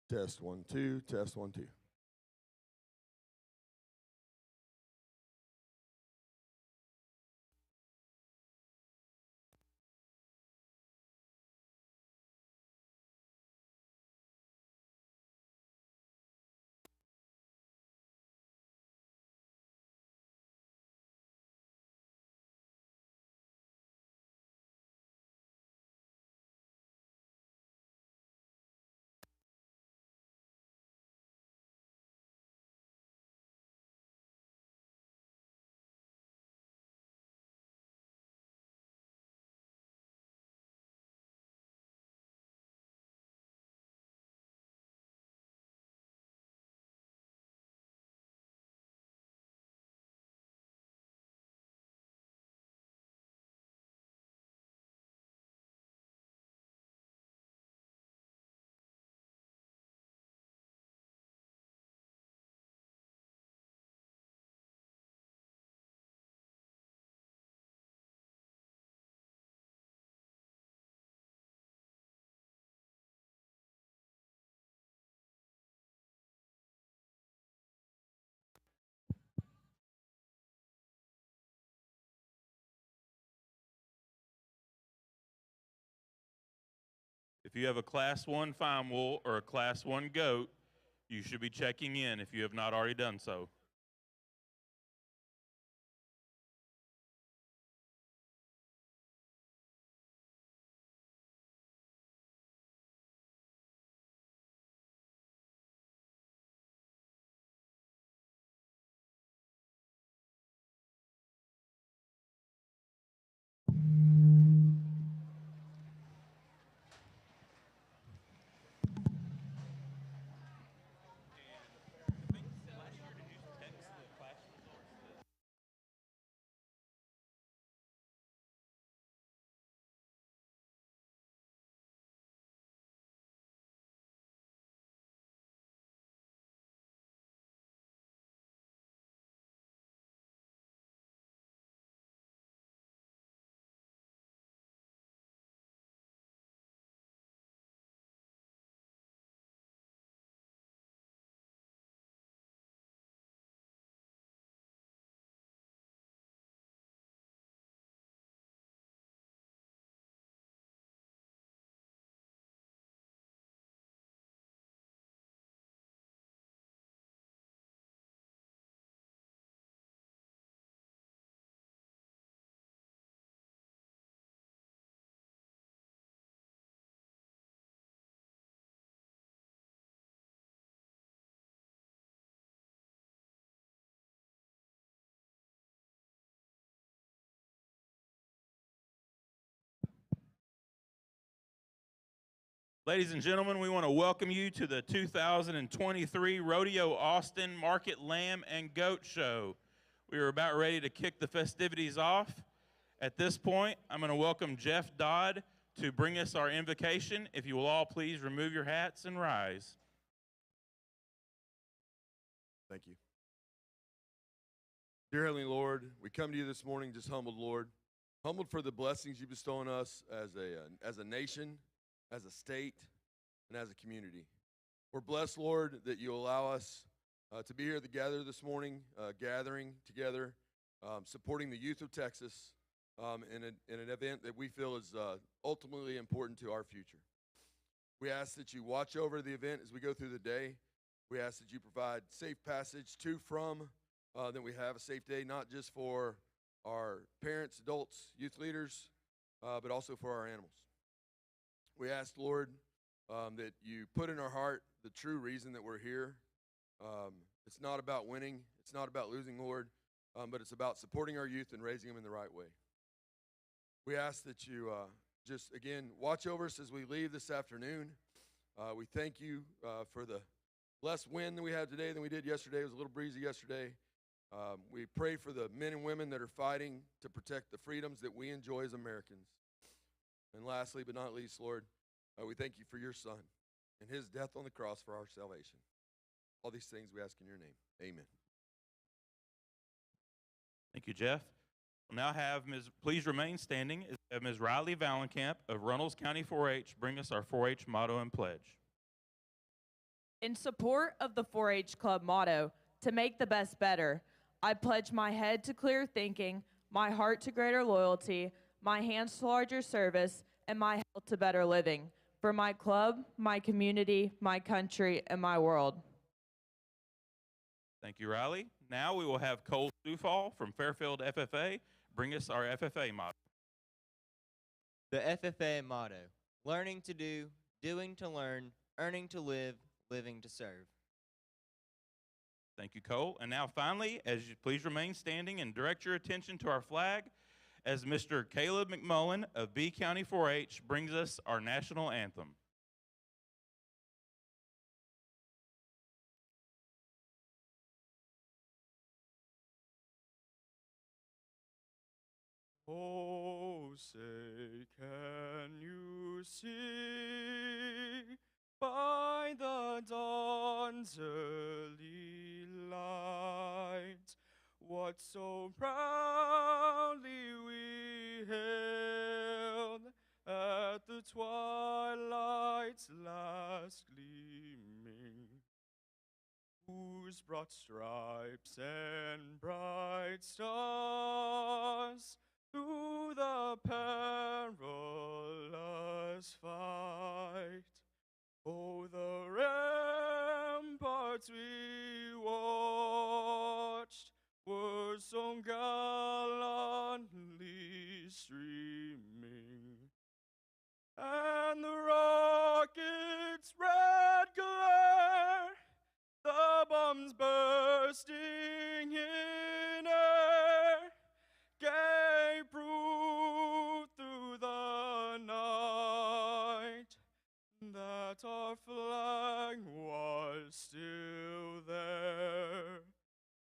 Test 1 2. Test 1 2. If you have a Class 1 fine wool or a Class 1 goat, you should be checking in if you have not already done so. Ladies and gentlemen, we want to welcome you to the 2023 Rodeo Austin Market Lamb and Goat Show. We are about ready to kick the festivities off. At this point, I'm going to welcome Jeff Dodd to bring us our invocation. If you will all please remove your hats and rise. Thank you. Dear Heavenly Lord, we come to you this morning just humbled, Lord. Humbled for the blessings you bestow on us as a nation, as a state, and as a community. We're blessed, Lord, that you allow us to be here together this morning, gathering together, supporting the youth of Texas in an event that we feel is ultimately important to our future. We ask that you watch over the event as we go through the day. We ask that you provide safe passage to, from, that we have a safe day, not just for our parents, adults, youth leaders, but also for our animals. We ask, Lord, that you put in our heart the true reason that we're here. It's not about winning. It's not about losing, Lord, but it's about supporting our youth and raising them in the right way. We ask that you just, again, watch over us as we leave this afternoon. We thank you for the less wind than we had today than we did yesterday. It was a little breezy yesterday. We pray for the men and women that are fighting to protect the freedoms that we enjoy as Americans. And lastly, but not least, Lord, we thank you for your Son and his death on the cross for our salvation. All these things we ask in your name. Amen. Thank you, Jeff. We'll now have please remain standing, as Ms. Riley Valenkamp of Runnels County 4-H bring us our 4-H motto and pledge. In support of the 4 H Club motto, to make the best better, I pledge my head to clear thinking, my heart to greater loyalty, my hands to larger service, and my health to better living for my club, my community, my country, and my world. Thank you, Riley. Now we will have Cole Stufall from Fairfield FFA bring us our FFA motto. The FFA motto: learning to do, doing to learn, earning to live, living to serve. Thank you, Cole. And now finally, as you please remain standing and direct your attention to our flag as Mr. Caleb McMullen of B County 4-H brings us our national anthem. Oh, say, can you see by the dawn's early light what so proudly we hailed at the twilight's last gleaming, whose broad stripes and bright stars through the perilous fight, oh, the ramparts we watched were so gallantly streaming, and the rocket's red glare, the bombs bursting in air, gave proof through the night that our flag was still there.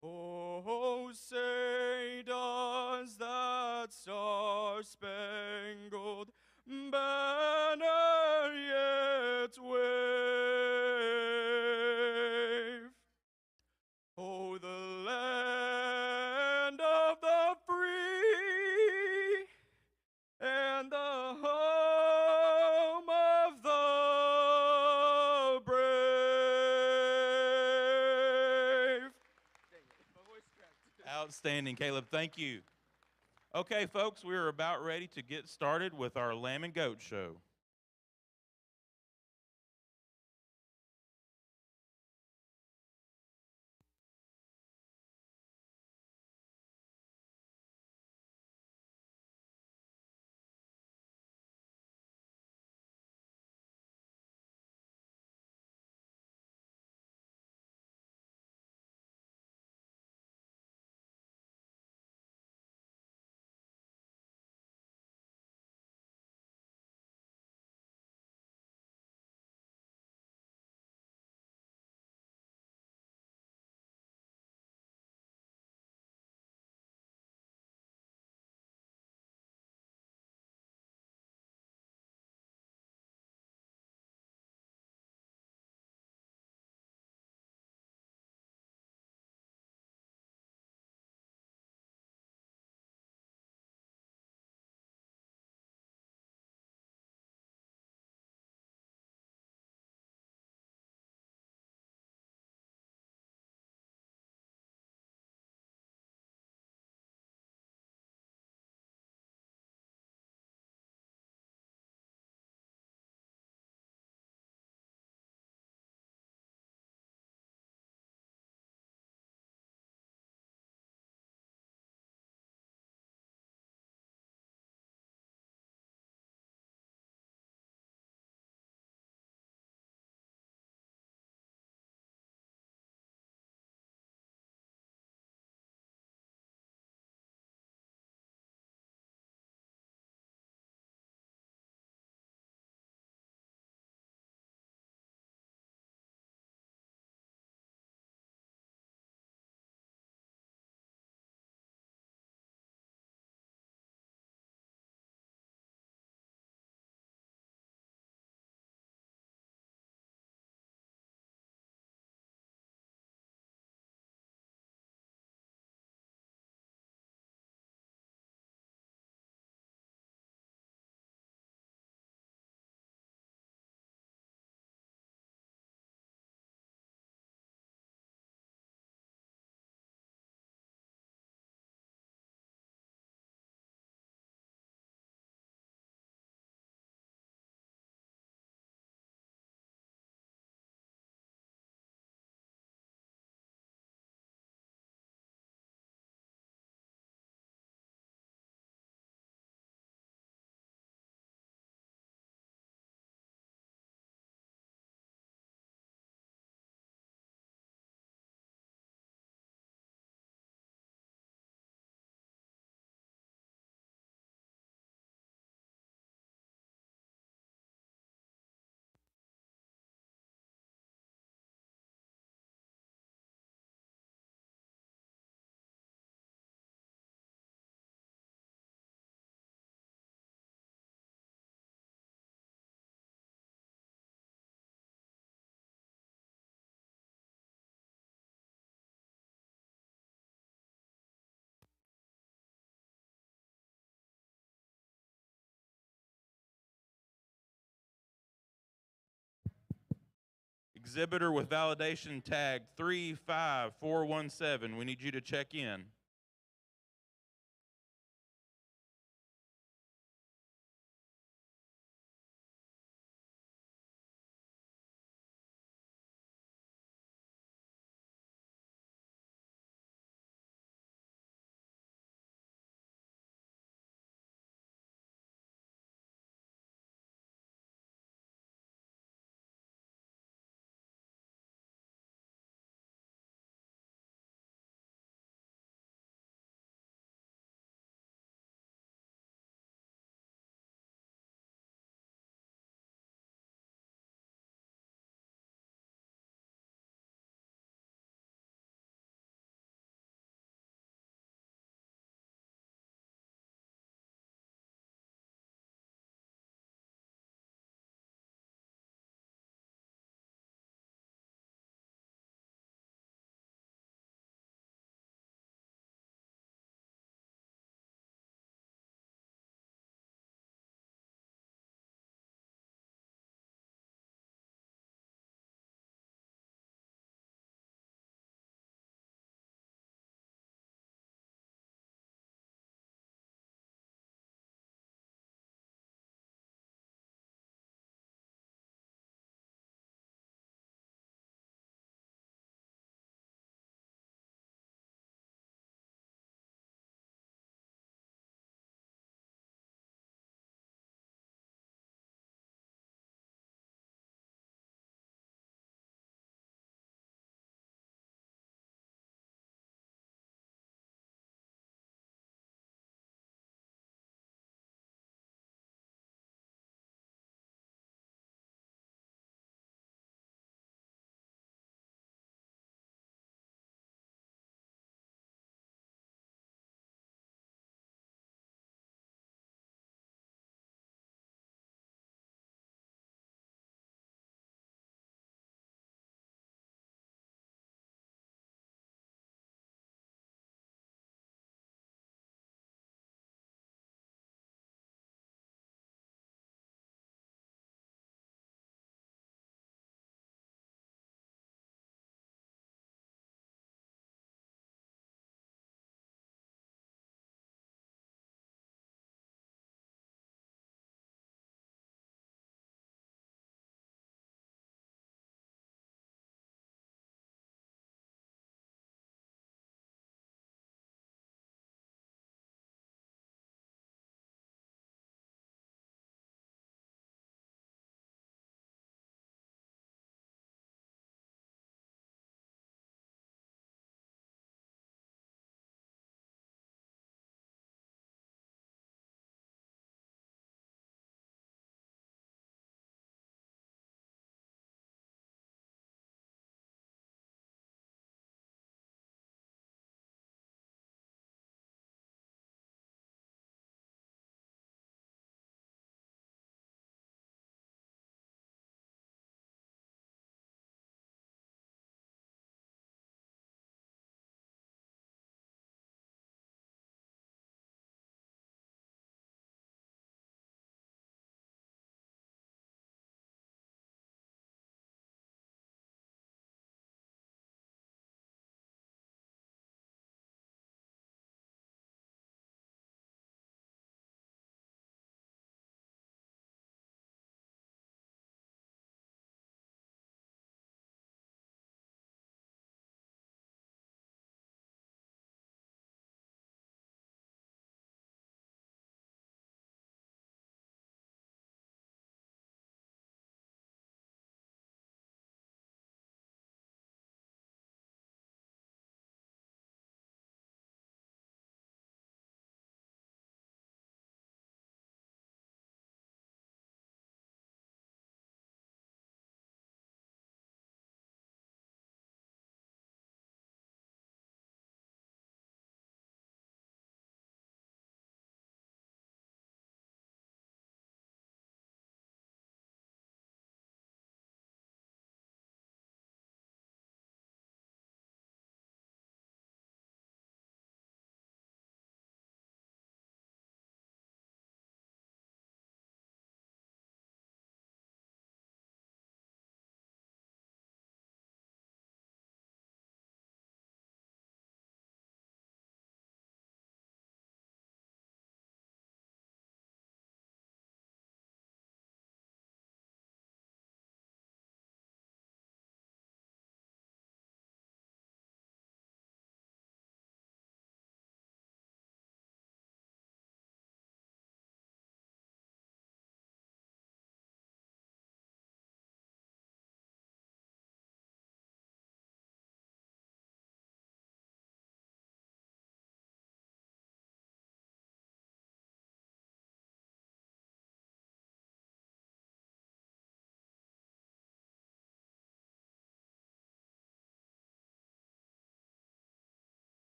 Oh, say does that star-spangled banner yet wave? Oh, the land of the free and the home of the brave. Outstanding, Caleb. Thank you. Okay, folks, we are about ready to get started with our Lamb and Goat show. exhibitor with validation tag 35417. We need you to check in.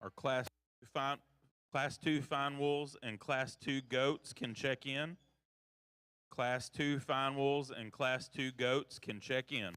Our Class 2 fine wolves and Class 2 goats can check in. Class 2 fine wolves and Class 2 goats can check in.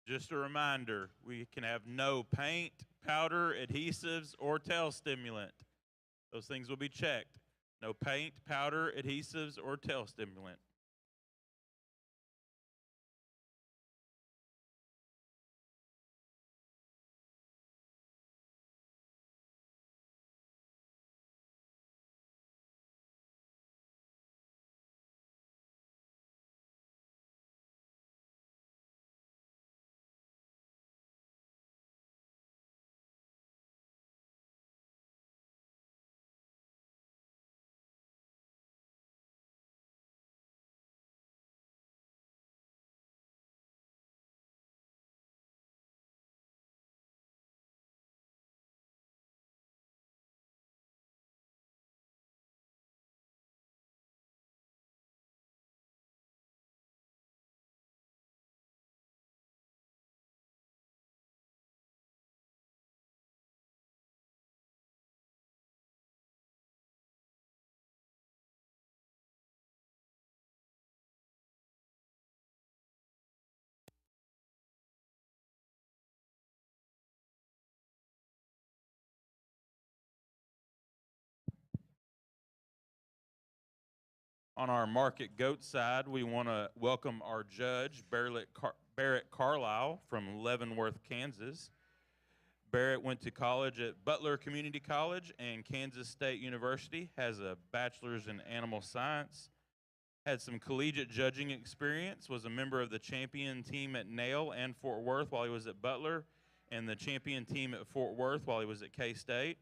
Just a reminder, we can have no paint, powder, adhesives, or tail stimulant. Those things will be checked. No paint, powder, adhesives, or tail stimulant. On our market goat side, we want to welcome our judge, Barrett Carlisle from Leavenworth, Kansas. Barrett went to college at Butler Community College and Kansas State University, has a bachelor's in animal science, had some collegiate judging experience, was a member of the champion team at Nail and Fort Worth while he was at Butler, and the champion team at Fort Worth while he was at K-State.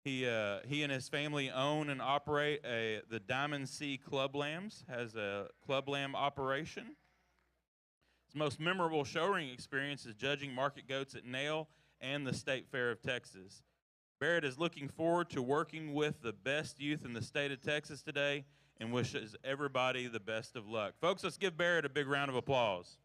He and his family own and operate the Diamond Sea Club Lambs, has a club lamb operation. His most memorable showing experience is judging market goats at Nail and the State Fair of Texas. Barrett is looking forward to working with the best youth in the state of Texas today and wishes everybody the best of luck. Folks, let's give Barrett a big round of applause.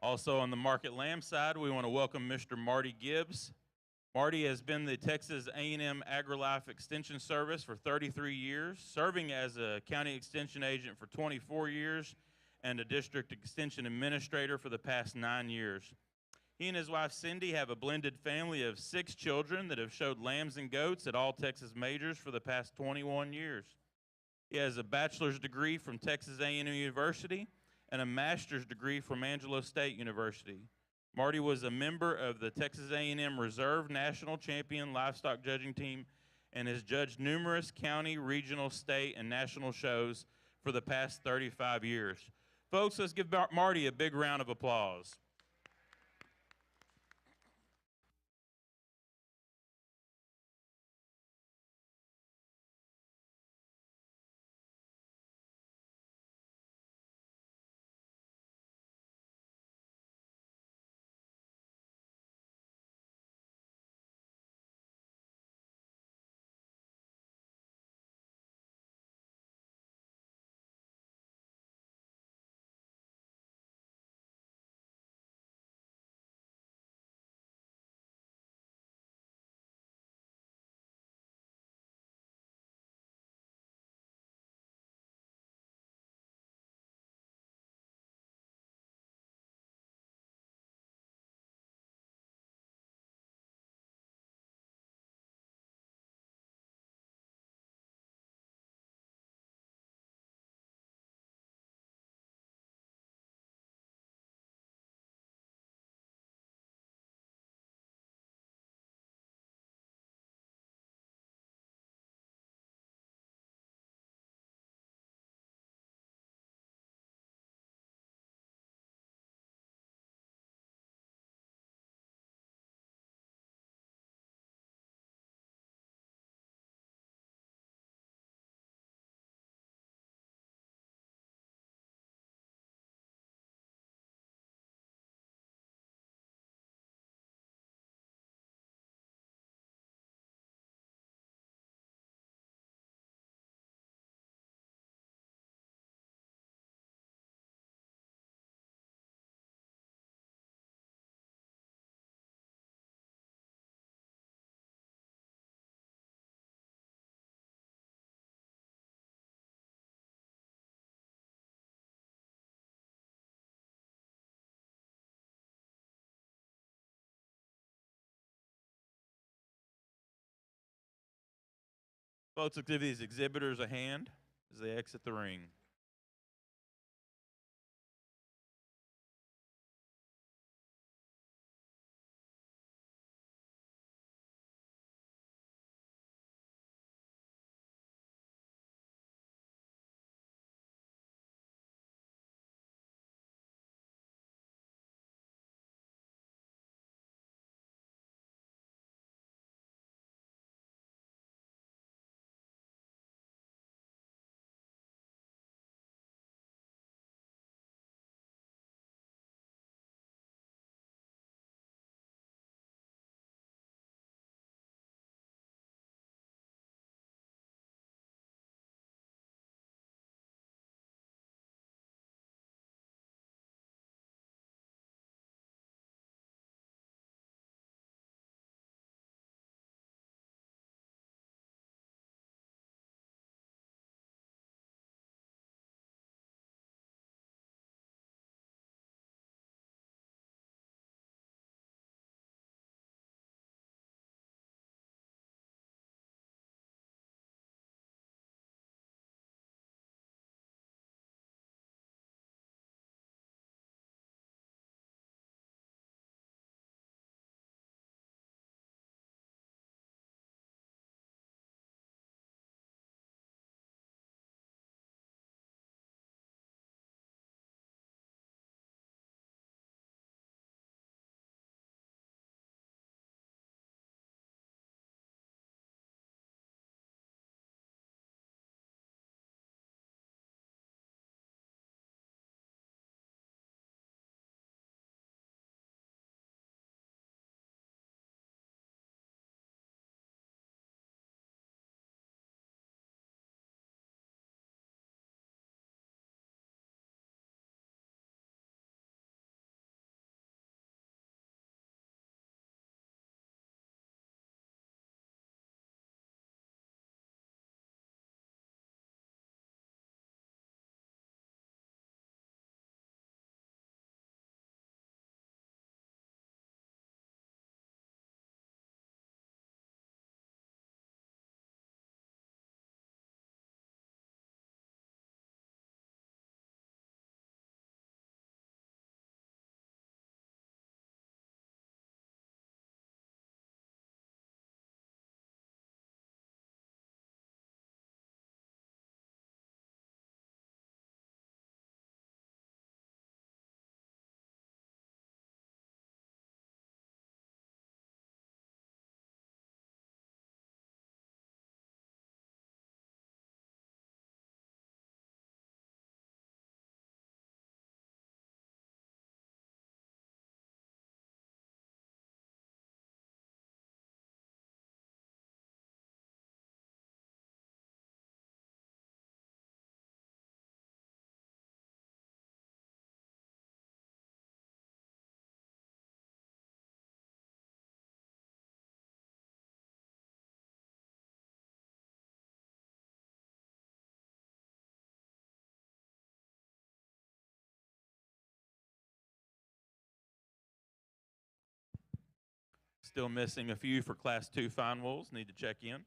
Also on the Market Lamb side, we want to welcome Mr. Marty Gibbs. Marty has been the Texas A&M AgriLife Extension Service for 33 years, serving as a county extension agent for 24 years and a district extension administrator for the past 9 years. He and his wife Cindy have a blended family of 6 children that have showed lambs and goats at all Texas majors for the past 21 years. He has a bachelor's degree from Texas A&M University and a master's degree from Angelo State University. Marty was a member of the Texas A&M Reserve National Champion Livestock Judging Team and has judged numerous county, regional, state, and national shows for the past 35 years. Folks, let's give Marty a big round of applause. Folks, let's give these exhibitors a hand as they exit the ring. Still missing a few for Class 2 fine wools. Need to check in.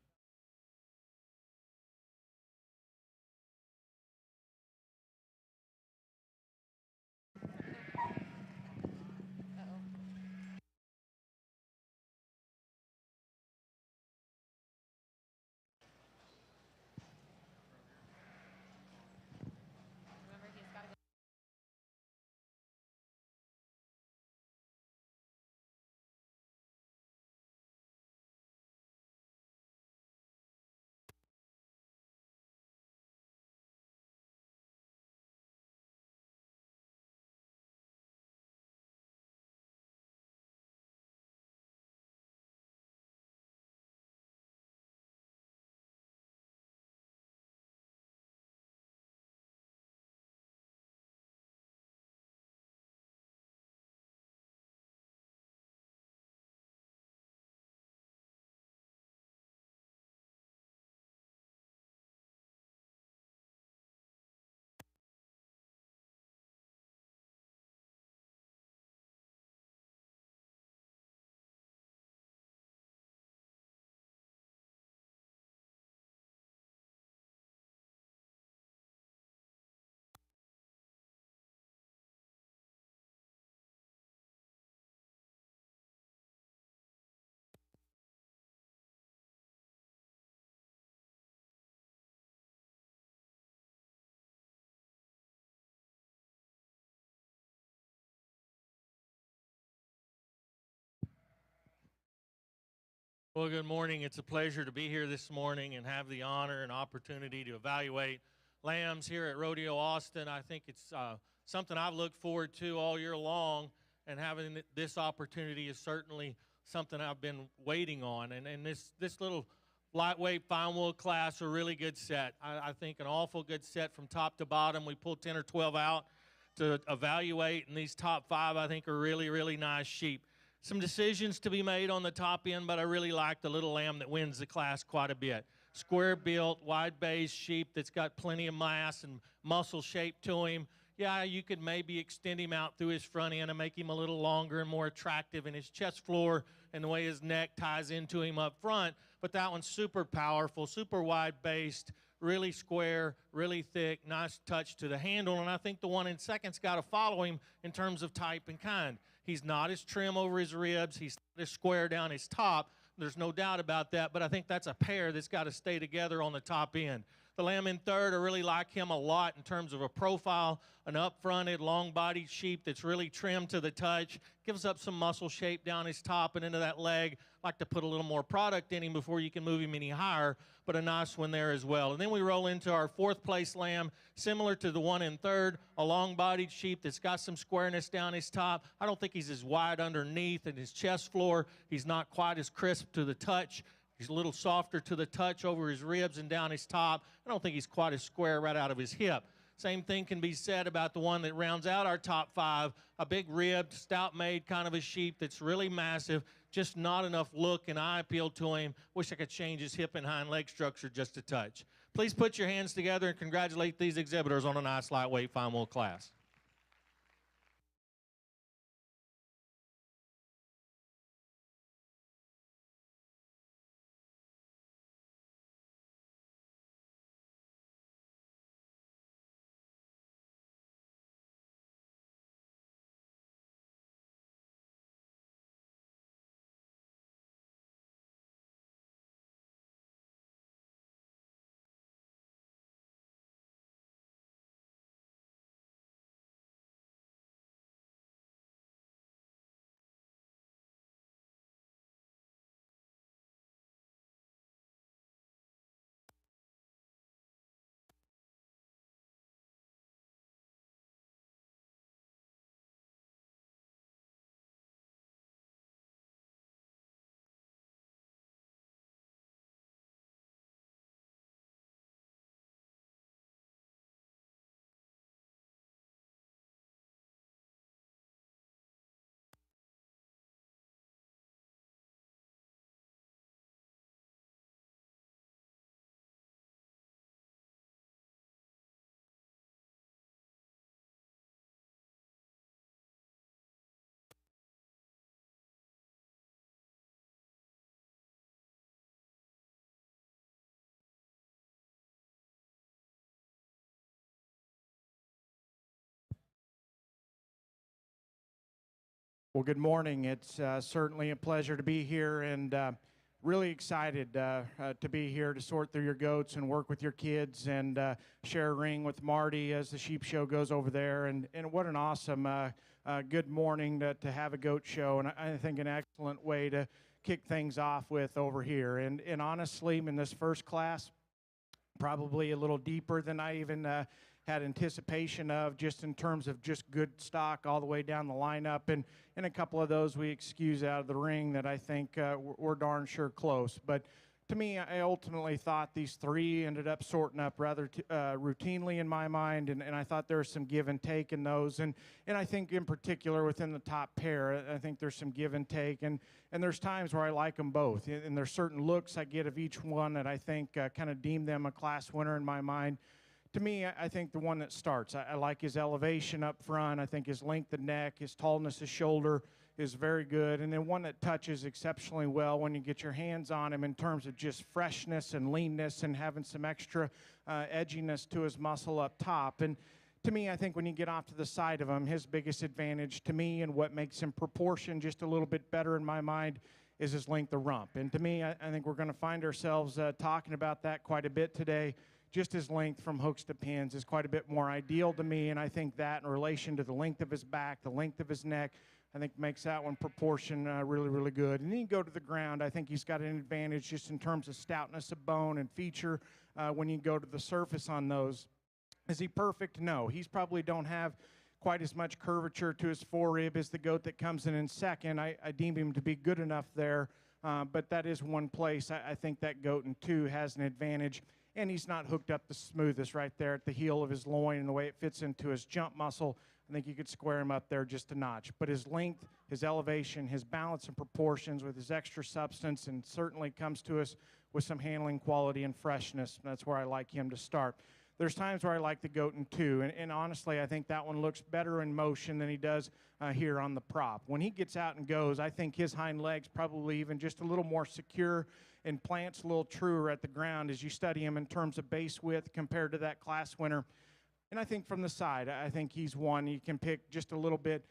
Well, good morning. It's a pleasure to be here this morning and have the honor and opportunity to evaluate lambs here at Rodeo Austin. I think it's something I've looked forward to all year long, and having this opportunity is certainly something I've been waiting on. And this little lightweight fine wool class, a really good set. I think an awful good set from top to bottom. We pulled 10 or 12 out to evaluate, and these top 5 I think are really, really nice sheep. Some decisions to be made on the top end, but I really like the little lamb that wins the class quite a bit. Square built, wide base sheep that's got plenty of mass and muscle shape to him. Yeah, you could maybe extend him out through his front end and make him a little longer and more attractive in his chest floor and the way his neck ties into him up front. But that one's super powerful, super wide based, really square, really thick, nice touch to the handle. And I think the one in second's got to follow him in terms of type and kind. He's not as trim over his ribs. He's not as square down his top. There's no doubt about that, but I think that's a pair that's got to stay together on the top end. The lamb in third, I really like him a lot in terms of a profile, an up-fronted, long-bodied sheep that's really trimmed to the touch, gives up some muscle shape down his top and into that leg. Like to put a little more product in him before you can move him any higher, but a nice one there as well. And then we roll into our 4th place lamb, similar to the one in third, a long-bodied sheep that's got some squareness down his top. I don't think he's as wide underneath in his chest floor. He's not quite as crisp to the touch. He's a little softer to the touch over his ribs and down his top. I don't think he's quite as square right out of his hip. Same thing can be said about the one that rounds out our top 5, a big ribbed, stout-made kind of a sheep that's really massive, just not enough look and eye appeal to him. Wish I could change his hip and hind leg structure just a touch. Please put your hands together and congratulate these exhibitors on a nice lightweight fine wool class. Well, good morning. It's certainly a pleasure to be here, and really excited to be here to sort through your goats and work with your kids and share a ring with Marty as the sheep show goes over there. And what an awesome good morning to have a goat show, and I think an excellent way to kick things off with over here. And honestly, in this first class, probably a little deeper than I even had anticipation of, just in terms of just good stock all the way down the lineup. And a couple of those we excuse out of the ring that I think we're darn sure close. But to me, I ultimately thought these three ended up sorting up rather routinely in my mind, and I thought there was some give and take in those. And I think in particular within the top pair, I think there's some give and take. And there's times where I like them both. And there's certain looks I get of each one that I think kind of deem them a class winner in my mind. To me, I think the one that starts, I like his elevation up front. I think his length of neck, his tallness of shoulder is very good. And then one that touches exceptionally well when you get your hands on him in terms of just freshness and leanness and having some extra edginess to his muscle up top. And to me, I think when you get off to the side of him, his biggest advantage to me and what makes him proportion just a little bit better in my mind is his length of rump. And to me, I think we're going to find ourselves talking about that quite a bit today. Just his length from hooks to pins is quite a bit more ideal to me, and I think that in relation to the length of his back, the length of his neck, I think makes that one proportion really, really good. And then you go to the ground, I think he's got an advantage just in terms of stoutness of bone and feature when you go to the surface on those. Is he perfect? No. He's probably don't have quite as much curvature to his forerib as the goat that comes in second. I deem him to be good enough there, but that is one place I think that goat in two has an advantage. And he's not hooked up the smoothest right there at the heel of his loin, and the way it fits into his jump muscle, I think you could square him up there just a notch. But his length, his elevation, his balance and proportions with his extra substance, and certainly comes to us with some handling quality and freshness. And that's where I like him to start. There's times where I like the goat in two, and honestly, I think that one looks better in motion than he does here on the prop. When he gets out and goes, I think his hind legs probably even just a little more secure and plants a little truer at the ground as you study him in terms of base width compared to that class winner. And I think from the side, I think he's one you can pick just a little bit,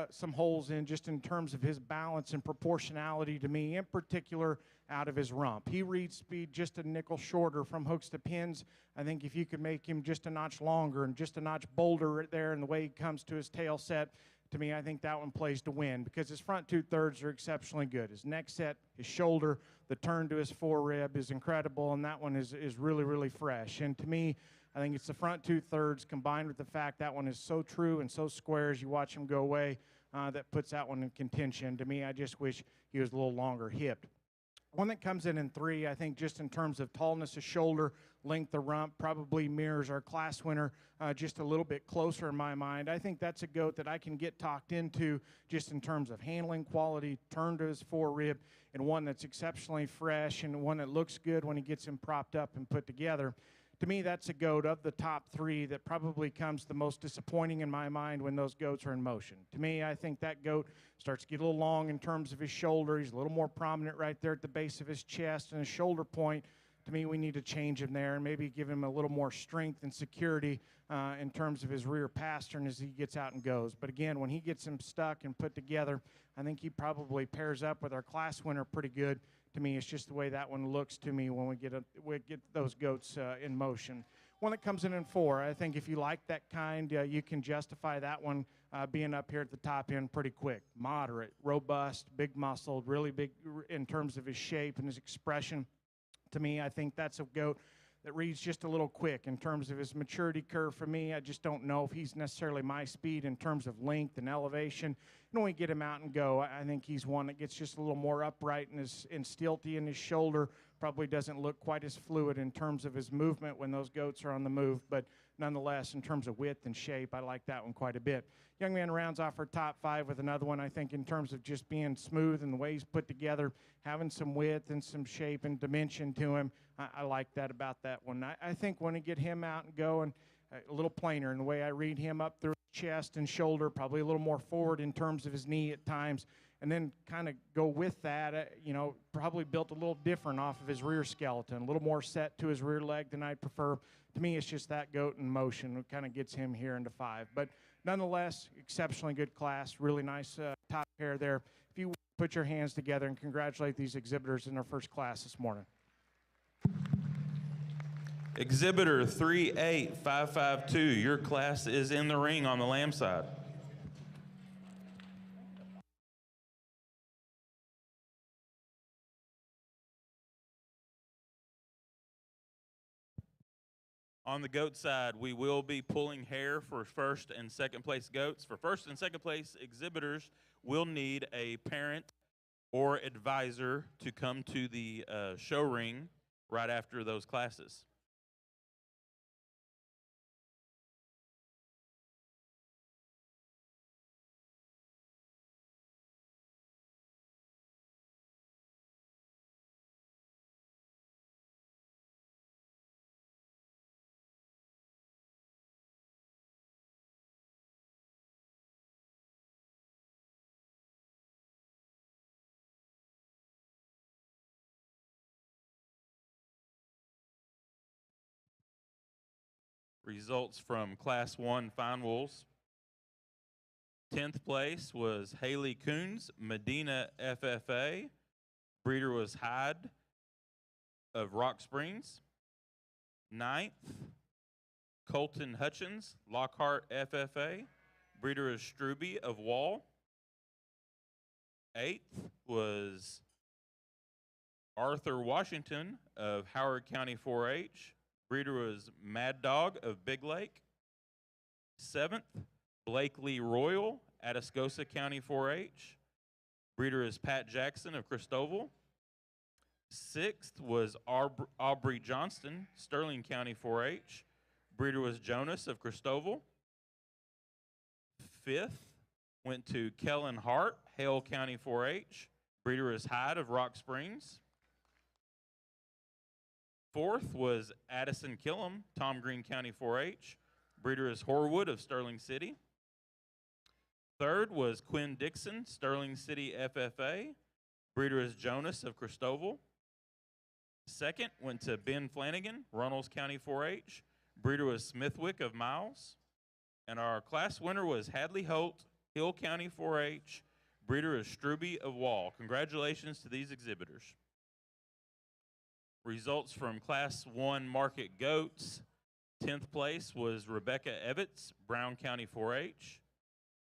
some holes in just in terms of his balance and proportionality to me, in particular out of his rump. He reads speed just a nickel shorter from hooks to pins. I think if you could make him just a notch longer and just a notch bolder right there in the way he comes to his tail set, to me, I think that one plays to win because his front 2/3 are exceptionally good. His neck set, his shoulder, the turn to his forerib is incredible, and that one is really, really fresh. And to me, I think it's the front 2/3 combined with the fact that one is so true and so square as you watch him go away that puts that one in contention. To me, I just wish he was a little longer hipped. One that comes in three, I think just in terms of tallness of shoulder, length of rump, probably mirrors our class winner just a little bit closer in my mind. I think that's a goat that I can get talked into just in terms of handling quality, turn to his forerib, and one that's exceptionally fresh and one that looks good when he gets him propped up and put together. To me, that's a goat of the top three that probably comes the most disappointing in my mind when those goats are in motion. To me, I think that goat starts to get a little long in terms of his shoulder. He's a little more prominent right there at the base of his chest and his shoulder point. To me, we need to change him there and maybe give him a little more strength and security in terms of his rear pastern as he gets out and goes. But again, when he gets him stuck and put together, I think he probably pairs up with our class winner pretty good. To me, it's just the way that one looks to me when we get those goats in motion. One that comes in four, I think if you like that kind, you can justify that one being up here at the top end pretty quick. Moderate, robust, big muscled, really big in terms of his shape and his expression. To me, I think that's a goat that reads just a little quick in terms of his maturity curve. For me, I just don't know if he's necessarily my speed in terms of length and elevation. When we get him out and go, I think he's one that gets just a little more upright and stilty in his shoulder. Probably doesn't look quite as fluid in terms of his movement when those goats are on the move, but nonetheless, in terms of width and shape, I like that one quite a bit. Young man rounds off our top five with another one, I think, in terms of just being smooth and the way he's put together, having some width and some shape and dimension to him. I like that about that one. I think when we get him out and going, a little plainer in the way I read him up through his chest and shoulder, probably a little more forward in terms of his knee at times, and then kind of go with that, probably built a little different off of his rear skeleton, a little more set to his rear leg than I'd prefer. To me, it's just that goat in motion. It kind of gets him here into 5. But nonetheless, exceptionally good class, really nice top pair there. If you put your hands together and congratulate these exhibitors in their first class this morning. Exhibitor 38552, your class is in the ring on the lamb side. On the goat side, we will be pulling hair for first and second place goats. For first and second place exhibitors, we'll need a parent or advisor to come to the show ring right after those classes. Results from Class 1 Fine Wools. 10th place was Haley Coons, Medina FFA. Breeder was Hyde of Rock Springs. 9th, Colton Hutchins, Lockhart FFA. Breeder is Struby of Wall. 8th was Arthur Washington of Howard County 4-H. Breeder was Mad Dog of Big Lake. 7th, Blakely Royal, Atascosa County 4-H. Breeder is Pat Jackson of Christoval. 6th was Aubrey Johnston, Sterling County 4-H. Breeder was Jonas of Christoval. 5th went to Kellen Hart, Hale County 4-H. Breeder is Hyde of Rock Springs. 4th was Addison Killam, Tom Green County 4-H. Breeder is Horwood of Sterling City. 3rd was Quinn Dixon, Sterling City FFA. Breeder is Jonas of Christoval. 2nd went to Ben Flanagan, Runnels County 4-H. Breeder was Smithwick of Miles. And our class winner was Hadley Holt, Hill County 4-H. Breeder is Struby of Wall. Congratulations to these exhibitors. Results from Class 1 Market Goats. 10th place was Rebecca Evitts, Brown County 4-H.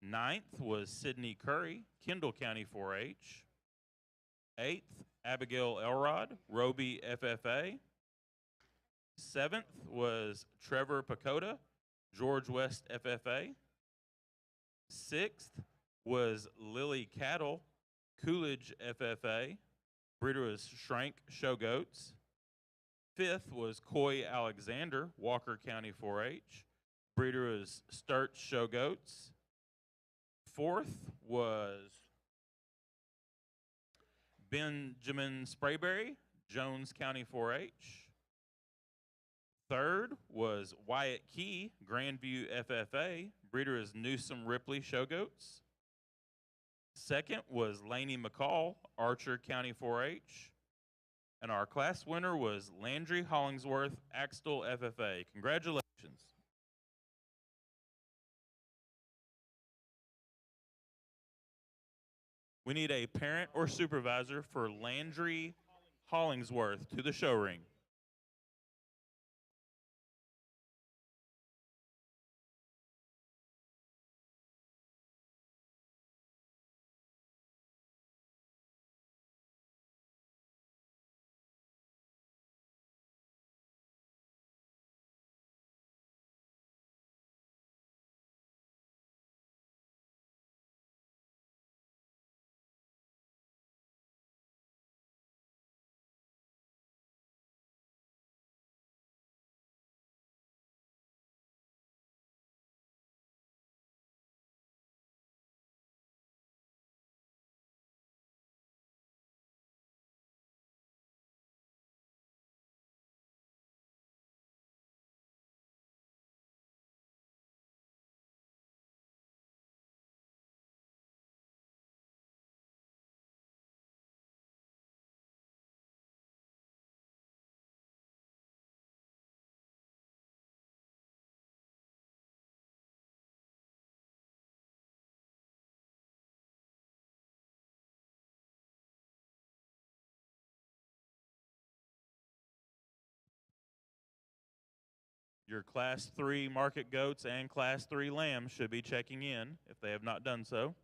9th was Sydney Curry, Kendall County 4-H. 8th, Abigail Elrod, Roby FFA. 7th was Trevor Pacoda, George West FFA. 6th was Lily Cattle, Coolidge FFA. Breeder was Shrank Show Goats. 5th was Coy Alexander, Walker County 4-H. Breeder is Sturt Show Goats. 4th was Benjamin Sprayberry, Jones County 4-H. 3rd was Wyatt Key, Grandview FFA. Breeder is Newsom Ripley Show Goats. 2nd was Laney McCall, Archer County 4-H. And our class winner was Landry Hollingsworth, Axtell FFA. Congratulations. We need a parent or supervisor for Landry Hollingsworth to the show ring. Your Class 3 market goats and Class 3 lambs should be checking in if they have not done so.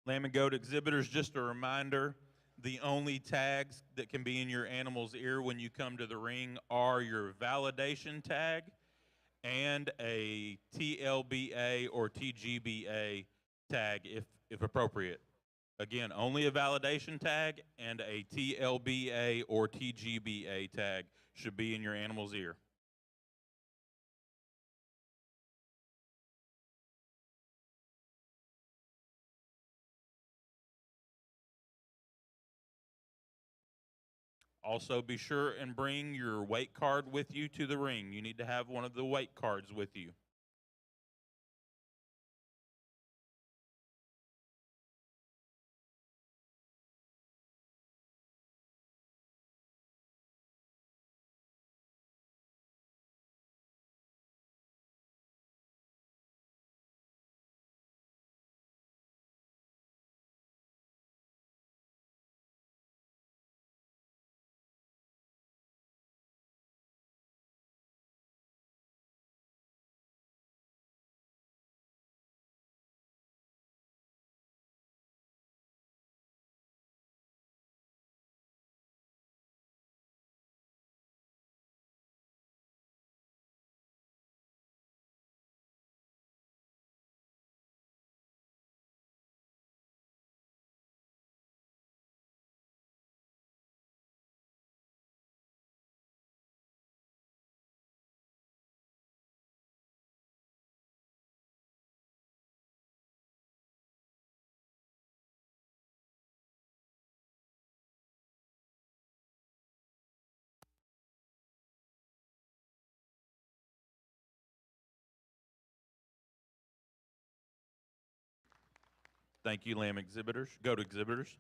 Lamb and goat exhibitors, just a reminder, the only tags that can be in your animal's ear when you come to the ring are your validation tag and a TLBA or TGBA tag if appropriate. Again, only a validation tag and a TLBA or TGBA tag should be in your animal's ear. Also, be sure and bring your weight card with you to the ring. You need to have one of the weight cards with you. Thank you, lamb exhibitors. Goat exhibitors.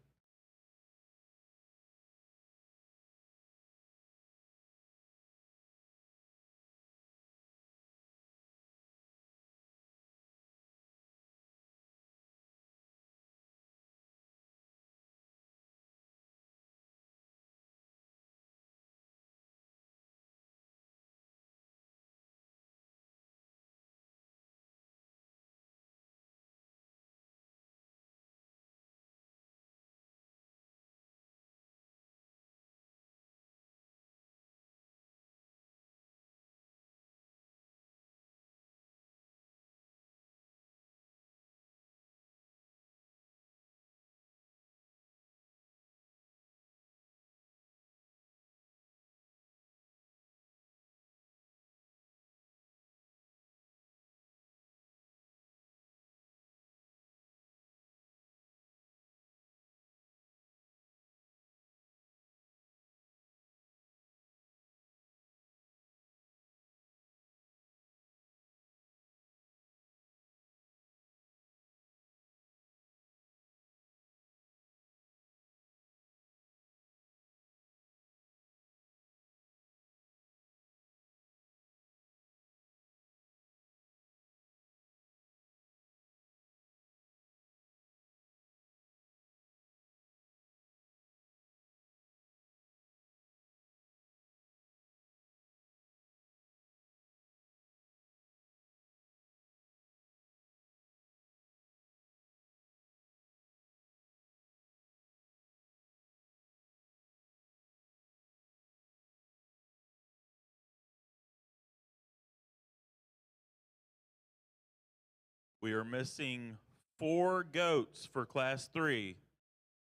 We are missing 4 goats for Class 3.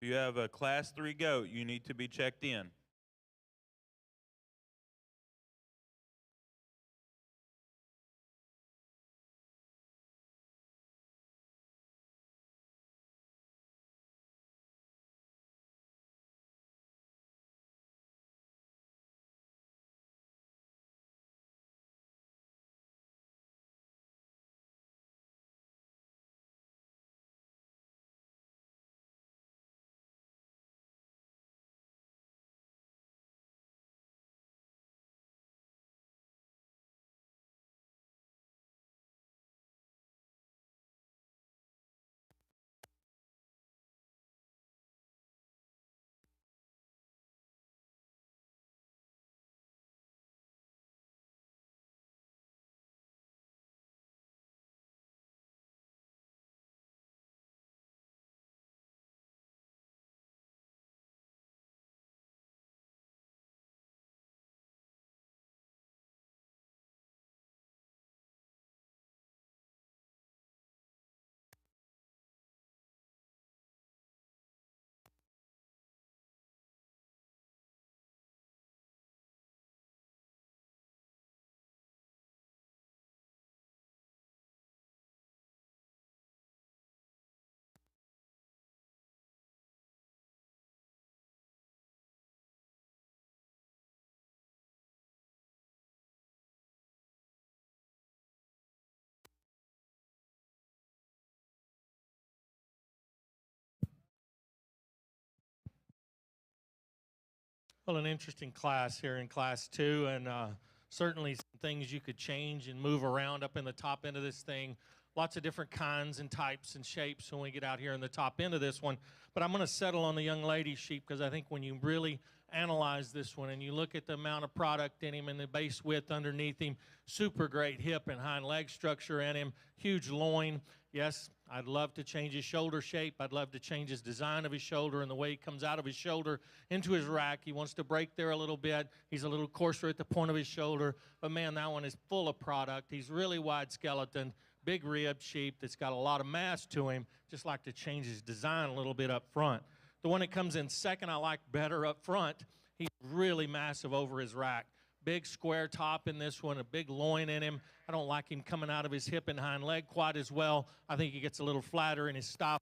If you have a Class 3 goat, you need to be checked in. Well, an interesting class here in Class 2, and certainly some things you could change and move around up in the top end of this thing. Lots of different kinds and types and shapes when we get out here in the top end of this one. But I'm going to settle on the young lady sheep because I think when you really analyze this one and you look at the amount of product in him and the base width underneath him, super great hip and hind leg structure in him, huge loin. Yes, I'd love to change his shoulder shape. I'd love to change his design of his shoulder and the way he comes out of his shoulder into his rack. He wants to break there a little bit. He's a little coarser at the point of his shoulder. But, man, that one is full of product. He's really wide skeleton, big rib sheep that's got a lot of mass to him. Just like to change his design a little bit up front. The one that comes in second I like better up front. He's really massive over his rack. Big square top in this one, a big loin in him. I don't like him coming out of his hip and hind leg quite as well. I think he gets a little flatter in his stop.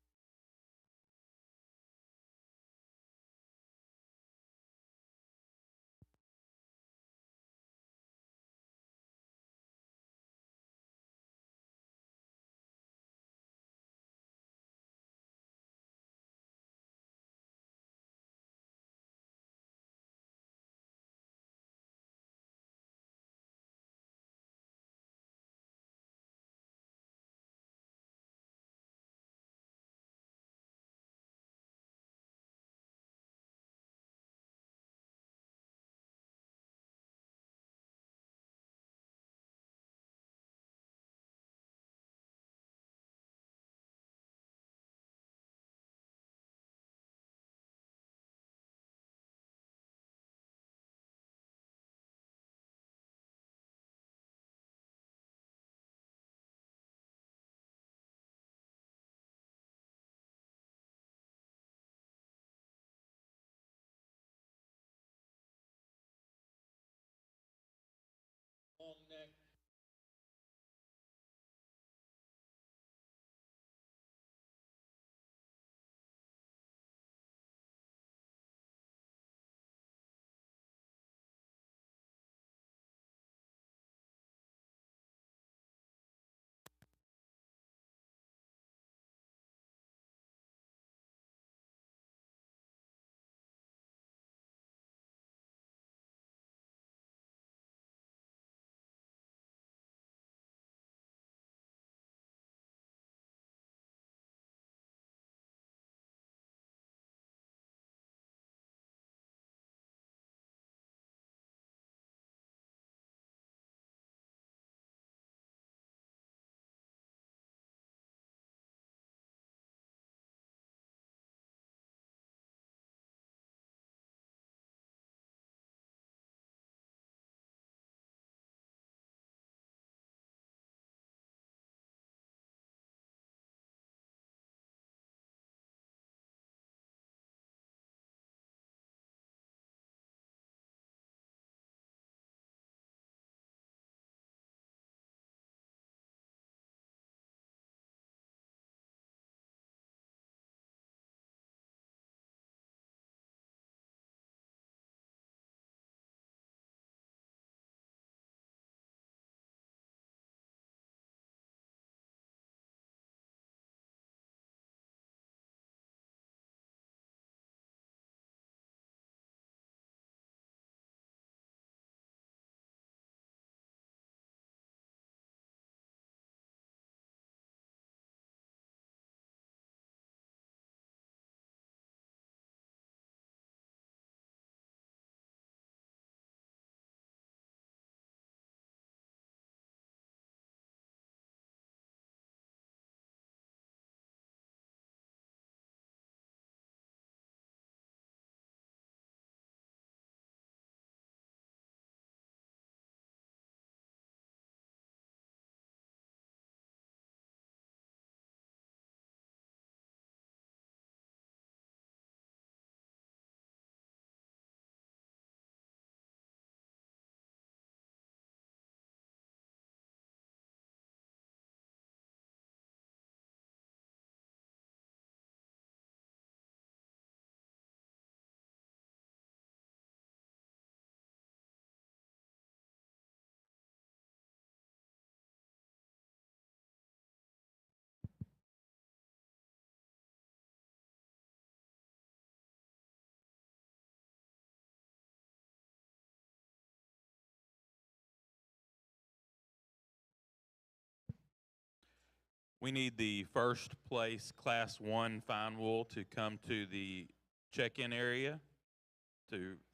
We need the first place Class 1 fine wool to come to the check-in area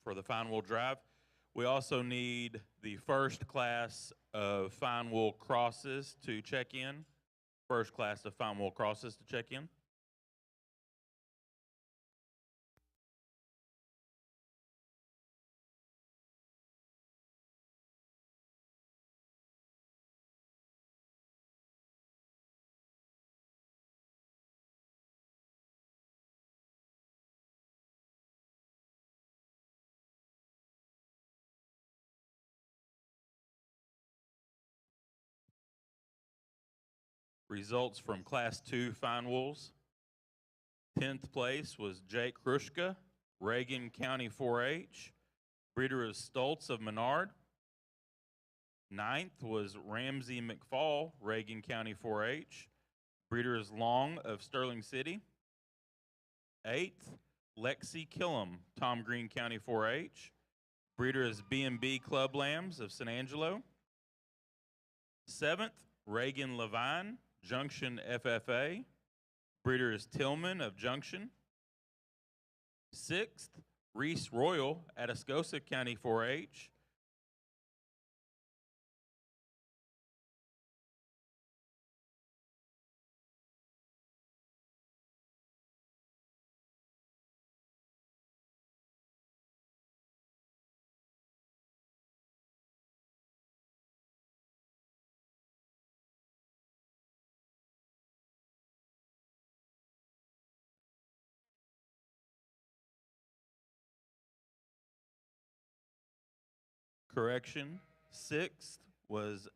for the fine wool drive. We also need the first class of fine wool crosses to check in. First class of fine wool crosses to check in. Results from Class 2 fine wools. 10th place was Jake Krushka, Reagan County 4-H. Breeder is Stoltz of Menard. 9th was Ramsey McFall, Reagan County 4-H. Breeder is Long of Sterling City. 8th, Lexi Killam, Tom Green County 4-H. Breeder is B&B Club Lambs of San Angelo. 7th, Reagan Levine, Junction FFA. Breeder is Tillman of Junction. 6th, Reese Royal, Atascosa County 4-H. Correction. 6th was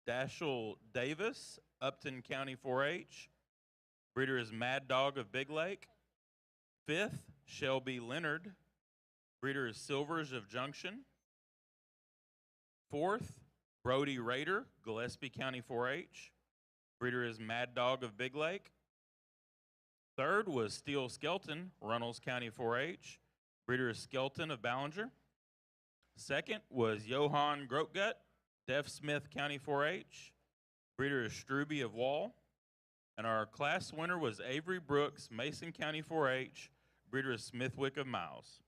Dashel Davis, Upton County 4-H. Breeder is Mad Dog of Big Lake. 5th, Shelby Leonard. Breeder is Silvers of Junction. 4th, Brody Rader, Gillespie County 4-H. Breeder is Mad Dog of Big Lake. 3rd was Steel Skelton, Runnels County 4-H. Breeder is Skelton of Ballinger. 2nd was Johann Grotgut, Deaf Smith County 4-H. Breeder is Struby of Wall. And our class winner was Avery Brooks, Mason County 4-H. Breeder is Smithwick of Miles.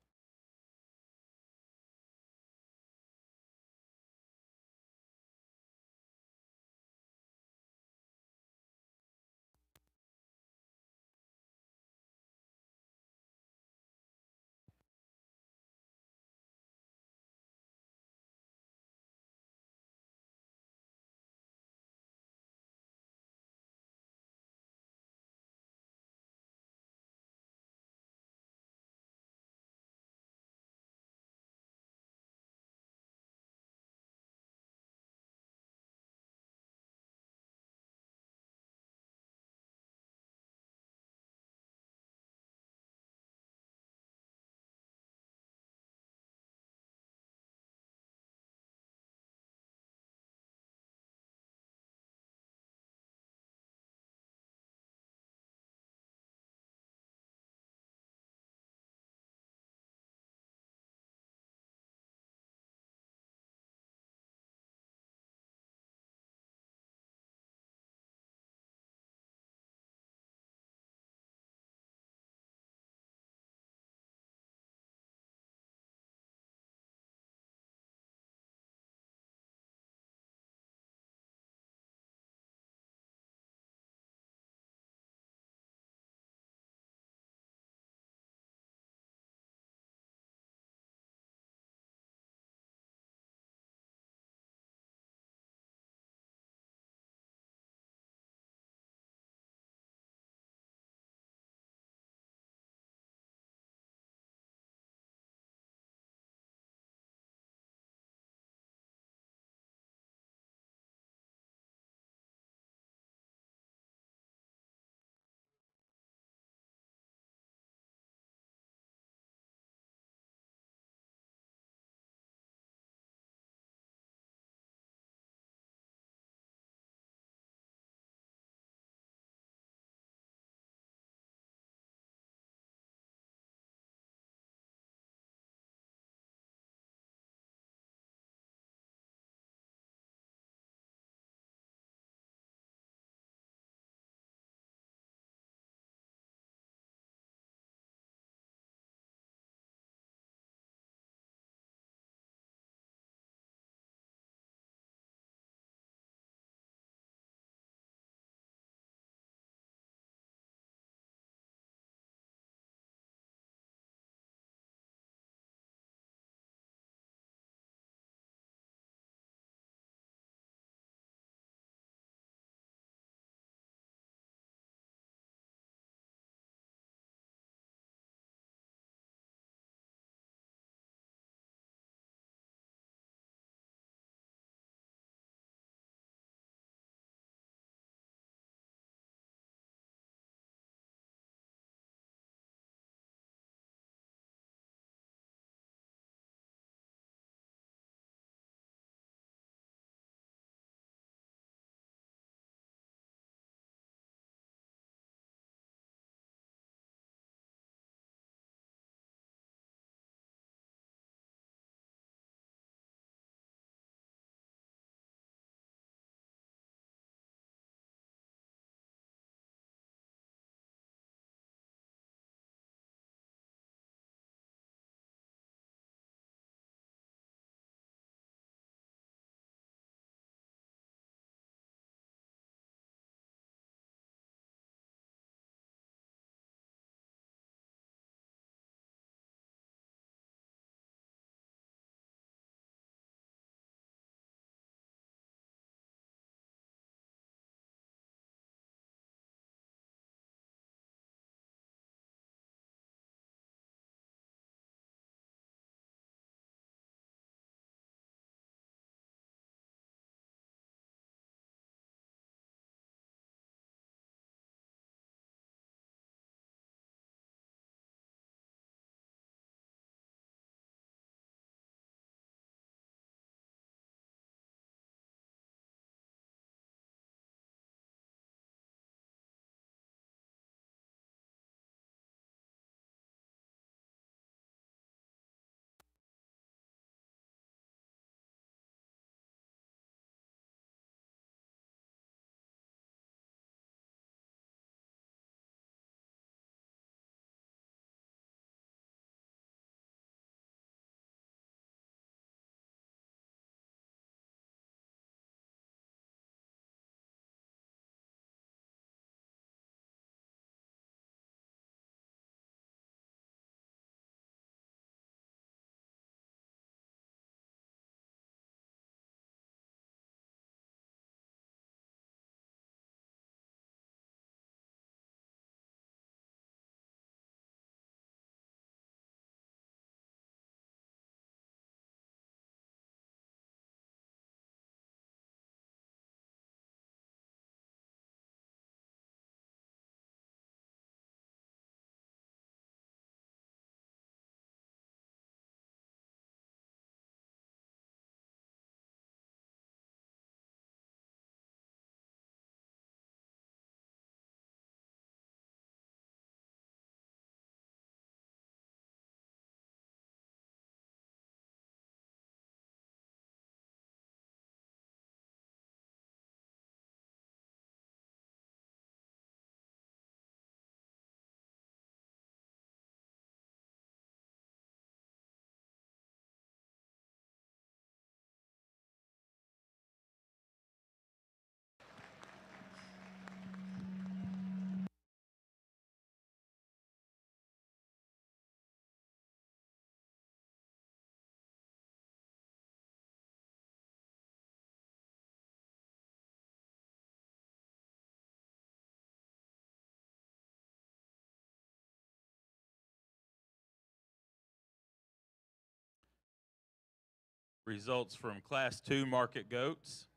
Results from Class 2 market goats.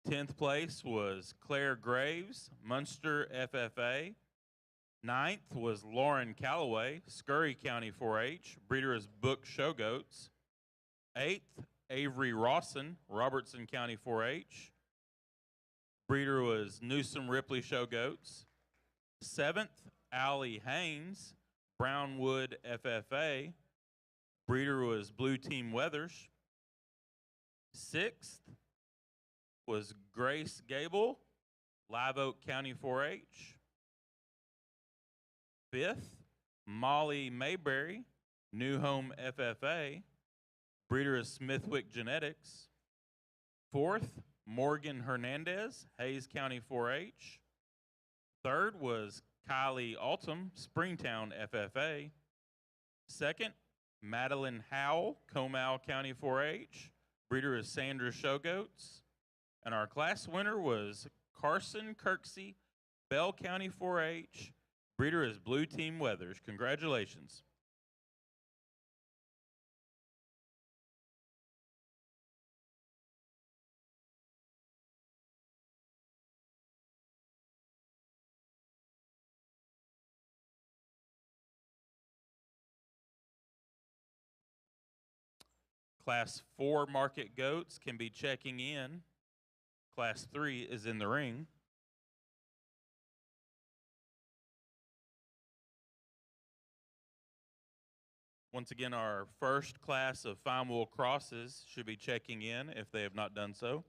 10th place was Claire Graves, Munster FFA. 9th was Lauren Calloway, Scurry County 4-H, breeder is Book Show Goats. 8th, Avery Rawson, Robertson County 4-H. Breeder was Newsom Ripley Show Goats. 7th, Allie Haynes, Brownwood FFA. Breeder was Blue Team Weathers. 6th was Grace Gable, Live Oak County 4-H. 5th, Molly Mayberry, New Home FFA. Breeder is Smithwick Genetics. 4th, Morgan Hernandez, Hayes County 4-H. 3rd was Kylie Altum, Springtown FFA. 2nd, Madeline Howell, Comal County 4-H. Breeder is Sandra Showgoats. And our class winner was Carson Kirksey, Bell County 4-H. Breeder is Blue Team Weathers. Congratulations. Class 4 market goats can be checking in. Class 3 is in the ring. Once again, our first class of fine wool crosses should be checking in if they have not done so.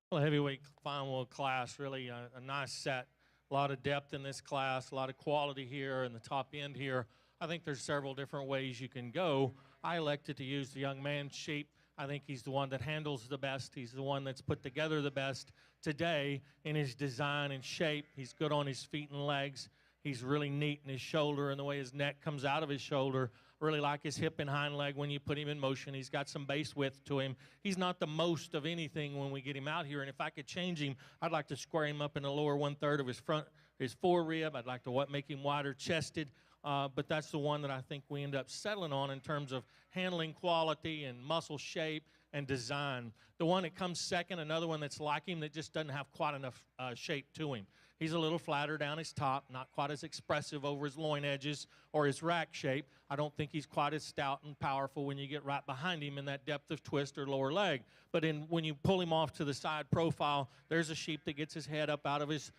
Well, heavyweight fine wool class, really a nice set. A lot of depth in this class, a lot of quality here in the top end here. I think there's several different ways you can go. I elected to use the young man's sheep. I think he's the one that handles the best. He's the one that's put together the best today in his design and shape. He's good on his feet and legs. He's really neat in his shoulder and the way his neck comes out of his shoulder. Really like his hip and hind leg when you put him in motion. He's got some base width to him. He's not the most of anything when we get him out here. And if I could change him, I'd like to square him up in the lower 1/3 of his front, his forerib. I'd like to make him wider chested. But that's the one that I think we end up settling on in terms of handling quality and muscle shape and design. The one that comes second, another one that's like him that just doesn't have quite enough shape to him. He's a little flatter down his top, not quite as expressive over his loin edges or his rack shape. I don't think he's quite as stout and powerful when you get right behind him in that depth of twist or lower leg. But when you pull him off to the side profile, there's a sheep that gets his head up out of his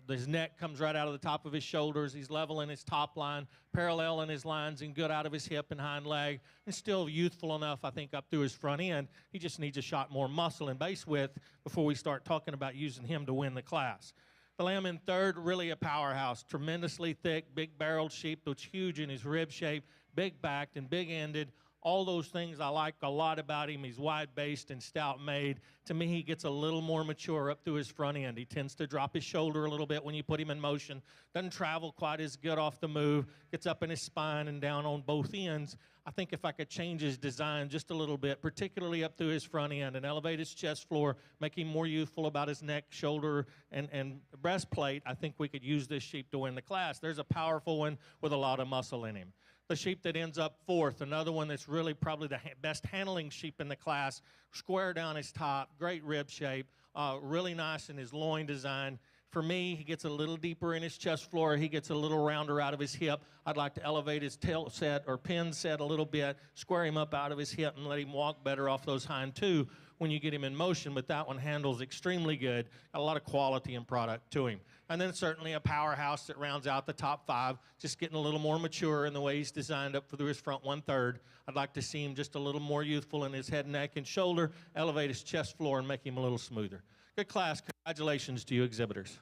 his neck comes right out of the top of his shoulders. He's level in his top line, parallel in his lines, and good out of his hip and hind leg, and still youthful enough, I think, up through his front end. He just needs a shot more muscle and base width before we start talking about using him to win the class. The lamb in third, really a powerhouse, tremendously thick, big-barreled sheep that's huge in his rib shape, big-backed and big-ended. All those things I like a lot about him. He's wide-based and stout-made. To me, he gets a little more mature up through his front end. He tends to drop his shoulder a little bit when you put him in motion. Doesn't travel quite as good off the move. Gets up in his spine and down on both ends. I think if I could change his design just a little bit, particularly up through his front end and elevate his chest floor, make him more youthful about his neck, shoulder, and breastplate, I think we could use this sheep to win the class. There's a powerful one with a lot of muscle in him. The sheep that ends up fourth, another one that's really probably the best handling sheep in the class, square down his top, great rib shape, really nice in his loin design. For me, he gets a little deeper in his chest floor. He gets a little rounder out of his hip. I'd like to elevate his tail set or pin set a little bit, square him up out of his hip and let him walk better off those hind two when you get him in motion, but that one handles extremely good. Got a lot of quality and product to him. And then certainly a powerhouse that rounds out the top five, just getting a little more mature in the way he's designed up through his front 1/3. I'd like to see him just a little more youthful in his head, neck, and shoulder, elevate his chest floor, and make him a little smoother. Good class. Congratulations to you exhibitors.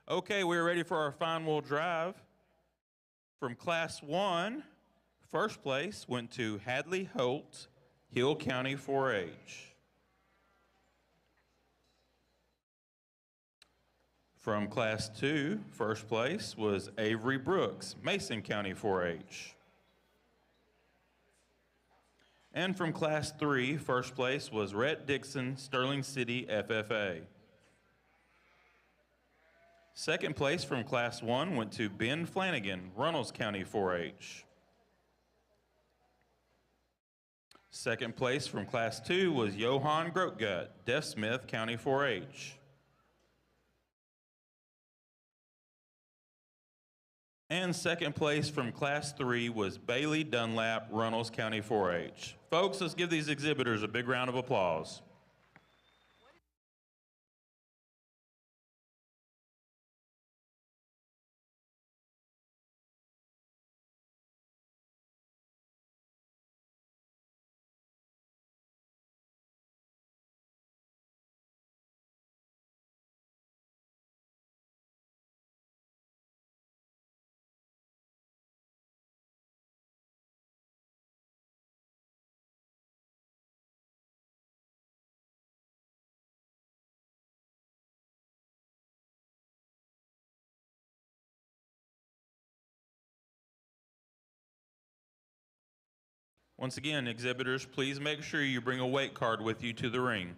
Okay, we're ready for our fine wool drive. From Class 1, first place went to Hadley Holt, Hill County 4-H. From Class 2, first place was Avery Brooks, Mason County 4-H. And from Class 3, first place was Rhett Dixon, Sterling City FFA. Second place from Class 1 went to Ben Flanagan, Runnels County 4-H. Second place from Class 2 was Johan Grotgut, Deaf Smith County 4-H. And second place from Class 3 was Bailey Dunlap, Runnels County 4-H. Folks, let's give these exhibitors a big round of applause. Once again, exhibitors, please make sure you bring a weight card with you to the ring.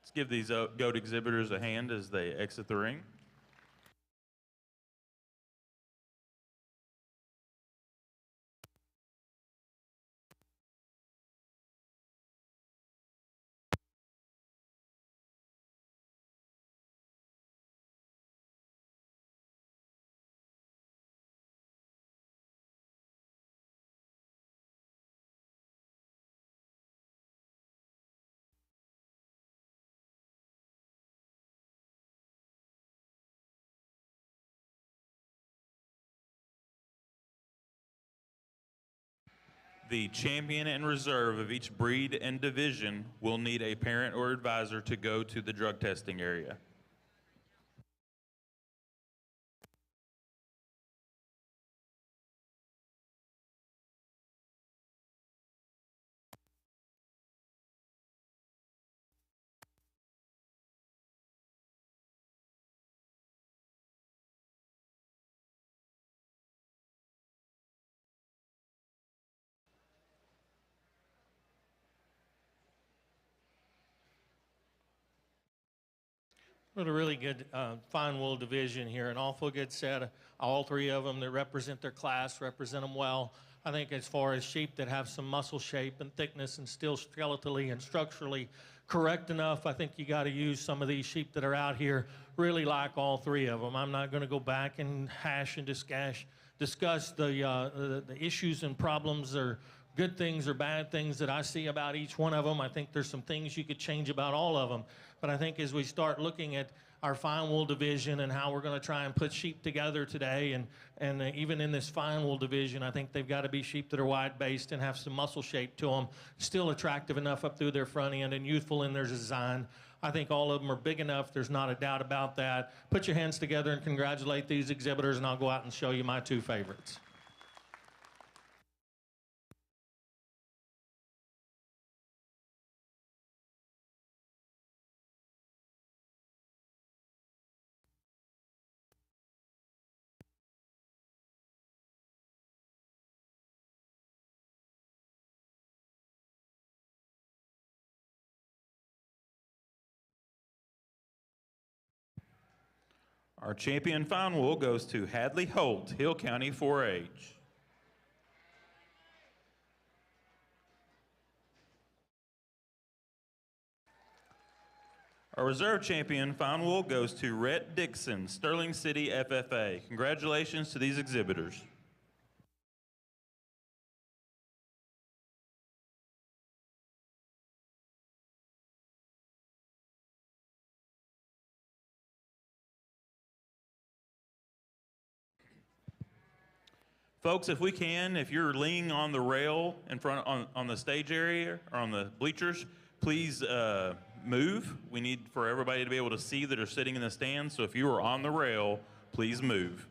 Let's give these GOAT exhibitors a hand as they exit the ring. The champion and reserve of each breed and division will need a parent or advisor to go to the drug testing area. What a really good fine wool division here. An awful good set. All three of them that represent their class, represent them well. I think as far as sheep that have some muscle shape and thickness and still skeletally and structurally correct enough, I think you got to use some of these sheep that are out here. Really like all three of them. I'm not going to go back and hash and discuss the issues and problems or good things or bad things that I see about each one of them. I think there's some things you could change about all of them. But I think as we start looking at our fine wool division and how we're going to try and put sheep together today, and even in this fine wool division, I think they've got to be sheep that are wide-based and have some muscle shape to them, still attractive enough up through their front end and youthful in their design. I think all of them are big enough. There's not a doubt about that. Put your hands together and congratulate these exhibitors, and I'll go out and show you my two favorites. Our champion fine wool goes to Hadley Holt, Hill County 4-H. Our reserve champion fine wool goes to Rhett Dixon, Sterling City FFA. Congratulations to these exhibitors. Folks, if we can, if you're leaning on the rail in front on the stage area or on the bleachers, please move. We need for everybody to be able to see that are sitting in the stands. So if you are on the rail, please move.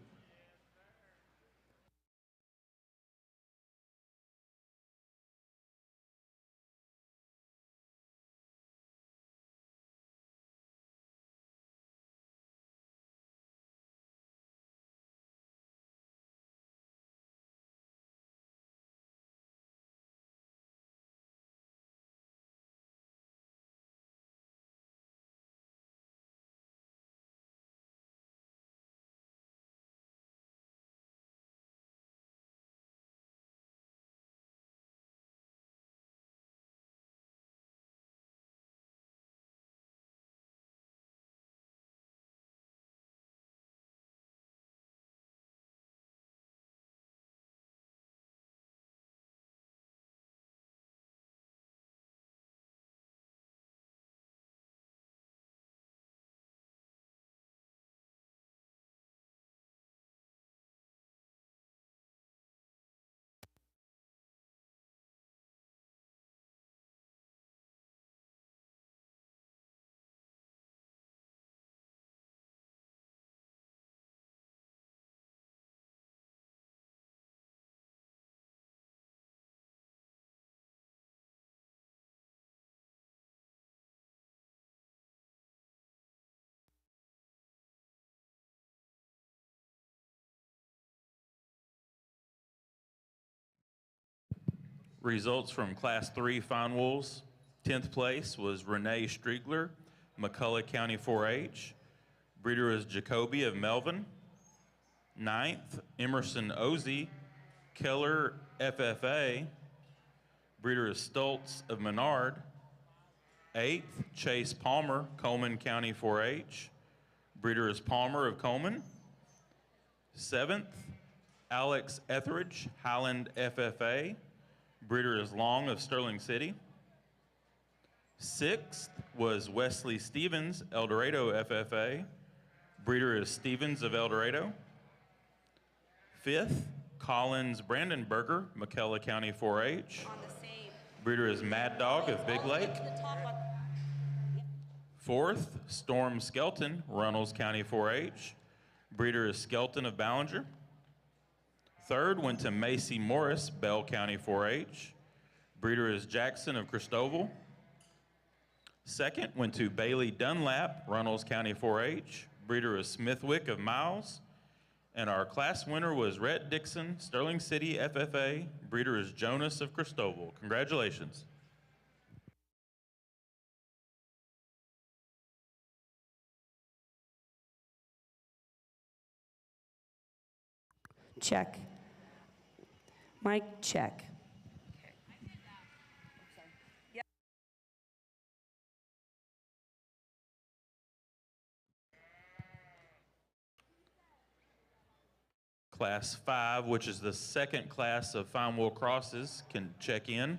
Results from Class 3 Fine Wools. 10th place was Renee Striegler, McCullough County 4-H. Breeder is Jacoby of Melvin. 9th, Emerson Ozzie, Keller FFA. Breeder is Stoltz of Menard. 8th, Chase Palmer, Coleman County 4-H. Breeder is Palmer of Coleman. 7th, Alex Etheridge, Highland FFA. Breeder is Long of Sterling City. 6th was Wesley Stevens, El Dorado FFA. Breeder is Stevens of El Dorado. 5th, Collins Brandenberger, McKellar County 4-H. Breeder is Mad Dog of Big Lake. 4th, Storm Skelton, Runnels County 4-H. Breeder is Skelton of Ballinger. 3rd went to Macy Morris, Bell County 4-H. Breeder is Jackson of Christoval. 2nd went to Bailey Dunlap, Runnels County 4-H. Breeder is Smithwick of Miles. And our class winner was Rhett Dixon, Sterling City FFA. Breeder is Jonas of Christoval. Congratulations. Check. Mic check. Class 5, which is the second class of fine wool crosses, can check in.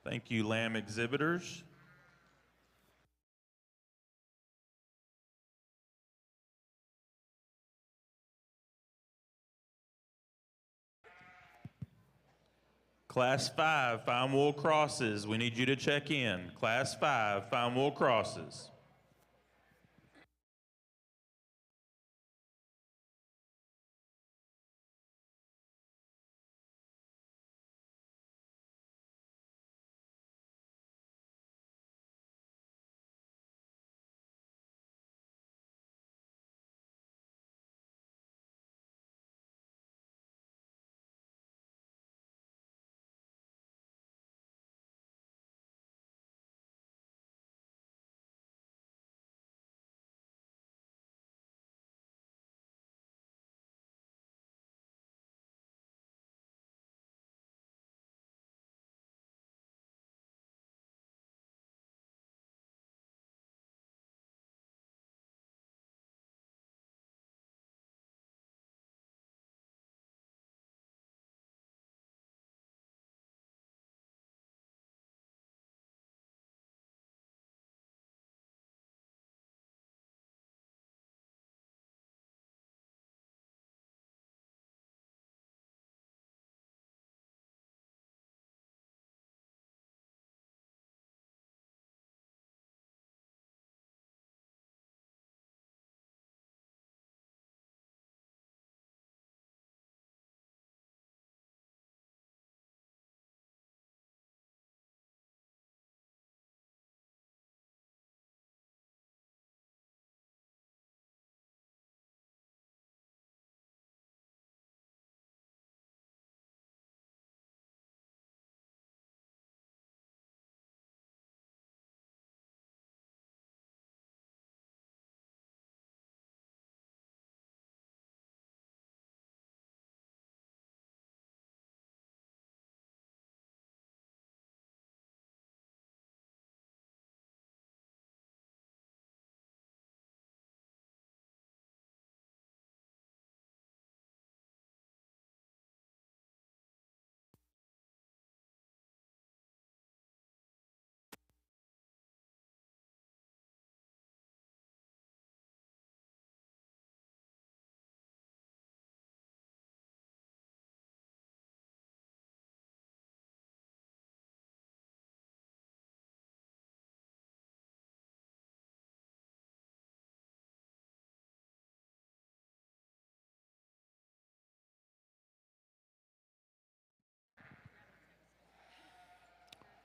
Thank you, lamb exhibitors. Class 5, fine wool crosses. We need you to check in. Class 5, fine wool crosses.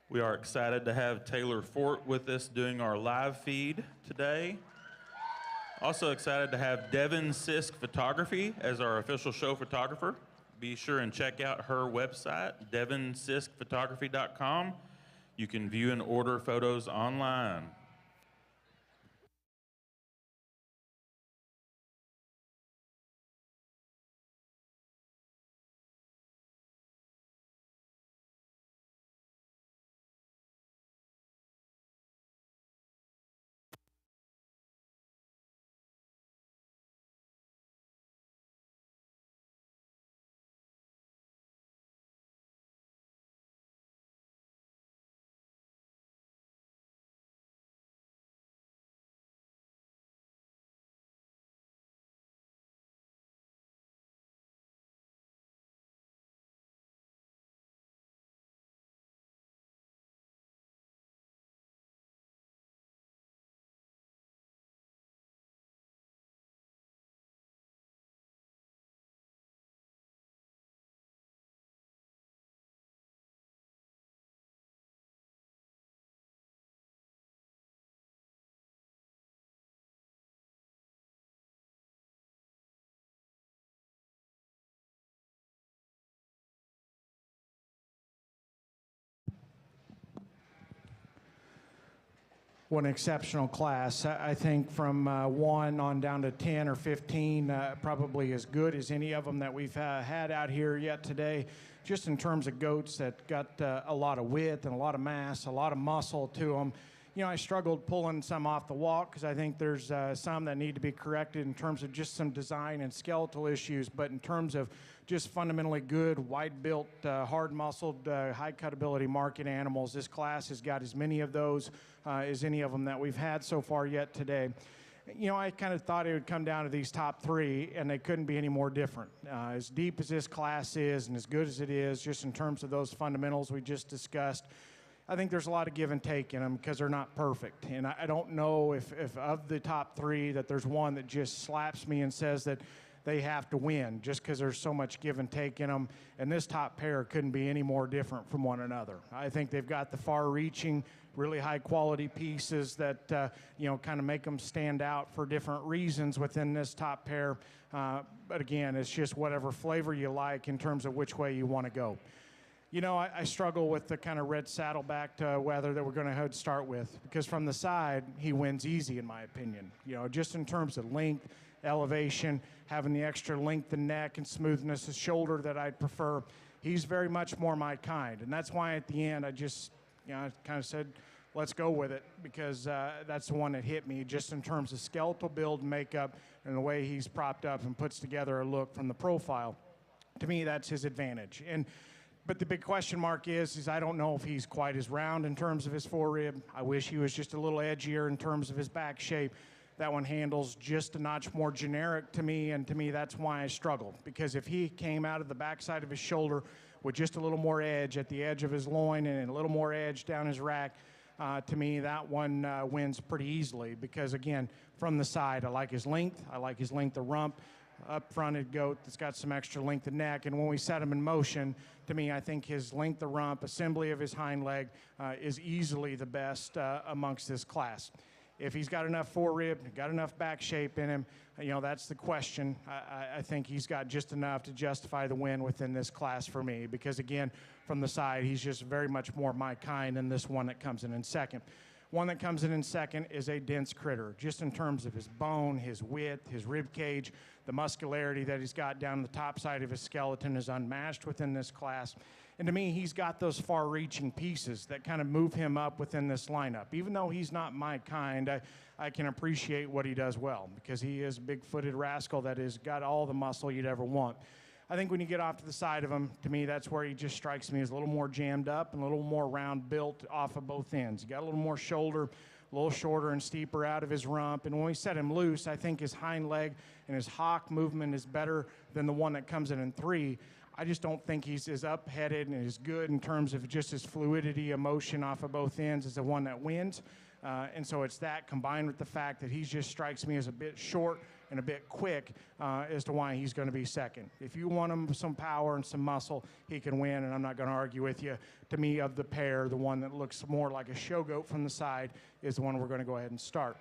We are excited to have Taylor Fort with us doing our live feed today. Also excited to have Devin Sisk Photography as our official show photographer. Be sure and check out her website, devinsiskphotography.com. You can view and order photos online. What an exceptional class. I think from 1 on down to 10 or 15, probably as good as any of them that we've had out here yet today, just in terms of goats that got a lot of width and a lot of mass, a lot of muscle to them. You know, I struggled pulling some off the walk because I think there's some that need to be corrected in terms of just some design and skeletal issues, but in terms of just fundamentally good, wide-built, hard-muscled, high-cut-ability market animals. This class has got as many of those as any of them that we've had so far yet today. You know, I kind of thought it would come down to these top three, and they couldn't be any more different. As deep as this class is and as good as it is, just in terms of those fundamentals we just discussed, I think there's a lot of give and take in them because they're not perfect. And I don't know if of the top three that there's one that just slaps me and says that they have to win just because there's so much give and take in them. And this top pair couldn't be any more different from one another. I think they've got the far-reaching, really high-quality pieces that, you know, kind of make them stand out for different reasons within this top pair. But again, it's just whatever flavor you like in terms of which way you want to go. You know, I struggle with the kind of red saddleback weather that we're going to start with, because from the side, he wins easy, in my opinion. You know, just in terms of length, elevation, having the extra length in neck and smoothness of shoulder that I'd prefer. He's very much more my kind, and that's why at the end I just, you know, I kind of said, let's go with it, because that's the one that hit me just in terms of skeletal build, makeup, and the way he's propped up and puts together a look from the profile. To me, that's his advantage. But the big question mark is I don't know if he's quite as round in terms of his forerib. I wish he was just a little edgier in terms of his back shape. That one handles just a notch more generic to me, and to me that's why I struggle. Because if he came out of the backside of his shoulder with just a little more edge at the edge of his loin and a little more edge down his rack, to me that one wins pretty easily. Because again, from the side, I like his length of rump. Up-fronted goat that's got some extra length of neck, and when we set him in motion, to me, I think his length of rump, assembly of his hind leg, is easily the best amongst this class. If he's got enough forerib, got enough back shape in him, you know, that's the question. I think he's got just enough to justify the win within this class for me, because again, from the side, he's just very much more my kind than this one that comes in second. One that comes in second is a dense critter, just in terms of his bone, his width, his rib cage. The muscularity that he's got down the top side of his skeleton is unmatched within this class. And to me, he's got those far-reaching pieces that kind of move him up within this lineup. Even though he's not my kind, I can appreciate what he does well, because he is a big-footed rascal that has got all the muscle you'd ever want. I think when you get off to the side of him, to me, that's where he just strikes me as a little more jammed up and a little more round built off of both ends. He got a little more shoulder, a little shorter and steeper out of his rump. And when we set him loose, I think his hind leg and his hock movement is better than the one that comes in three. I just don't think he's as up-headed and as good in terms of just his fluidity of motion off of both ends as the one that wins. And so it's that combined with the fact that he just strikes me as a bit short and a bit quick as to why he's going to be second. If you want him with some power and some muscle, he can win, and I'm not going to argue with you. To me, of the pair, the one that looks more like a show goat from the side is the one we're going to go ahead and start.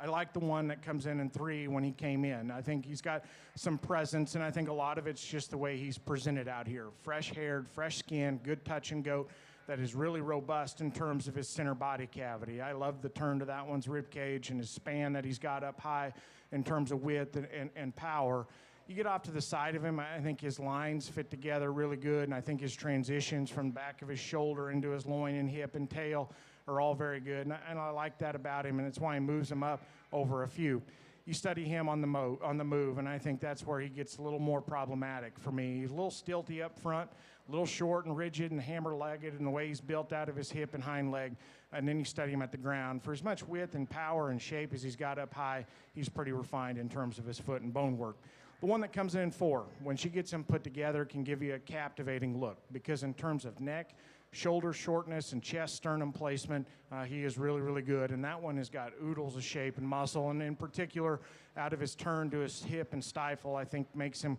I like the one that comes in three when he came in. I think he's got some presence, and I think a lot of it's just the way he's presented out here. Fresh-haired, fresh-skinned, good touch-and goat that is really robust in terms of his center body cavity. I love the turn to that one's rib cage and his span that he's got up high in terms of width and power. You get off to the side of him, I think his lines fit together really good, and I think his transitions from the back of his shoulder into his loin and hip and tail are all very good, and I like that about him, and it's why he moves him up over a few. You study him on the move, and I think that's where he gets a little more problematic for me. He's a little stilty up front, a little short and rigid and hammer-legged in the way he's built out of his hip and hind leg, and then you study him at the ground. For as much width and power and shape as he's got up high, he's pretty refined in terms of his foot and bone work. The one that comes in four, when she gets him put together, can give you a captivating look, because in terms of neck, shoulder shortness, and chest sternum placement, he is really, really good. And that one has got oodles of shape and muscle, and in particular, out of his turn to his hip and stifle, I think makes him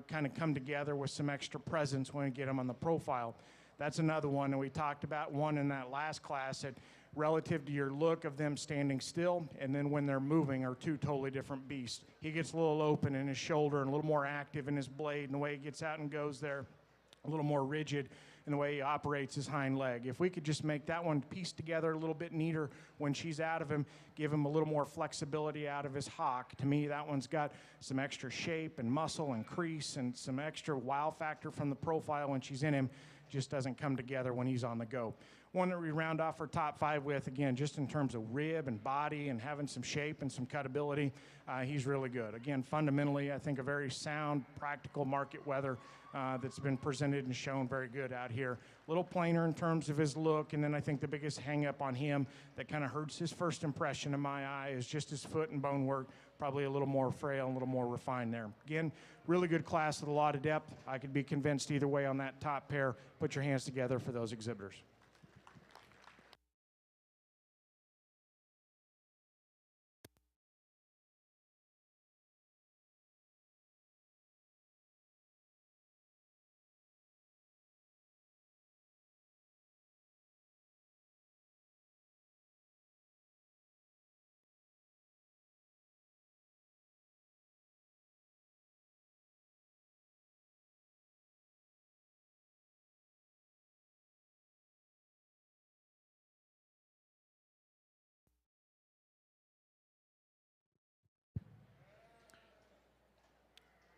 kind of come together with some extra presence when you get him on the profile. That's another one, and we talked about one in that last class that relative to your look of them standing still and then when they're moving are two totally different beasts. He gets a little open in his shoulder and a little more active in his blade, and the way he gets out and goes there, a little more rigid in the way he operates his hind leg. If we could just make that one piece together a little bit neater when she's out of him, give him a little more flexibility out of his hock. To me, that one's got some extra shape and muscle and crease and some extra wow factor from the profile when she's in him. Just doesn't come together when he's on the go. one that we round off our top 5 with, again, just in terms of rib and body and having some shape and some cutability, he's really good. Again, fundamentally, I think a very sound, practical market weather that's been presented and shown very good out here. A little plainer in terms of his look, and then I think the biggest hang-up on him that kind of hurts his first impression in my eye is just his foot and bone work, probably a little more frail, a little more refined there. Again, really good class with a lot of depth. I could be convinced either way on that top pair. Put your hands together for those exhibitors.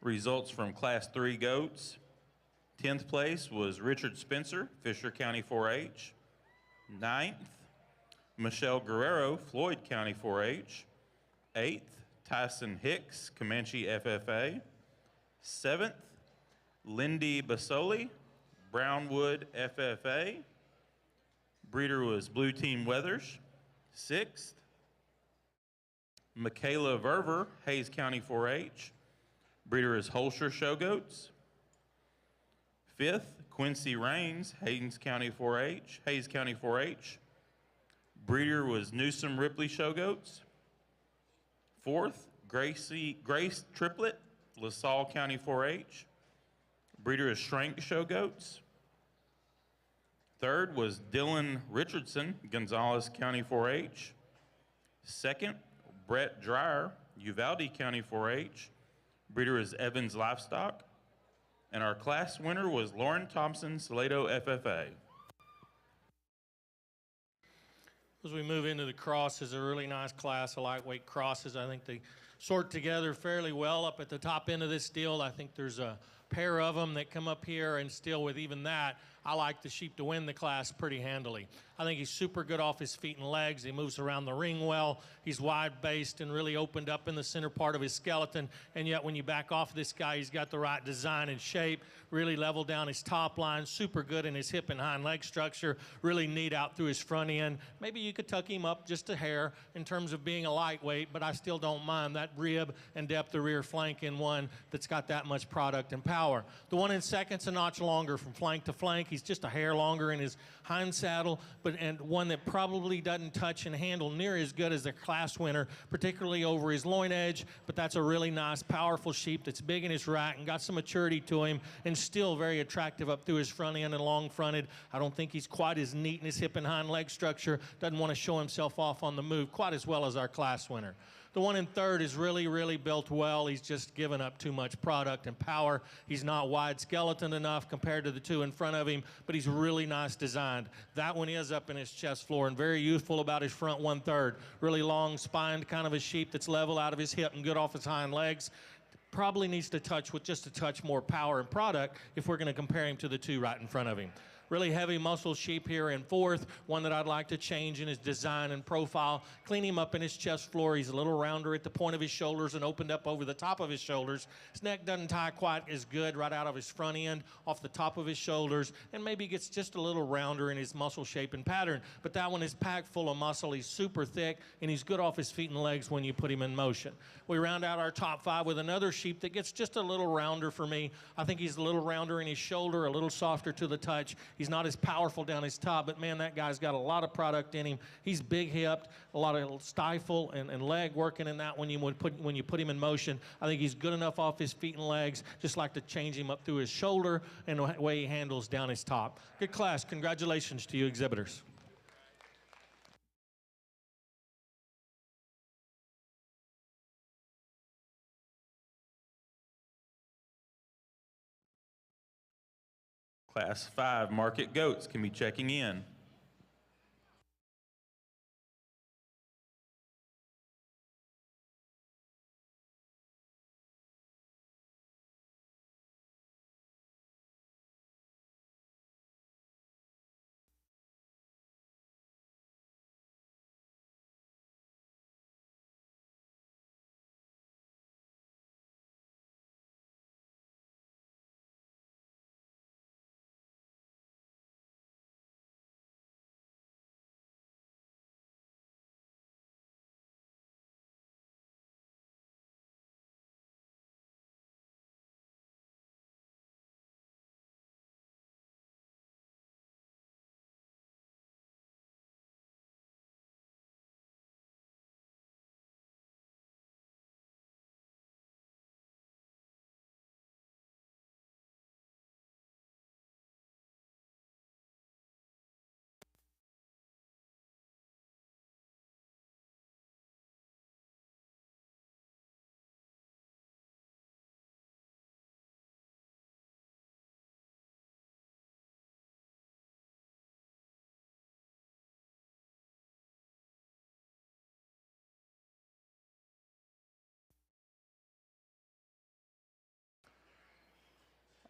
Results from Class 3 goats. 10th place was Richard Spencer, Fisher County 4-H. 9th, Michelle Guerrero, Floyd County 4-H. 8th, Tyson Hicks, Comanche FFA. 7th, Lindy Basoli, Brownwood FFA. Breeder was Blue Team Weathers. 6th, Michaela Verver, Hayes County 4-H. Breeder is Holscher Show Goats. 5th, Quincy Rains, Hayes County 4-H. Breeder was Newsom Ripley Show Goats. 4th, Grace Triplet, LaSalle County 4-H. Breeder is Schrank Show Goats. 3rd was Dylan Richardson, Gonzales County 4-H. 2nd, Brett Dreyer, Uvalde County 4-H. Breeder is Evans Livestock. And our class winner was Lauren Thompson, Salado FFA. As we move into the crosses, a really nice class of lightweight crosses. I think they sort together fairly well up at the top end of this deal. I think there's a pair of them that come up here, and still with even that, I like the sheep to win the class pretty handily. I think he's super good off his feet and legs. He moves around the ring well. He's wide-based and really opened up in the center part of his skeleton. And yet when you back off this guy, he's got the right design and shape, really leveled down his top line, super good in his hip and hind leg structure, really neat out through his front end. Maybe you could tuck him up just a hair in terms of being a lightweight, but I still don't mind that rib and depth of rear flank in one that's got that much product and power. The one in second's a notch longer from flank to flank. He's just a hair longer in his hind saddle, and one that probably doesn't touch and handle near as good as the class winner, particularly over his loin edge, but that's a really nice, powerful sheep that's big in his rack and got some maturity to him and still very attractive up through his front end and long fronted. I don't think he's quite as neat in his hip and hind leg structure, doesn't want to show himself off on the move quite as well as our class winner. The one in third is really, really built well. He's just given up too much product and power. He's not wide skeleton enough compared to the two in front of him, but he's really nice designed. That one is up in his chest floor and very youthful about his front 1/3. Really long spined kind of a sheep that's level out of his hip and good off his hind legs. Probably needs to touch with just a touch more power and product if we're going to compare him to the two right in front of him. Really heavy muscle sheep here in fourth, one that I'd like to change in his design and profile. Clean him up in his chest floor. He's a little rounder at the point of his shoulders and opened up over the top of his shoulders. His neck doesn't tie quite as good right out of his front end, off the top of his shoulders, and maybe gets just a little rounder in his muscle shape and pattern. But that one is packed full of muscle. He's super thick, and he's good off his feet and legs when you put him in motion. We round out our top 5 with another sheep that gets just a little rounder for me. I think he's a little rounder in his shoulder, a little softer to the touch. He's not as powerful down his top, but man, that guy's got a lot of product in him. He's big-hipped, a lot of stifle and leg working in that when you put him in motion. I think he's good enough off his feet and legs. Just like to change him up through his shoulder and the way he handles down his top. Good class. Congratulations to you exhibitors. Class 5 market goats can be checking in.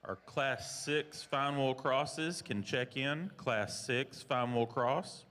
Our Class 6 fine wheel crosses can check in. Class 6 fine wheel cross.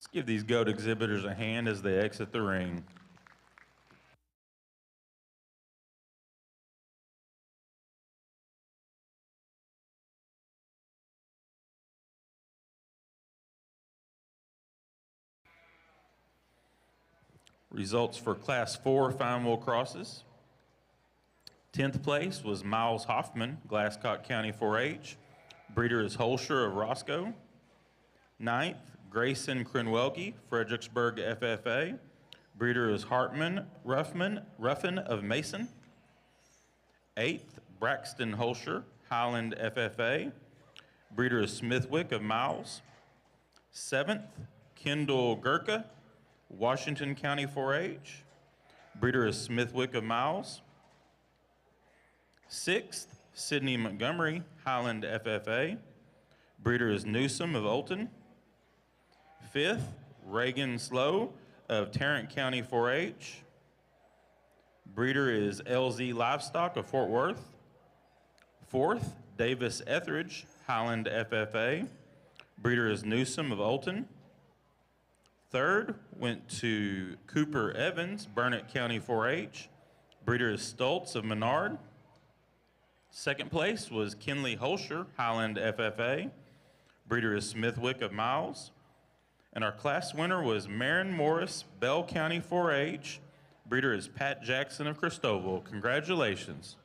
Let's give these goat exhibitors a hand as they exit the ring. Results for Class 4 fine wheel crosses. 10th place was Miles Hoffman, Glasscock County 4-H. Breeder is Holscher of Roscoe. 9th, Grayson Krenwelke, Fredericksburg FFA. Breeder is Hartman Ruffin of Mason. 8th, Braxton Holscher, Highland FFA. Breeder is Smithwick of Miles. 7th, Kendall Gurka, Washington County 4-H. Breeder is Smithwick of Miles. 6th, Sydney Montgomery, Highland FFA. Breeder is Newsom of Olton. 5th, Reagan Slow of Tarrant County 4-H. Breeder is LZ Livestock of Fort Worth. 4th, Davis Etheridge, Highland FFA. Breeder is Newsom of Olton. 3rd went to Cooper Evans, Burnett County 4-H. Breeder is Stoltz of Menard. 2nd place was Kinley Holscher, Highland FFA. Breeder is Smithwick of Miles. And our class winner was Marin Morris, Bell County 4-H. Breeder is Pat Jackson of Christoval. Congratulations.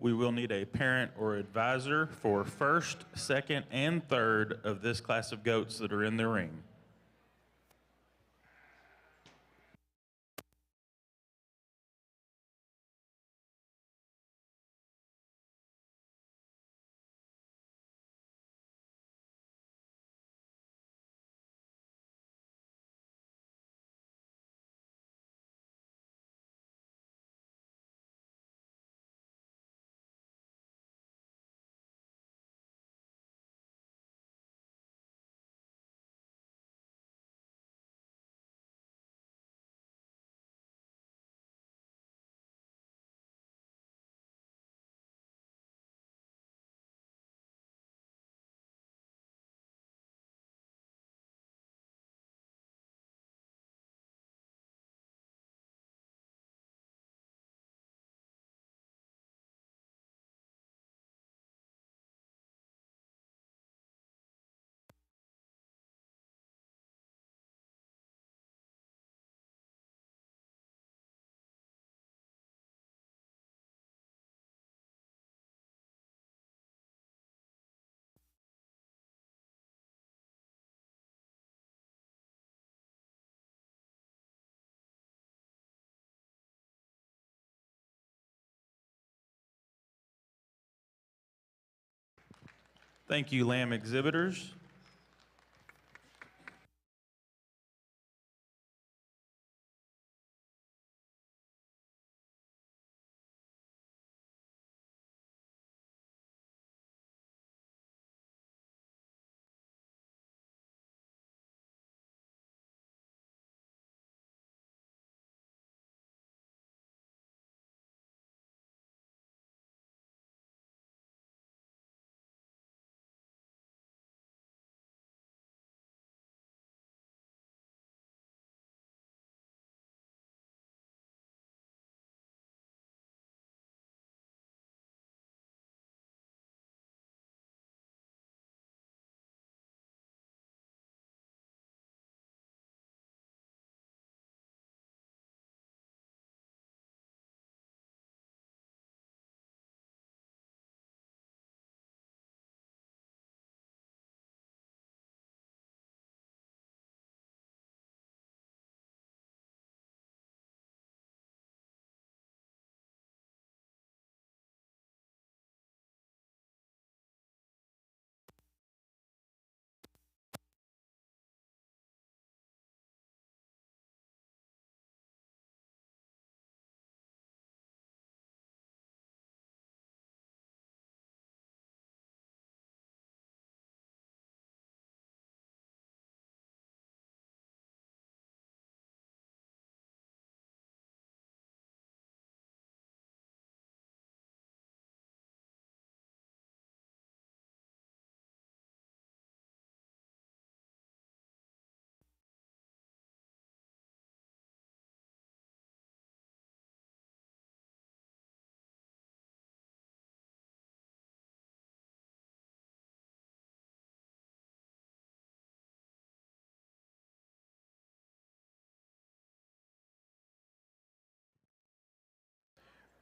We will need a parent or advisor for first, second, and third of this class of goats that are in the ring. Thank you, lamb exhibitors.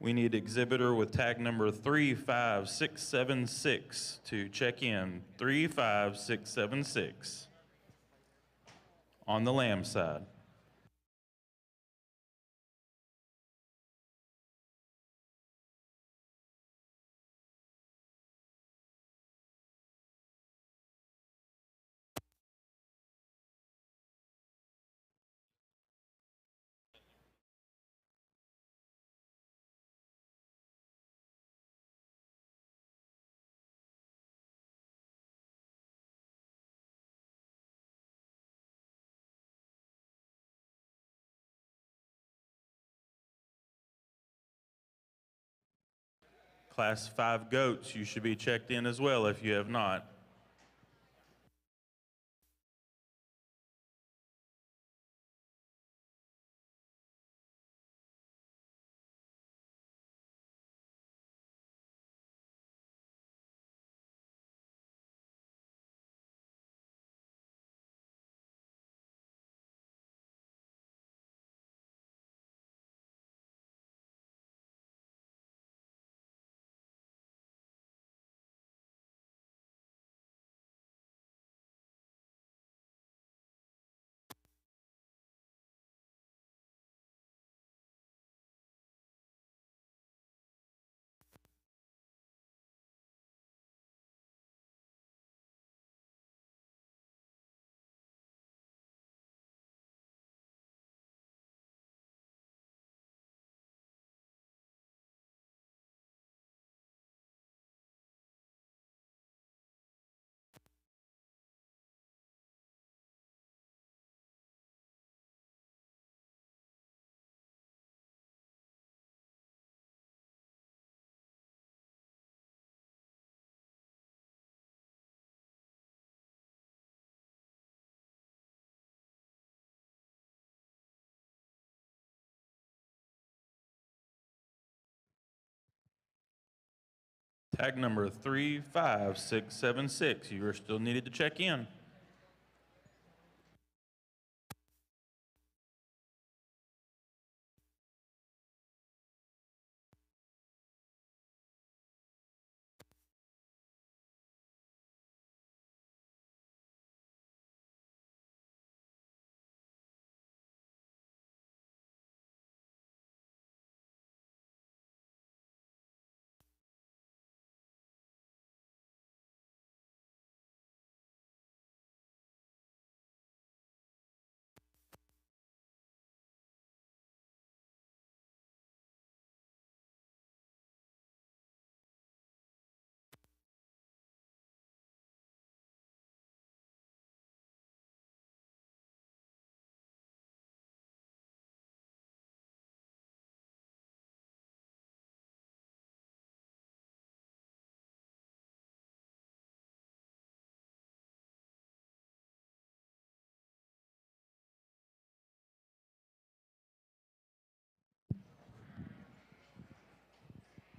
We need exhibitor with tag number 35676 to check in. 35676 on the lamb side. Class 5 goats, you should be checked in as well if you have not. Tag number 35676. You are still needed to check in.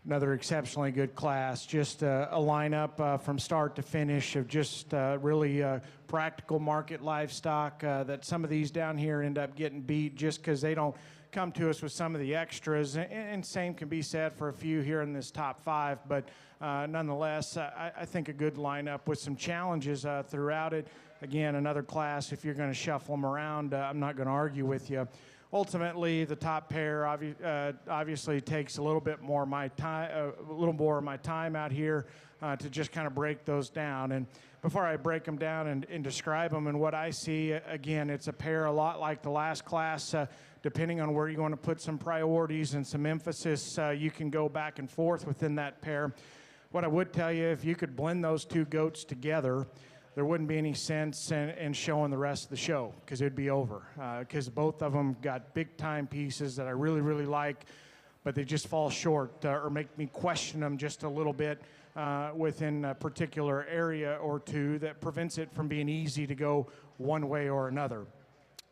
Another exceptionally good class. Just a lineup from start to finish of just really practical market livestock that some of these down here end up getting beat just because they don't come to us with some of the extras. And same can be said for a few here in this top five. But nonetheless, I think a good lineup with some challenges throughout it. Again, another class, if you're going to shuffle them around, I'm not going to argue with you. Ultimately, the top pair obviously takes a little bit more of my time, out here to just kind of break those down. And before I break them down and describe them and what I see, again, it's a pair a lot like the last class. Depending on where you want to put some priorities and some emphasis, you can go back and forth within that pair. What I would tell you, if you could blend those two goats together, there wouldn't be any sense in showing the rest of the show because it'd be over. Because both of them got big-time pieces that I really, really like, but they just fall short or make me question them just a little bit within a particular area or two that prevents it from being easy to go one way or another.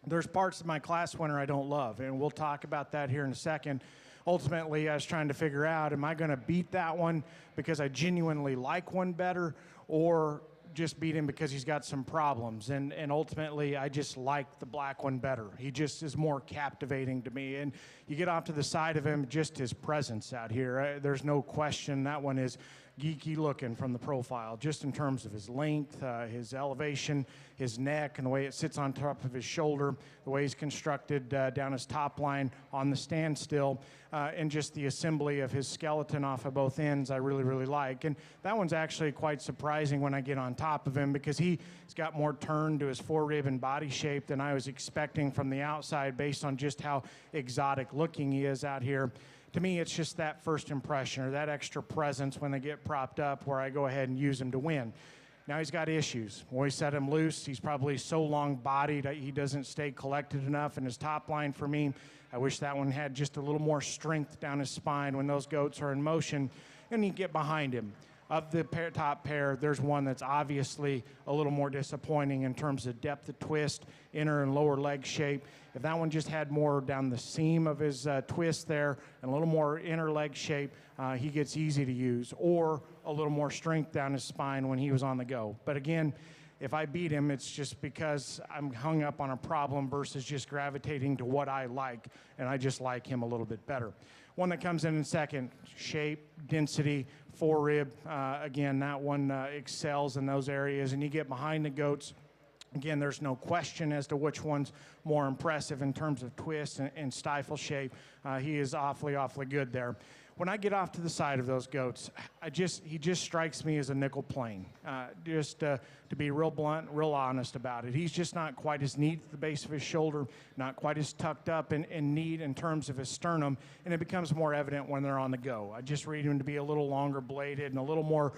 There's parts of my class winner I don't love, and we'll talk about that here in a second. Ultimately, I was trying to figure out, am I going to beat that one because I genuinely like one better, or just beat him because he's got some problems, and ultimately I just like the black one better. He just is more captivating to me, and you get off to the side of him, just his presence out here, there's no question that one is geeky looking from the profile, just in terms of his length, his elevation, his neck, and the way it sits on top of his shoulder, the way he's constructed down his top line on the standstill, and just the assembly of his skeleton off of both ends I really, really like. And that one's actually quite surprising when I get on top of him because he's got more turn to his forerib and body shape than I was expecting from the outside based on just how exotic looking he is out here. To me, it's just that first impression or that extra presence when they get propped up where I go ahead and use him to win. Now he's got issues. When we set him loose, he's probably so long-bodied he doesn't stay collected enough in his top line for me. I wish that one had just a little more strength down his spine when those goats are in motion, and you get behind him. Of the top pair, there's one that's obviously a little more disappointing in terms of depth of twist, inner and lower leg shape. If that one just had more down the seam of his twist there and a little more inner leg shape, he gets easy to use, or a little more strength down his spine when he was on the go. But again, if I beat him, it's just because I'm hung up on a problem versus just gravitating to what I like, and I just like him a little bit better. One that comes in second, shape, density, forerib. Again, that one excels in those areas, and you get behind the goats. Again, there's no question as to which one's more impressive in terms of twist and stifle shape. He is awfully, awfully good there. When I get off to the side of those goats, he just strikes me as a nickel plane. To be real blunt, real honest about it. He's just not quite as neat at the base of his shoulder, not quite as tucked up and neat in terms of his sternum, and it becomes more evident when they're on the go. I just read him to be a little longer bladed and a little more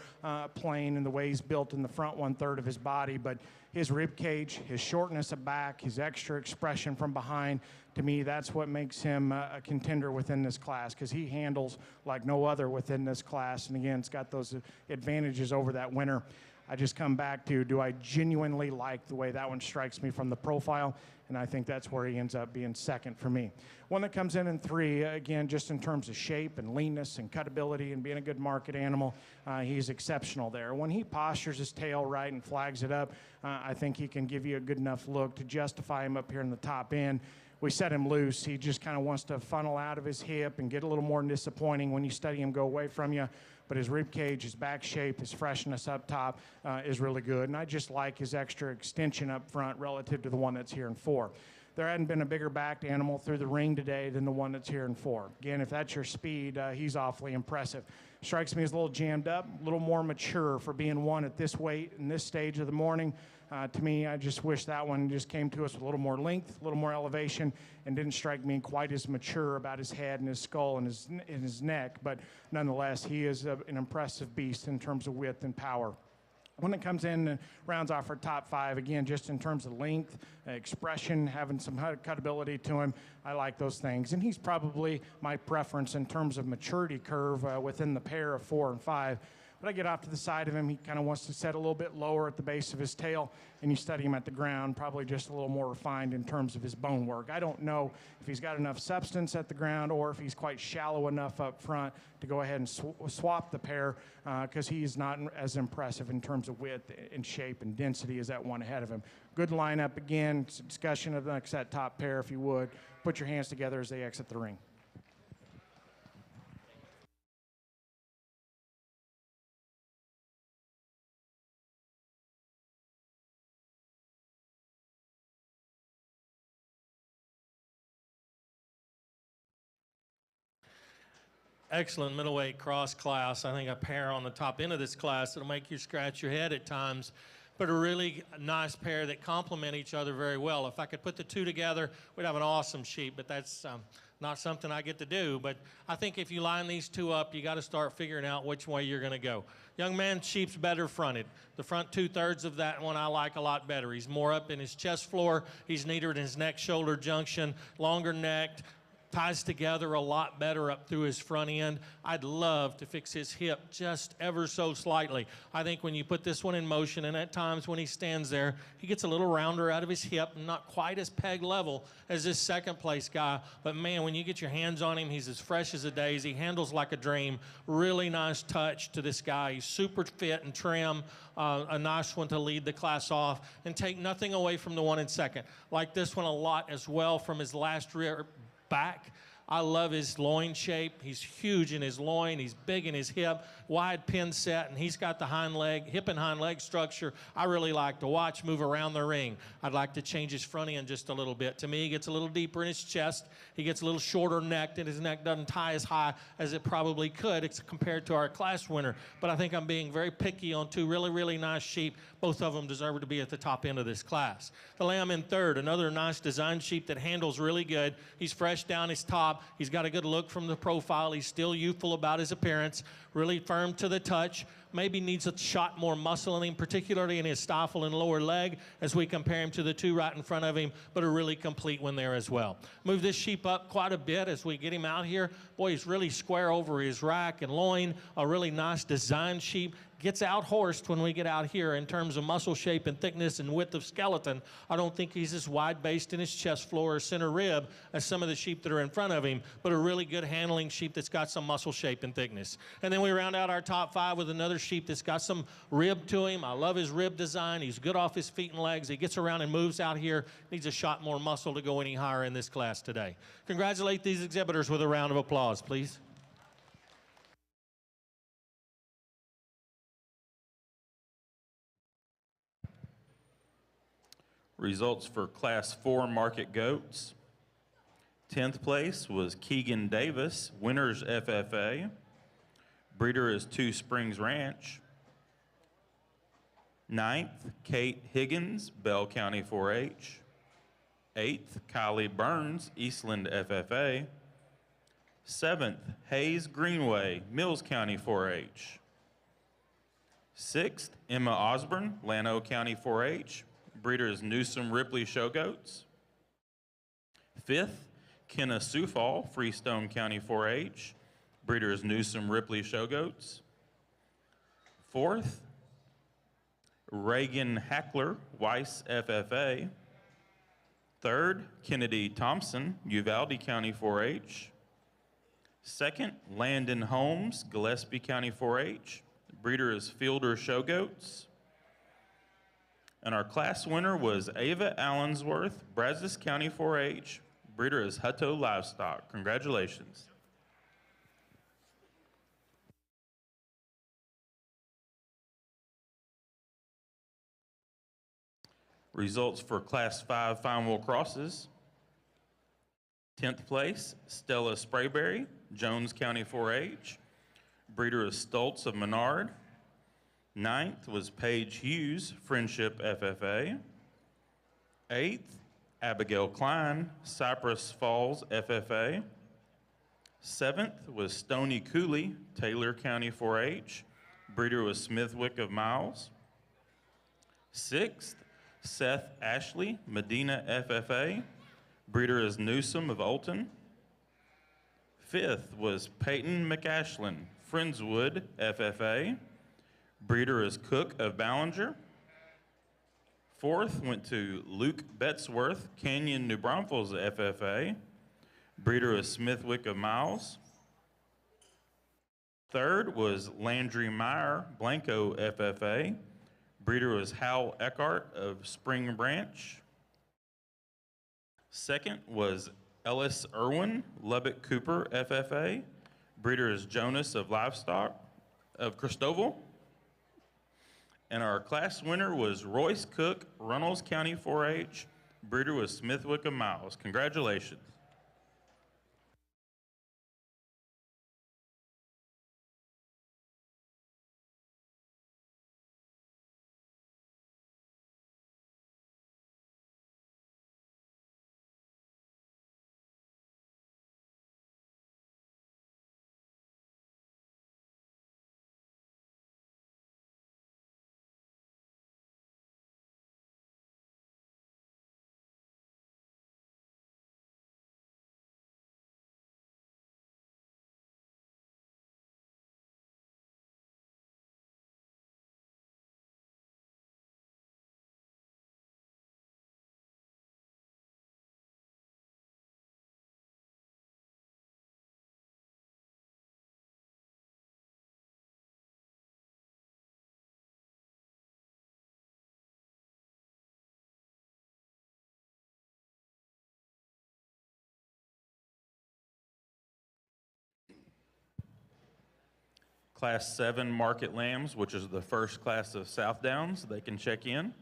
plain in the way he's built in the front 1/3 of his body, but his rib cage, his shortness of back, his extra expression from behind, to me, that's what makes him a contender within this class, because he handles like no other within this class. And again, it's got those advantages over that winner. I just come back to, do I genuinely like the way that one strikes me from the profile? And I think that's where he ends up being second for me. One that comes in 3, again, just in terms of shape and leanness and cutability and being a good market animal, he's exceptional there. When he postures his tail right and flags it up, I think he can give you a good enough look to justify him up here in the top end. We set him loose. He just kind of wants to funnel out of his hip and get a little more disappointing when you study him go away from you. But his rib cage, his back shape, his freshness up top is really good. And I just like his extra extension up front relative to the one that's here in 4. There hadn't been a bigger backed animal through the ring today than the one that's here in 4. Again, if that's your speed, he's awfully impressive. Strikes me as a little jammed up, a little more mature for being one at this weight in this stage of the morning. To me, I just wish that one just came to us with a little more length, a little more elevation, and didn't strike me quite as mature about his head and his skull and his neck. But nonetheless, he is an impressive beast in terms of width and power. When it comes in and rounds off our top 5, again, just in terms of length, expression, having some cutability to him, I like those things. And he's probably my preference in terms of maturity curve within the pair of 4 and 5. But I get off to the side of him. He kind of wants to set a little bit lower at the base of his tail, and you study him at the ground, probably just a little more refined in terms of his bone work. I don't know if he's got enough substance at the ground or if he's quite shallow enough up front to go ahead and swap the pair because he's not as impressive in terms of width and shape and density as that one ahead of him. Good lineup again. Discussion of that top pair, if you would. Put your hands together as they exit the ring. Excellent middleweight cross class. I think a pair on the top end of this class that'll make you scratch your head at times, but a really nice pair that complement each other very well. If I could put the two together, we'd have an awesome sheep, but that's not something I get to do. But I think if you line these two up, you got to start figuring out which way you're going to go. Young man sheep's better fronted. The front 2/3 of that one I like a lot better. He's more up in his chest floor. He's neater in his neck-shoulder junction, longer necked, ties together a lot better up through his front end. I'd love to fix his hip just ever so slightly. I think when you put this one in motion, and at times when he stands there, he gets a little rounder out of his hip, and not quite as peg level as this second place guy. But man, when you get your hands on him, he's as fresh as a daisy, handles like a dream. Really nice touch to this guy. He's super fit and trim. A nice one to lead the class off and take nothing away from the one in second. Like this one a lot as well from his last rear back. I love his loin shape. He's huge in his loin. He's big in his hip, wide pin set, and he's got the hind leg, hip and hind leg structure I really like to watch move around the ring. I'd like to change his front end just a little bit. To me, he gets a little deeper in his chest. He gets a little shorter necked, and his neck doesn't tie as high as it probably could compared to our class winner. But I think I'm being very picky on two really, really nice sheep. Both of them deserve to be at the top end of this class. The lamb in third, another nice design sheep that handles really good. He's fresh down his top. He's got a good look from the profile. He's still youthful about his appearance, really firm to the touch. Maybe needs a shot more muscle in him, particularly in his stifle and lower leg as we compare him to the two right in front of him, but a really complete one there as well. Move this sheep up quite a bit as we get him out here. Boy, he's really square over his rack and loin, a really nice design sheep. Gets out-horsed when we get out here in terms of muscle shape and thickness and width of skeleton. I don't think he's as wide-based in his chest floor or center rib as some of the sheep that are in front of him, but a really good handling sheep that's got some muscle shape and thickness. And then we round out our top 5 with another sheep that's got some rib to him. I love his rib design. He's good off his feet and legs. He gets around and moves out here. Needs a shot more muscle to go any higher in this class today. Congratulate these exhibitors with a round of applause, please. Results for Class 4 Market Goats. 10th place was Keegan Davis, Winners FFA. Breeder is Two Springs Ranch. 9th, Kate Higgins, Bell County 4-H. 8th, Kylie Burns, Eastland FFA. 7th, Hayes Greenway, Mills County 4-H. 6th, Emma Osborne, Llano County 4-H. Breeder is Newsom Ripley Show Goats. 5th, Kenna Sufall, Freestone County 4-H. Breeder is Newsom Ripley Show Goats. 4th, Reagan Hackler, Weiss FFA. Third, Kennedy Thompson, Uvalde County 4-H. Second, Landon Holmes, Gillespie County 4-H. Breeder is Fielder Show Goats. And our class winner was Ava Allensworth, Brazos County 4-H. Breeder is Hutto Livestock. Congratulations. Results for Class 5 Fine Wool Crosses. 10th place, Stella Sprayberry, Jones County 4-H. Breeder is Stoltz of Menard. 9th was Paige Hughes, Friendship FFA. 8th, Abigail Klein, Cypress Falls FFA. 7th was Stony Cooley, Taylor County 4-H. Breeder was Smithwick of Miles. 6th, Seth Ashley, Medina FFA. Breeder is Newsom of Olton. 5th was Peyton McAshlin, Friendswood FFA. Breeder is Cook of Ballinger. 4th went to Luke Betzworth, Canyon, New Braunfels FFA. Breeder is Smithwick of Miles. 3rd was Landry Meyer, Blanco FFA. Breeder was Hal Eckhart of Spring Branch. 2nd was Ellis Irwin, Lubbock Cooper FFA. Breeder is Jonas of Livestock of Christoval. And our class winner was Royce Cook, Runnels County 4-H. Breeder was Smithwick of Miles. Congratulations. Class 7 Market Lambs, which is the first class of South Downs, they can check in.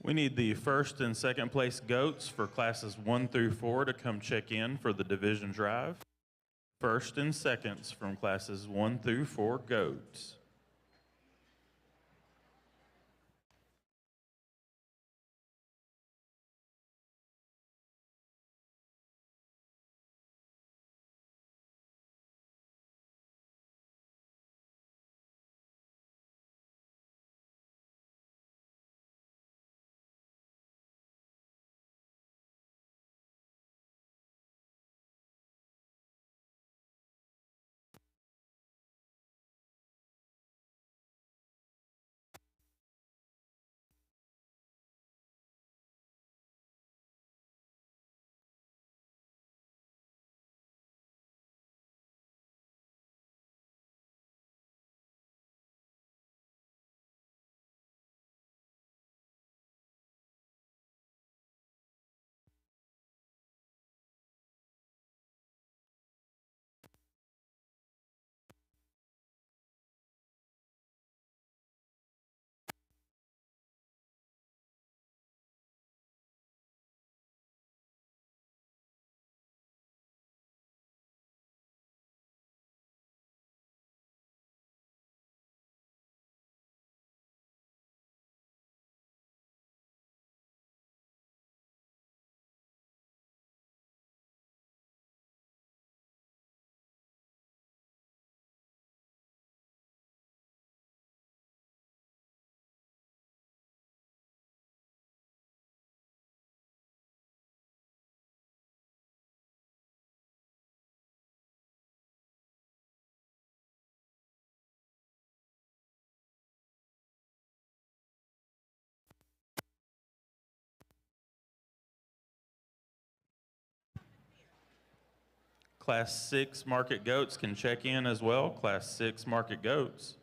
We need the first and second place goats for classes 1 through 4 to come check in for the division drive. First and seconds from classes 1 through 4 goats. Class 6 market goats can check in as well. Class 6 market goats.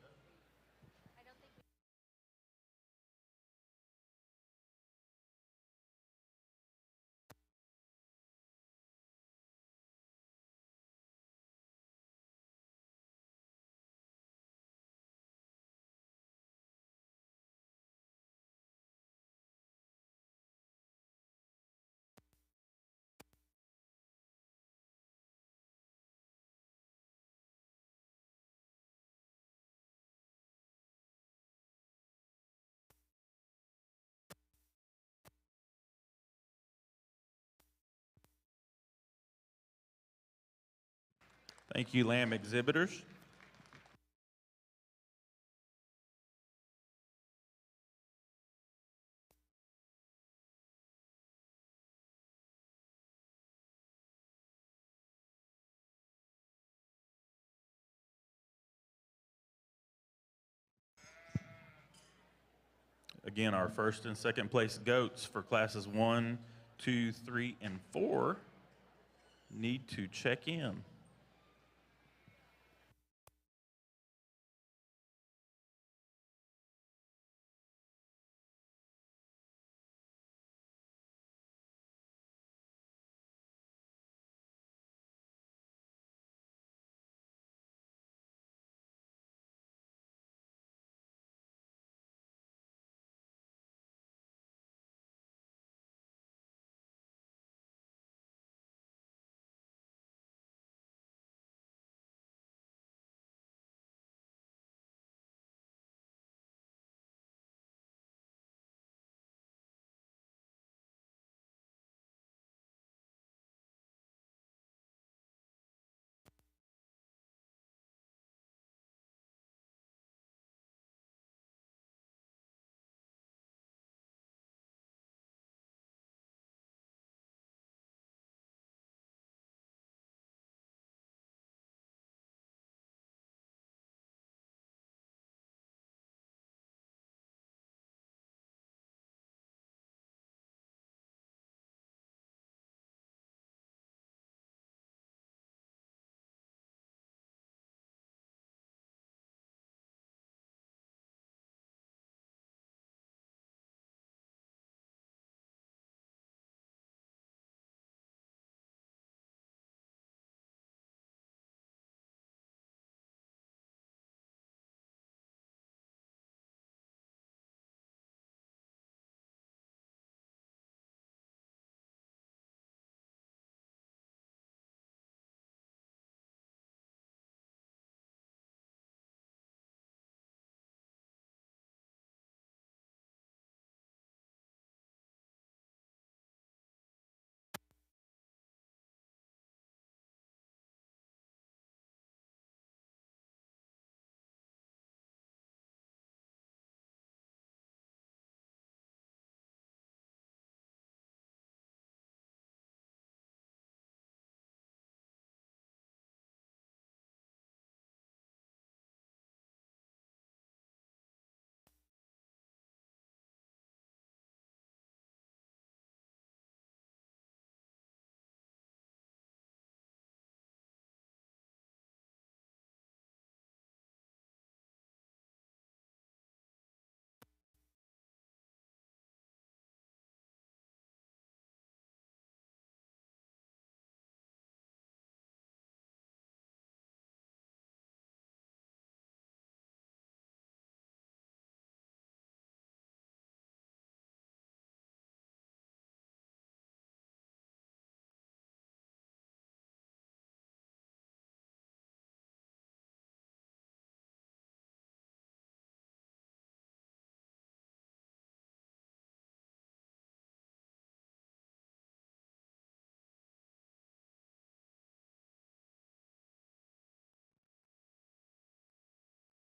Thank you, lamb exhibitors. Again, our first and second place goats for classes 1, 2, 3, and 4 need to check in.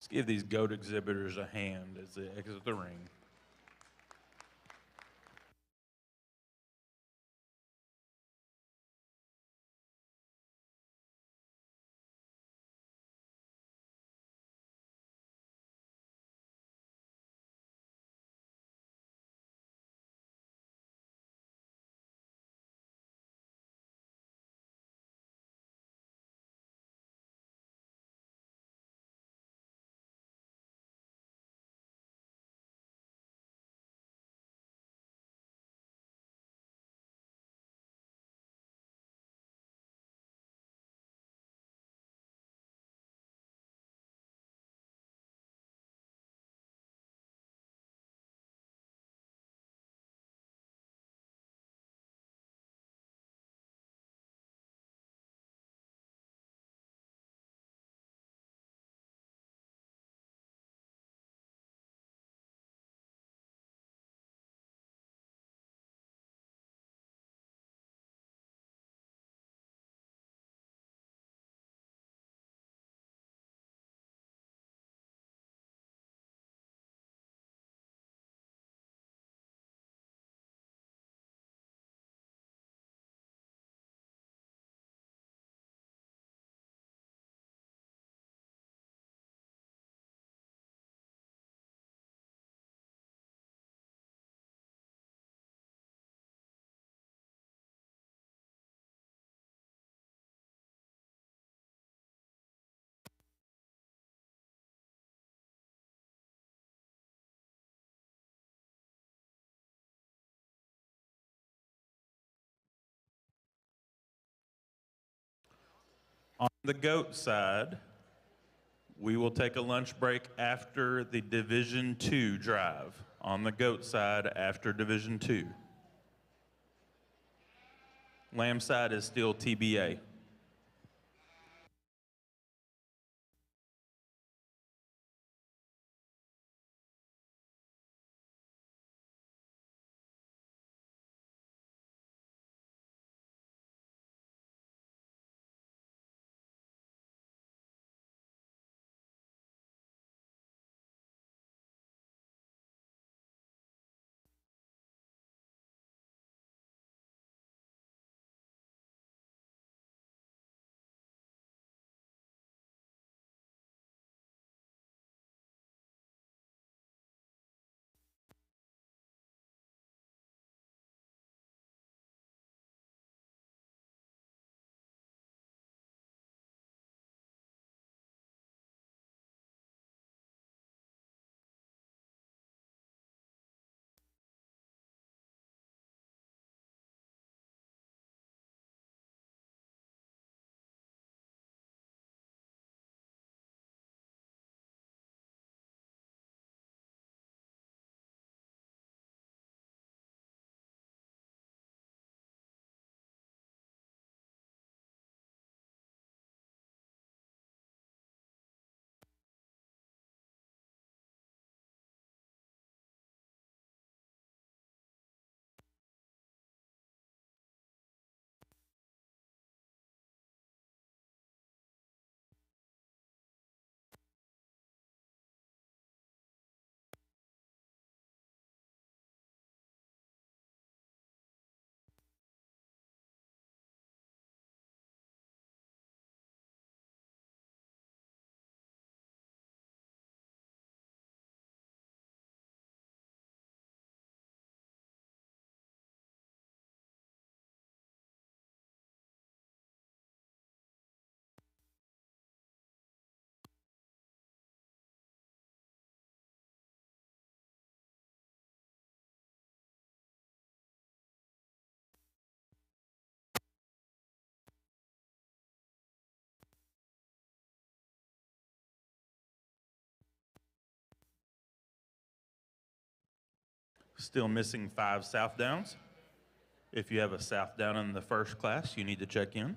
Let's give these goat exhibitors a hand as they exit the ring. On the goat side, we will take a lunch break after the Division II drive. On the goat side, after Division II. Lamb side is still TBA. Still missing 5 South Downs. If you have a South Down in the first class, you need to check in.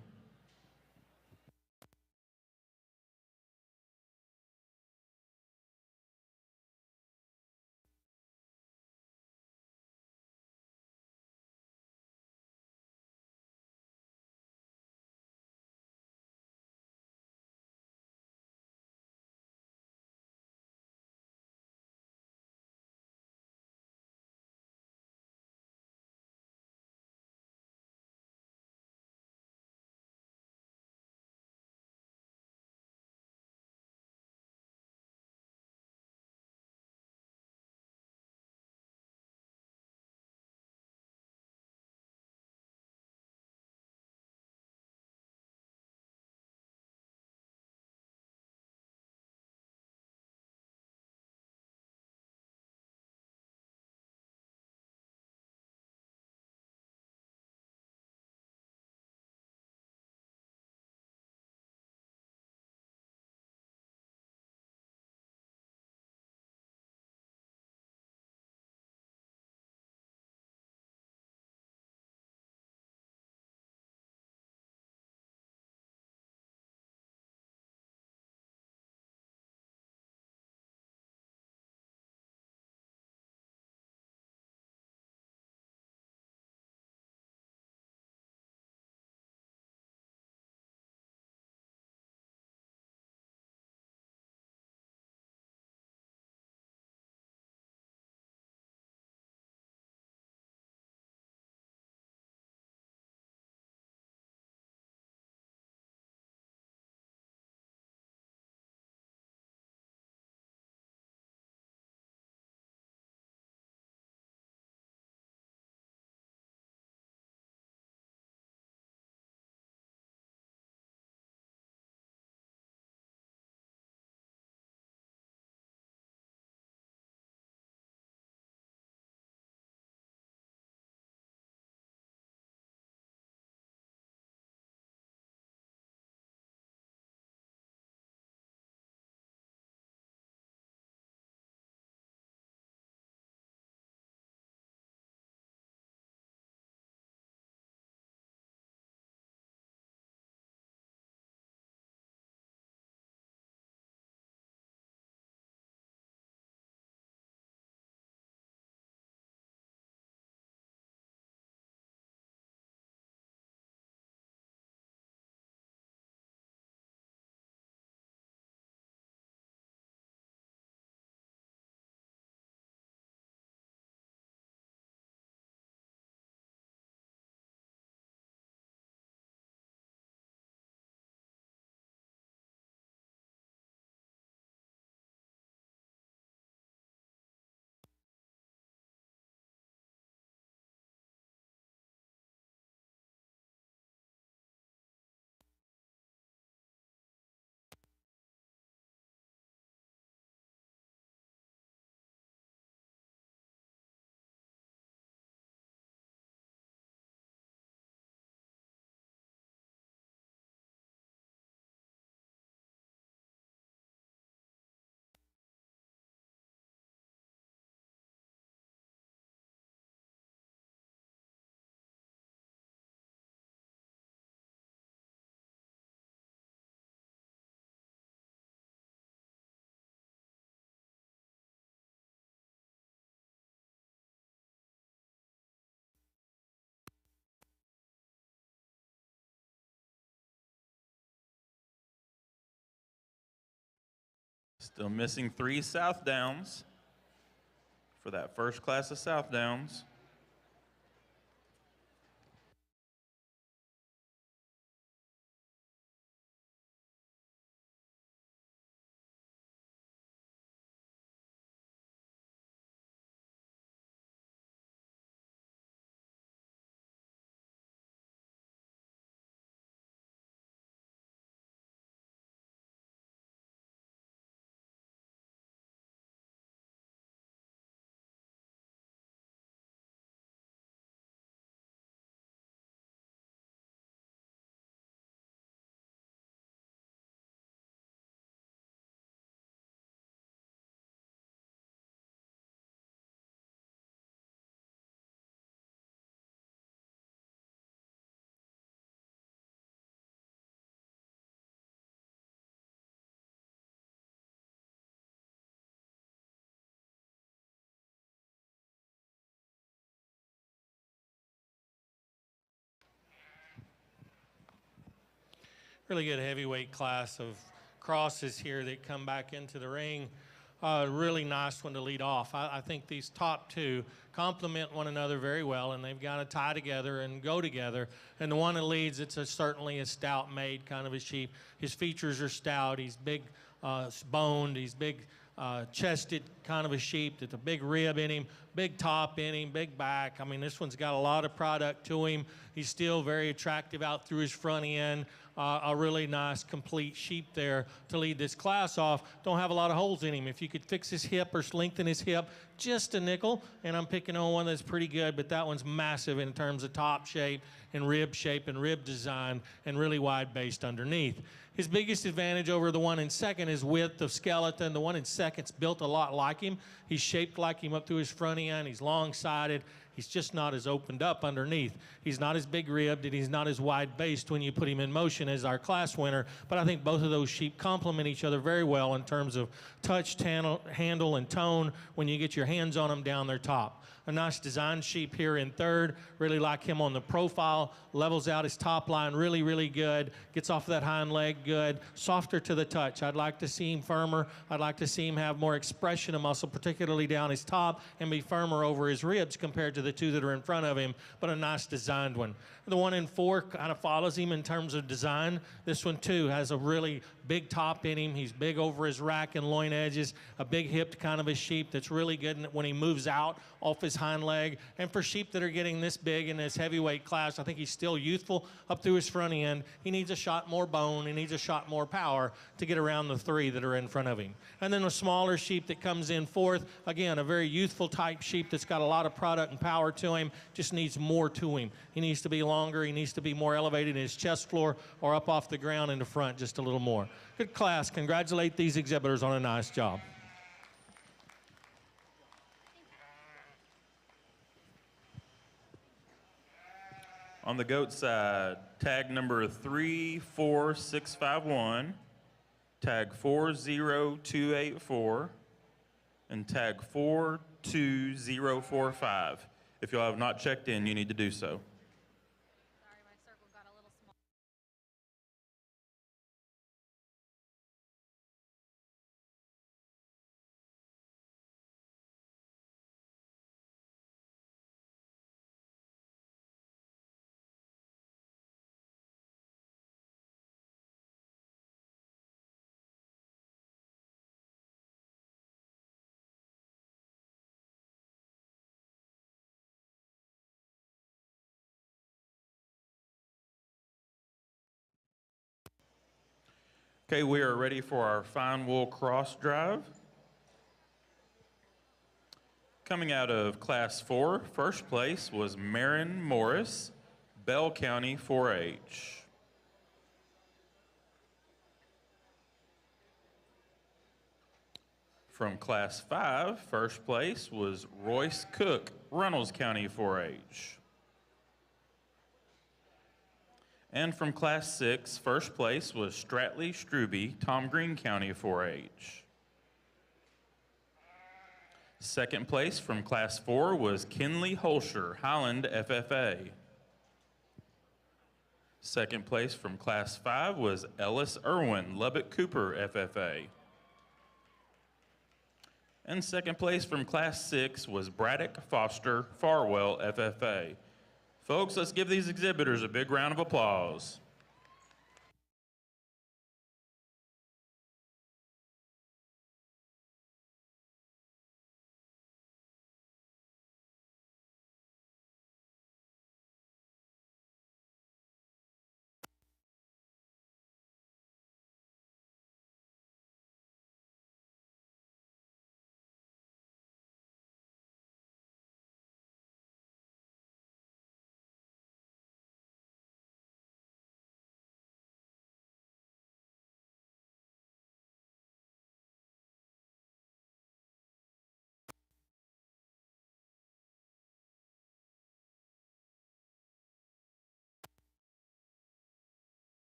Still missing 3 South Downs for that first class of South Downs. Really good heavyweight class of crosses here that come back into the ring. Really nice one to lead off. I think these top two complement one another very well, and they've got to tie together and go together. And the one that leads, it's certainly a stout-made kind of a sheep. His features are stout. He's big boned. He's big chested kind of a sheep. That's a big rib in him, big top in him, big back. I mean, this one's got a lot of product to him. He's still very attractive out through his front end. A really nice, complete sheep there to lead this class off. Don't have a lot of holes in him. If you could fix his hip or lengthen his hip just a nickel, and I'm picking on one that's pretty good, but that one's massive in terms of top shape and rib design and really wide based underneath. His biggest advantage over the one in second is width of skeleton. The one in second's built a lot like him. He's shaped like him up through his front end. He's long-sided. He's just not as opened up underneath. He's not as big-ribbed, and he's not as wide-based when you put him in motion as our class winner. But I think both of those sheep complement each other very well in terms of touch, handle, and tone when you get your hands on them down their top. A nice design sheep here in third. Really like him on the profile. Levels out his top line really, really good. Gets off of that hind leg good. Softer to the touch. I'd like to see him firmer. I'd like to see him have more expression of muscle, particularly down his top, and be firmer over his ribs compared to the two that are in front of him, but a nice designed one. The one in four kind of follows him in terms of design. This one, too, has a really big top in him. He's big over his rack and loin edges, a big hipped kind of a sheep that's really good when he moves out off his hind leg. And for sheep that are getting this big in this heavyweight class, I think he's still youthful up through his front end. He needs a shot more bone. He needs a shot more power to get around the three that are in front of him. And then a smaller sheep that comes in fourth, again, a very youthful type sheep that's got a lot of product and power to him, just needs more to him. He needs to be longer. He needs to be more elevated in his chest floor or up off the ground in the front just a little more. Good class. Congratulate these exhibitors on a nice job. On the goat side, tag number 34651, tag 40284, and tag 42045. If you have not checked in, you need to do so. Sorry, my circle got a little small. Okay, we are ready for our fine wool cross drive. Coming out of Class 4, first place was Marin Morris, Bell County 4-H. From Class 5, first place was Royce Cook, Runnels County 4-H. And from Class 6, first place was Stratley Struby, Tom Green County 4-H. Second place from Class 4 was Kenley Holscher, Highland FFA. Second place from Class 5 was Ellis Irwin, Lubbock Cooper FFA. And second place from Class 6 was Braddock Foster Farwell, FFA. Folks, let's give these exhibitors a big round of applause.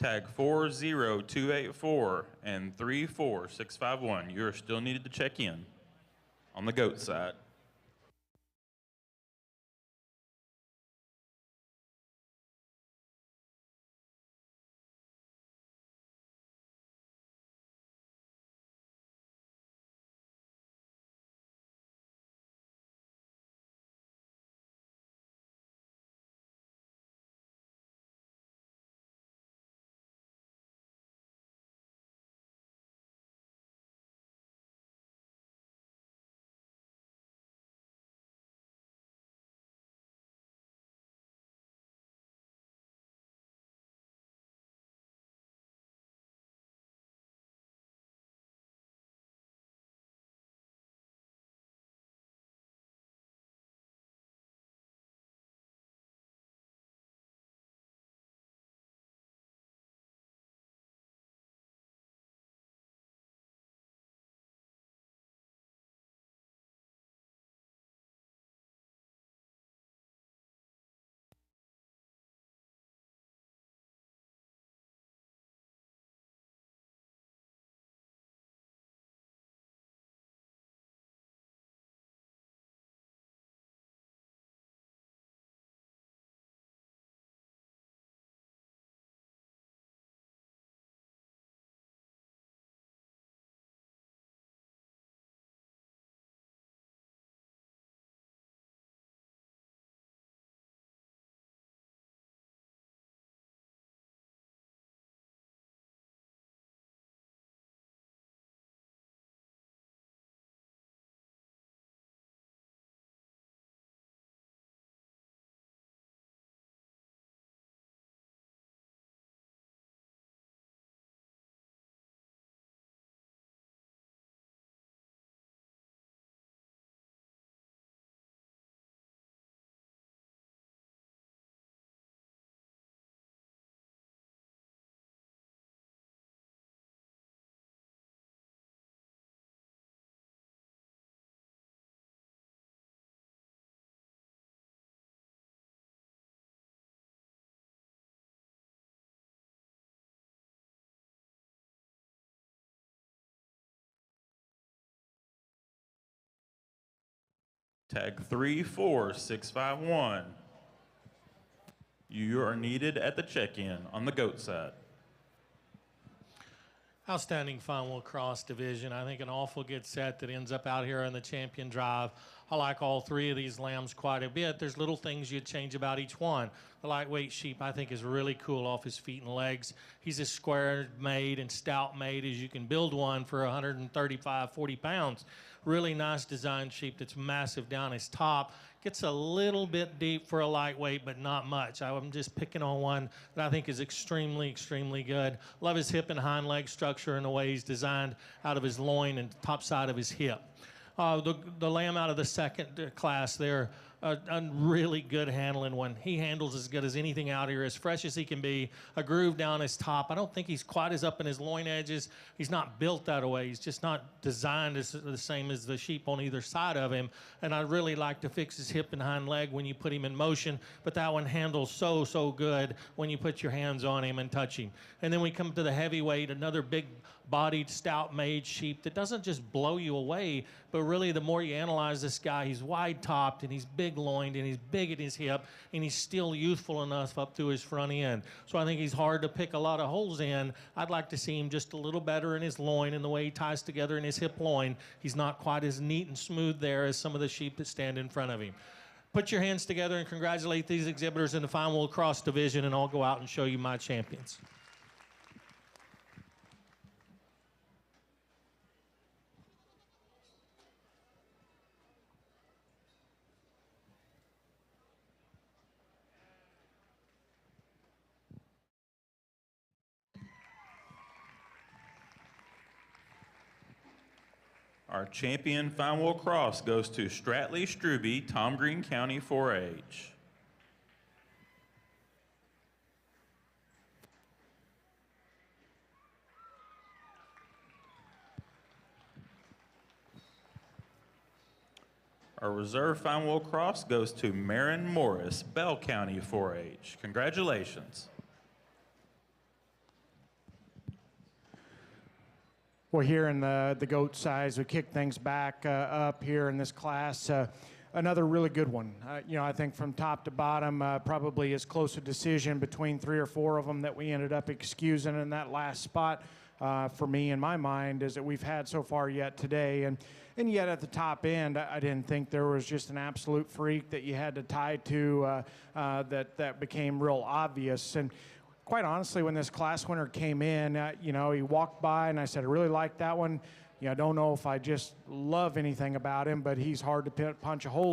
Tag 40284 and 34651. You're still needed to check in on the goat side. Tag 34651. You are needed at the check-in on the goat side. Outstanding fun wheel cross division. I think an awful good set that ends up out here on the champion drive. I like all three of these lambs quite a bit. There's little things you'd change about each one. The lightweight sheep I think is really cool off his feet and legs. He's as square made and stout made as you can build one for 135, 40 pounds. Really nice design sheep that's massive down his top. Gets a little bit deep for a lightweight, but not much. I'm just picking on one that I think is extremely, extremely good. Love his hip and hind leg structure and the way he's designed out of his loin and top side of his hip. The lamb out of the second class there, a really good handling one. He handles as good as anything out here, as fresh as he can be, a groove down his top. I don't think he's quite as up in his loin edges. He's not built that way. He's just not designed as the same as the sheep on either side of him. And I really like to fix his hip and hind leg when you put him in motion, but that one handles so good when you put your hands on him and touch him. And then we come to the heavyweight, another big bodied, stout-made sheep that doesn't just blow you away, but really the more you analyze this guy, he's wide-topped and he's big-loined and he's big at his hip and he's still youthful enough up through his front end. So I think he's hard to pick a lot of holes in. I'd like to see him just a little better in his loin and the way he ties together in his hip loin. He's not quite as neat and smooth there as some of the sheep that stand in front of him. Put your hands together and congratulate these exhibitors in the Fine Wool Cross division, and I'll go out and show you my champions. Our champion Fine Wool Cross goes to Stratley Struby, Tom Green County 4-H. Our reserve Fine Wool Cross goes to Marin Morris, Bell County 4-H. Congratulations. Well, here in the goat size, we kick things back up here in this class. Another really good one. I think from top to bottom, probably as close a decision between 3 or 4 of them that we ended up excusing in that last spot for me in my mind as that we've had so far yet today. And yet at the top end, I didn't think there was just an absolute freak that you had to tie to that became real obvious. And quite honestly, when this class winner came in, he walked by and I said, I really like that one. I don't know if I just love anything about him, but he's hard to punch a hole.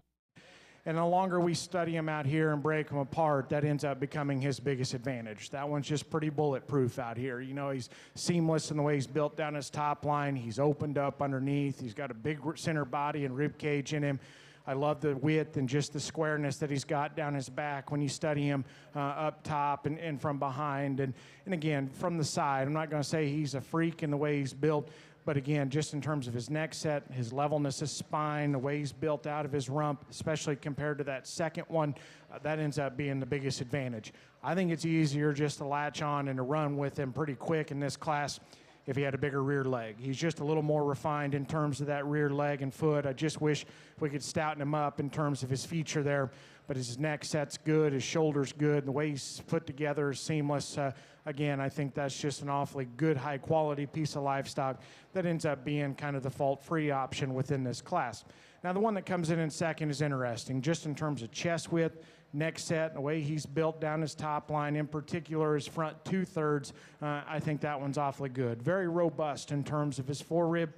And the longer we study him out here and break him apart, that ends up becoming his biggest advantage. That one's just pretty bulletproof out here. He's seamless in the way he's built down his top line. He's opened up underneath. He's got a big center body and rib cage in him. I love the width and just the squareness that he's got down his back when you study him up top and from behind. And again, from the side, I'm not going to say he's a freak in the way he's built, but again, just in terms of his neck set, his levelness, his spine, the way he's built out of his rump, especially compared to that second one, that ends up being the biggest advantage. I think it's easier just to latch on and to run with him pretty quick in this class if he had a bigger rear leg. He's just a little more refined in terms of that rear leg and foot. I just wish we could stouten him up in terms of his feature there, but his neck set's good, his shoulder's good, the way he's put together is seamless. Again, I think that's just an awfully good, high-quality piece of livestock that ends up being kind of the fault-free option within this class. Now, the one that comes in second is interesting, just in terms of chest width, neck set, and the way he's built down his top line, in particular his front 2/3, I think that one's awfully good. Very robust in terms of his forerib.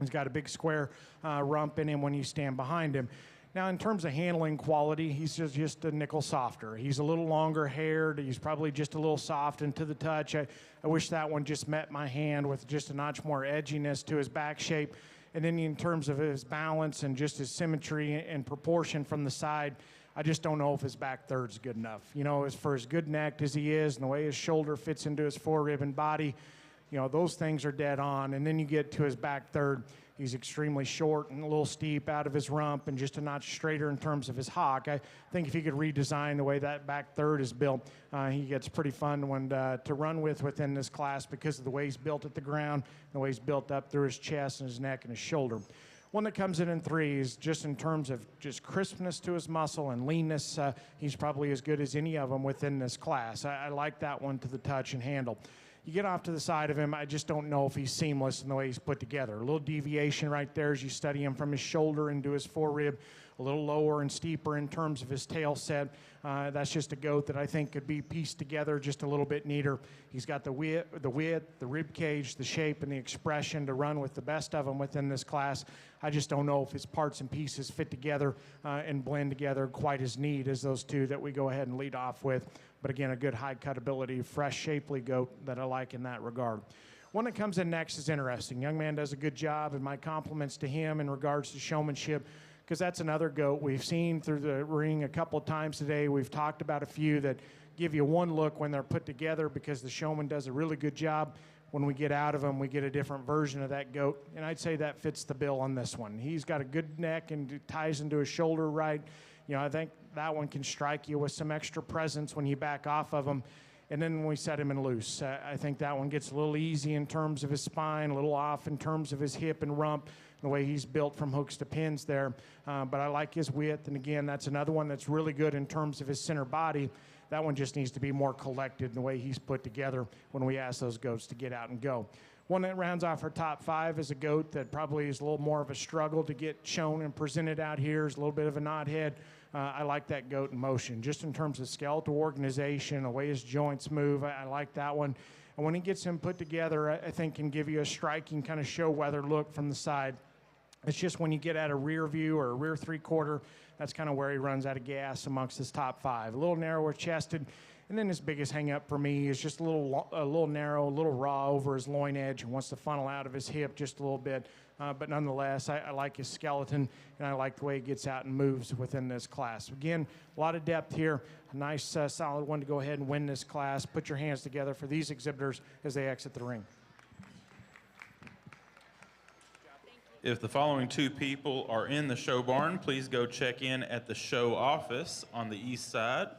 He's got a big square rump in him when you stand behind him. Now, in terms of handling quality, he's just a nickel softer. He's a little longer haired. He's probably just a little soft and to the touch. I wish that one just met my hand with just a notch more edginess to his back shape. And then in terms of his balance and just his symmetry and proportion from the side, I just don't know if his back third's good enough. As for as good necked as he is and the way his shoulder fits into his forerib and body, those things are dead on. And then you get to his back third, he's extremely short and a little steep out of his rump and just a notch straighter in terms of his hock. I think if he could redesign the way that back third is built, he gets pretty fun one to run with within this class because of the way he's built at the ground, the way he's built up through his chest and his neck and his shoulder. One that comes in 3 is just in terms of just crispness to his muscle and leanness. He's probably as good as any of them within this class. I like that one to the touch and handle. You get off to the side of him, I just don't know if he's seamless in the way he's put together. A little deviation right there as you study him from his shoulder into his forerib, a little lower and steeper in terms of his tail set. That's just a goat that I think could be pieced together just a little bit neater. He's got the width, the rib cage, the shape, and the expression to run with the best of them within this class. I just don't know if his parts and pieces fit together and blend together quite as neat as those two that we go ahead and lead off with. But again, a good high cutability, fresh, shapely goat that I like in that regard. One that comes in next is interesting. Young man does a good job, and my compliments to him in regards to showmanship, because that's another goat we've seen through the ring a couple of times today. We've talked about a few that give you one look when they're put together because the showman does a really good job. When we get out of them, we get a different version of that goat, and I'd say that fits the bill on this one. He's got a good neck and ties into his shoulder right. I think that one can strike you with some extra presence when you back off of him. And then when we set him in loose, I think that one gets a little easy in terms of his spine, a little off in terms of his hip and rump, the way he's built from hooks to pins there. But I like his width, and again, that's another one that's really good in terms of his center body. That one just needs to be more collected in the way he's put together when we ask those goats to get out and go. One that rounds off our top 5 is a goat that probably is a little more of a struggle to get shown and presented out here. Is a little bit of a knothead. I like that goat in motion. Just in terms of skeletal organization, the way his joints move, I like that one. And when he gets him put together, I think can give you a striking kind of show weather look from the side. It's just when you get at a rear view or a rear 3/4, that's kind of where he runs out of gas amongst his top 5. A little narrower chested. And then his biggest hang-up for me is just a little narrow, a little raw over his loin edge and wants to funnel out of his hip just a little bit. But nonetheless, I like his skeleton, and I like the way he gets out and moves within this class. Again, a lot of depth here. A nice, solid one to go ahead and win this class. Put your hands together for these exhibitors as they exit the ring. If the following 2 people are in the show barn, please go check in at the show office on the east side.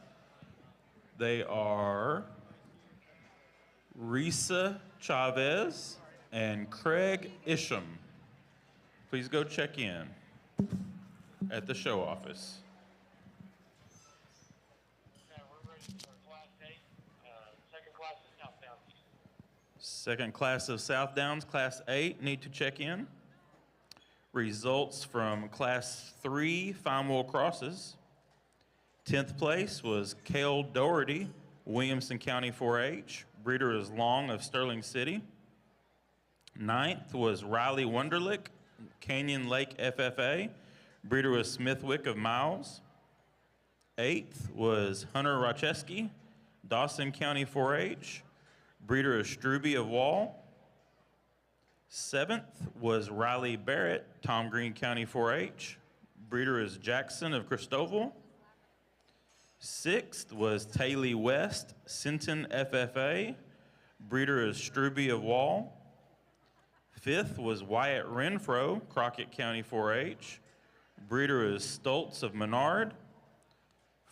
They are Risa Chavez and Craig Isham. Please go check in at the show office. Second class of South Downs, Class 8, need to check in. Results from Class 3 Fine Wool Crosses. 10th place was Cale Doherty, Williamson County 4-H. Breeder is Long of Sterling City. 9th was Riley Wunderlich, Canyon Lake FFA. Breeder was Smithwick of Miles. 8th was Hunter Rocheski, Dawson County 4-H. Breeder is Struby of Wall. 7th was Riley Barrett, Tom Green County 4-H. Breeder is Jackson of Christoval. 6th was Taylor West, Sinton FFA. Breeder is Struby of Wall. 5th was Wyatt Renfro, Crockett County 4-H. Breeder is Stoltz of Menard.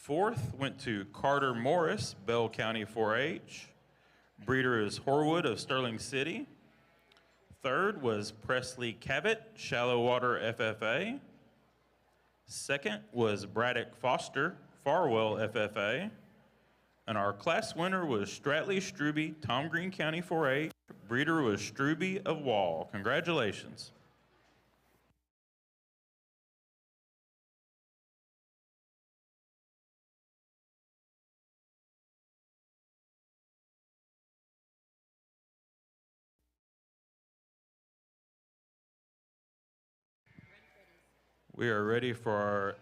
4th went to Carter Morris, Bell County 4-H. Breeder is Horwood of Sterling City. 3rd was Presley Cavett, Shallow Water FFA. 2nd was Braddock Foster, Farwell FFA. And our class winner was Stratley Struby, Tom Green County 4-H. Breeder was Struby of Wall. Congratulations. We are ready for our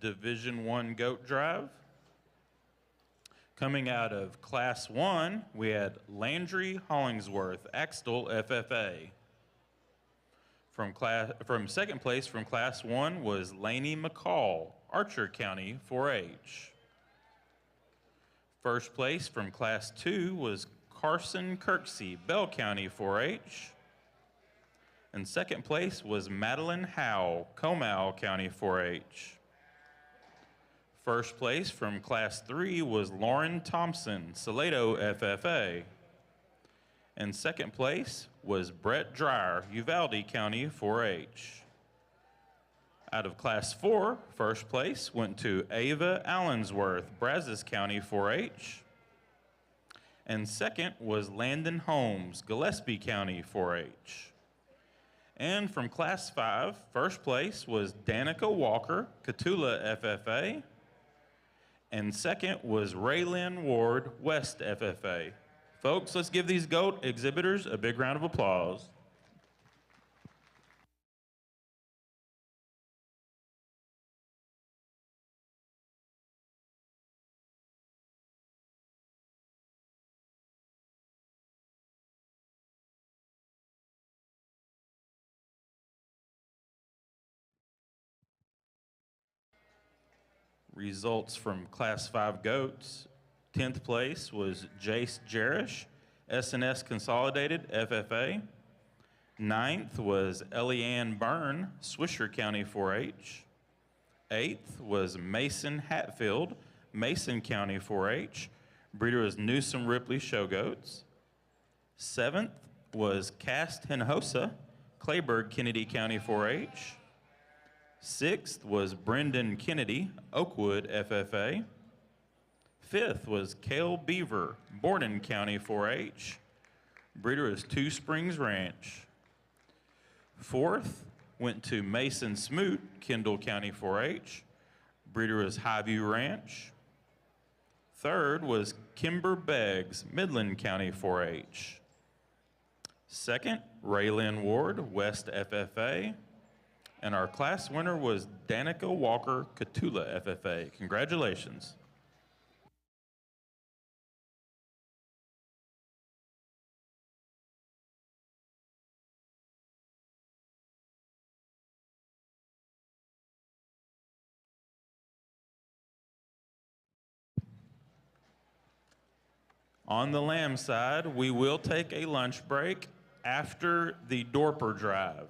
Division I goat drive. Coming out of Class 1, we had Landry Hollingsworth, Axtell FFA. From second place from Class 1 was Laney McCall, Archer County 4-H. First place from Class 2 was Carson Kirksey, Bell County 4-H. And second place was Madeline Howe, Comal County 4-H. First place from Class 3 was Lauren Thompson, Salado FFA. And second place was Brett Dreyer, Uvalde County 4-H. Out of Class 4, first place went to Ava Allensworth, Brazos County 4-H. And second was Landon Holmes, Gillespie County 4-H. And from Class 5, first place was Danica Walker, Catula FFA. And second was Raylyn Ward, West FFA. Folks, let's give these goat exhibitors a big round of applause. Results from Class 5 goats. 10th place was Jace Jerish, SNS Consolidated, FFA. 9th was Elianne Byrne, Swisher County 4-H. 8th was Mason Hatfield, Mason County 4-H. Breeder was Newsom Ripley Show Goats. 7th was Cast Hinojosa, Clayburgh, Kennedy County 4-H. 6th was Brendan Kennedy, Oakwood FFA. 5th was Cale Beaver, Borden County 4-H. Breeder is Two Springs Ranch. 4th went to Mason Smoot, Kendall County 4-H. Breeder is Highview Ranch. 3rd was Kimber Beggs, Midland County 4-H. 2nd, Raylyn Ward, West FFA. And our class winner was Danica Walker, Catula FFA. Congratulations. On the lamb side, we will take a lunch break after the Dorper drive.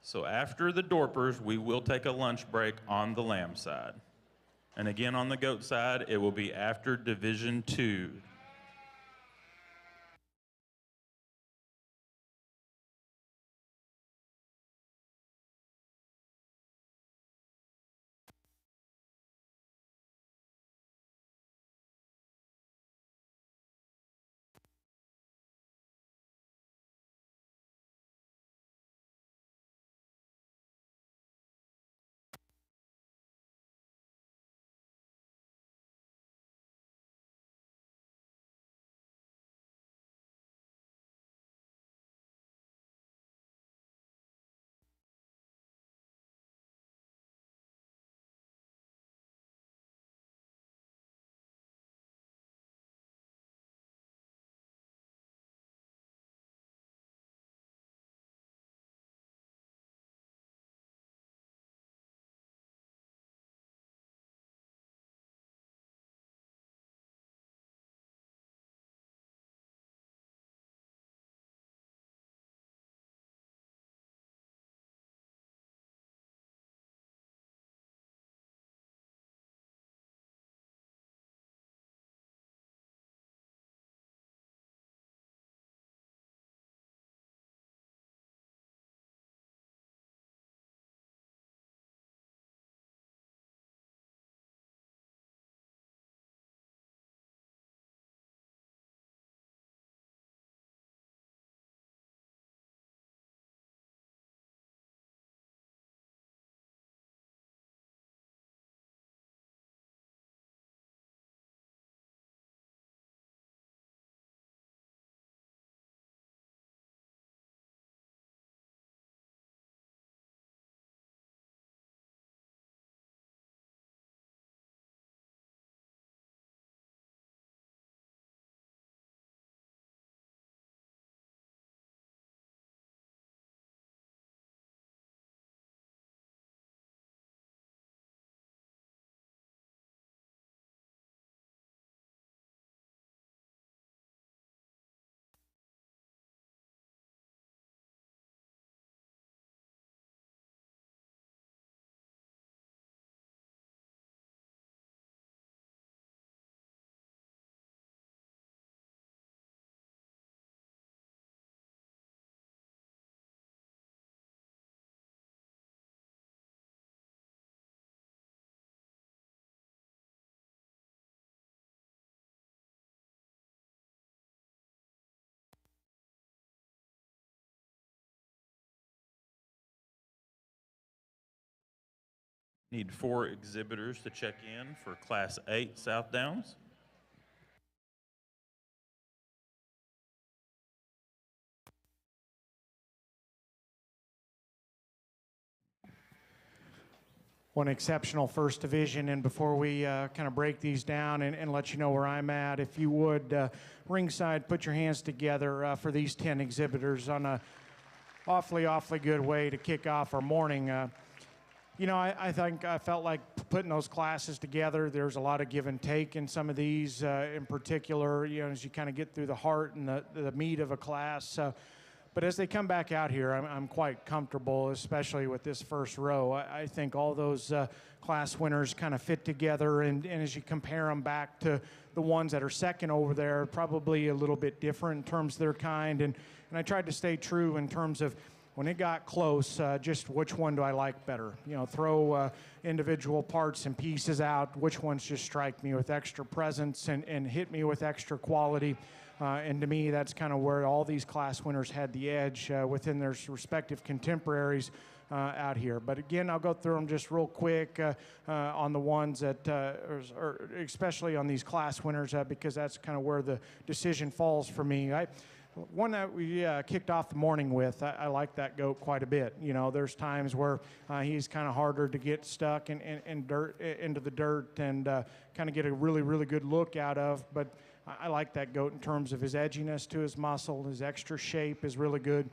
So after the Dorpers, we will take a lunch break on the lamb side. And again, on the goat side, it will be after Division 2. Need 4 exhibitors to check in for Class 8 South Downs. One exceptional first division, and before we kind of break these down and let you know where I'm at, if you would, ringside, put your hands together for these 10 exhibitors on a awfully good way to kick off our morning. You know, I think I felt like putting those classes together, there's a lot of give and take in some of these in particular, you know, as you kind of get through the heart and the meat of a class. But as they come back out here, I'm quite comfortable, especially with this first row. I think all those class winners kind of fit together, and as you compare them back to the ones that are second over there, probably a little bit different in terms of their kind. And I tried to stay true in terms of when it got close, just which one do I like better? You know, throw individual parts and pieces out. Which ones just strike me with extra presence and hit me with extra quality? And to me, that's kind of where all these class winners had the edge within their respective contemporaries out here. But again, I'll go through them just real quick on the ones that, or especially on these class winners, because that's kind of where the decision falls for me. One that we kicked off the morning with, I like that goat quite a bit. You know, there's times where he's kind of harder to get stuck in dirt, into the dirt and kind of get a really, really good look out of. But I like that goat in terms of his edginess to his muscle. His extra shape is really good.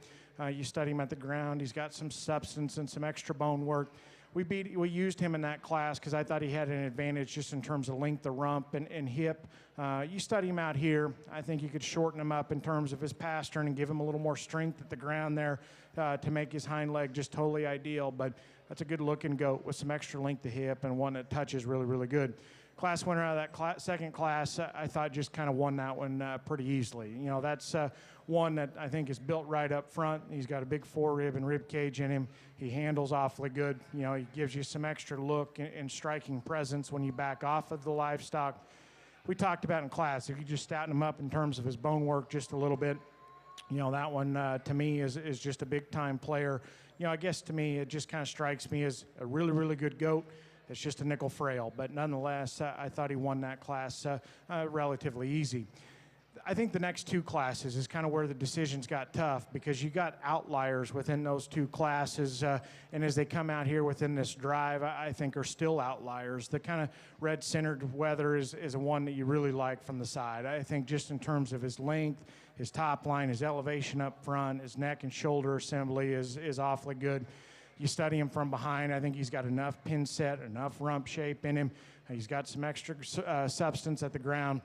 You study him at the ground. He's got some substance and some extra bone work. We used him in that class because I thought he had an advantage just in terms of length of rump and hip. You study him out here, I think you could shorten him up in terms of his pastern and give him a little more strength at the ground there to make his hind leg just totally ideal. But that's a good-looking goat with some extra length of hip and one that touches really, really good. Class winner out of that second class, I thought just kind of won that one pretty easily. You know, that's one that I think is built right up front. He's got a big forerib and rib cage in him. He handles awfully good. You know, he gives you some extra look and striking presence when you back off of the livestock. We talked about in class, if you just staten him up in terms of his bone work just a little bit, you know, that one to me is just a big-time player. You know, I guess to me it just kind of strikes me as a really, really good goat. It's just a nickel frail, but nonetheless, I thought he won that class relatively easy. I think the next two classes is kind of where the decisions got tough because you got outliers within those two classes, and as they come out here within this drive, I think are still outliers. The kind of red-centered weather is a one that you really like from the side. I think just in terms of his length, his top line, his elevation up front, his neck and shoulder assembly is awfully good. You study him from behind, I think he's got enough pin set, enough rump shape in him. He's got some extra substance at the ground.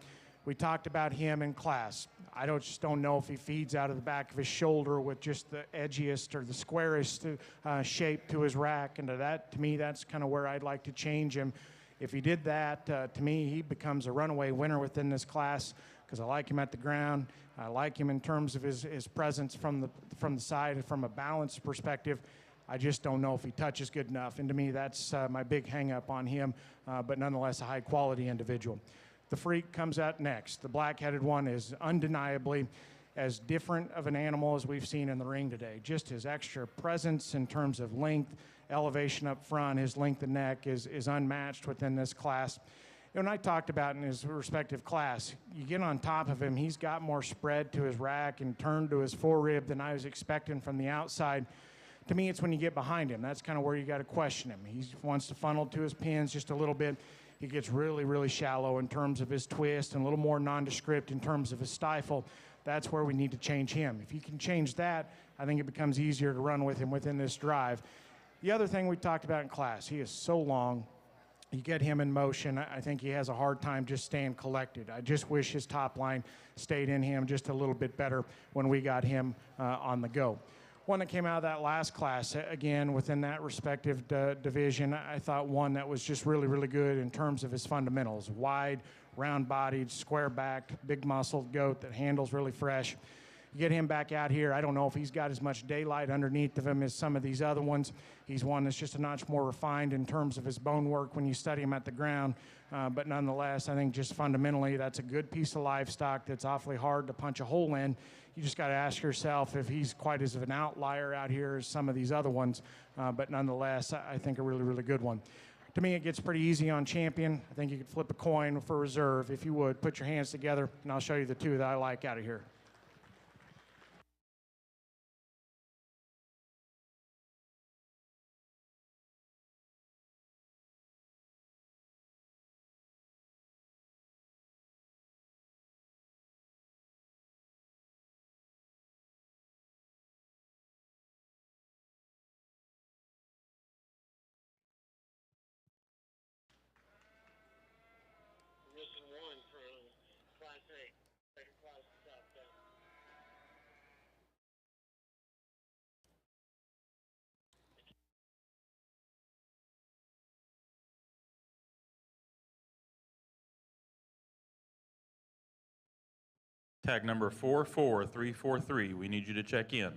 We talked about him in class. I just don't know if he feeds out of the back of his shoulder with just the edgiest or the squarest shape to his rack. And to me, that's kind of where I'd like to change him. If he did that, to me, he becomes a runaway winner within this class because I like him at the ground. I like him in terms of his presence from the side and from a balance perspective. I just don't know if he touches good enough. And to me, that's my big hang-up on him, but nonetheless a high-quality individual. The freak comes out next. The black-headed one is undeniably as different of an animal as we've seen in the ring today. Just his extra presence in terms of length, elevation up front, his length of neck is unmatched within this class. When I talked about in his respective class, you get on top of him, he's got more spread to his rack and turn to his forerib than I was expecting from the outside. To me, it's when you get behind him. That's kind of where you got to question him. He wants to funnel to his pins just a little bit. He gets really, really shallow in terms of his twist and a little more nondescript in terms of his stifle. That's where we need to change him. If you can change that, I think it becomes easier to run with him within this drive. The other thing we talked about in class, he is so long. You get him in motion, I think he has a hard time just staying collected. I just wish his top line stayed in him just a little bit better when we got him on the go. One that came out of that last class, again, within that respective division, I thought one that was just really, really good in terms of his fundamentals. Wide, round-bodied, square-backed, big-muscled goat that handles really fresh. You get him back out here, I don't know if he's got as much daylight underneath of him as some of these other ones. He's one that's just a notch more refined in terms of his bone work when you study him at the ground. But nonetheless, I think just fundamentally, that's a good piece of livestock that's awfully hard to punch a hole in. You just got to ask yourself if he's quite as of an outlier out here as some of these other ones. But nonetheless, I think a really, really good one. To me, it gets pretty easy on champion. I think you could flip a coin for reserve. If you would, put your hands together, and I'll show you the two that I like out of here. Mission 1 from Class A, second class top down. Tag number 44343, we need you to check in.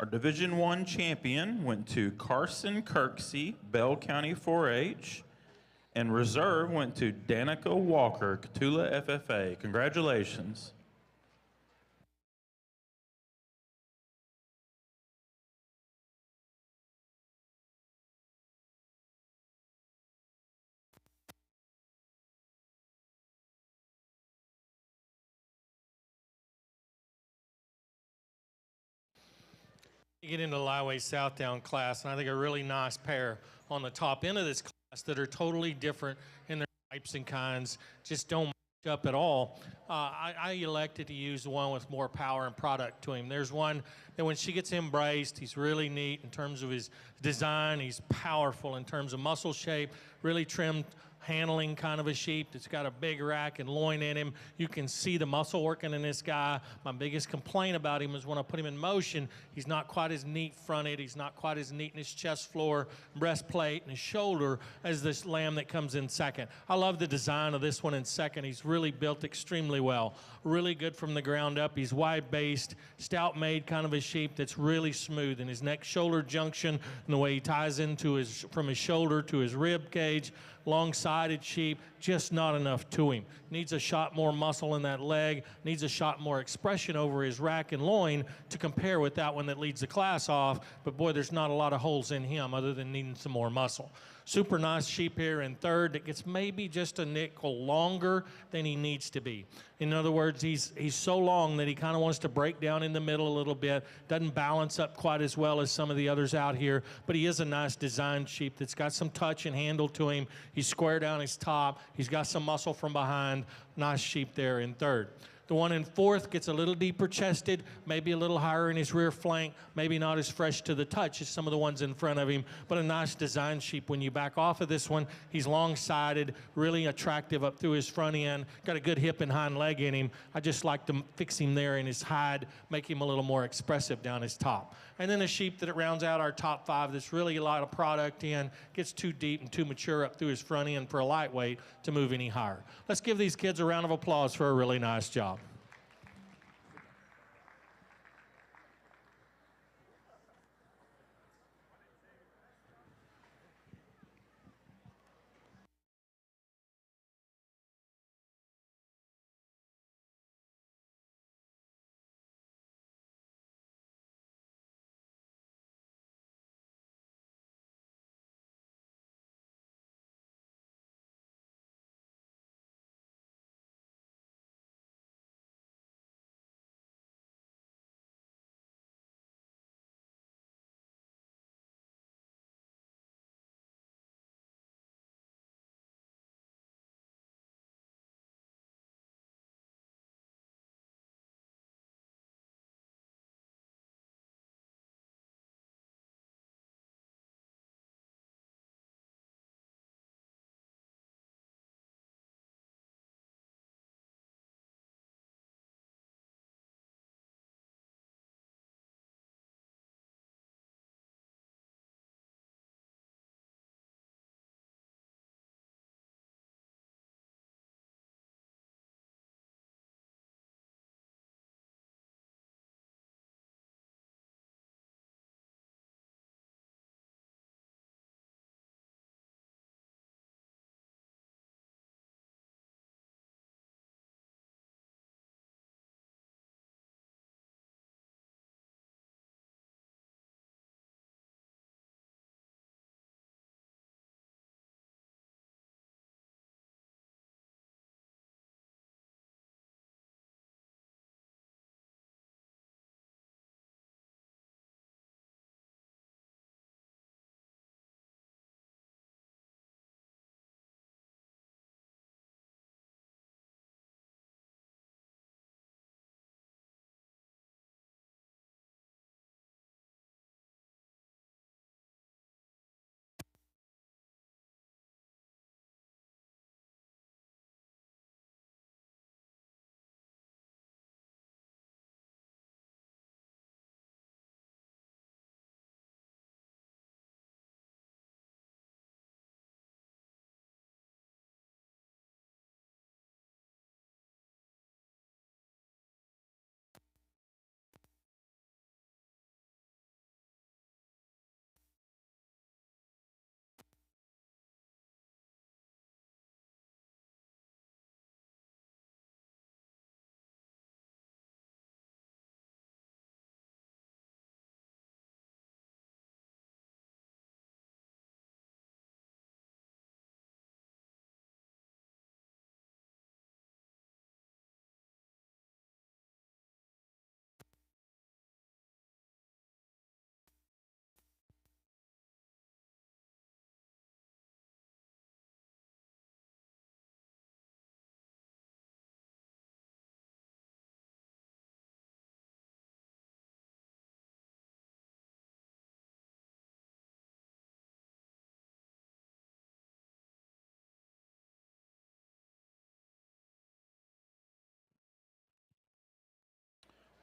Our Division I champion went to Carson Kirksey, Bell County 4-H, and reserve went to Danica Walker, Catula FFA. Congratulations. You get into the Livestock Southdown class, and I think a really nice pair on the top end of this class that are totally different in their types and kinds, just don't match up at all. I elected to use the one with more power and product to him. There's one that when she gets embraced, he's really neat in terms of his design. He's powerful in terms of muscle shape, really trimmed handling kind of a sheep that's got a big rack and loin in him. You can see the muscle working in this guy. My biggest complaint about him is when I put him in motion, he's not quite as neat fronted. He's not quite as neat in his chest floor, breastplate, and his shoulder as this lamb that comes in second. I love the design of this one in second. He's really built extremely well. Really good from the ground up. He's wide-based, stout-made kind of a sheep that's really smooth in his neck-shoulder junction and the way he ties into from his shoulder to his rib cage. Long-sided sheep, just not enough to him. Needs a shot more muscle in that leg, needs a shot more expression over his rack and loin to compare with that one that leads the class off, but boy, there's not a lot of holes in him other than needing some more muscle. Super nice sheep here in third that gets maybe just a nickel longer than he needs to be. In other words, he's so long that he kind of wants to break down in the middle a little bit, doesn't balance up quite as well as some of the others out here, but he is a nice designed sheep that's got some touch and handle to him. He's square down his top, he's got some muscle from behind. Nice sheep there in third. The one in fourth gets a little deeper chested, maybe a little higher in his rear flank, maybe not as fresh to the touch as some of the ones in front of him, but a nice design sheep. When you back off of this one, he's long-sided, really attractive up through his front end, got a good hip and hind leg in him. I just like to fix him there in his hide, make him a little more expressive down his top. And then a sheep that rounds out our top five that's really a lot of product in, gets too deep and too mature up through his front end for a lightweight to move any higher. Let's give these kids a round of applause for a really nice job.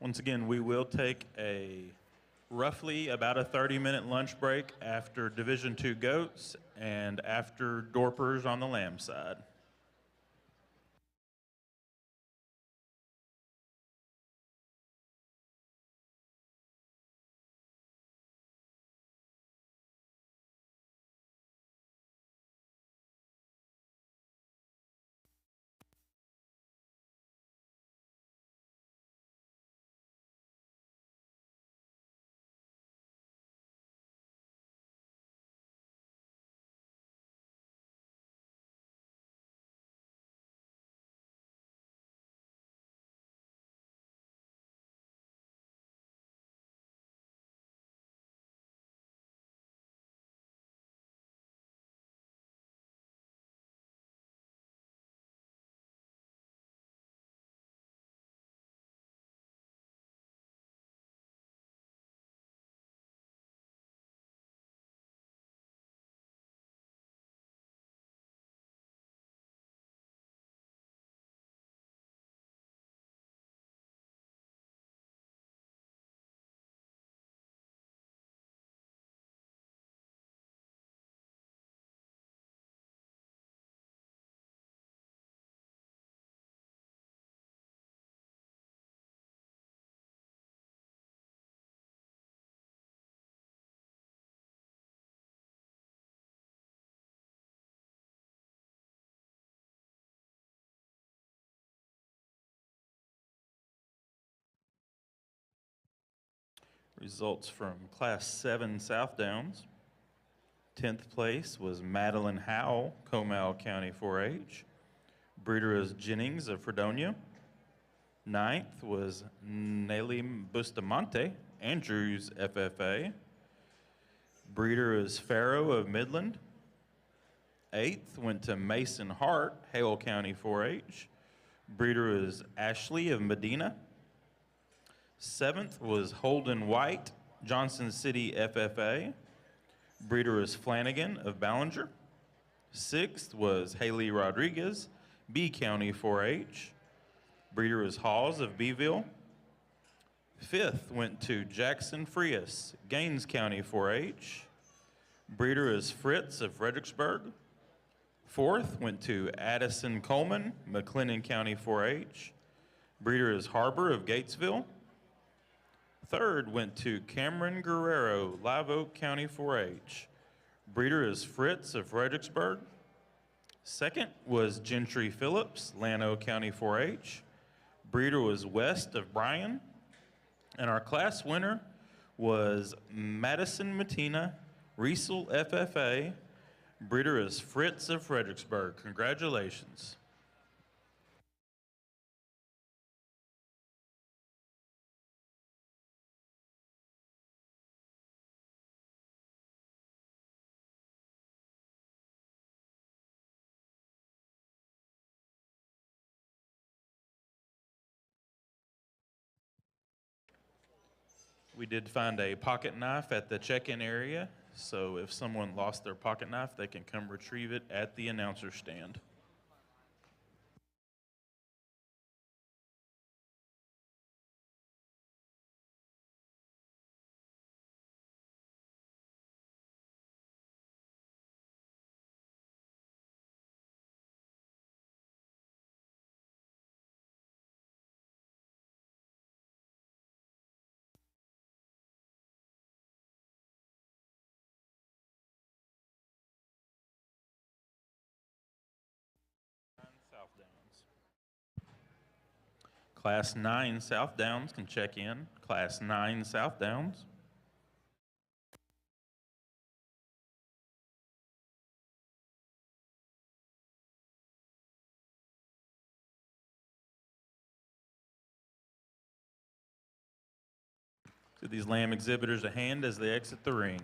Once again, we will take a roughly about a 30-minute lunch break after Division II goats and after Dorpers on the lamb side. Results from Class 7 South Downs. 10th place was Madeline Howell, Comal County 4-H. Breeder is Jennings of Fredonia. 9th was Nelly Bustamante, Andrews FFA. Breeder is Farrow of Midland. 8th went to Mason Hart, Hale County 4-H. Breeder is Ashley of Medina. 7th was Holden White, Johnson City FFA. Breeder is Flanagan of Ballinger. 6th was Haley Rodriguez, B County 4-H. Breeder is Hawes of Beeville. 5th went to Jackson Frias, Gaines County 4-H. Breeder is Fritz of Fredericksburg. 4th went to Addison Coleman, McLennan County 4-H. Breeder is Harbor of Gatesville. 3rd went to Cameron Guerrero, Live Oak County 4-H. Breeder is Fritz of Fredericksburg. 2nd was Gentry Phillips, Llano County 4-H. Breeder was West of Bryan. And our class winner was Madison Matina, Riesel FFA. Breeder is Fritz of Fredericksburg. Congratulations. We did find a pocket knife at the check-in area, so if someone lost their pocket knife, they can come retrieve it at the announcer stand. South Downs. Class 9 South Downs can check in. Class 9 South Downs. Give these lamb exhibitors a hand as they exit the ring.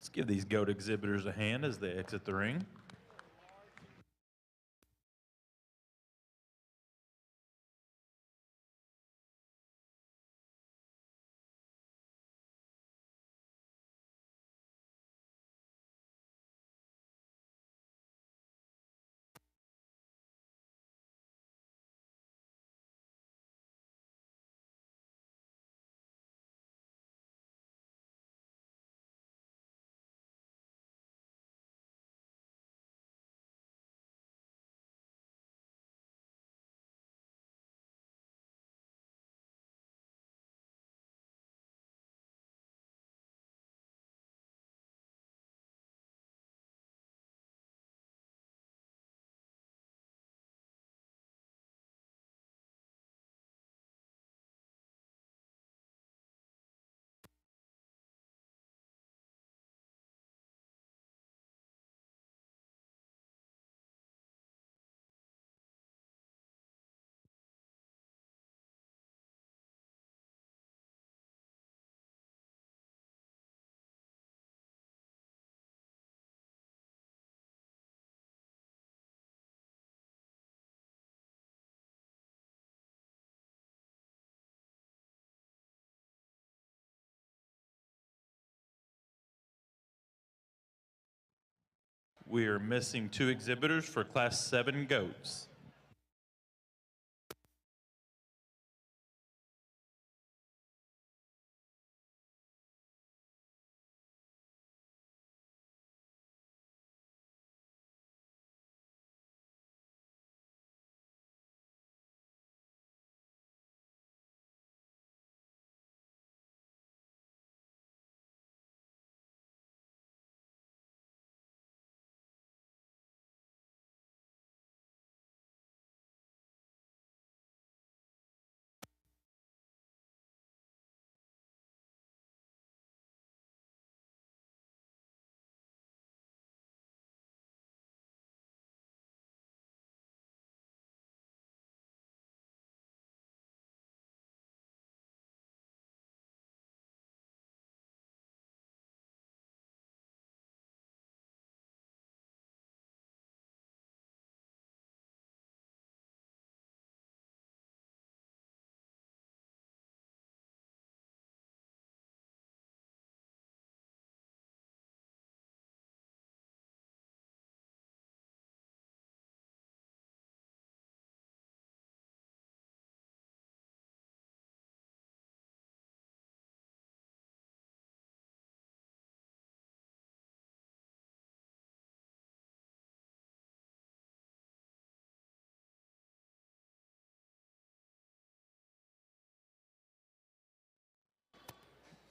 Let's give these goat exhibitors a hand as they exit the ring. We are missing 2 exhibitors for Class 7 goats.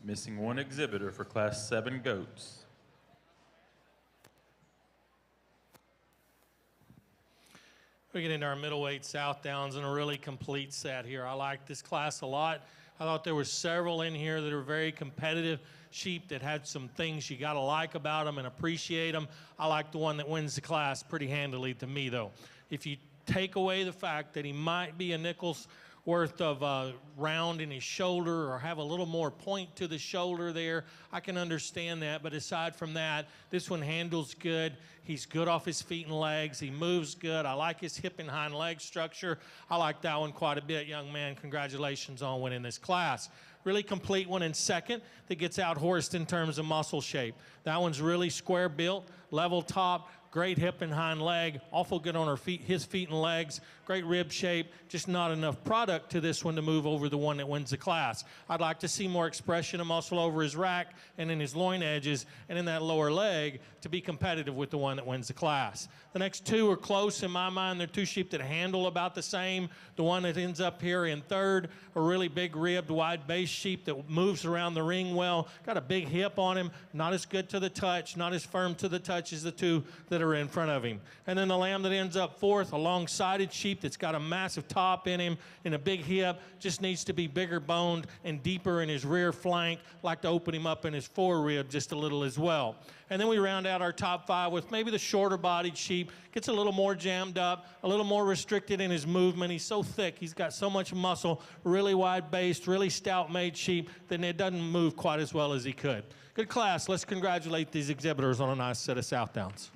Missing 1 exhibitor for Class 7 goats. We get into our middleweight South Downs and a really complete set here. I like this class a lot. I thought there were several in here that are very competitive sheep that had some things you got to like about them and appreciate them. I like the one that wins the class pretty handily to me, though. If you take away the fact that he might be a nickel's worth of round in his shoulder or have a little more point to the shoulder there, I can understand that. But aside from that, this one handles good. He's good off his feet and legs. He moves good. I like his hip and hind leg structure. I like that one quite a bit, young man. Congratulations on winning this class. Really complete one in second that gets out horsed in terms of muscle shape. That one's really square built, level top, great hip and hind leg, awful good on his feet and legs, great rib shape, just not enough product to this one to move over the one that wins the class. I'd like to see more expression of muscle over his rack and in his loin edges and in that lower leg to be competitive with the one that wins the class. The next 2 are close in my mind. They're 2 sheep that handle about the same. The one that ends up here in third, a really big ribbed, wide base sheep that moves around the ring well, got a big hip on him, not as good to the touch, not as firm to the touch as the 2 that are in front of him. And then the lamb that ends up fourth, a long-sided sheep that's got a massive top in him and a big hip, just needs to be bigger boned and deeper in his rear flank, like to open him up in his forerib just a little as well. And then we round out our top 5 with maybe the shorter-bodied sheep, gets a little more jammed up, a little more restricted in his movement. He's so thick, he's got so much muscle, really wide-based, really stout-made sheep that it doesn't move quite as well as he could. Good class. Let's congratulate these exhibitors on a nice set of Southdowns.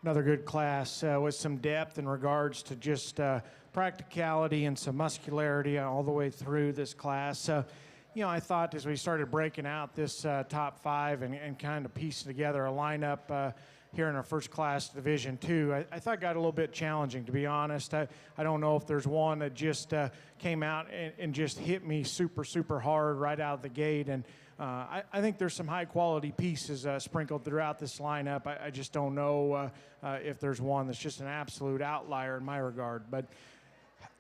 Another good class with some depth in regards to just practicality and some muscularity all the way through this class. You know, I thought as we started breaking out this top 5 and kind of piecing together a lineup here in our first class Division II, I thought it got a little bit challenging, to be honest. I don't know if there's one that just came out and just hit me super, super hard right out of the gate. And I think there's some high-quality pieces sprinkled throughout this lineup. I just don't know if there's one that's just an absolute outlier in my regard. But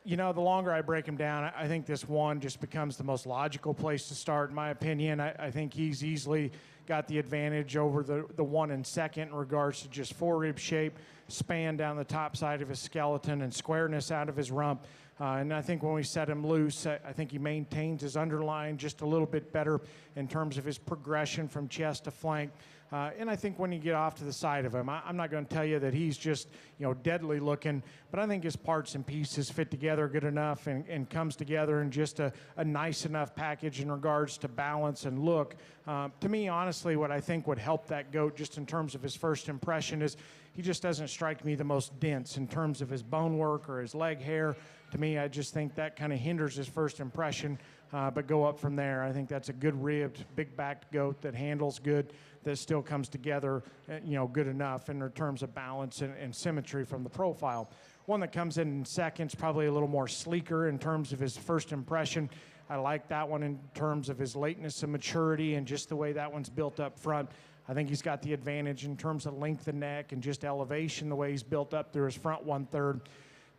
you know, the longer I break him down, I think this one just becomes the most logical place to start, in my opinion. I think he's easily got the advantage over the one in second in regards to just forerib shape, span down the top side of his skeleton, and squareness out of his rump. And I think when we set him loose, I think he maintains his underline just a little bit better in terms of his progression from chest to flank. And I think when you get off to the side of him, I'm not going to tell you that he's just, you know, deadly looking, but I think his parts and pieces fit together good enough and comes together in just a nice enough package in regards to balance and look. To me, honestly, what I think would help that goat just in terms of his first impression is he just doesn't strike me the most dense in terms of his bone work or his leg hair. To me, I just think that kind of hinders his first impression, but go up from there. I think that's a good ribbed, big-backed goat that handles good, that still comes together, you know, good enough in terms of balance and symmetry from the profile. One that comes in second is probably a little more sleeker in terms of his first impression. I like that one in terms of his lateness and maturity and just the way that one's built up front. I think he's got the advantage in terms of length of neck and just elevation, the way he's built up through his front 1/3.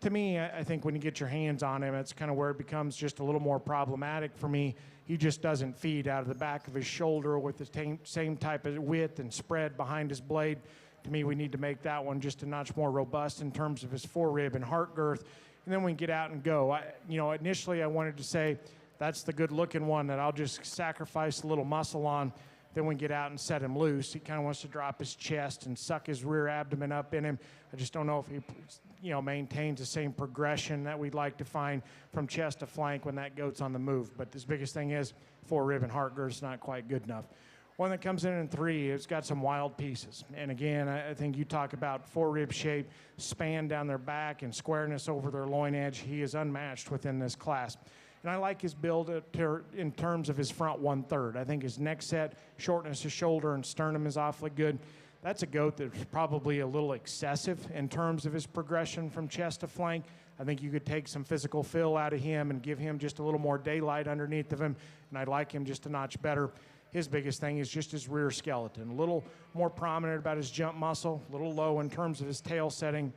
To me, I think when you get your hands on him, it's kind of where it becomes just a little more problematic for me. He just doesn't feed out of the back of his shoulder with the same type of width and spread behind his blade. To me, we need to make that one just a notch more robust in terms of his forerib and heart girth. And then we can get out and go. You know, initially I wanted to say that's the good-looking one that I'll just sacrifice a little muscle on. Then we get out and set him loose. He kind of wants to drop his chest and suck his rear abdomen up in him. I just don't know if he, you know, maintains the same progression that we'd like to find from chest to flank when that goat's on the move. But his biggest thing is forerib and heart girth's not quite good enough. One that comes in 3, it's got some wild pieces. And again, I think you talk about forerib shape, span down their back, and squareness over their loin edge. He is unmatched within this class. And I like his build in terms of his front 1/3. I think his neck set, shortness of shoulder, and sternum is awfully good. That's a goat that's probably a little excessive in terms of his progression from chest to flank. I think you could take some physical fill out of him and give him just a little more daylight underneath of him, and I'd like him just a notch better. His biggest thing is just his rear skeleton. A little more prominent about his jump muscle, a little low in terms of his tail setting.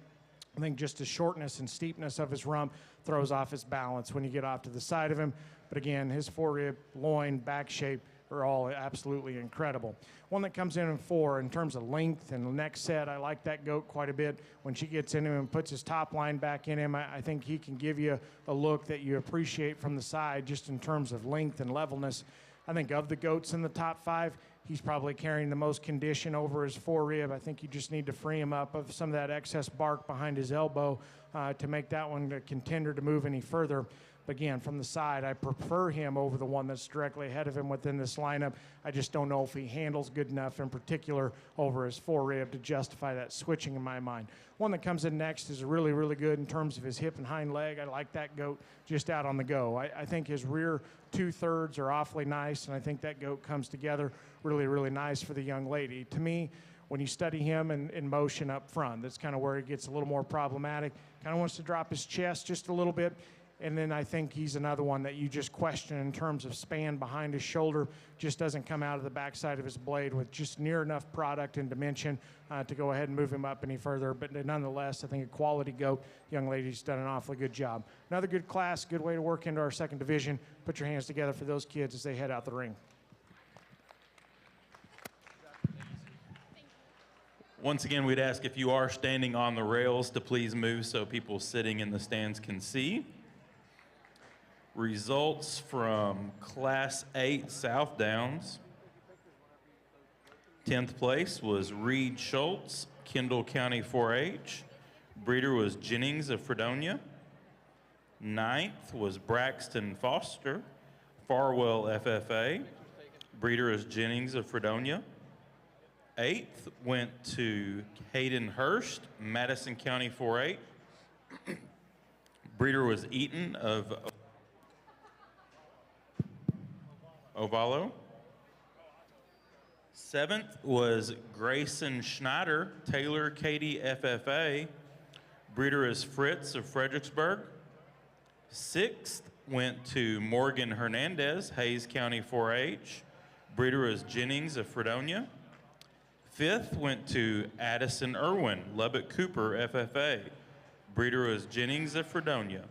I think just the shortness and steepness of his rump throws off his balance when you get off to the side of him. But again, his forerib, loin, back shape are all absolutely incredible. One that comes in 4 in terms of length and neck set, I like that goat quite a bit. When she gets in him and puts his top line back in him, I think he can give you a look that you appreciate from the side just in terms of length and levelness. I think of the goats in the top 5, he's probably carrying the most condition over his forerib. I think you just need to free him up of some of that excess bark behind his elbow to make that one a contender to move any further. But again, from the side, I prefer him over the one that's directly ahead of him within this lineup. I just don't know if he handles good enough, in particular, over his forerib to justify that switching in my mind. One that comes in next is really, really good in terms of his hip and hind leg. I like that goat just out on the go. I think his rear 2/3 are awfully nice, and I think that goat comes together really, really nice for the young lady. To me, when you study him in motion up front, that's kind of where he gets a little more problematic. Kind of wants to drop his chest just a little bit. And then I think he's another one that you just question in terms of span behind his shoulder. Just doesn't come out of the backside of his blade with just near enough product and dimension to go ahead and move him up any further. But nonetheless, I think a quality goat. Young lady's done an awfully good job. Another good class, good way to work into our second division. Put your hands together for those kids as they head out the ring. Once again, we'd ask if you are standing on the rails to please move so people sitting in the stands can see. Results from Class 8 South Downs. 10th place was Reed Schultz, Kendall County 4-H. Breeder was Jennings of Fredonia. 9th was Braxton Foster, Farwell FFA. Breeder is Jennings of Fredonia. 8th went to Hayden Hurst, Madison County 4-H. Breeder was Eaton of Ovalo. 7th was Grayson Schneider, Taylor Katie FFA. Breeder is Fritz of Fredericksburg. 6th went to Morgan Hernandez, Hayes County 4-H. Breeder is Jennings of Fredonia. 5th went to Addison Irwin, Lubbock Cooper FFA. Breeder was Jennings of Fredonia.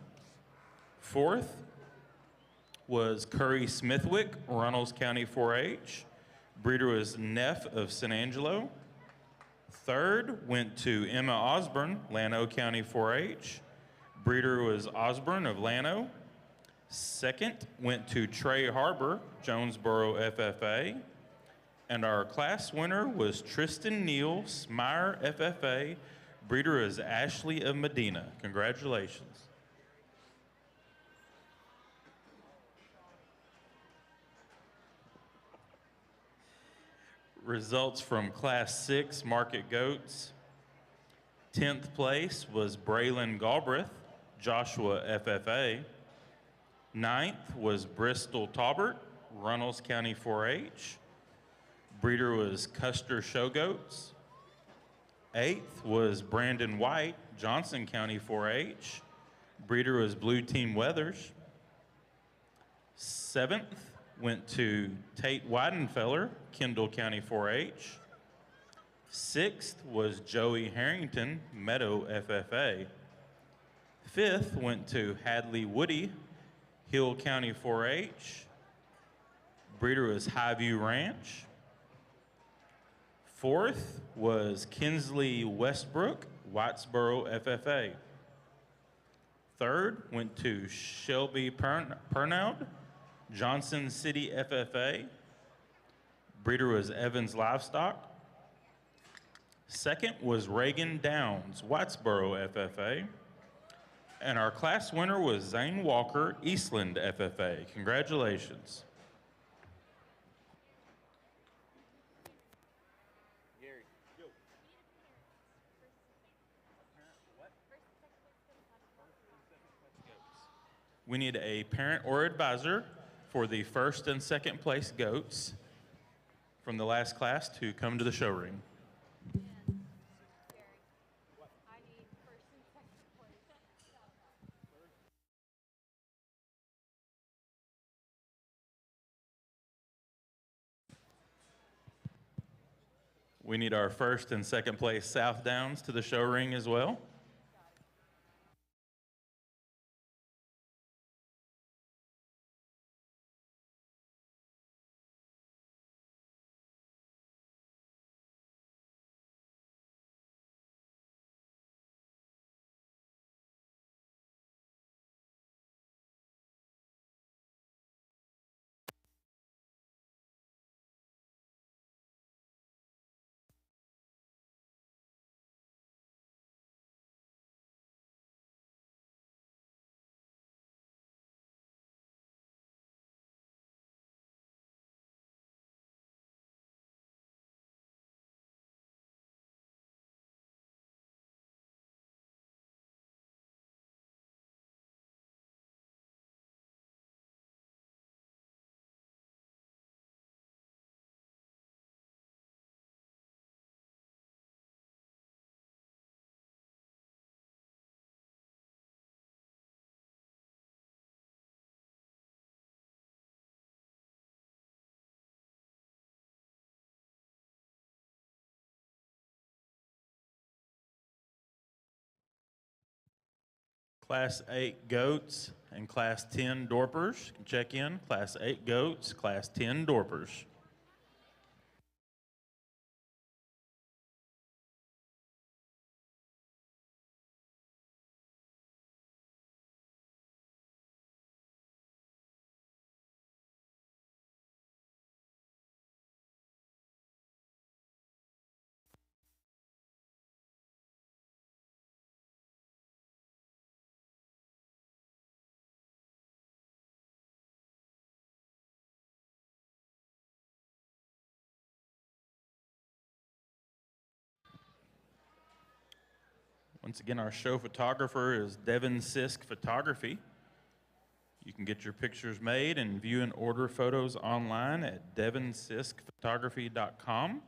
4th was Curry Smithwick, Runnels County 4-H. Breeder was Neff of San Angelo. 3rd went to Emma Osborne, Llano County 4-H. Breeder was Osborne of Llano. 2nd went to Trey Harbor, Jonesboro FFA. And our class winner was Tristan Neal, Smyre FFA. Breeder is Ashley of Medina. Congratulations. Results from Class 6 Market Goats. 10th place was Braylon Galbraith, Joshua FFA. 9th was Bristol Taubert, Runnels County 4-H. Breeder was Custer Showgoats. 8th was Brandon White, Johnson County 4-H. Breeder was Blue Team Weathers. 7th went to Tate Weidenfeller, Kendall County 4-H. 6th was Joey Harrington, Meadow FFA. 5th went to Hadley Woody, Hill County 4-H. Breeder was Highview Ranch. 4th was Kinsley Westbrook, Whitesboro FFA. 3rd went to Shelby Pernaud, Johnson City FFA. Breeder was Evans Livestock. 2nd was Reagan Downs, Whitesboro FFA. And our class winner was Zane Walker, Eastland FFA. Congratulations. We need a parent or advisor for the 1st and 2nd place goats from the last class to come to the show ring. We need our 1st and 2nd place South Downs to the show ring as well. Class 8 goats and Class 10 Dorpers can check in. Class 8 goats, Class 10 Dorpers. Once again, our show photographer is Devin Sisk Photography. You can get your pictures made and view and order photos online at devinsiskphotography.com.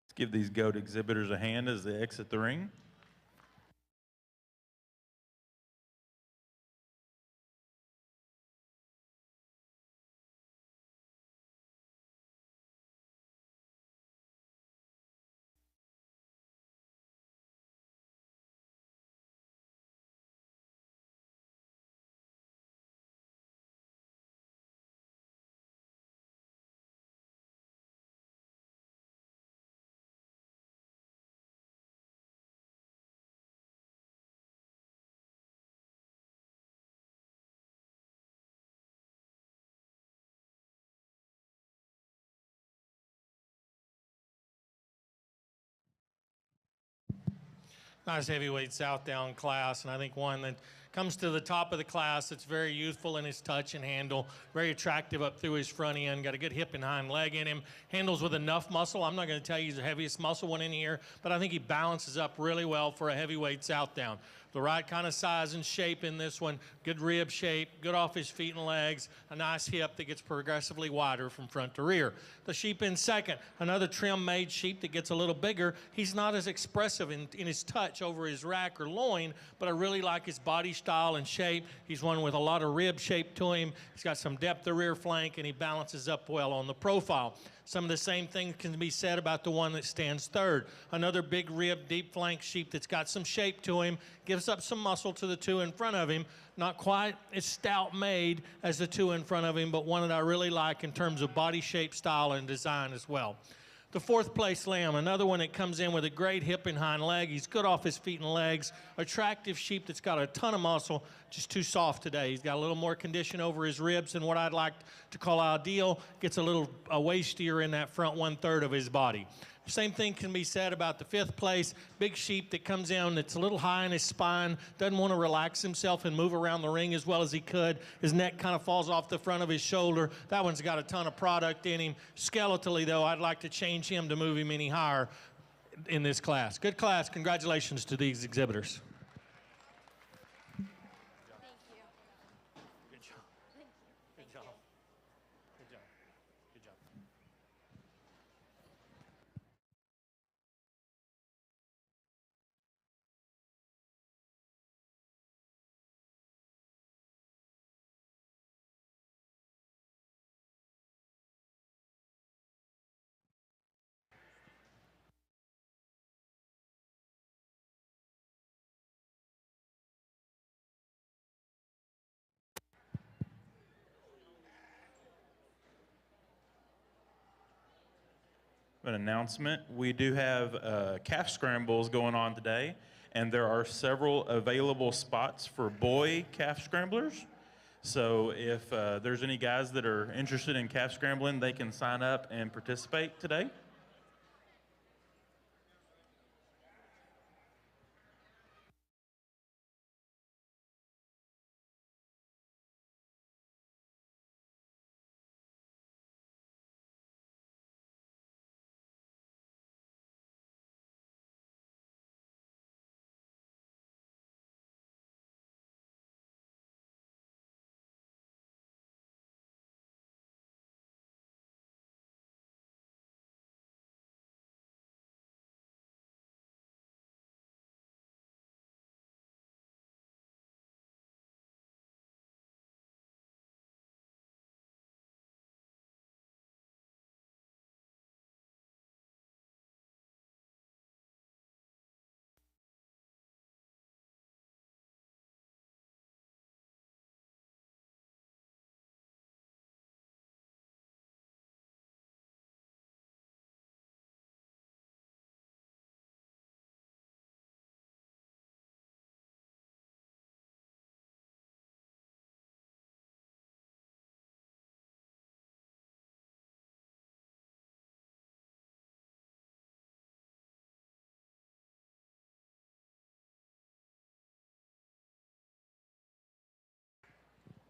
Let's give these goat exhibitors a hand as they exit the ring. Nice heavyweight Southdown class, and I think one that comes to the top of the class that's very youthful in his touch and handle, very attractive up through his front end, got a good hip and hind leg in him, handles with enough muscle. I'm not going to tell you he's the heaviest muscle one in here, but I think he balances up really well for a heavyweight Southdown. The right kind of size and shape in this one, good rib shape, good off his feet and legs, a nice hip that gets progressively wider from front to rear. The sheep in second, another trim-made sheep that gets a little bigger. He's not as expressive in his touch over his rack or loin, but I really like his body style and shape. He's one with a lot of rib shape to him. He's got some depth of rear flank, and he balances up well on the profile. Some of the same things can be said about the one that stands third. Another big rib, deep flank sheep that's got some shape to him, gives up some muscle to the two in front of him. Not quite as stout made as the two in front of him, but one that I really like in terms of body shape, style, and design as well. The 4th place lamb, another one that comes in with a great hip and hind leg. He's good off his feet and legs. Attractive sheep that's got a ton of muscle, just too soft today. He's got a little more condition over his ribs than what I'd like to call ideal. Gets a little waistier in that front 1/3 of his body. Same thing can be said about the 5th place. Big sheep that comes in that's a little high in his spine, doesn't want to relax himself and move around the ring as well as he could. His neck kind of falls off the front of his shoulder. That one's got a ton of product in him. Skeletally, though, I'd like to change him to move him any higher in this class. Good class. Congratulations to these exhibitors. Good job. Good job. Good job. Good job. An announcement. We do have calf scrambles going on today, and there are several available spots for boy calf scramblers. So if there's any guys that are interested in calf scrambling, they can sign up and participate today.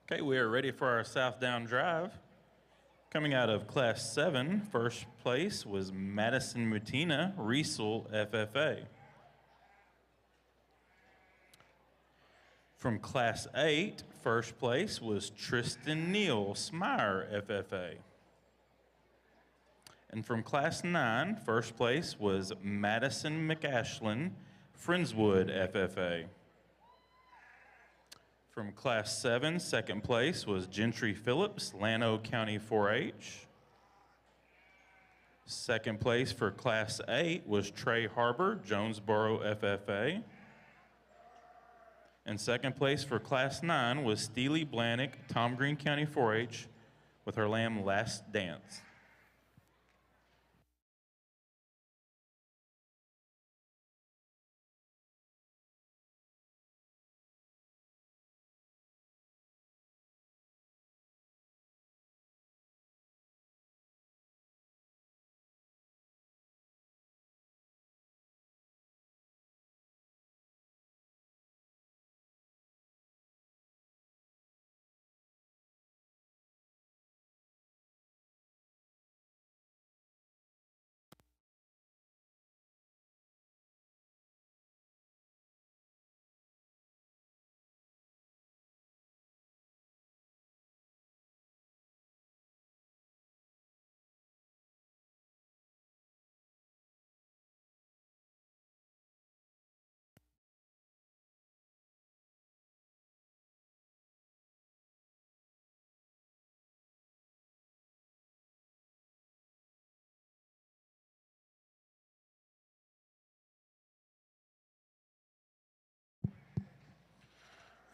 Okay, we are ready for our South Down Drive. Coming out of Class 7, first place was Madison Mutina, Riesel, FFA. From Class 8, first place was Tristan Neal, Smire, FFA. And from Class 9, first place was Madison McAshlin, Friendswood, FFA. From Class 7, second place was Gentry Phillips, Llano County 4-H. Second place for Class 8 was Trey Harbor, Jonesboro, FFA. And second place for Class 9 was Steely Blanick, Tom Green County 4-H, with her lamb Last Dance.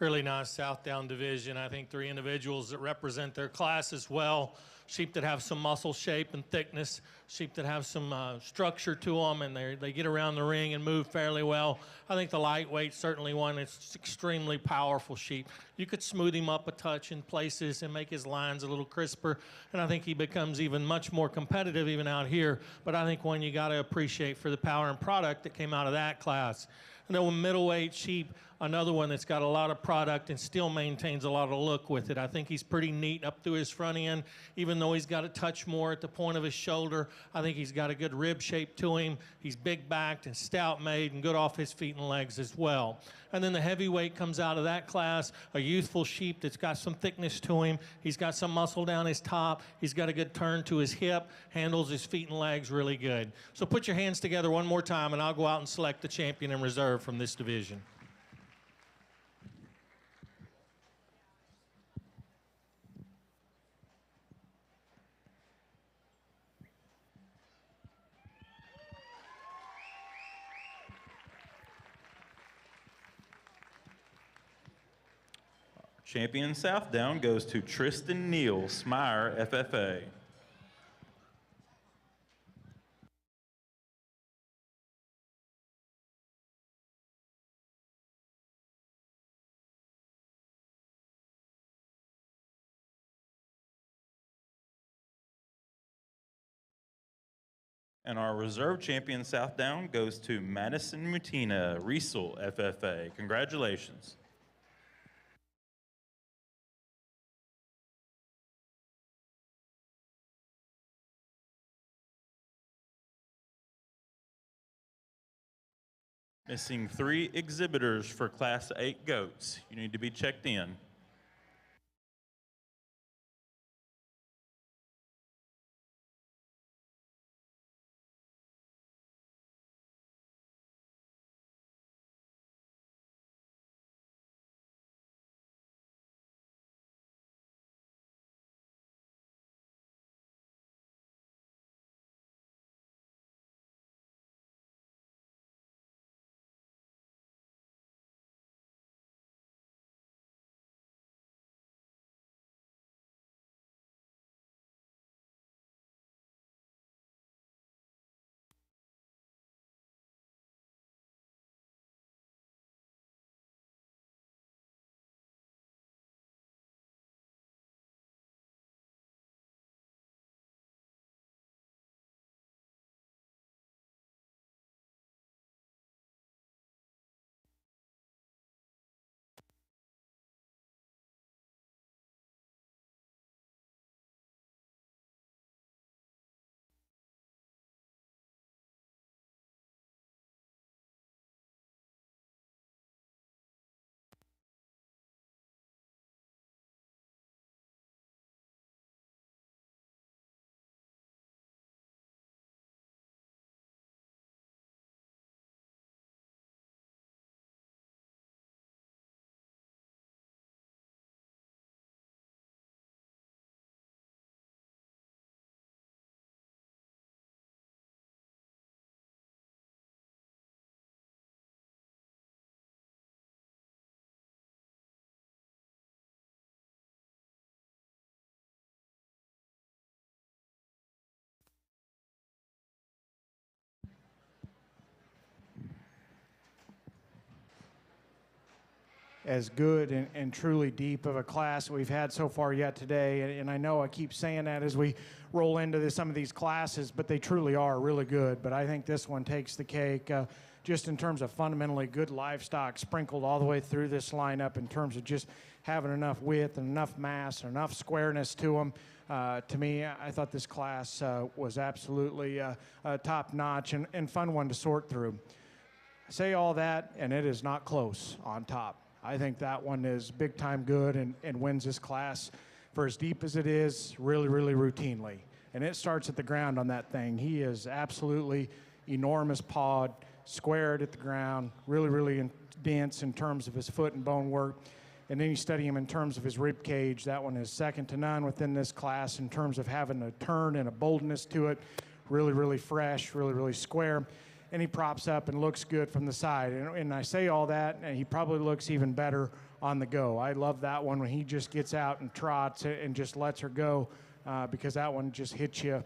really nice South Down division. I think 3 individuals that represent their classes well. Sheep that have some muscle shape and thickness, sheep that have some structure to them, and they get around the ring and move fairly well. I think the lightweight certainly one. It's extremely powerful sheep. You could smooth him up a touch in places and make his lines a little crisper, and I think he becomes even much more competitive even out here. But I think one you got to appreciate for the power and product that came out of that class. And then with middleweight sheep, another one that's got a lot of product and still maintains a lot of look with it. I think he's pretty neat up through his front end, even though he's got a touch more at the point of his shoulder. I think he's got a good rib shape to him. He's big-backed and stout-made and good off his feet and legs as well. And then the heavyweight comes out of that class, a youthful sheep that's got some thickness to him. He's got some muscle down his top. He's got a good turn to his hip, handles his feet and legs really good. So put your hands together one more time, and I'll go out and select the champion and reserve from this division. Champion South Down goes to Tristan Neal, Smire, FFA. And our reserve champion South Down goes to Madison Mutina, Riesel, FFA. Congratulations. Missing 3 exhibitors for Class 8 goats. You need to be checked in. As good and truly deep of a class we've had so far yet today. And I know I keep saying that as we roll into some of these classes, but they truly are really good. But I think this one takes the cake just in terms of fundamentally good livestock sprinkled all the way through this lineup in terms of just having enough width and enough mass and enough squareness to them. To me, I thought this class was absolutely top-notch and fun one to sort through. I say all that, and it is not close on top. I think that one is big-time good and wins this class for as deep as it is, really, really routinely. And it starts at the ground on that thing. He is absolutely enormous pawed, squared at the ground, really, really dense in terms of his foot and bone work. And then you study him in terms of his rib cage. That one is second to none within this class in terms of having a turn and a boldness to it. Really, really fresh, really, really square. and he props up and looks good from the side. And I say all that, and he probably looks even better on the go. I love that one when he just gets out and trots and just lets her go, because that one just hits you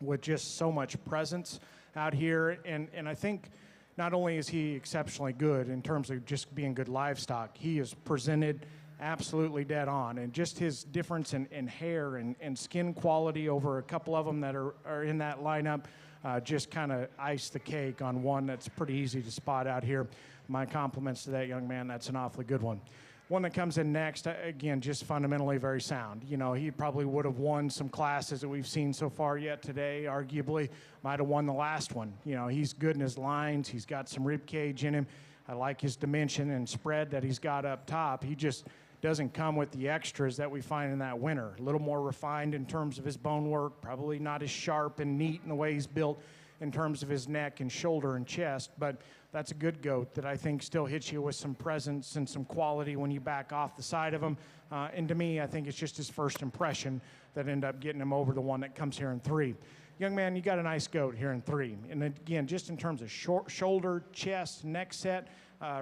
with just so much presence out here. And I think not only is he exceptionally good in terms of just being good livestock, he is presented absolutely dead on. And just his difference in hair and skin quality over a couple of them that are in that lineup just kind of iced the cake on one that's pretty easy to spot out here. My compliments to that young man. That's an awfully good one. One that comes in next, again, just fundamentally very sound. You know, he probably would have won some classes that we've seen so far yet today, arguably. Might have won the last one. You know, he's good in his lines. He's got some rib cage in him. I like his dimension and spread that he's got up top. He just doesn't come with the extras that we find in that winner. A little more refined in terms of his bone work, probably not as sharp and neat in the way he's built in terms of his neck and shoulder and chest, but that's a good goat that I think still hits you with some presence and some quality when you back off the side of him. And to me, I think it's just his first impression that ended up getting him over the one that comes here in 3. Young man, you got a nice goat here in 3. And again, just in terms of shoulder, chest, neck set,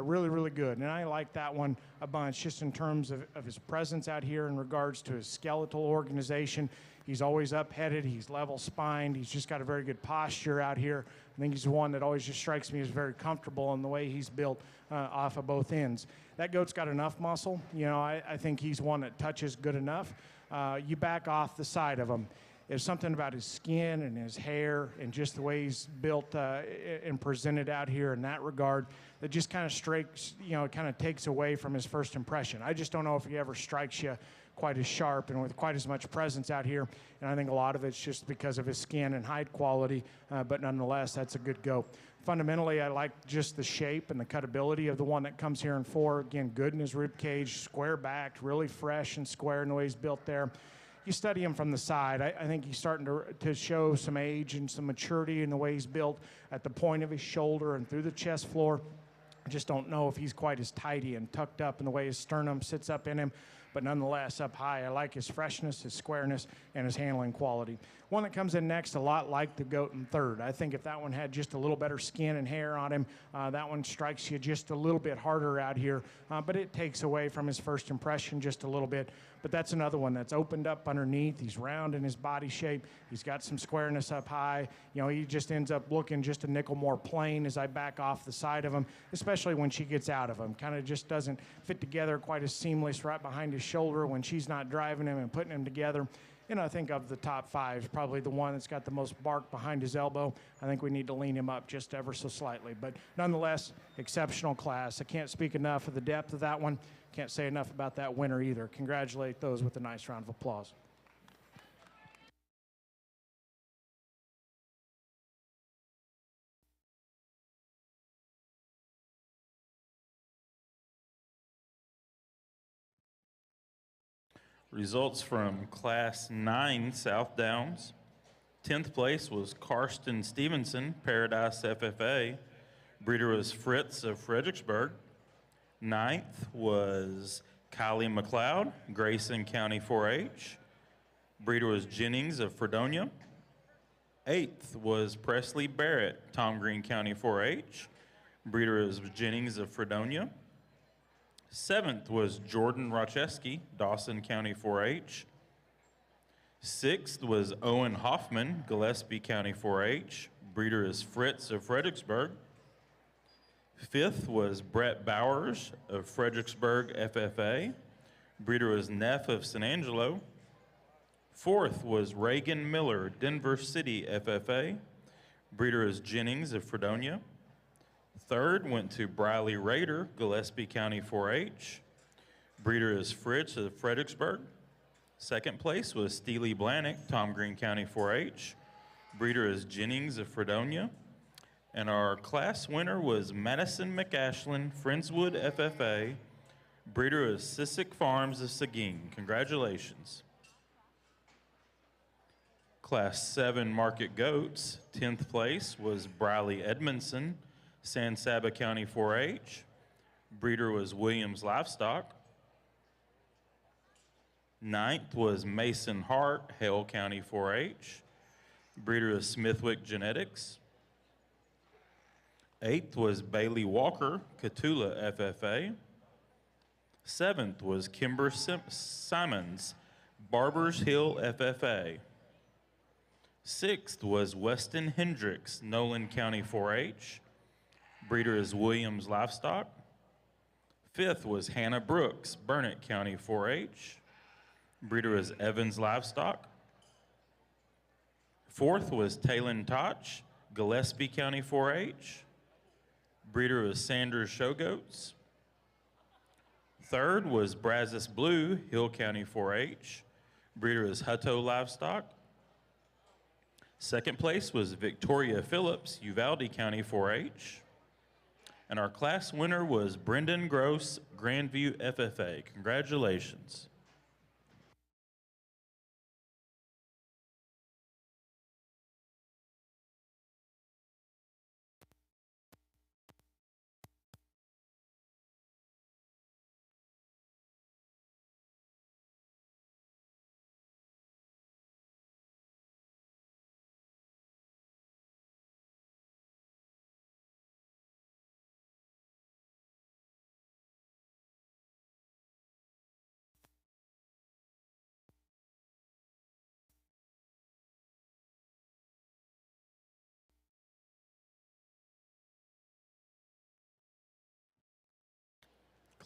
really, really good. And I like that one a bunch just in terms of his presence out here in regards to his skeletal organization. He's always up-headed. He's level-spined. He's just got a very good posture out here. I think he's one that always just strikes me as very comfortable in the way he's built off of both ends. That goat's got enough muscle. You know, I think he's one that touches good enough. You back off the side of him. There's something about his skin and his hair and just the way he's built and presented out here in that regard that just kind of strikes, you know, kind of takes away from his first impression. I just don't know if he ever strikes you quite as sharp and with quite as much presence out here. And I think a lot of it's just because of his skin and height quality, but nonetheless, that's a good go. Fundamentally, I like just the shape and the cutability of the one that comes here in 4. Again, good in his rib cage, square backed, really fresh and square in the way he's built there. You study him from the side, I think he's starting to show some age and some maturity in the way he's built at the point of his shoulder and through the chest floor. I just don't know if he's quite as tidy and tucked up in the way his sternum sits up in him, but nonetheless up high. I like his freshness, his squareness, and his handling quality. One that comes in next, a lot like the goat in 3rd. I think if that one had just a little better skin and hair on him, that one strikes you just a little bit harder out here, but it takes away from his first impression just a little bit. But that's another one that's opened up underneath. He's round in his body shape. He's got some squareness up high. You know, he just ends up looking just a nickel more plain as I back off the side of him, especially when she gets out of him. Kind of just doesn't fit together quite as seamless right behind his shoulder when she's not driving him and putting him together. You know, I think of the top 5, probably the one that's got the most bark behind his elbow. I think we need to lean him up just ever so slightly. But nonetheless, exceptional class. I can't speak enough of the depth of that one. Can't say enough about that winner either. Congratulate those with a nice round of applause. Results from Class 9 South Downs. 10th place was Karsten Stevenson, Paradise FFA. Breeder was Fritz of Fredericksburg. 9th was Kylie McLeod, Grayson County 4-H. Breeder was Jennings of Fredonia. 8th was Presley Barrett, Tom Green County 4-H. Breeder was Jennings of Fredonia. 7th was Jordan Rocheski, Dawson County 4-H. 6th was Owen Hoffman, Gillespie County 4-H. Breeder is Fritz of Fredericksburg. 5th was Brett Bowers of Fredericksburg FFA. Breeder was Neff of San Angelo. 4th was Reagan Miller, Denver City FFA. Breeder is Jennings of Fredonia. 3rd went to Briley Rader, Gillespie County 4-H. Breeder is Fritz of Fredericksburg. 2nd place was Steely Blanick, Tom Green County 4-H. Breeder is Jennings of Fredonia. And our class winner was Madison McAshlin, Friendswood FFA. Breeder is Sissick Farms of Seguin. Congratulations. Class 7 Market Goats, 10th place was Briley Edmondson, San Saba County 4-H. Breeder was Williams Livestock. 9th was Mason Hart, Hale County 4-H. Breeder is Smithwick Genetics. 8th was Bailey Walker, Catula FFA. 7th was Kimber Simons, Barbers Hill FFA. 6th was Weston Hendricks, Nolan County 4-H. Breeder is Williams Livestock. 5th was Hannah Brooks, Burnett County 4-H. Breeder is Evans Livestock. 4th was Talon Toch, Gillespie County 4-H. Breeder is Sanders Show Goats. 3rd was Brazos Blue, Hill County 4-H. Breeder is Hutto Livestock. 2nd place was Victoria Phillips, Uvalde County 4-H. And our class winner was Brendan Gross, Grandview FFA. Congratulations.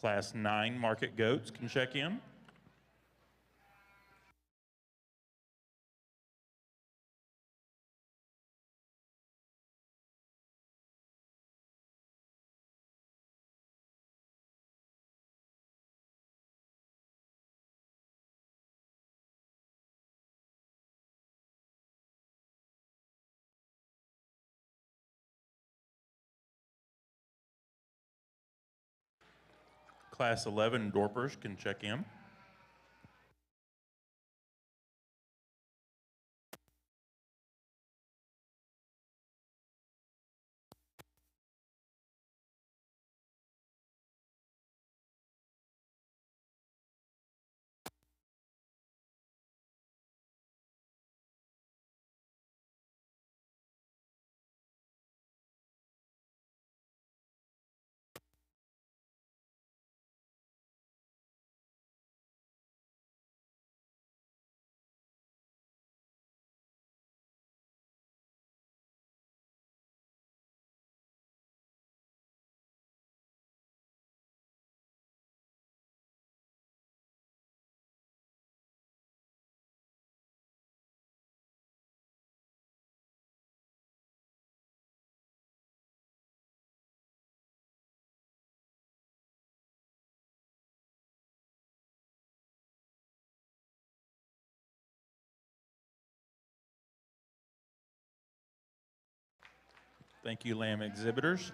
Class 9 market goats can check in. Class 11 Dorpers can check in. Thank you, lamb exhibitors.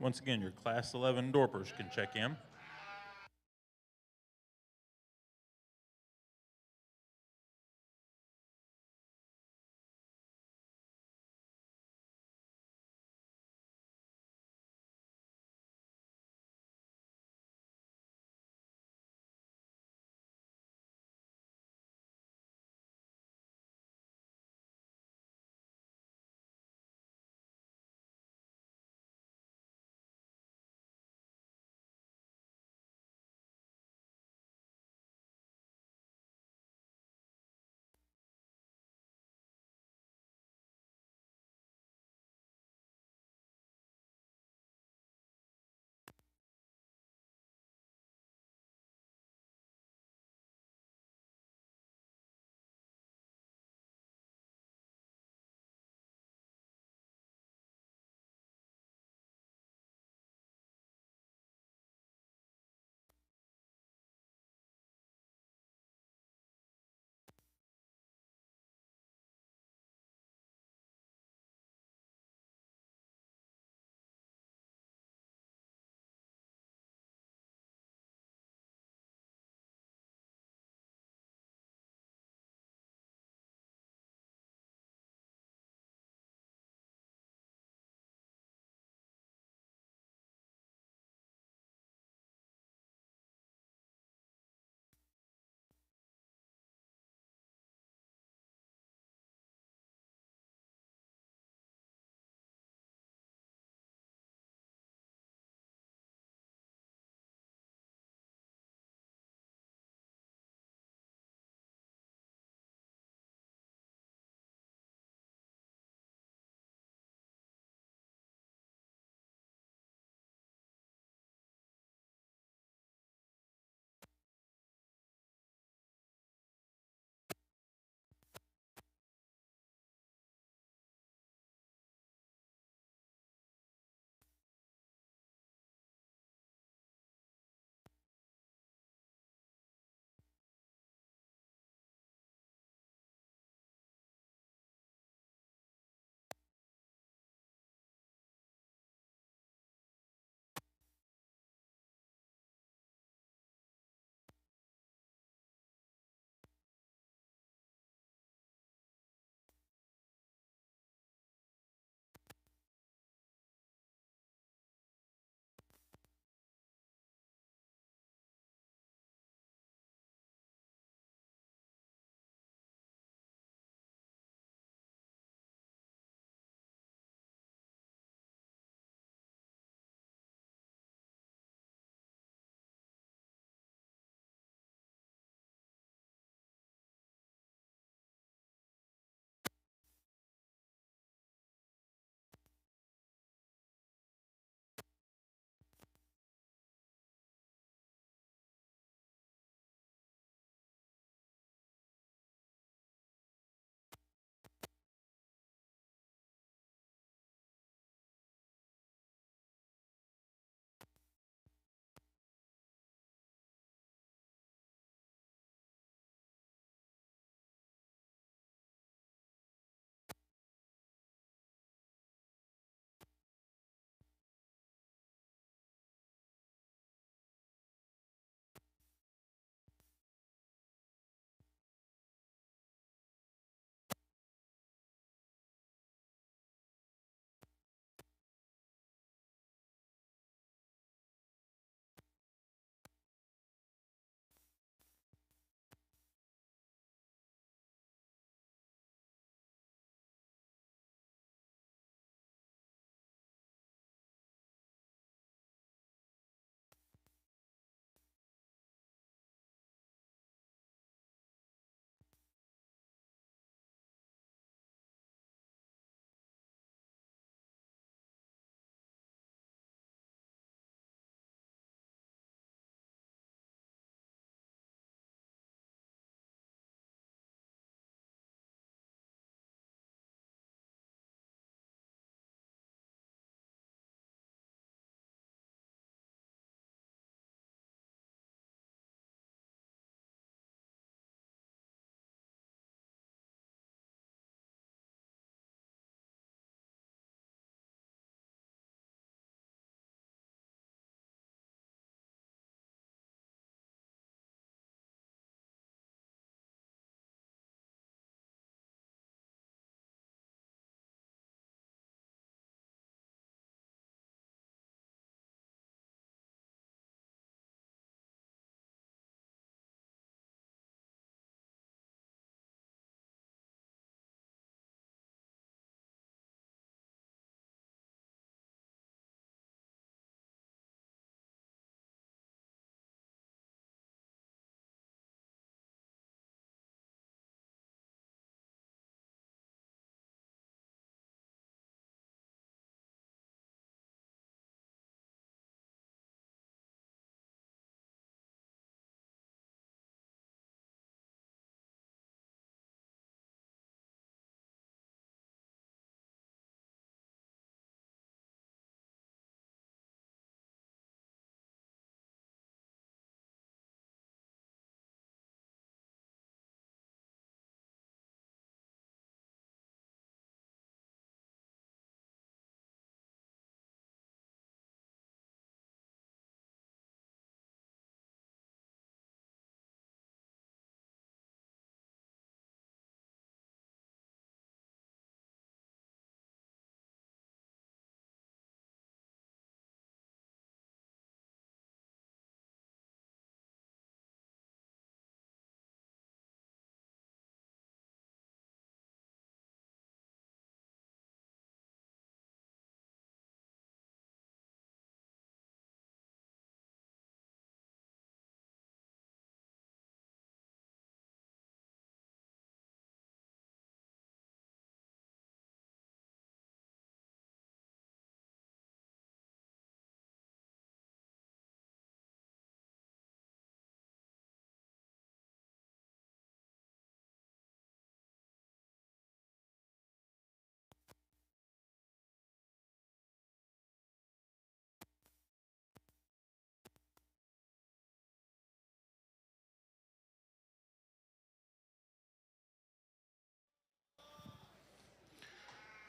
Once again, your Class 11 Dorpers can check in.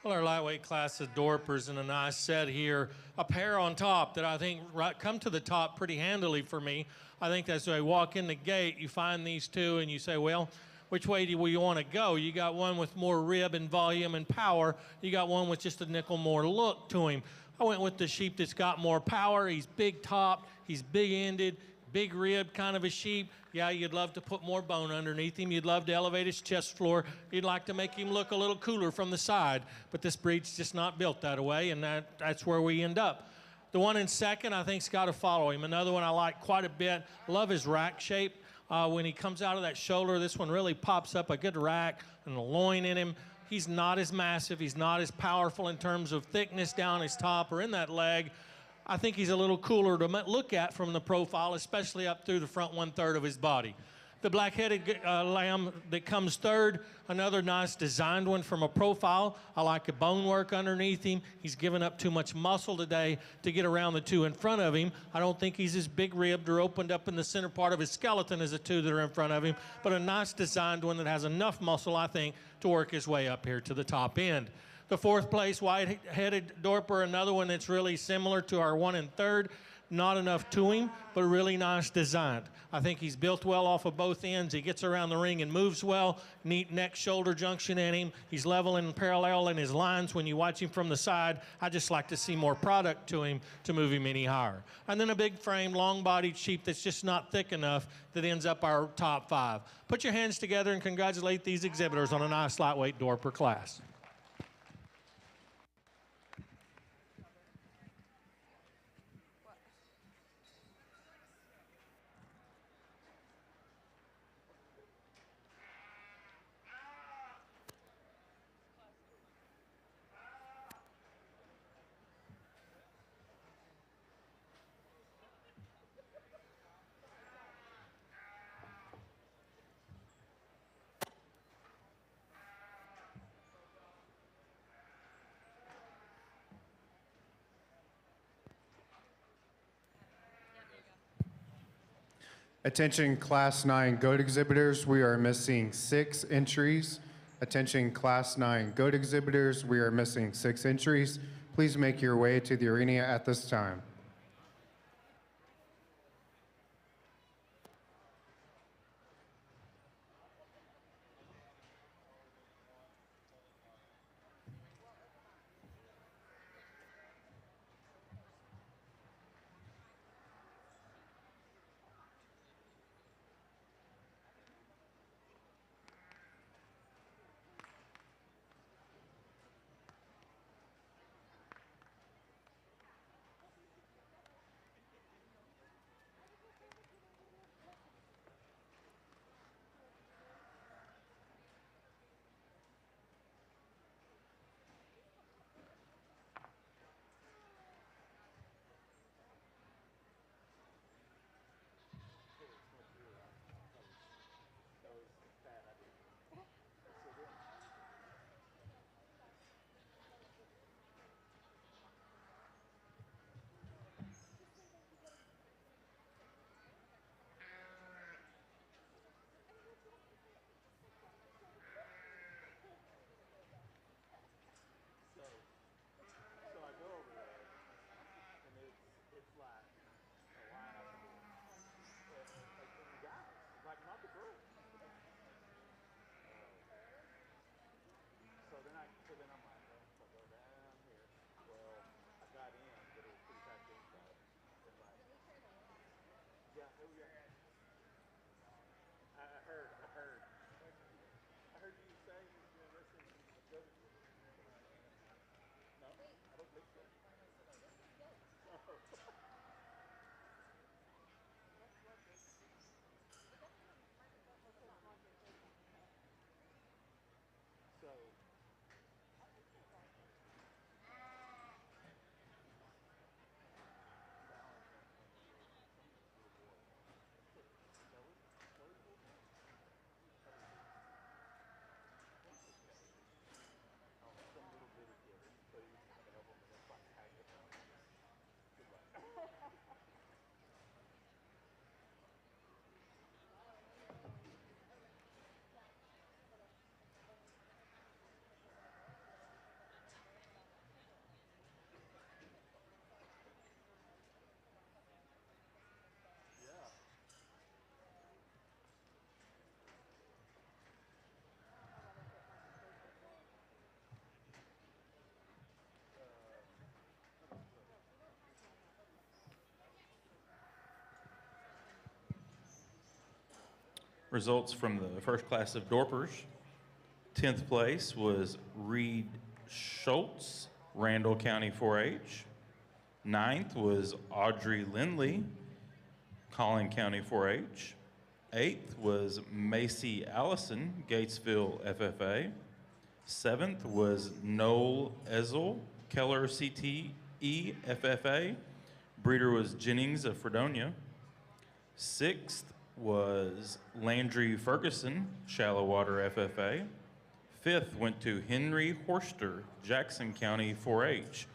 Well, our lightweight class of Dorpers in a nice set here. A pair on top that I think come to the top pretty handily for me. I think as they walk in the gate, you find these two and you say, well, which way do you want to go? You got one with more rib and volume and power. You got one with just a nickel more look to him. I went with the sheep that's got more power. He's big top. He's big-ended, big rib kind of a sheep. Yeah, you'd love to put more bone underneath him. You'd love to elevate his chest floor. You'd like to make him look a little cooler from the side. But this breed's just not built that way, and that's where we end up. The one in second, I think's got to follow him. Another one I like quite a bit. Love his rack shape. When he comes out of that shoulder, this one really pops up a good rack and a loin in him. He's not as massive. He's not as powerful in terms of thickness down his top or in that leg. I think he's a little cooler to look at from the profile, especially up through the front one-third of his body. The black-headed lamb that comes third, another nice designed one from a profile. I like the bone work underneath him. He's given up too much muscle today to get around the two in front of him. I don't think he's as big-ribbed or opened up in the center part of his skeleton as the two that are in front of him, but a nice designed one that has enough muscle, I think, to work his way up here to the top end. The fourth place white-headed Dorper, another one that's really similar to our one in third. Not enough to him, but really nice designed. I think he's built well off of both ends. He gets around the ring and moves well. Neat neck-shoulder junction in him. He's level and parallel in his lines when you watch him from the side. I just like to see more product to him to move him any higher. And then a big frame, long-bodied sheep that's just not thick enough that ends up our top five. Put your hands together and congratulate these exhibitors on a nice lightweight Dorper class. Attention Class 9 goat exhibitors, we are missing 6 entries. Attention Class 9 goat exhibitors, we are missing 6 entries. Please make your way to the arena at this time. Results from the first class of Dorpers. 10th place was Reed Schultz, Randall County 4-H. 9th was Audrey Lindley, Collin County 4-H. 8th was Macy Allison, Gatesville FFA. 7th was Noel Ezel, Keller CTE FFA. Breeder was Jennings of Fredonia. 6th was Landry Ferguson, Shallow Water FFA. 5th went to Henry Horster, Jackson County 4-H.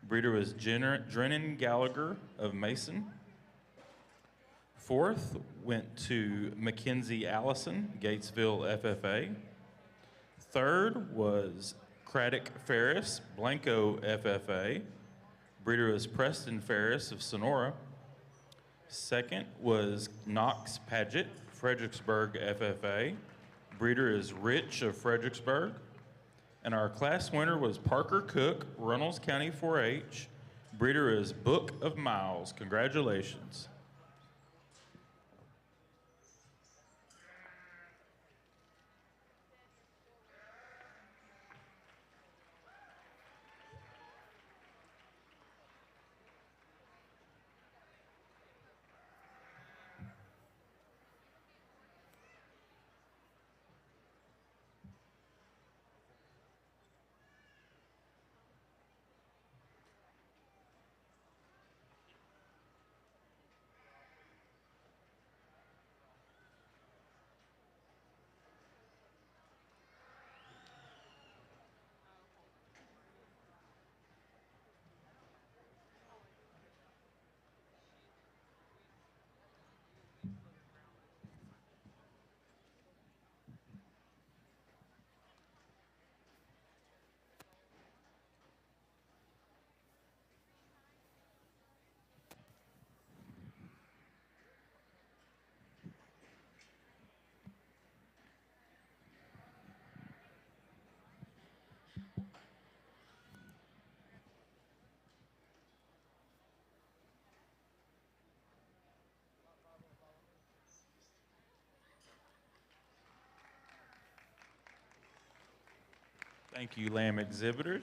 Breeder was Drennan Gallagher of Mason. 4th went to Mackenzie Allison, Gatesville FFA. 3rd was Craddock Ferris, Blanco FFA. Breeder was Preston Ferris of Sonora. 2nd was Knox Paget, Fredericksburg FFA. Breeder is Rich of Fredericksburg. And our class winner was Parker Cook, Runnels County 4-H. Breeder is Book of Miles. Congratulations. Thank you, lamb exhibitors.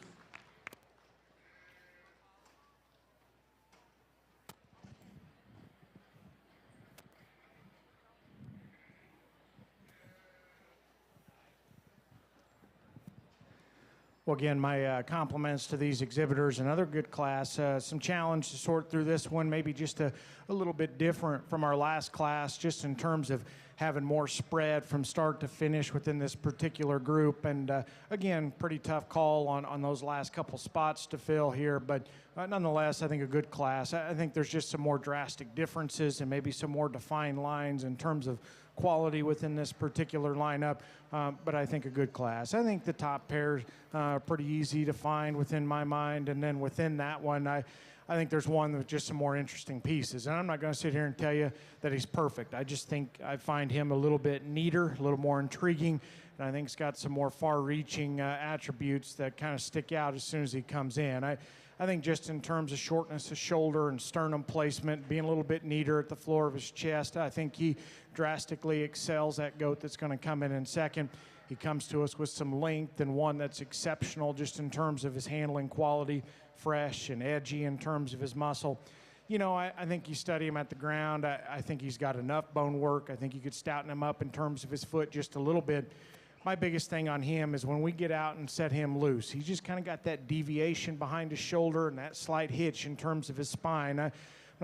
Well, again, my compliments to these exhibitors. Another good class. Some challenge to sort through this one, maybe just a little bit different from our last class, just in terms of having more spread from start to finish within this particular group. And again, pretty tough call on those last couple spots to fill here. But nonetheless, I think a good class. I think there's just some more drastic differences and maybe some more defined lines in terms of quality within this particular lineup, but I think a good class. I think the top pairs are pretty easy to find within my mind, and then within that one, I think there's one with just some more interesting pieces. And I'm not going to sit here and tell you that he's perfect. I just think I find him a little bit neater, a little more intriguing, and I think he's got some more far-reaching attributes that kind of stick out as soon as he comes in. I think just in terms of shortness of shoulder and sternum placement, being a little bit neater at the floor of his chest, I think he drastically excels that goat that's going to come in second. He comes to us with some length and one that's exceptional just in terms of his handling quality, fresh and edgy in terms of his muscle. You know, I think you study him at the ground. I think he's got enough bone work. I think you could stouten him up in terms of his foot just a little bit. My biggest thing on him is when we get out and set him loose, he's just kind of got that deviation behind his shoulder and that slight hitch in terms of his spine. I'm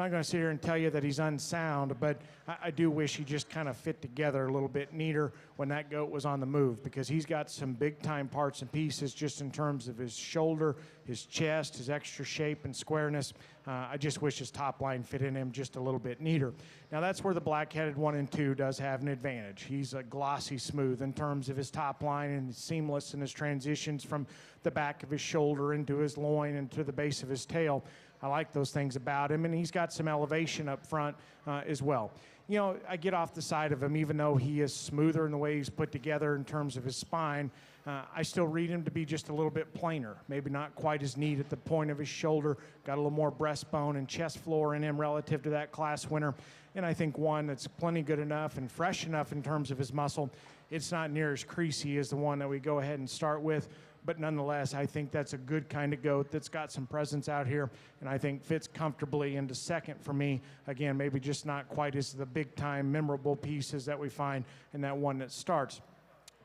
not going to sit here and tell you that he's unsound, but I do wish he just kind of fit together a little bit neater when that goat was on the move, because he's got some big-time parts and pieces just in terms of his shoulder, his chest, his extra shape and squareness. I just wish his top line fit in him just a little bit neater. Now, that's where the black-headed 1 and 2 does have an advantage. He's a glossy smooth in terms of his top line and seamless in his transitions from the back of his shoulder into his loin and to the base of his tail. I like those things about him, and he's got some elevation up front as well. You know, I get off the side of him, even though he is smoother in the way he's put together in terms of his spine. I still read him to be just a little bit plainer, maybe not quite as neat at the point of his shoulder, got a little more breastbone and chest floor in him relative to that class winner. and I think one that's plenty good enough and fresh enough in terms of his muscle. It's not near as creasy as the one that we go ahead and start with, but nonetheless, I think that's a good kind of goat that's got some presence out here, and I think fits comfortably into second for me. Again, maybe just not quite as the big-time memorable pieces that we find in that one that starts.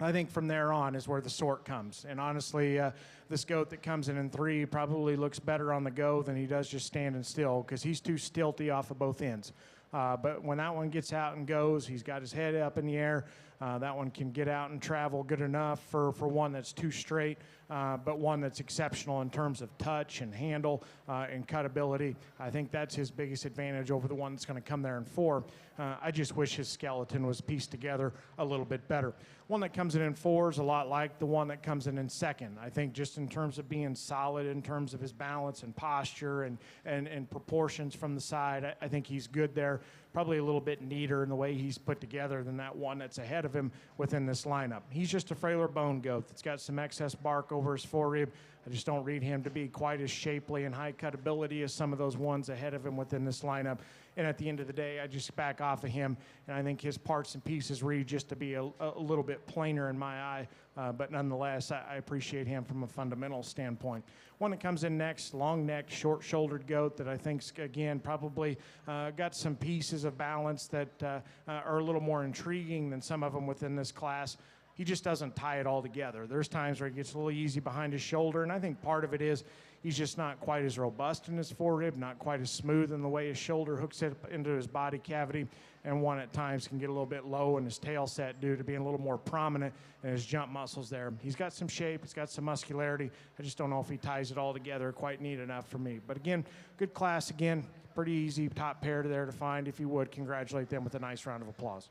I think from there on is where the sort comes. And honestly, this goat that comes in 3 probably looks better on the go than he does just standing still, because he's too stilty off of both ends. But when that one gets out and goes, he's got his head up in the air. That one can get out and travel good enough for one that's too straight, but one that's exceptional in terms of touch and handle and cutability. I think that's his biggest advantage over the one that's going to come there in 4. I just wish his skeleton was pieced together a little bit better. One that comes in 4 is a lot like the one that comes in second. I think just in terms of being solid, in terms of his balance and posture and proportions from the side, I think he's good there. Probably a little bit neater in the way he's put together than that one that's ahead of him within this lineup. He's just a frailer bone goat that's got some excess bark over his forerib. I just don't read him to be quite as shapely and high cutability as some of those ones ahead of him within this lineup. And at the end of the day, I just back off of him, and I think his parts and pieces read just to be a little bit plainer in my eye. But nonetheless, I appreciate him from a fundamental standpoint. One that comes in next, long-necked, short-shouldered goat that I think's, again, probably got some pieces of balance that are a little more intriguing than some of them within this class. He just doesn't tie it all together. There's times where he gets a little easy behind his shoulder, and I think part of it is he's just not quite as robust in his forerib, not quite as smooth in the way his shoulder hooks it into his body cavity, and one at times can get a little bit low in his tail set due to being a little more prominent in his jump muscles there. He's got some shape, he's got some muscularity. I just don't know if he ties it all together quite neat enough for me. But again, good class again, pretty easy top pair there to find. If you would, congratulate them with a nice round of applause.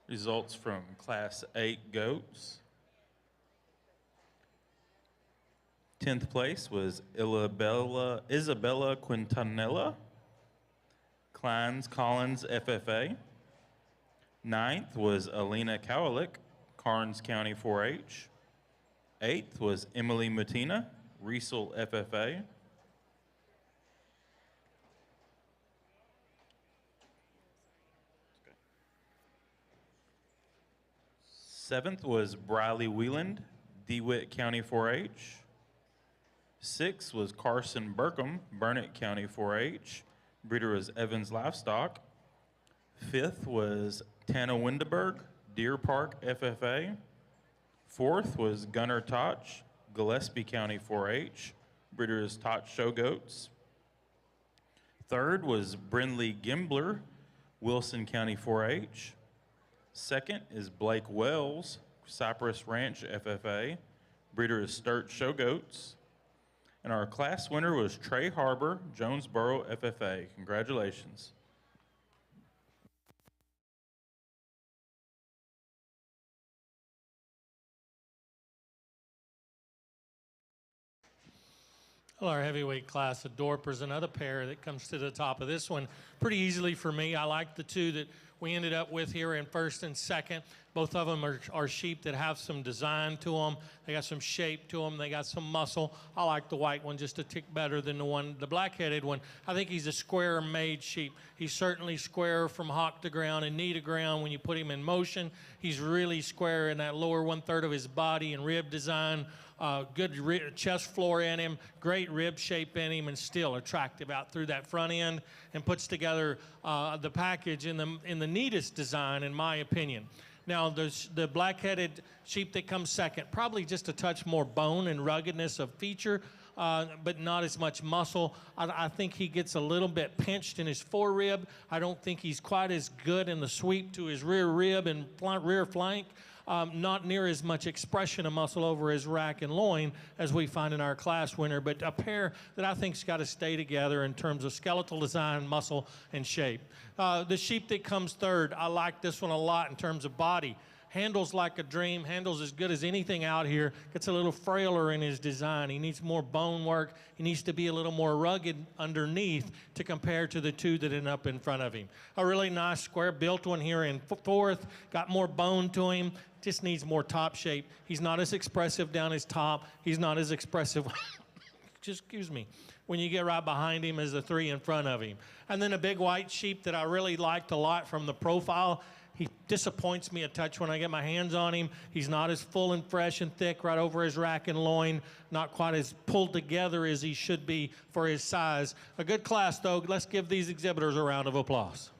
Results from Class 8 goats. 10th place was Isabella Quintanilla, Kleins Collins FFA. 9th was Alina Kowalik, Karnes County 4-H. 8th was Emily Mutina, Riesel FFA. 7th was Briley Wieland, DeWitt County 4-H. 6th was Carson Burkham, Burnett County 4-H. Breeder was Evans Livestock. 5th was Tana Windeberg, Deer Park FFA. 4th was Gunnar Toch, Gillespie County 4-H. Breeder is Toch Show Goats. 3rd was Brindley Gimbler, Wilson County 4-H. 2nd is Blake Wells, Cypress Ranch FFA. Breeder is Sturt Show Goats. And our class winner was Trey Harbor, Jonesboro FFA. Congratulations. Well, our heavyweight class of Dorpers, another pair that comes to the top of this one pretty easily for me. I like the two that we ended up with here in first and second. Both of them are sheep that have some design to them. They got some shape to them. They got some muscle. I like the white one just a tick better than the black-headed one. I think he's a square-made sheep. He's certainly square from hock to ground and knee to ground. When you put him in motion, he's really square in that lower one-third of his body and rib design. Good chest floor in him, great rib shape in him, and still attractive out through that front end, and puts together the package in the neatest design, in my opinion. Now, the black-headed sheep that comes second, probably just a touch more bone and ruggedness of feature, but not as much muscle. I think he gets a little bit pinched in his forerib. I don't think he's quite as good in the sweep to his rear rib and rear flank. Not near as much expression of muscle over his rack and loin as we find in our class winner, but a pair that I think's got to stay together in terms of skeletal design, muscle, and shape. The sheep that comes third, I like this one a lot in terms of body. Handles like a dream, handles as good as anything out here, gets a little frailer in his design. He needs more bone work. He needs to be a little more rugged underneath to compare to the two that end up in front of him. A really nice square built one here in fourth, got more bone to him, just needs more top shape. He's not as expressive down his top. He's not as expressive, just excuse me, when you get right behind him as the three in front of him. And then a big white sheep that I really liked a lot from the profile. He disappoints me a touch when I get my hands on him. He's not as full and fresh and thick right over his rack and loin, not quite as pulled together as he should be for his size. A good class, though. Let's give these exhibitors a round of applause.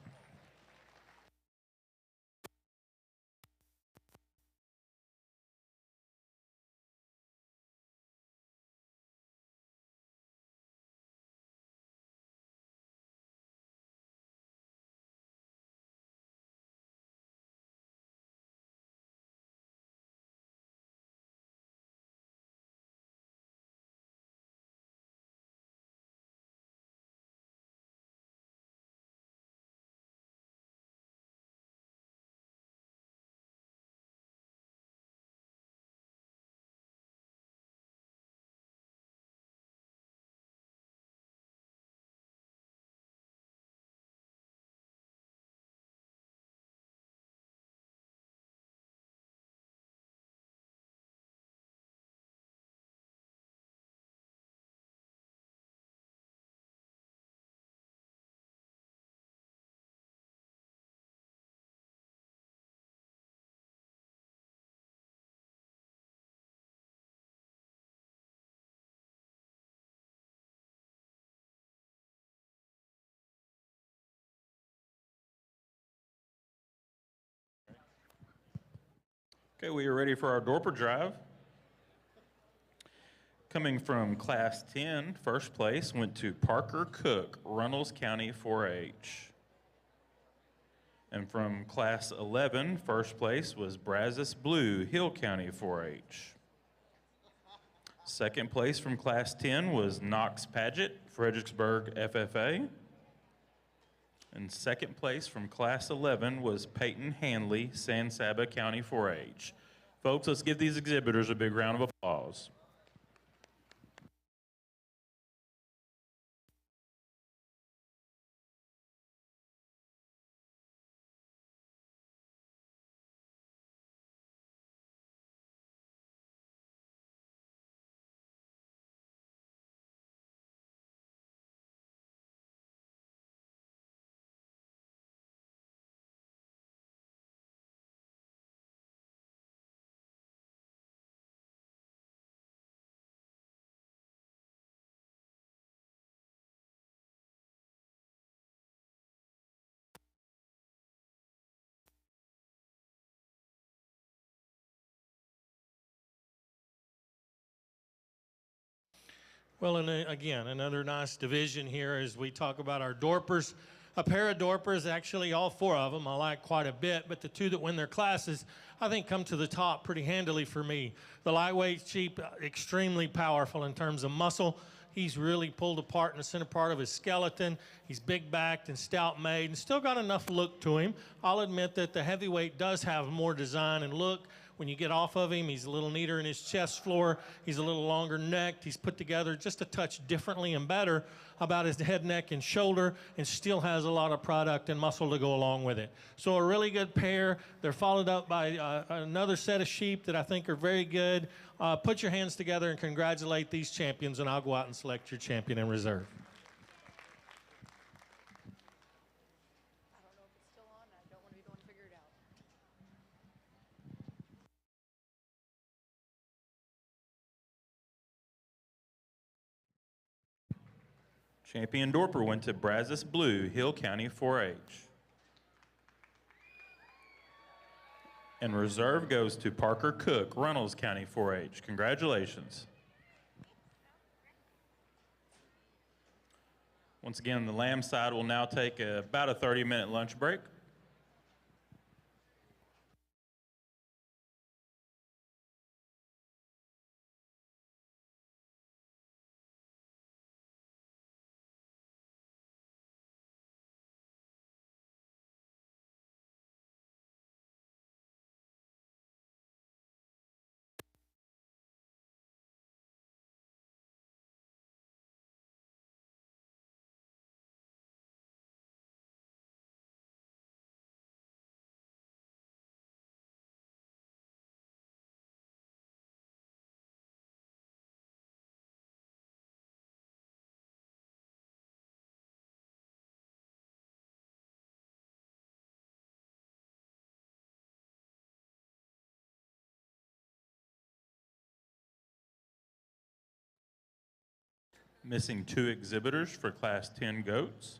Okay, we are ready for our Dorper drive. Coming from Class 10, first place went to Parker Cook, Runnels County 4-H. And from Class 11, first place was Brazos Blue, Hill County 4-H. Second place from Class 10 was Knox Paget, Fredericksburg FFA. And second place from Class 11 was Peyton Hanley, San Saba County 4-H. Folks, let's give these exhibitors a big round of applause. Well, and again, another nice division here as we talk about our Dorpers. A pair of Dorpers, actually all four of them, I like quite a bit, but the two that win their classes, I think come to the top pretty handily for me. The lightweight sheep, extremely powerful in terms of muscle. He's really pulled apart in the center part of his skeleton. He's big-backed and stout-made and still got enough look to him. I'll admit that the heavyweight does have more design and look, When you get off of him, he's a little neater in his chest floor. He's a little longer necked. He's put together just a touch differently and better about his head, neck, and shoulder, and still has a lot of product and muscle to go along with it. So a really good pair. They're followed up by another set of sheep that I think are very good. Put your hands together and congratulate these champions, and I'll go out and select your champion in reserve. Champion Dorper went to Brazos Blue, Hill County 4-H. And reserve goes to Parker Cook, Runnels County 4-H. Congratulations. Once again, the lamb side will now take about a 30-minute lunch break. Missing 2 exhibitors for Class 10 goats.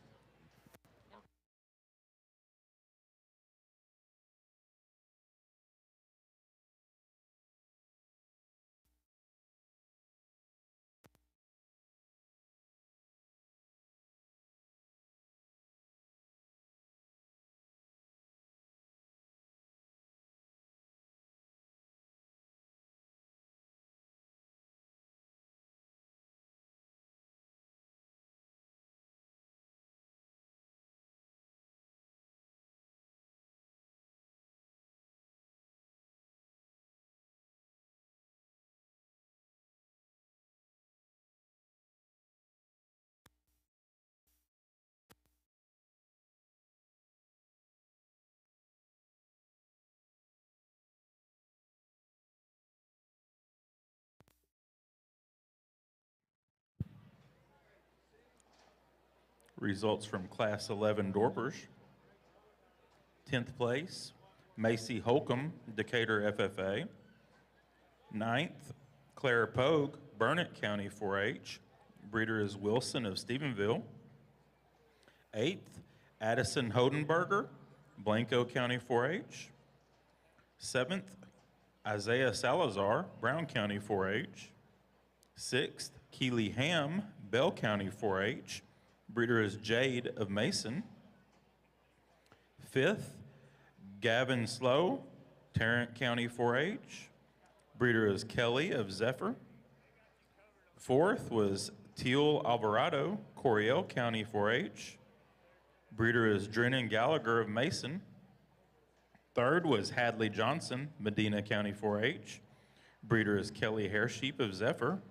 Results from Class 11 Dorpers. 10th place, Macy Holcomb, Decatur FFA. 9th, Clara Pogue, Burnett County 4-H. Breeder is Wilson of Stephenville. 8th, Addison Hodenberger, Blanco County 4-H. 7th, Isaiah Salazar, Brown County 4-H. 6th, Keely Ham, Bell County 4-H. Breeder is Jade of Mason. 5th, Gavin Slow, Tarrant County 4-H. Breeder is Kelly of Zephyr. 4th was Teal Alvarado, Coryell County 4-H. Breeder is Drennan Gallagher of Mason. 3rd was Hadley Johnson, Medina County 4-H. Breeder is Kelly Hairsheep of Zephyr.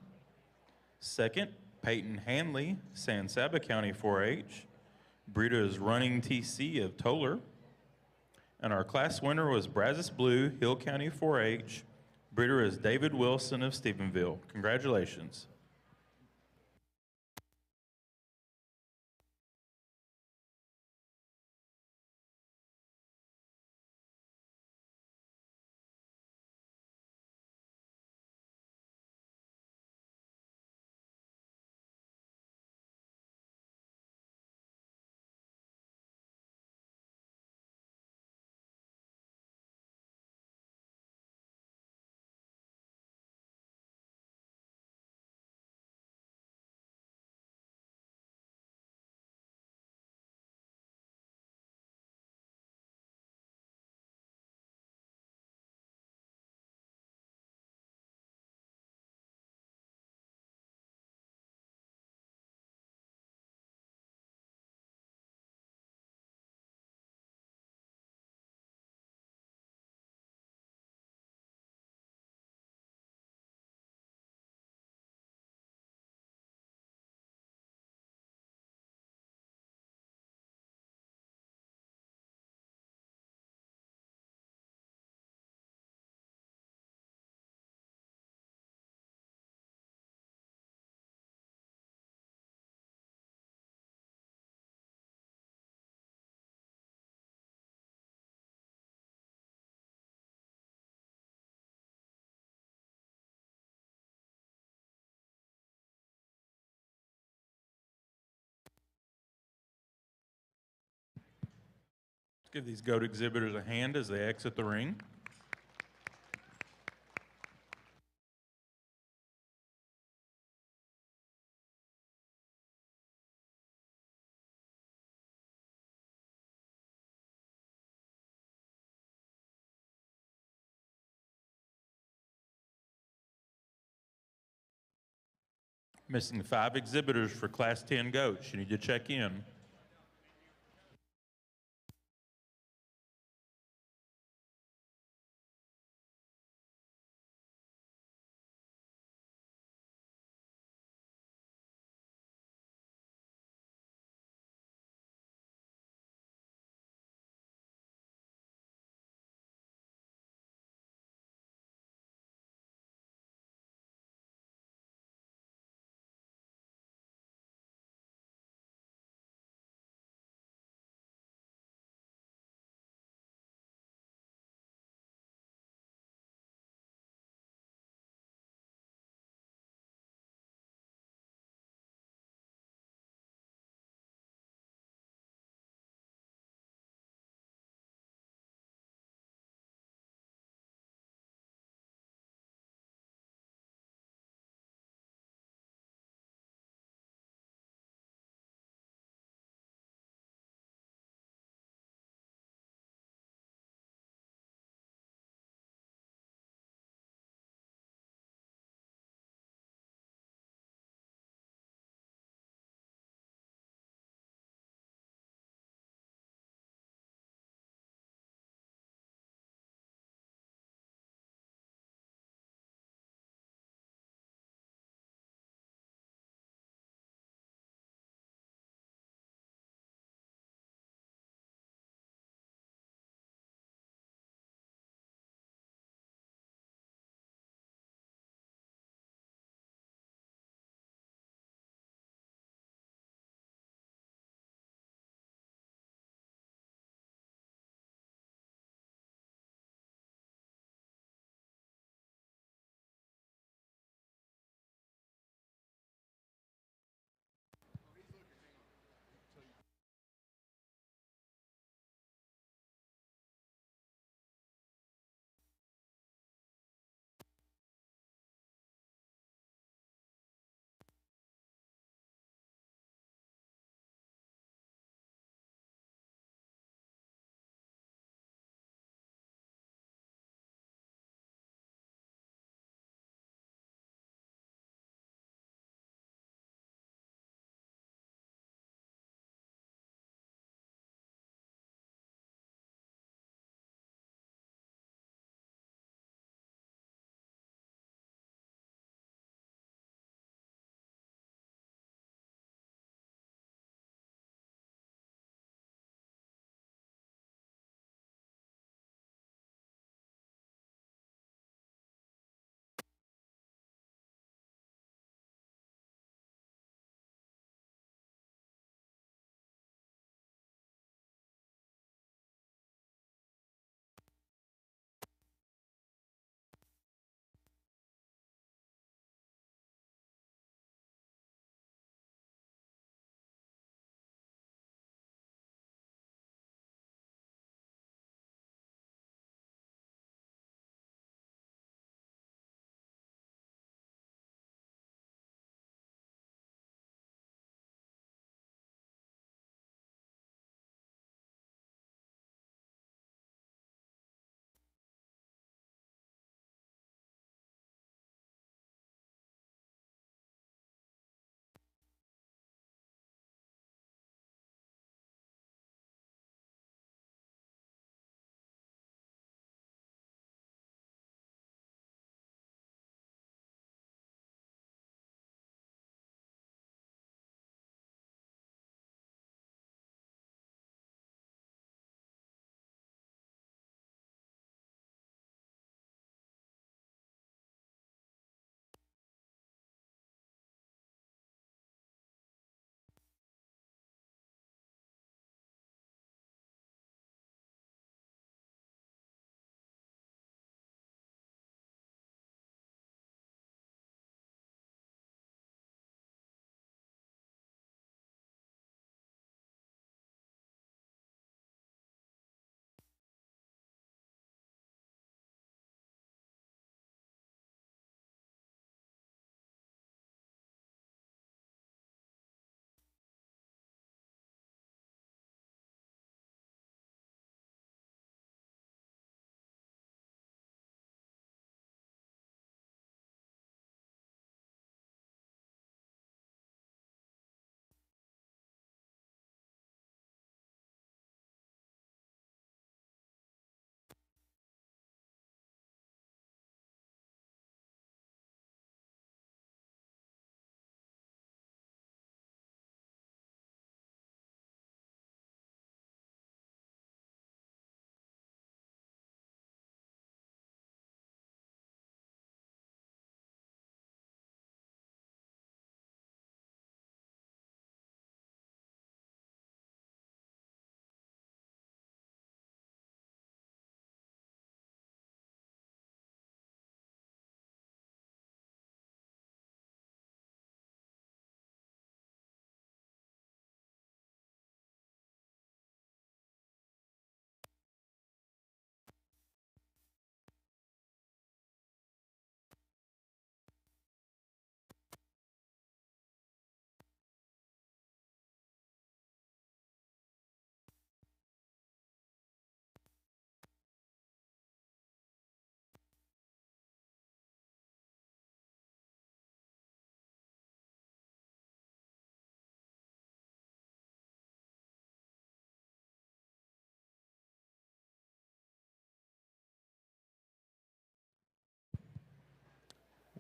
2nd, Peyton Hanley, San Saba County 4-H. Breeder is Running TC of Toller. And our class winner was Brazos Blue, Hill County 4-H. Breeder is David Wilson of Stephenville. Congratulations. Give these goat exhibitors a hand as they exit the ring. Missing 5 exhibitors for Class 10 goats. You need to check in.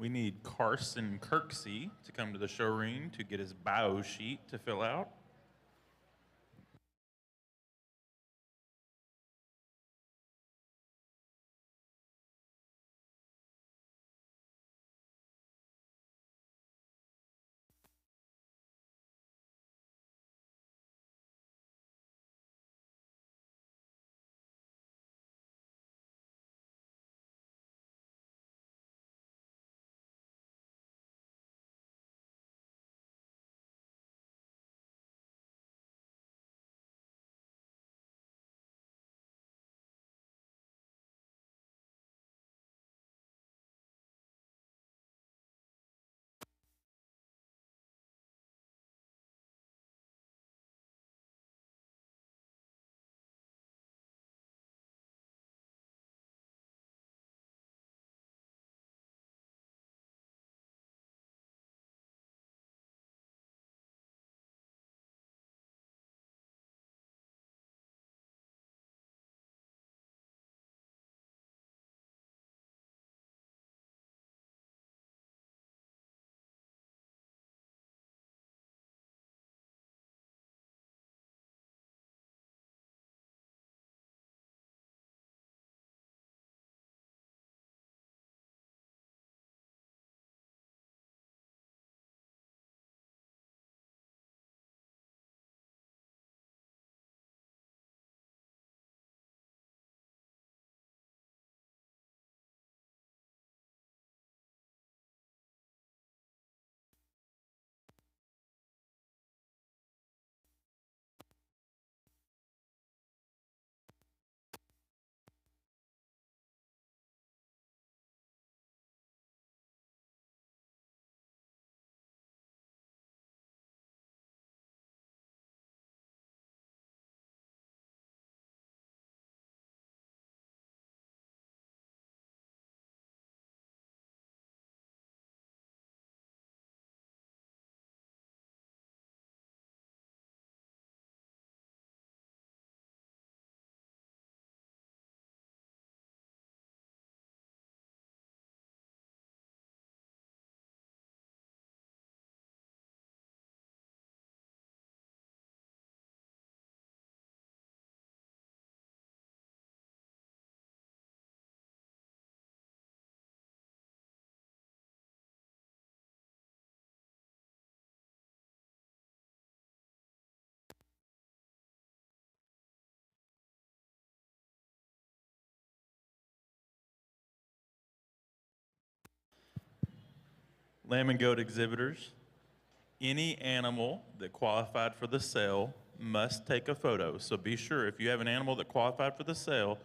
We need Carson Kirksey to come to the showroom to get his bio sheet to fill out. Lamb and goat exhibitors, any animal that qualified for the sale must take a photo. So be sure if you have an animal that qualified for the sale,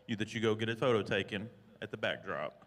that you go get a photo taken at the backdrop.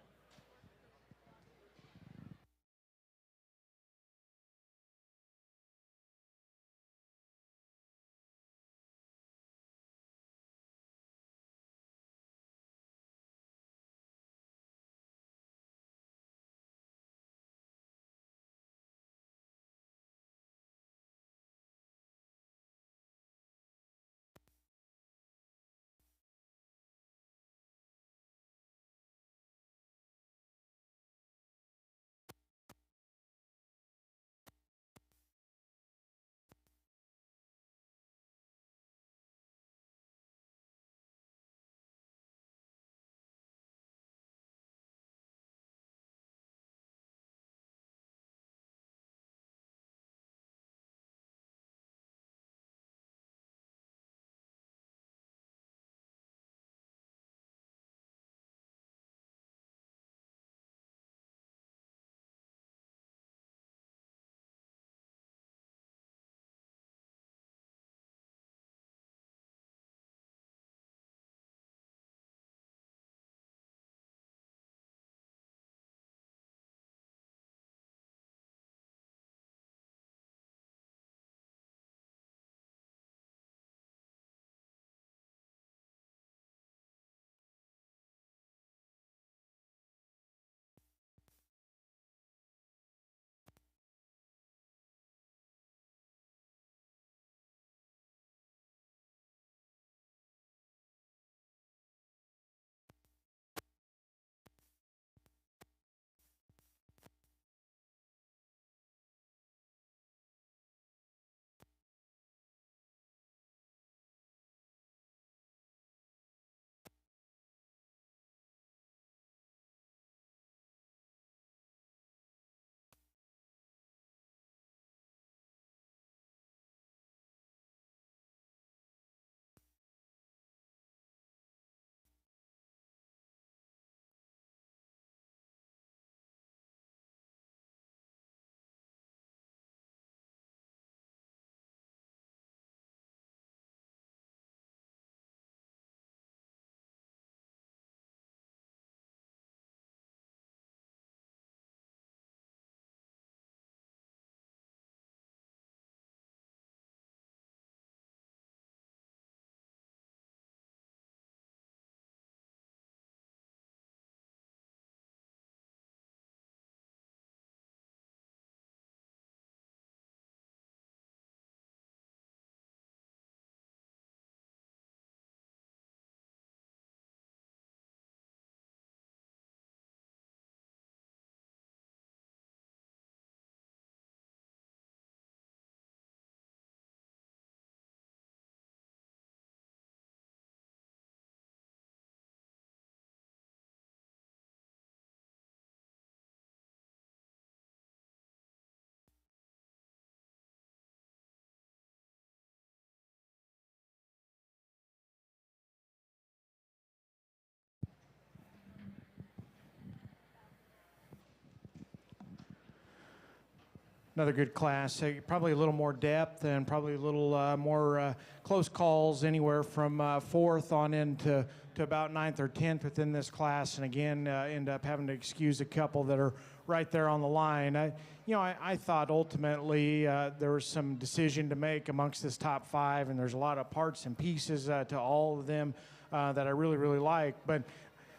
another good class. Probably a little more depth and probably a little more close calls, anywhere from 4th on into to about 9th or 10th within this class. And again, end up having to excuse a couple that are right there on the line. I thought ultimately there was some decision to make amongst this top 5, and there's a lot of parts and pieces to all of them that I really, really like. But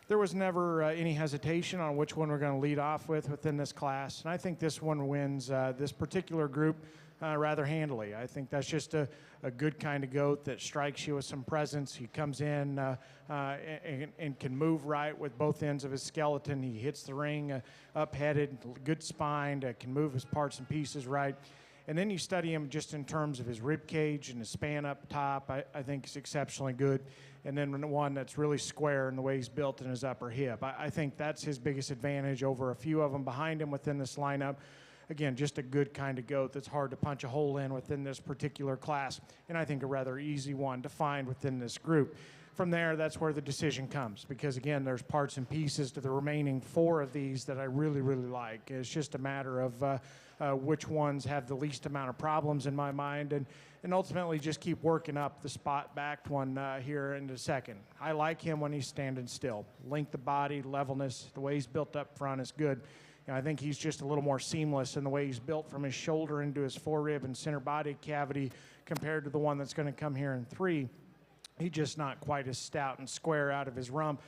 there was never any hesitation on which one we're going to lead off with within this class. And I think this one wins this particular group rather handily. I think that's just a good kind of goat that strikes you with some presence. He comes in and can move right with both ends of his skeleton. He hits the ring up-headed, good spine, can move his parts and pieces right. And then you study him just in terms of his rib cage and his span up top. I think is exceptionally good. And then one that's really square in the way he's built in his upper hip. I think that's his biggest advantage over a few of them behind him within this lineup. Again, just a good kind of goat that's hard to punch a hole in within this particular class, and I think a rather easy one to find within this group. From there, that's where the decision comes, because again, there's parts and pieces to the remaining 4 of these that I really, really like. It's just a matter of which ones have the least amount of problems in my mind, and ultimately just keep working up the spot-backed one here in a second. I like him when he's standing still. Length of body, levelness, the way he's built up front is good. I think he's just a little more seamless in the way he's built from his shoulder into his forerib and center body cavity compared to the one that's going to come here in 3. He's just not quite as stout and square out of his rump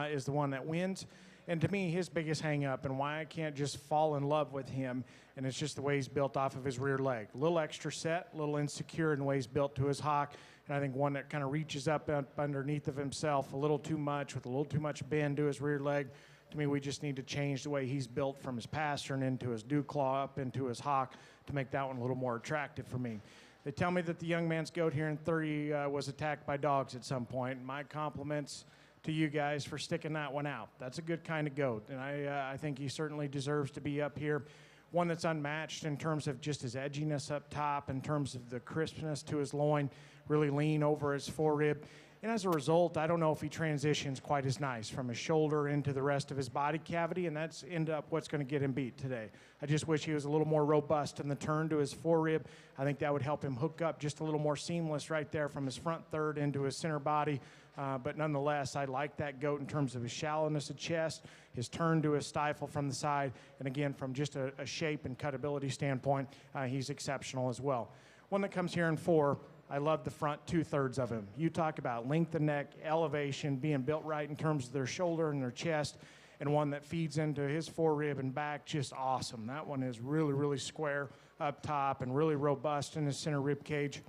is the one that wins. And to me, his biggest hang-up and why I can't just fall in love with him, and it's just the way he's built off of his rear leg. A little extra set, a little insecure in the way he's built to his hock, and I think one that kind of reaches up underneath of himself a little too much with a little too much bend to his rear leg. To me, we just need to change the way he's built from his pastern into his dew claw up into his hock to make that one a little more attractive for me. They tell me that the young man's goat here in 30 was attacked by dogs at some point. My compliments to you guys for sticking that one out. That's a good kind of goat, and I think he certainly deserves to be up here. One that's unmatched in terms of just his edginess up top, in terms of the crispness to his loin, really lean over his forerib. And as a result, I don't know if he transitions quite as nice from his shoulder into the rest of his body cavity, and that's end up what's going to get him beat today. I just wish he was a little more robust in the turn to his forerib. I think that would help him hook up just a little more seamless right there from his front third into his center body. But nonetheless, I like that goat in terms of his shallowness of chest, his turn to his stifle from the side, and again, from just a shape and cutability standpoint, he's exceptional as well. One that comes here in 4, I love the front 2/3 of him. You talk about length of neck, elevation, being built right in terms of their shoulder and their chest, and one that feeds into his forerib and back, just awesome. That one is really, really square up top and really robust in his center rib cage.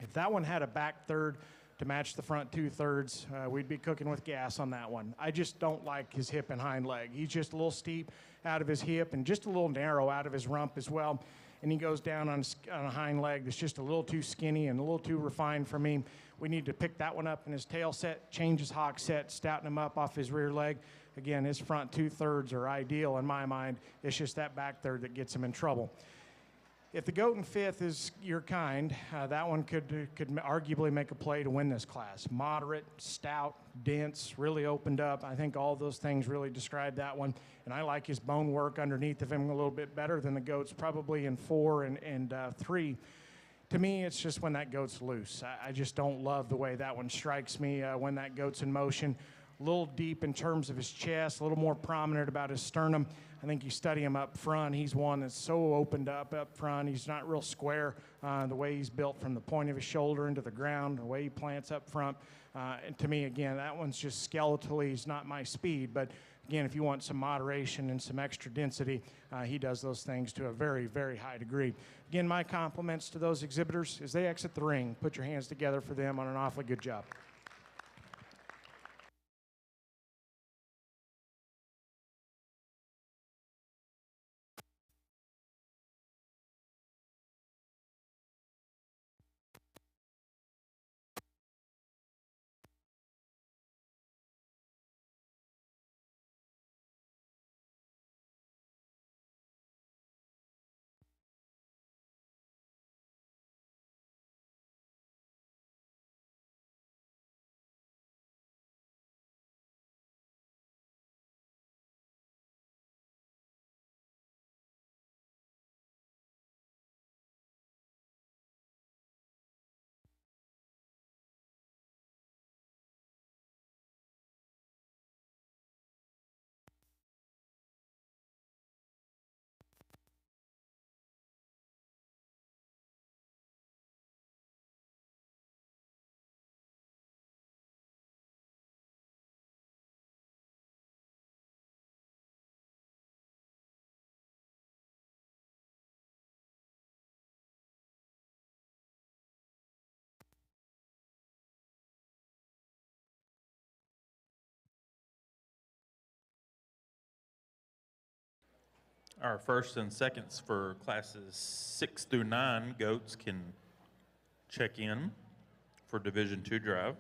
If that one had a back third to match the front 2/3, we'd be cooking with gas on that one. I just don't like his hip and hind leg. He's just a little steep out of his hip and just a little narrow out of his rump as well. And he goes down on a hind leg that's just a little too skinny and a little too refined for me. We need to pick that one up in his tail set, change his hock set, stouten him up off his rear leg. Again, his front 2/3 are ideal in my mind. It's just that back third that gets him in trouble. If the goat in 5th is your kind, that one could arguably make a play to win this class. Moderate, stout, dense, really opened up. I think all those things really describe that one. And I like his bone work underneath of him a little bit better than the goats probably in 4 and 3. To me, it's just when that goat's loose. I just don't love the way that one strikes me when that goat's in motion. A little deep in terms of his chest, a little more prominent about his sternum. I think you study him up front. He's one that's so opened up front. He's not real square the way he's built from the point of his shoulder into the ground, the way he plants up front. And to me, again, that one's just skeletally. He's not my speed. But, again, if you want some moderation and some extra density, he does those things to a very, very high degree. Again, my compliments to those exhibitors as they exit the ring. Put your hands together for them on an awfully good job. Our first and seconds for classes 6 through 9 goats can check in for Division II drive.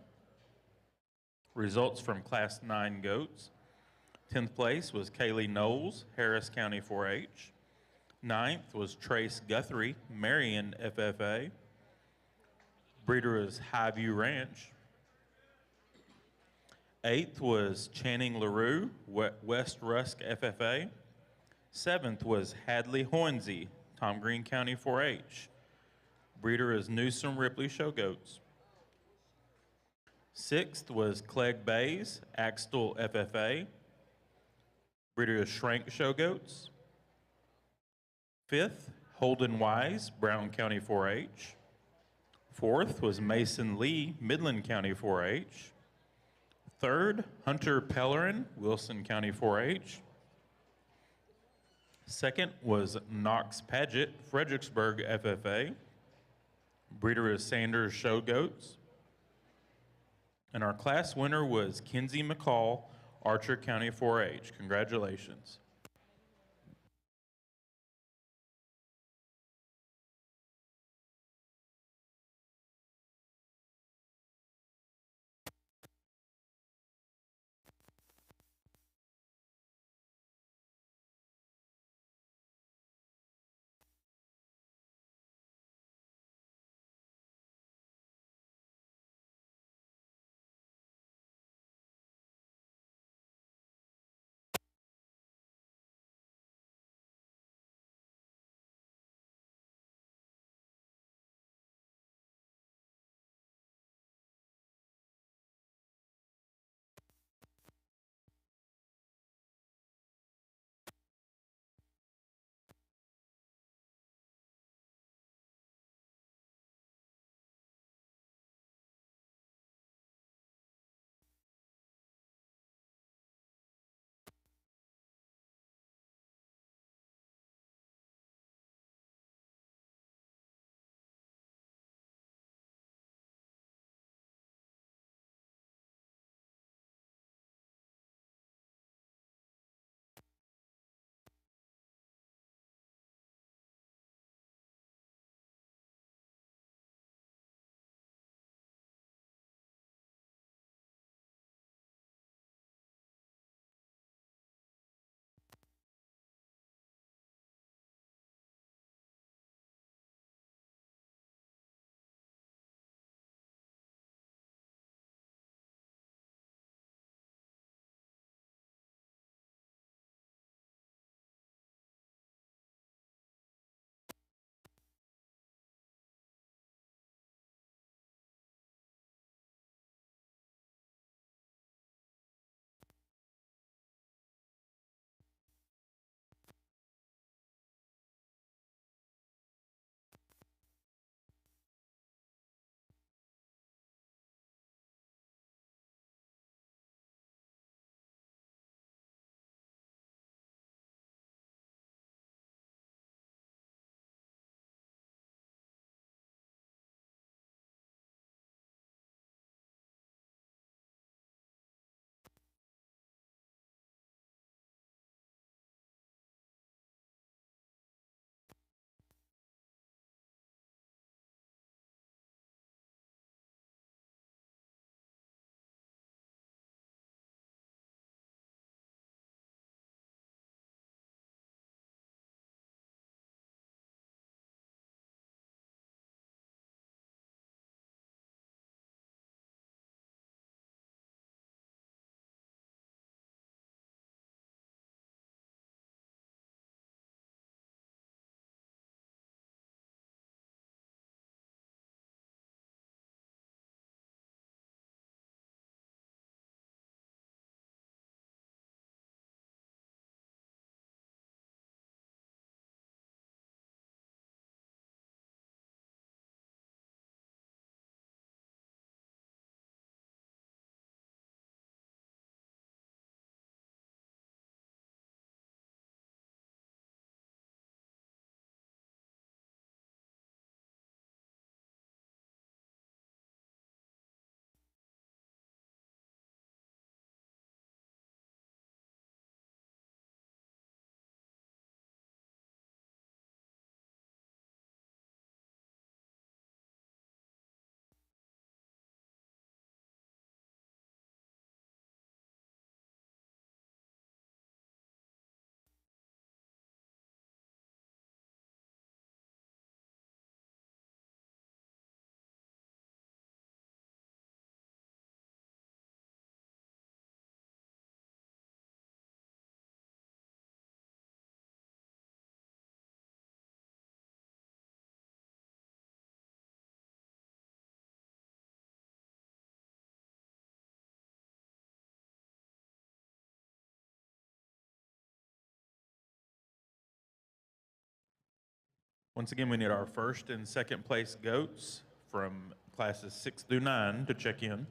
Results from Class 9 goats. 10th place was Kaylee Knowles, Harris County 4-H. 9th was Trace Guthrie, Marion FFA. Breeder is Highview Ranch. 8th was Channing LaRue, West Rusk FFA. 7th was Hadley Hoynesy, Tom Green County 4-H. Breeder is Newsom Ripley Show Goats. 6th was Clegg Bays, Axtell FFA. Breeder is Schrank Show Goats. 5th, Holden Wise, Brown County 4-H. 4th was Mason Lee, Midland County 4-H. 3rd, Hunter Pellerin, Wilson County 4-H. 2nd was Knox Paget, Fredericksburg FFA. Breeder is Sanders Show Goats. And our class winner was Kinsey McCall, Archer County 4-H. Congratulations. Once again, we need our first and second place goats from classes 6 through 9 to check in.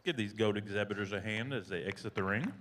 Let's give these goat exhibitors a hand as they exit the ring.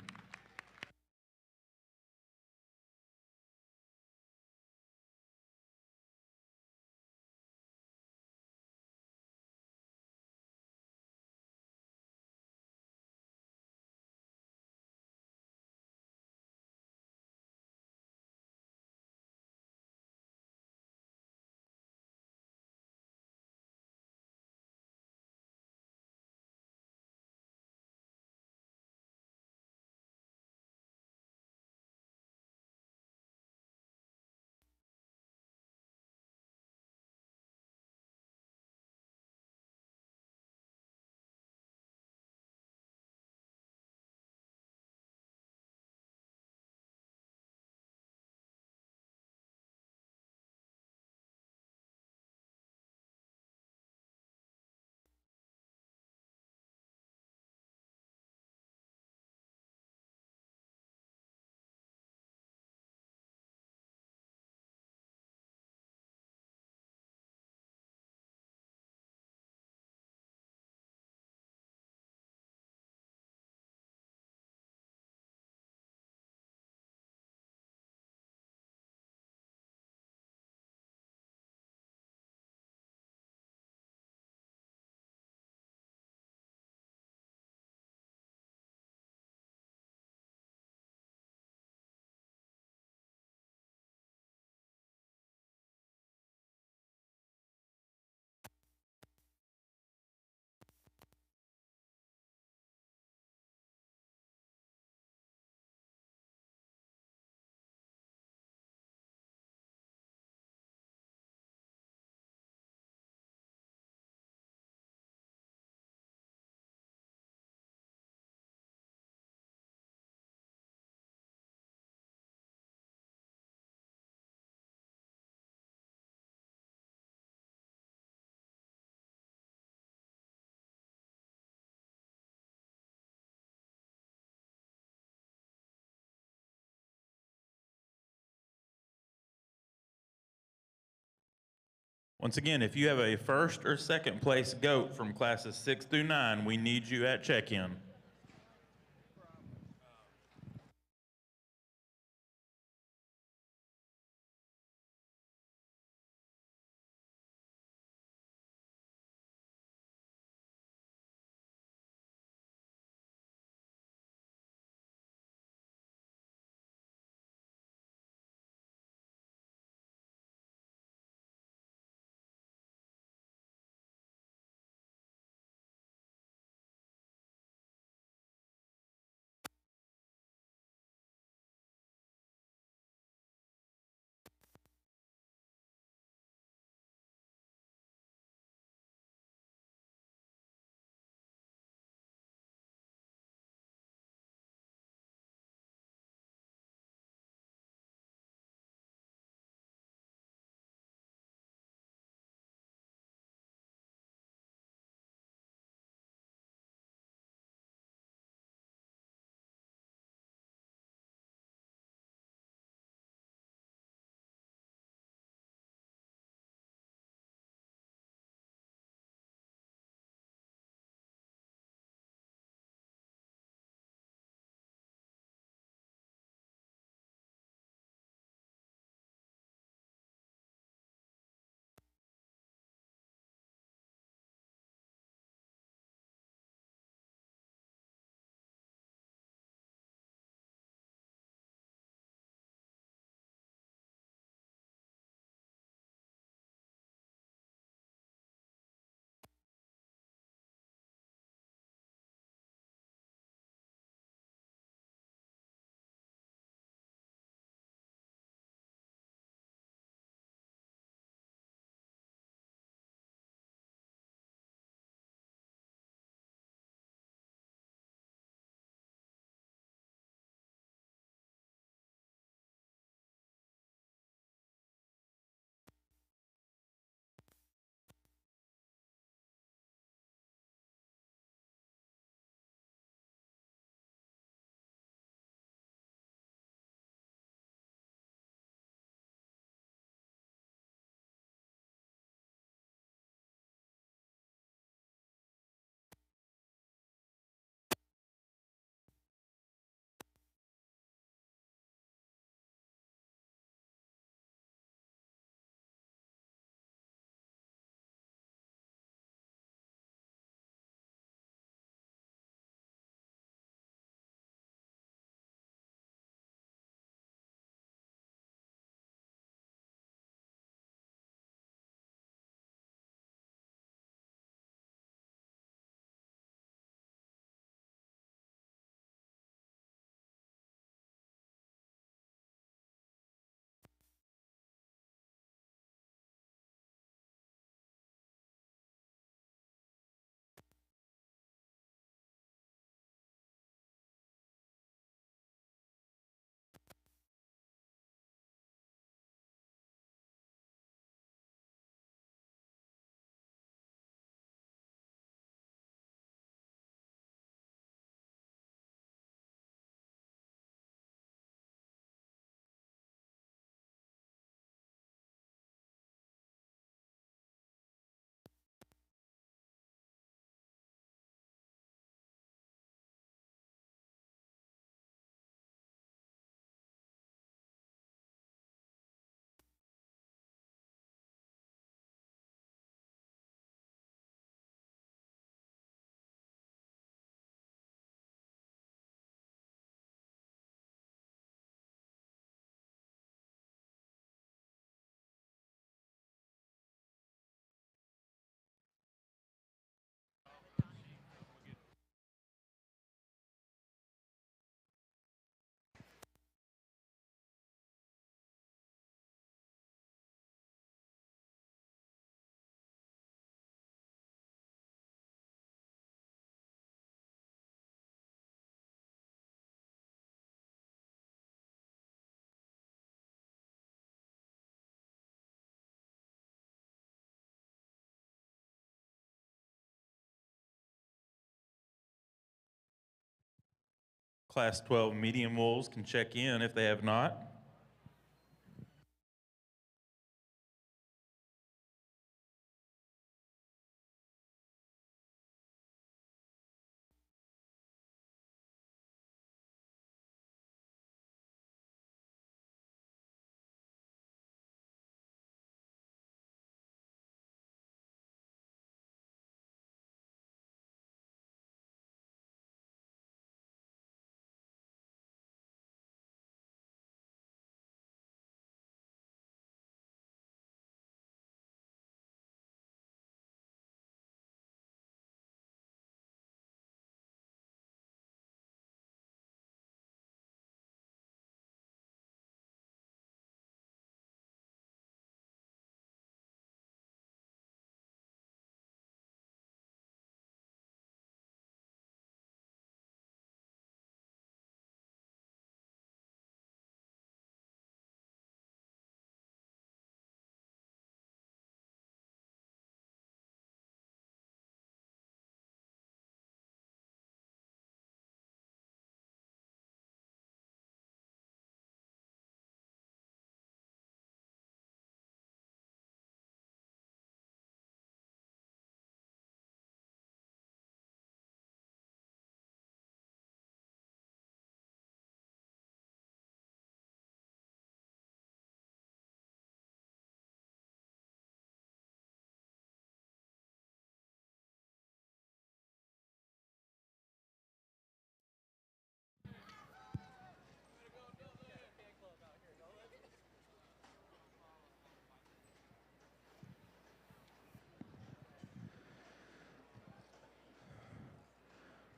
Once again, if you have a first or second place goat from classes 6 through 9, we need you at check-in. Class 12 medium wolves can check in if they have not.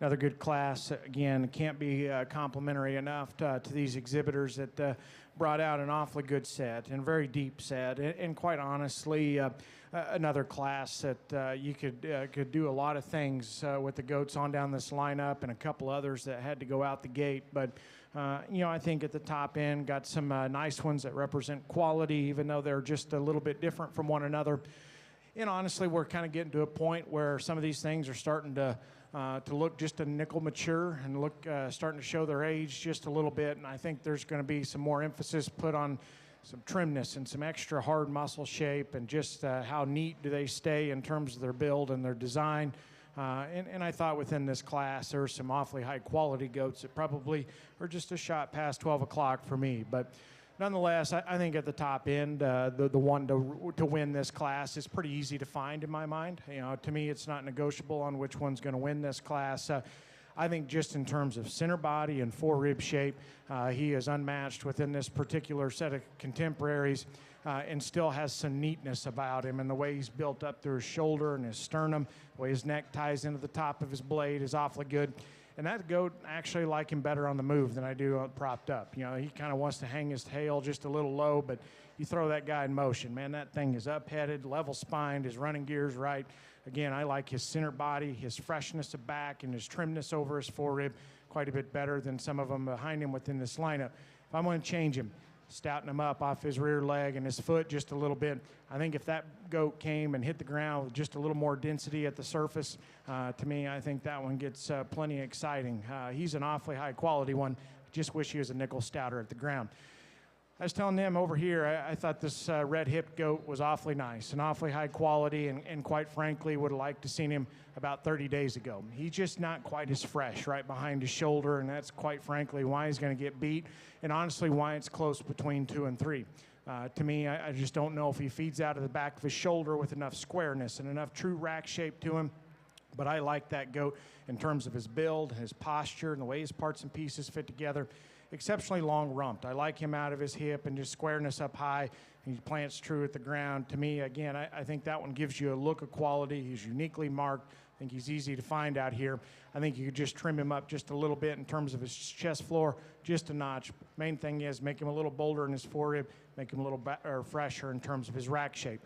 another good class. Again, can't be complimentary enough to these exhibitors that brought out an awfully good set and a very deep set. And quite honestly, another class that you could do a lot of things with the goats on down this lineup, and a couple others that had to go out the gate. But I think at the top end got some nice ones that represent quality, even though they're just a little bit different from one another. And honestly, we're kind of getting to a point where some of these things are starting to look just a nickel mature and look starting to show their age just a little bit. And I think there's going to be some more emphasis put on some trimness and some extra hard muscle shape, and just how neat do they stay in terms of their build and their design. And I thought within this class there were some awfully high quality goats that probably are just a shot past 12 o'clock for me. But nonetheless, I think at the top end, the one to win this class is pretty easy to find in my mind. To me, it's not negotiable on which one's going to win this class. I think just in terms of center body and forerib shape, he is unmatched within this particular set of contemporaries, and still has some neatness about him, and the way he's built up through his shoulder and his sternum, the way his neck ties into the top of his blade is awfully good. And that goat, actually like him better on the move than I do propped up. He kind of wants to hang his tail just a little low, but you throw that guy in motion, man, that thing is up-headed, level-spined, his running gear's right. Again, I like his center body, his freshness of back, and his trimness over his forerib quite a bit better than some of them behind him within this lineup. If I'm going to change him, stouten him up off his rear leg and his foot just a little bit, I think if that goat came and hit the ground with just a little more density at the surface, to me, I think that one gets plenty exciting. He's an awfully high-quality one. Just wish he was a nickel stouter at the ground. I was telling them over here, I thought this red-hipped goat was awfully nice and awfully high quality, and quite frankly would have liked to seen him about 30 days ago. He's just not quite as fresh right behind his shoulder, and that's quite frankly why he's going to get beat, and honestly why it's close between 2 and 3. To me, I just don't know if he feeds out of the back of his shoulder with enough squareness and enough true rack shape to him. But I like that goat in terms of his build, his posture, and the way his parts and pieces fit together. Exceptionally long rumped. I like him out of his hip and just squareness up high. He plants true at the ground. To me, again, I think that one gives you a look of quality. He's uniquely marked. I think he's easy to find out here. I think you could just trim him up just a little bit in terms of his chest floor, just a notch. Main thing is make him a little bolder in his forerib, make him a little fresher in terms of his rack shape.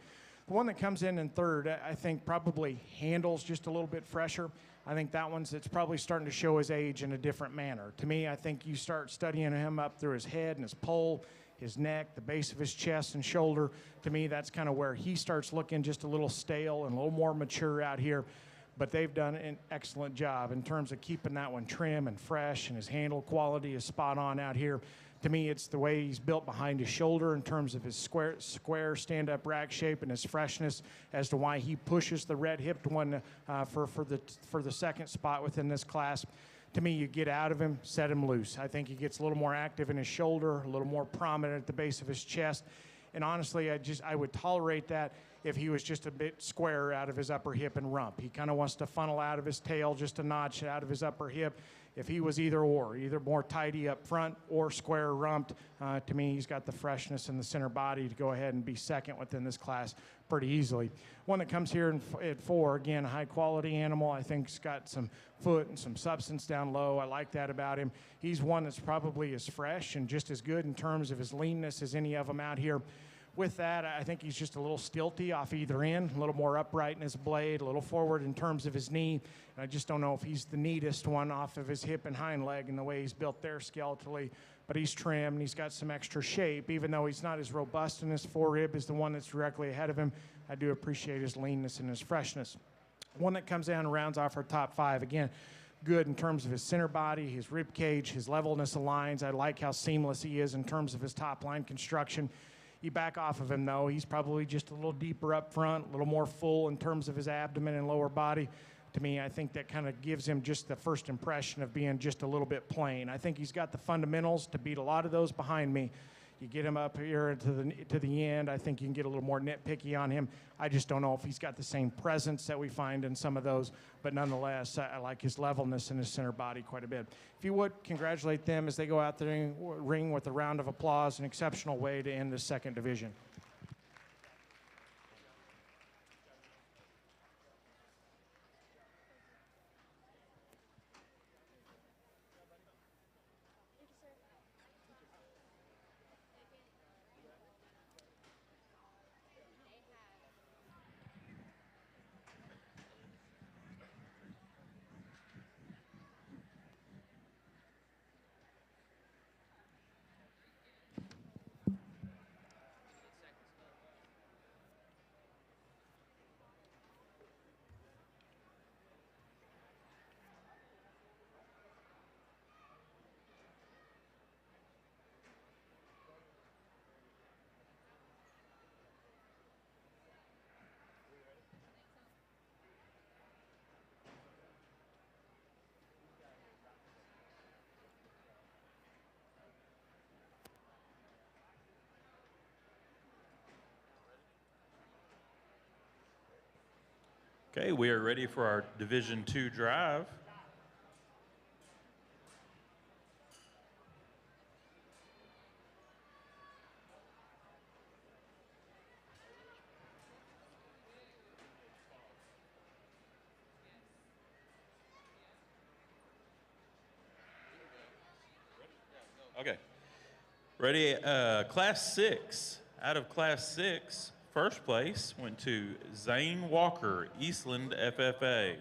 The one that comes in third, I think probably handles just a little bit fresher. I think that one's it's probably starting to show his age in a different manner. To me, I think you start studying him up through his head and his poll, his neck, the base of his chest and shoulder. To me, that's kind of where he starts looking just a little stale and a little more mature out here. But they've done an excellent job in terms of keeping that one trim and fresh, and his handle quality is spot on out here. To me, it's the way he's built behind his shoulder in terms of his square stand-up rack shape and his freshness as to why he pushes the red-hipped one for the second spot within this class. To me, you get out of him, set him loose. I think he gets a little more active in his shoulder, a little more prominent at the base of his chest. And honestly, I would tolerate that if he was just a bit squarer out of his upper hip and rump. He kind of wants to funnel out of his tail just a notch out of his upper hip. If he was either more tidy up front or square rumped, to me, he's got the freshness in the center body to go ahead and be second within this class pretty easily. One that comes here at 4, again, a high-quality animal. I think he's got some foot and some substance down low. I like that about him. He's one that's probably as fresh and just as good in terms of his leanness as any of them out here. With that, I think he's just a little stilty off either end, a little more upright in his blade, a little forward in terms of his knee. And I just don't know if he's the neatest one off of his hip and hind leg and the way he's built there skeletally. But he's trim, and he's got some extra shape. Even though he's not as robust in his forerib as the one that's directly ahead of him, I do appreciate his leanness and his freshness. One that comes down and rounds off our top 5, again, good in terms of his center body, his rib cage, his levelness of lines. I like how seamless he is in terms of his top line construction. You back off of him, though, he's probably just a little deeper up front, a little more full in terms of his abdomen and lower body. To me, I think that kind of gives him just the first impression of being just a little bit plain. I think he's got the fundamentals to beat a lot of those behind me. You get him up here to the end, I think you can get a little more nitpicky on him. I just don't know if he's got the same presence that we find in some of those, but nonetheless, I like his levelness and his center body quite a bit. If you would, congratulate them as they go out there and ring with a round of applause, an exceptional way to end the second division. Okay, we are ready for our Division II drive. Okay. Ready? Class 6. Out of Class 6, first place went to Zane Walker, Eastland FFA.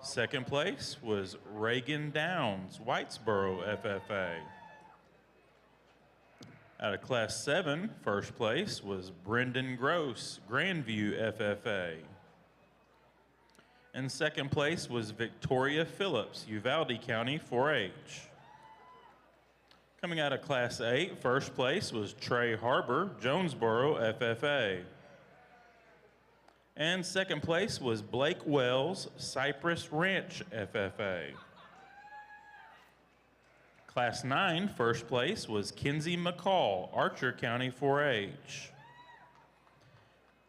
Second place was Reagan Downs, Whitesboro FFA. Out of Class 7, first place was Brendan Gross, Grandview FFA. And second place was Victoria Phillips, Uvalde County 4-H. Coming out of Class 8, first place was Trey Harbor, Jonesboro FFA. And second place was Blake Wells, Cypress Ranch FFA. Class 9, first place was Kenzie McCall, Archer County 4-H.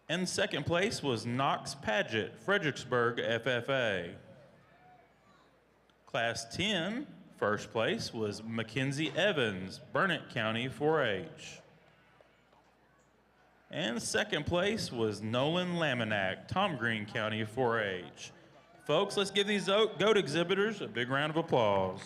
And second place was Knox Padgett, Fredericksburg FFA. Class 10, first place was Mackenzie Evans, Burnett County 4-H. And second place was Nolan Laminack, Tom Green County 4-H. Folks, let's give these goat exhibitors a big round of applause.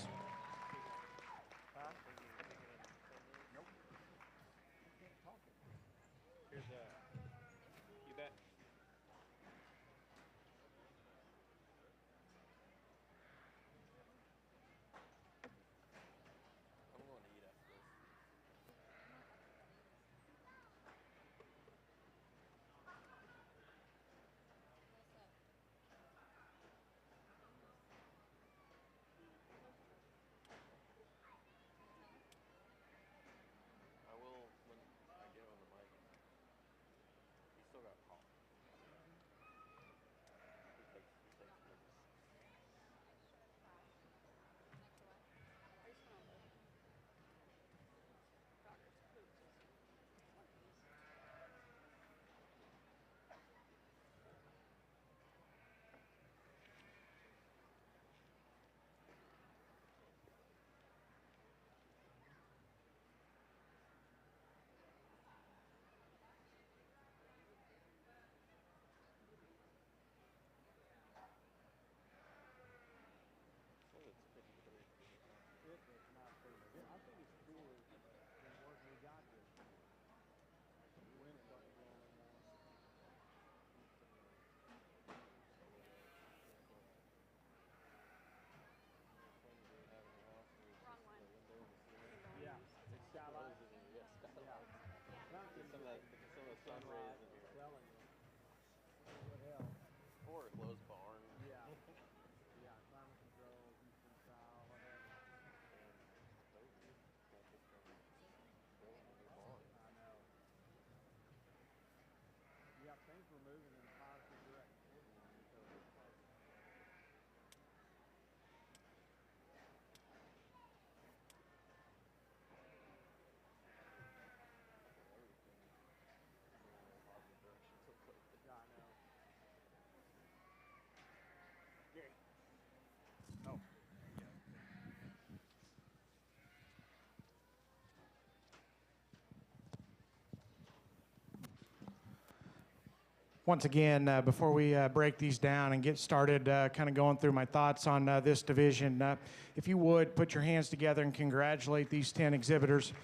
Once again, before we break these down and get started kind of going through my thoughts on this division, if you would, put your hands together and congratulate these 10 exhibitors.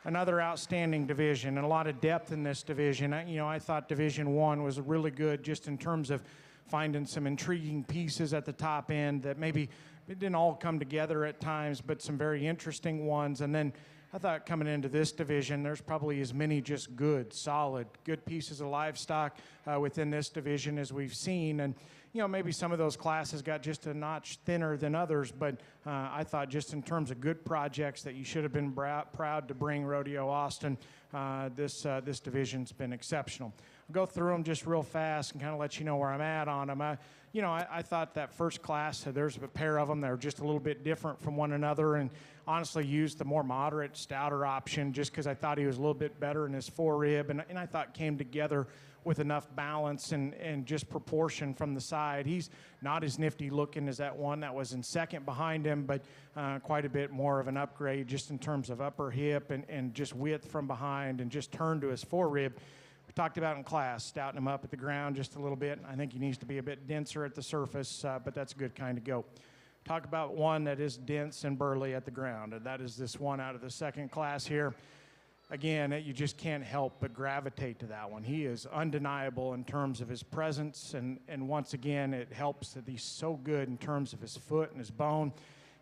Another outstanding division and a lot of depth in this division. I thought Division 1 was really good just in terms of finding some intriguing pieces at the top end that maybe it didn't all come together at times, but some very interesting ones. And then I thought coming into this division, there's probably as many just good, solid, good pieces of livestock within this division as we've seen. And, maybe some of those classes got just a notch thinner than others, but I thought just in terms of good projects that you should have been proud to bring Rodeo Austin, this division's been exceptional. I'll go through them just real fast and kind of let you know where I'm at on them. I thought that first class, there's a pair of them that are just a little bit different from one another, and honestly used the more moderate, stouter option just because I thought he was a little bit better in his forerib, and I thought came together with enough balance and just proportion from the side. He's not as nifty looking as that one that was in second behind him, but quite a bit more of an upgrade just in terms of upper hip and just width from behind and just turn to his forerib. We talked about in class, stouting him up at the ground just a little bit. I think he needs to be a bit denser at the surface, but that's a good kind of go. Talk about one that is dense and burly at the ground, and that is this one out of the second class here. Again, you just can't help but gravitate to that one. He is undeniable in terms of his presence, and once again, it helps that he's so good in terms of his foot and his bone,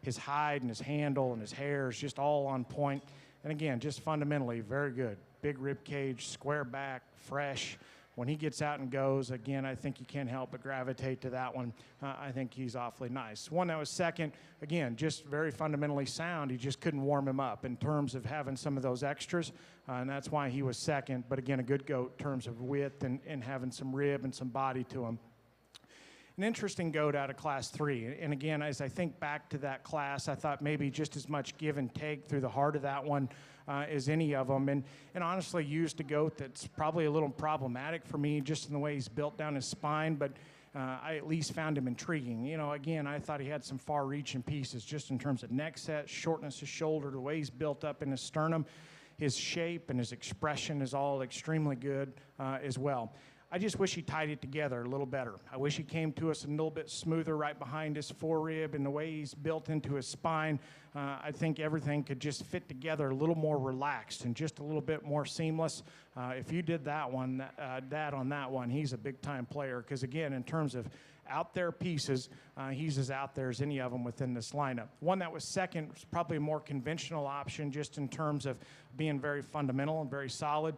his hide and his handle and his hair is just all on point. And again, just fundamentally very good. Big rib cage, square back, fresh. When he gets out and goes, again, I think you can't help but gravitate to that one. I think he's awfully nice. One that was second, again, just very fundamentally sound. He just couldn't warm him up in terms of having some of those extras, and that's why he was second. But again, a good goat in terms of width and having some rib and some body to him. An interesting goat out of Class 3. And again, as I think back to that class, I thought maybe just as much give and take through the heart of that one as any of them. And honestly used a goat that's probably a little problematic for me just in the way he's built down his spine, but I at least found him intriguing. You know, again, I thought he had some far-reaching pieces just in terms of neck set, shortness of shoulder, the way he's built up in his sternum. His shape and his expression is all extremely good as well. I just wish he tied it together a little better. I wish he came to us a little bit smoother right behind his forerib and the way he's built into his spine. I think everything could just fit together a little more relaxed and just a little bit more seamless. If you did that one, that on that one, he's a big-time player because, again, in terms of out there pieces, he's as out there as any of them within this lineup. One that was second was probably a more conventional option just in terms of being very fundamental and very solid.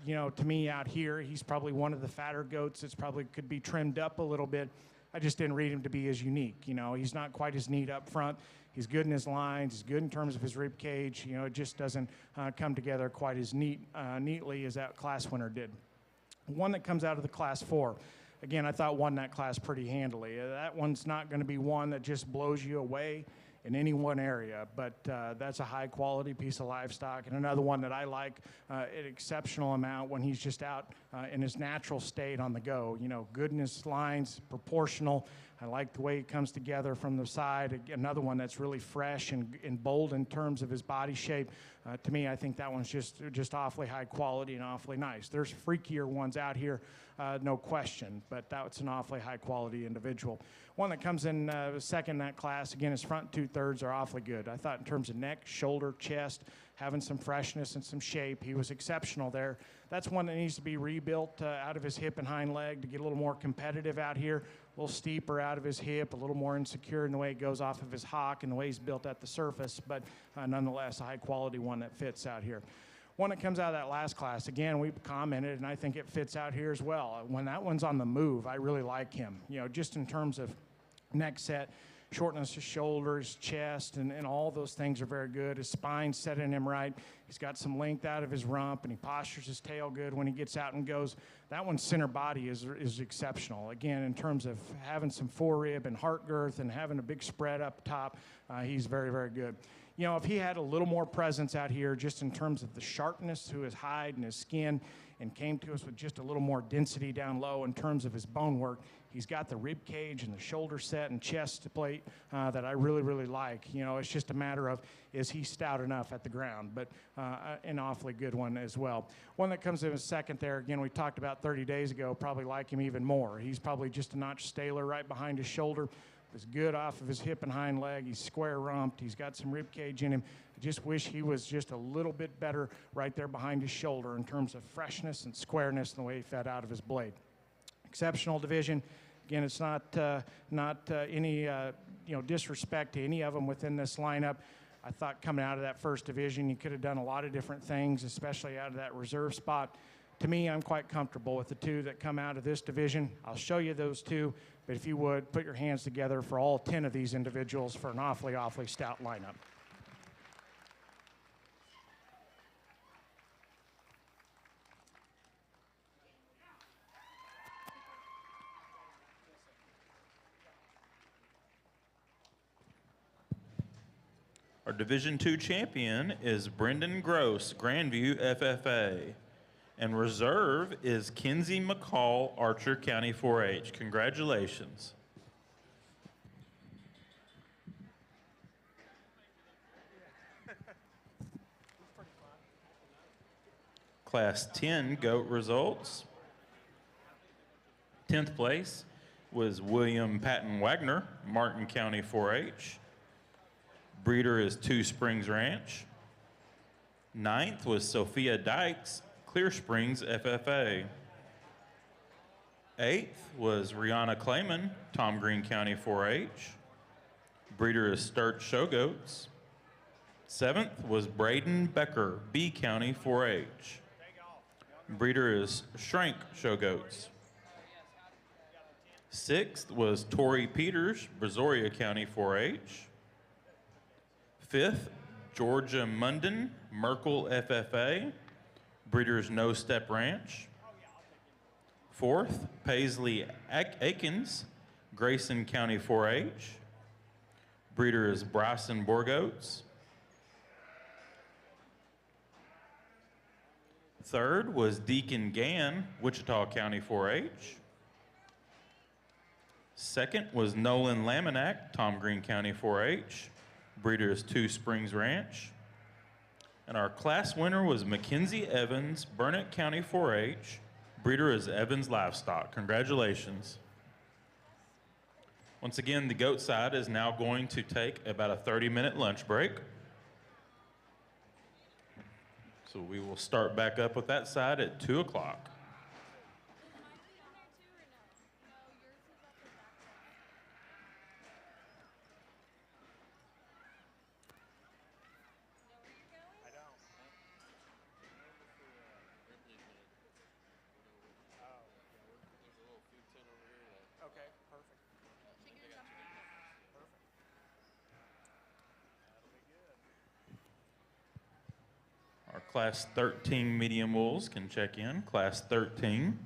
You know, to me out here, he's probably one of the fatter goats that's probably could be trimmed up a little bit. I just didn't read him to be as unique. You know, he's not quite as neat up front. He's good in his lines. He's good in terms of his rib cage. You know, it just doesn't come together quite as neatly as that class winner did. One that comes out of the Class 4. Again, I thought won that class pretty handily. That one's not going to be one that just blows you away in any one area, but that's a high-quality piece of livestock. And another one that I like an exceptional amount when he's just out in his natural state on the go. You know, good in his lines, proportional. I like the way he comes together from the side. Another one that's really fresh and bold in terms of his body shape. To me, I think that one's just awfully high quality and awfully nice. There's freakier ones out here, no question, but that's an awfully high quality individual. One that comes in second in that class, again, his front two-thirds are awfully good. I thought in terms of neck, shoulder, chest, having some freshness and some shape, he was exceptional there. That's one that needs to be rebuilt out of his hip and hind leg to get a little more competitive out here, a little steeper out of his hip, a little more insecure in the way it goes off of his hock and the way he's built at the surface, but nonetheless, a high-quality one that fits out here. One that comes out of that last class, again, we've commented, and I think it fits out here as well. When that one's on the move, I really like him. You know, just in terms of neck set, shortness of shoulders, chest, and all those things are very good. His spine's setting him right. He's got some length out of his rump, and he postures his tail good when he gets out and goes. That one's center body is exceptional. Again, in terms of having some forerib and heart girth and having a big spread up top, he's very, very good. You know, if he had a little more presence out here just in terms of the sharpness to his hide and his skin and came to us with just a little more density down low in terms of his bone work, he's got the rib cage and the shoulder set and chest plate that I really, really like. You know, it's just a matter of is he stout enough at the ground, but an awfully good one as well. One that comes in a second there, again, we talked about 30 days ago, probably like him even more. He's probably just a notch staler right behind his shoulder. Is good off of his hip and hind leg. He's square rumped. He's got some rib cage in him. I just wish he was just a little bit better right there behind his shoulder in terms of freshness and squareness and the way he fed out of his blade. Exceptional division. Again, it's not any disrespect to any of them within this lineup. I thought coming out of that first division, you could have done a lot of different things, especially out of that reserve spot. To me, I'm quite comfortable with the two that come out of this division. I'll show you those two, but if you would, put your hands together for all 10 of these individuals for an awfully, awfully stout lineup. Our Division II champion is Brendan Gross, Grandview FFA. And reserve is Kenzie McCall, Archer County 4-H. Congratulations. Class 10 goat results. 10th place was William Patton Wagner, Martin County 4-H. Breeder is Two Springs Ranch. 9th was Sophia Dykes, Clear Springs FFA. 8th was Rihanna Clayman, Tom Green County 4-H. Breeder is Sturt Show Goats. 7th was Braden Becker, B County 4-H. Breeder is Shrank Show Goats. 6th was Tori Peters, Brazoria County 4-H. 5th, Georgia Munden, Merkel FFA. Breeders No Step Ranch. 4th, Paisley Akins, Grayson County 4-H. Breeder is Bryson Borgoats. 3rd was Deacon Gann, Wichita County 4-H. 2nd was Nolan Laminack, Tom Green County 4-H. Breeder is Two Springs Ranch. And our class winner was Mackenzie Evans, Burnett County 4-H. Breeder is Evans Livestock. Congratulations. Once again, the goat side is now going to take about a 30-minute lunch break. So we will start back up with that side at 2 o'clock. Our Class 13 medium wolves can check in. Class 13.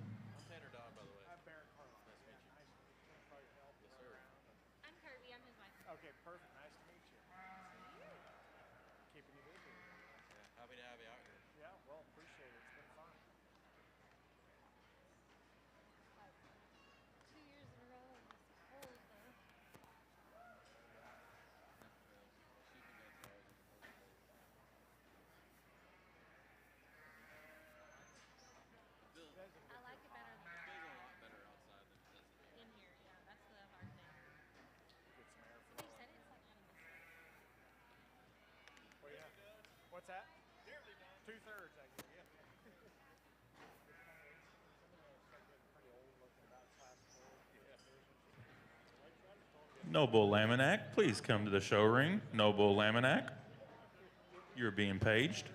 What's that? 2/3, I guess. Yeah. Noble Laminack, please come to the show ring. Noble Laminack, you're being paged.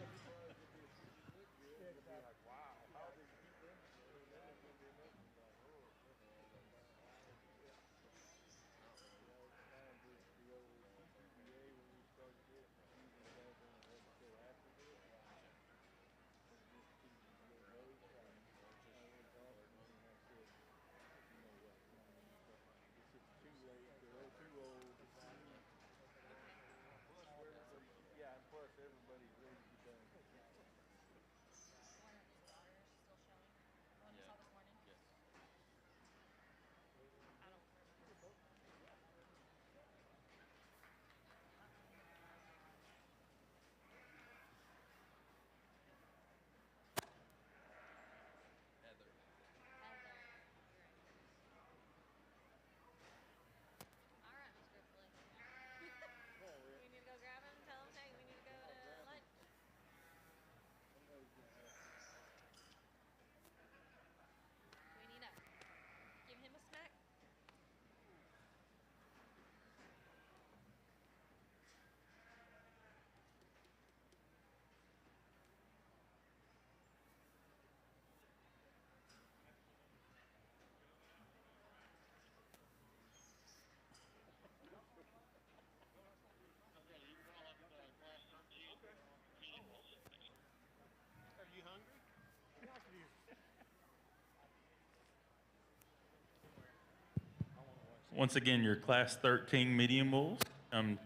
Once again, your Class 13 medium wolves,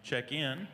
check in.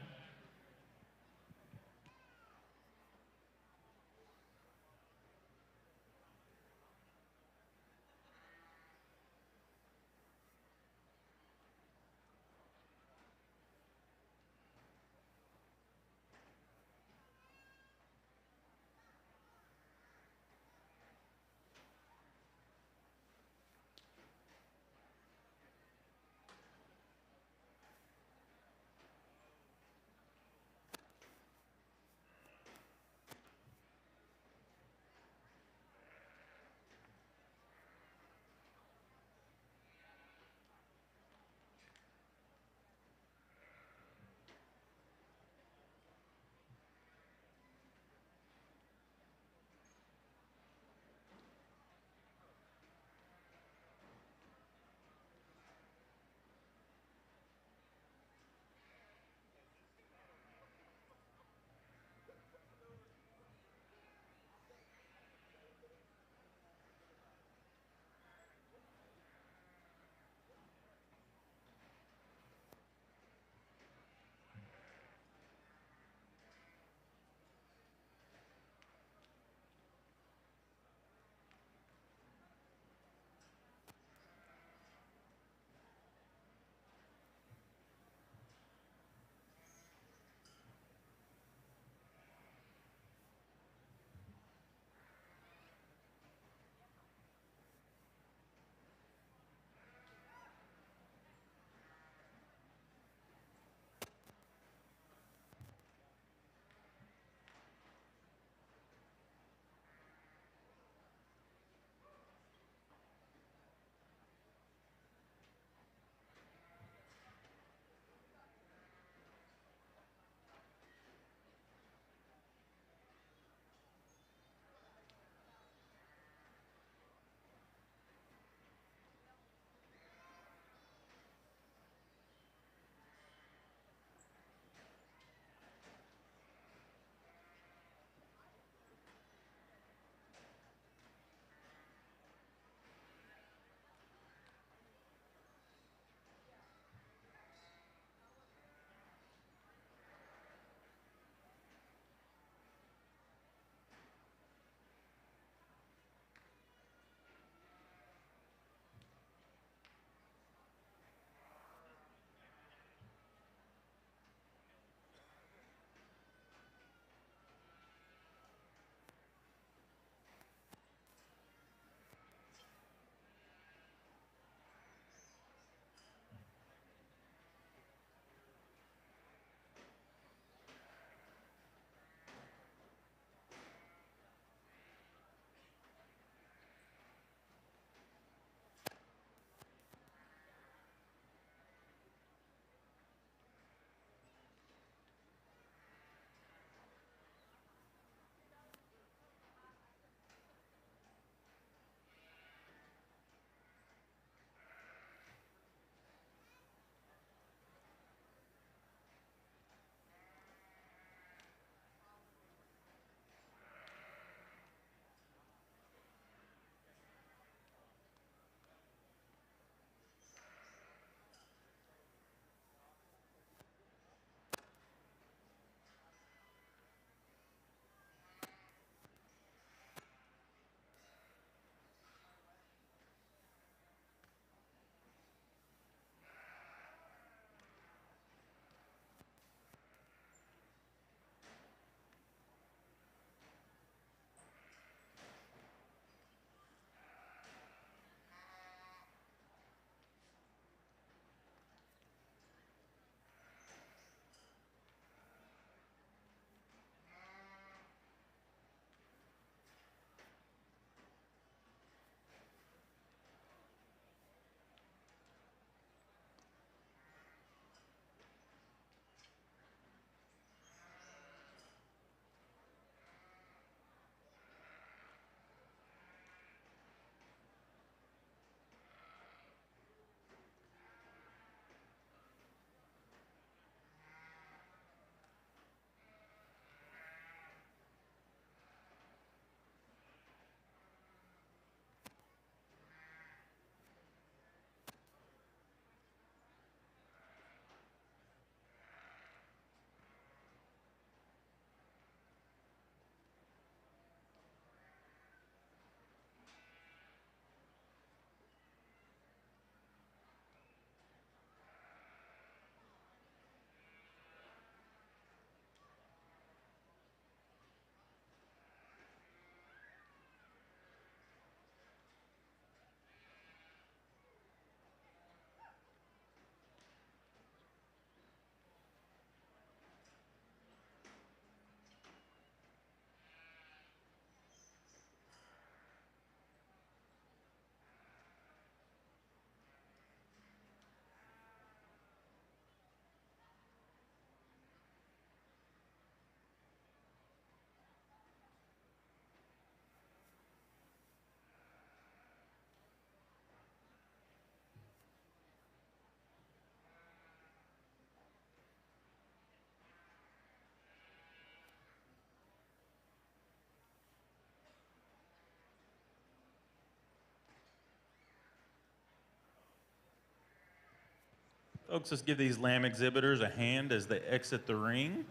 Folks, let's give these lamb exhibitors a hand as they exit the ring.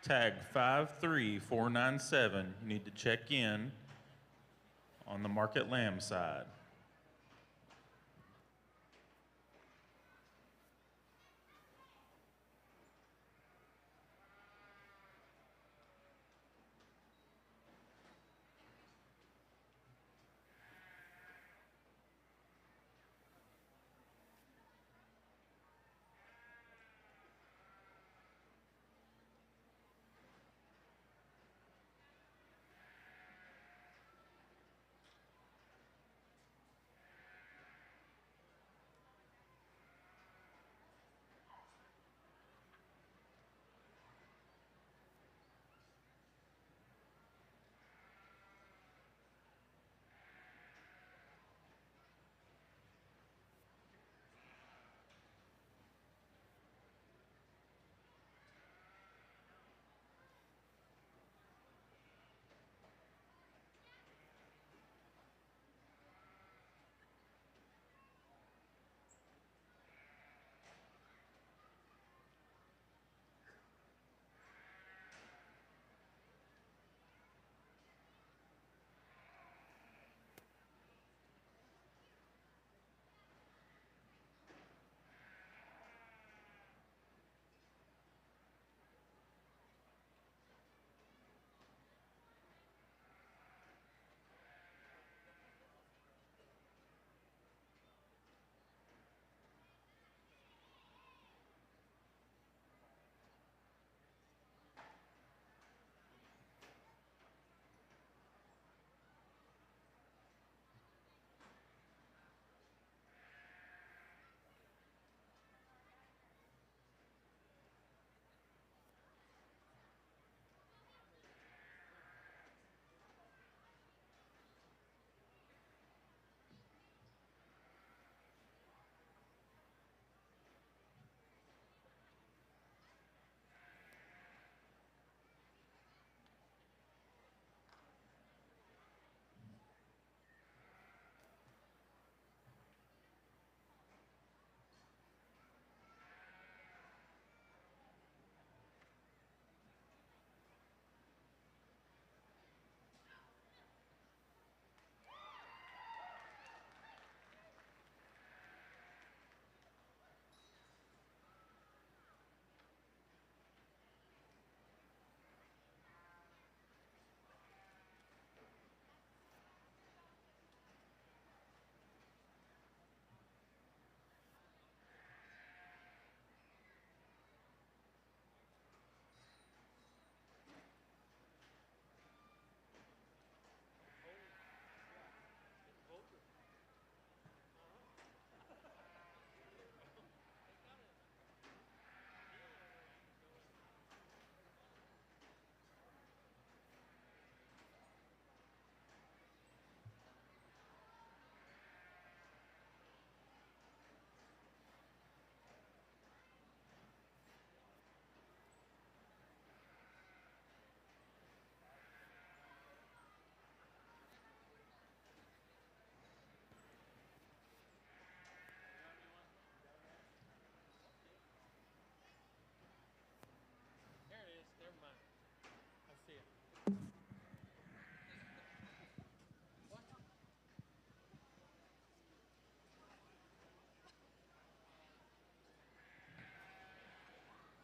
Tag 53497. You need to check in on the market lamb side.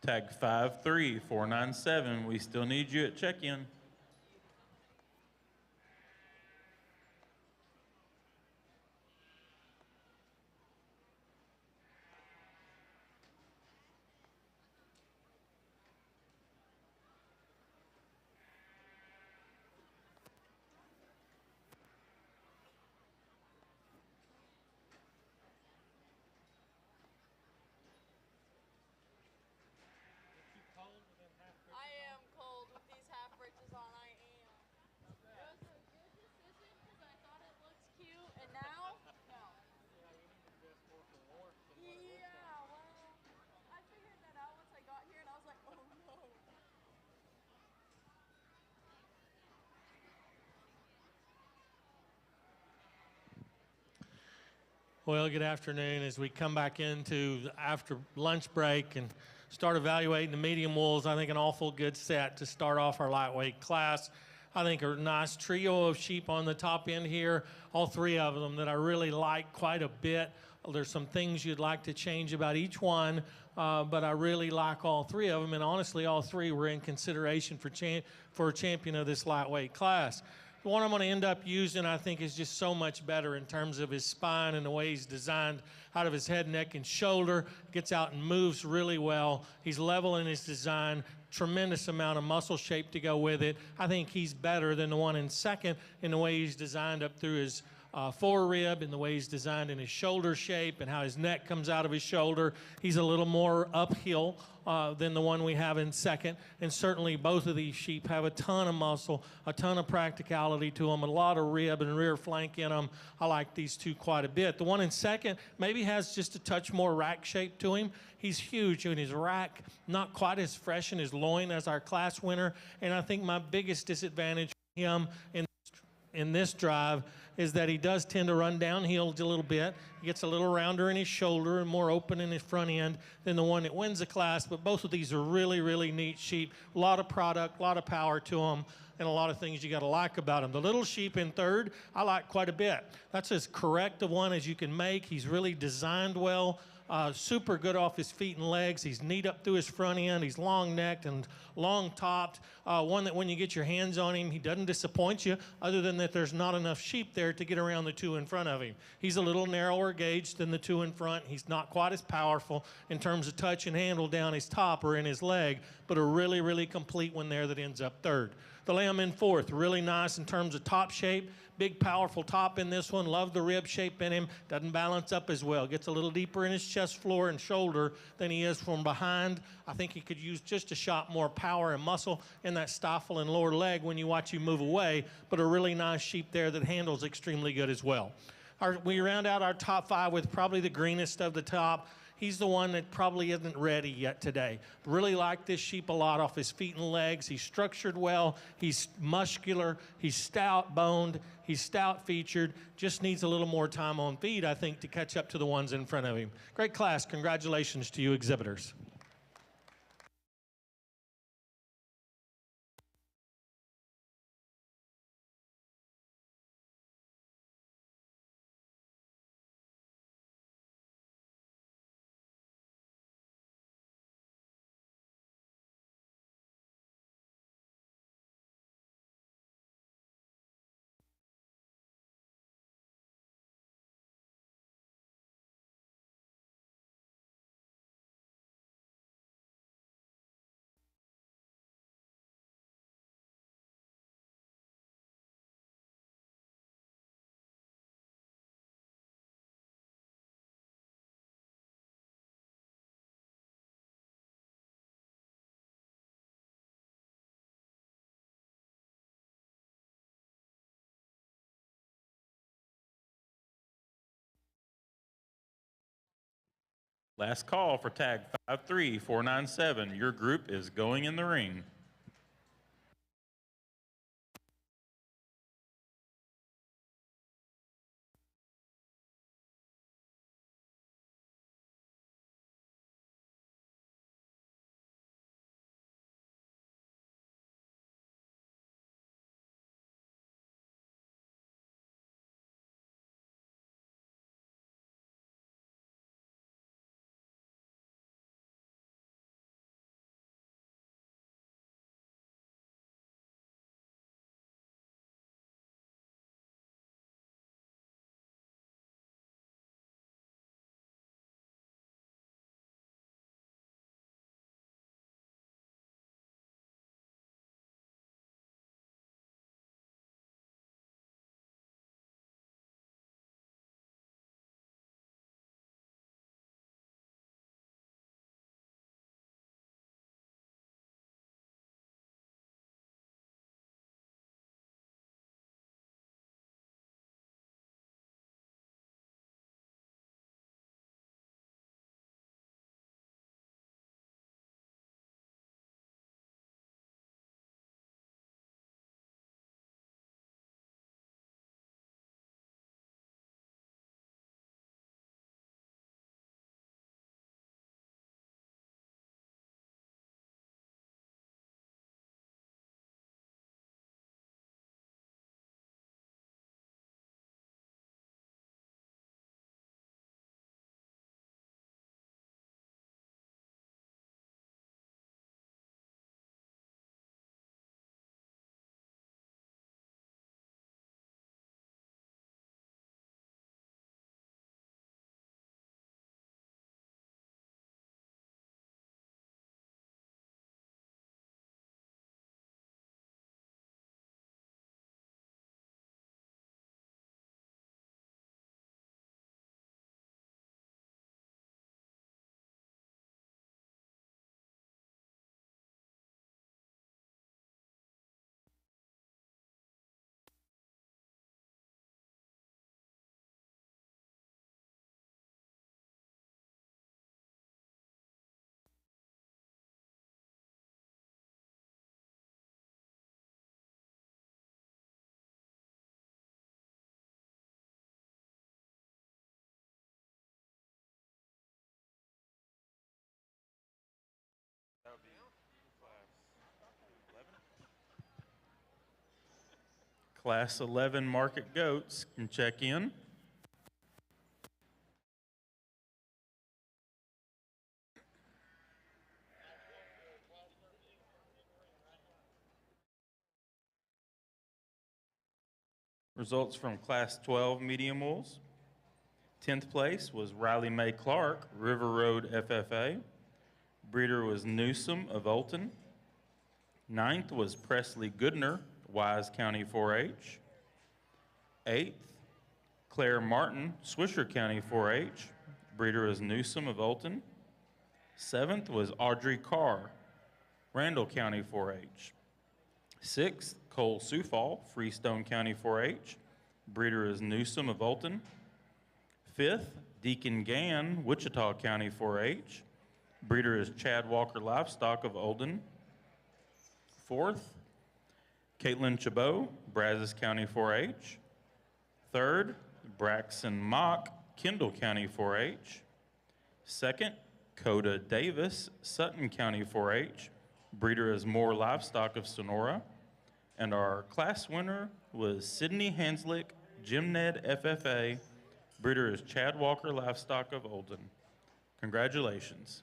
Tag 53497. We still need you at check-in. I am cold with these half breeches on. I am. It was a good decision because I thought it looked cute, and now, no. Yeah, well, I figured that out once I got here, and I was like, oh no. Well, good afternoon. As we come back into the after lunch break and start evaluating the medium wools. I think an awful good set to start off our lightweight class. I think a nice trio of sheep on the top end here, all three of them that I really like quite a bit. There's some things you'd like to change about each one, but I really like all three of them, and honestly, all three were in consideration for a champion of this lightweight class. The one I'm going to end up using, I think, is just so much better in terms of his spine and the way he's designed out of his head, neck, and shoulder. Gets out and moves really well. He's level in his design. Tremendous amount of muscle shape to go with it. I think he's better than the one in second in the way he's designed up through his forerib and the way he's designed in his shoulder shape and how his neck comes out of his shoulder. He's a little more uphill than the one we have in second. And certainly both of these sheep have a ton of muscle, a ton of practicality to them, a lot of rib and rear flank in them. I like these two quite a bit. The one in second maybe has just a touch more rack shape to him. He's huge in his rack, not quite as fresh in his loin as our class winner. And I think my biggest disadvantage for him in this drive is that he does tend to run downhill a little bit. He gets a little rounder in his shoulder and more open in his front end than the one that wins the class, but both of these are really, really neat sheep. A lot of product, a lot of power to them, and a lot of things you got to like about them. The little sheep in third, I like quite a bit. That's as correct a one as you can make. He's really designed well. Super good off his feet and legs. He's neat up through his front end. He's long-necked and long-topped. One that when you get your hands on him, he doesn't disappoint you, other than that there's not enough sheep there to get around the two in front of him. He's a little narrower gauge than the two in front. He's not quite as powerful in terms of touch and handle down his top or in his leg, but a really, really complete one there that ends up third. The lamb in fourth, really nice in terms of top shape. Big, powerful top in this one. Love the rib shape in him. Doesn't balance up as well. Gets a little deeper in his chest floor and shoulder than he is from behind. I think he could use just a shot more power and muscle in that stifle and lower leg when you watch him move away, but a really nice sheep there that handles extremely good as well. We round out our top five with probably the greenest of the top. He's the one that probably isn't ready yet today. Really like this sheep a lot off his feet and legs. He's structured well. He's muscular. He's stout-boned. He's stout-featured. Just needs a little more time on feed, I think, to catch up to the ones in front of him. Great class. Congratulations to you exhibitors. Last call for tag 53497. Your group is going in the ring. Class 11 market goats can check in. Results from Class 12 medium bulls. 10th place was Riley Mae Clark, River Road FFA. Breeder was Newsom of Olton. 9th was Presley Goodner, Wise County 4-H. 8th, Claire Martin, Swisher County 4-H. Breeder was Newsom of Olton. 7th was Audrey Carr, Randall County 4-H. 6th, Cole Sufall, Freestone County 4-H. Breeder is Newsom of Olton. 5th, Deacon Gann, Wichita County 4-H. Breeder is Chad Walker Livestock of Olden. 4th, Caitlin Chabot, Brazos County 4-H. 3rd, Braxton Mock, Kendall County 4-H. 2nd, Coda Davis, Sutton County 4-H. Breeder is Moore Livestock of Sonora. And our class winner was Sydney Hanslick, Jim Ned FFA. Breeder is Chad Walker Livestock of Olden. Congratulations.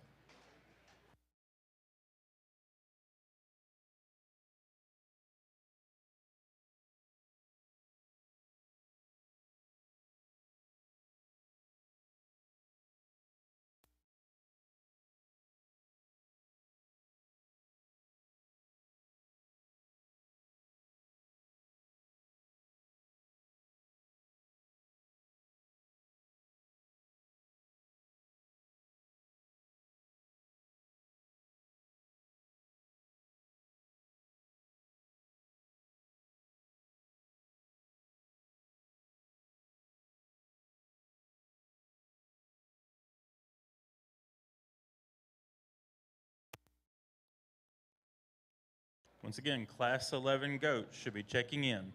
Once again, Class 11 goats should be checking in.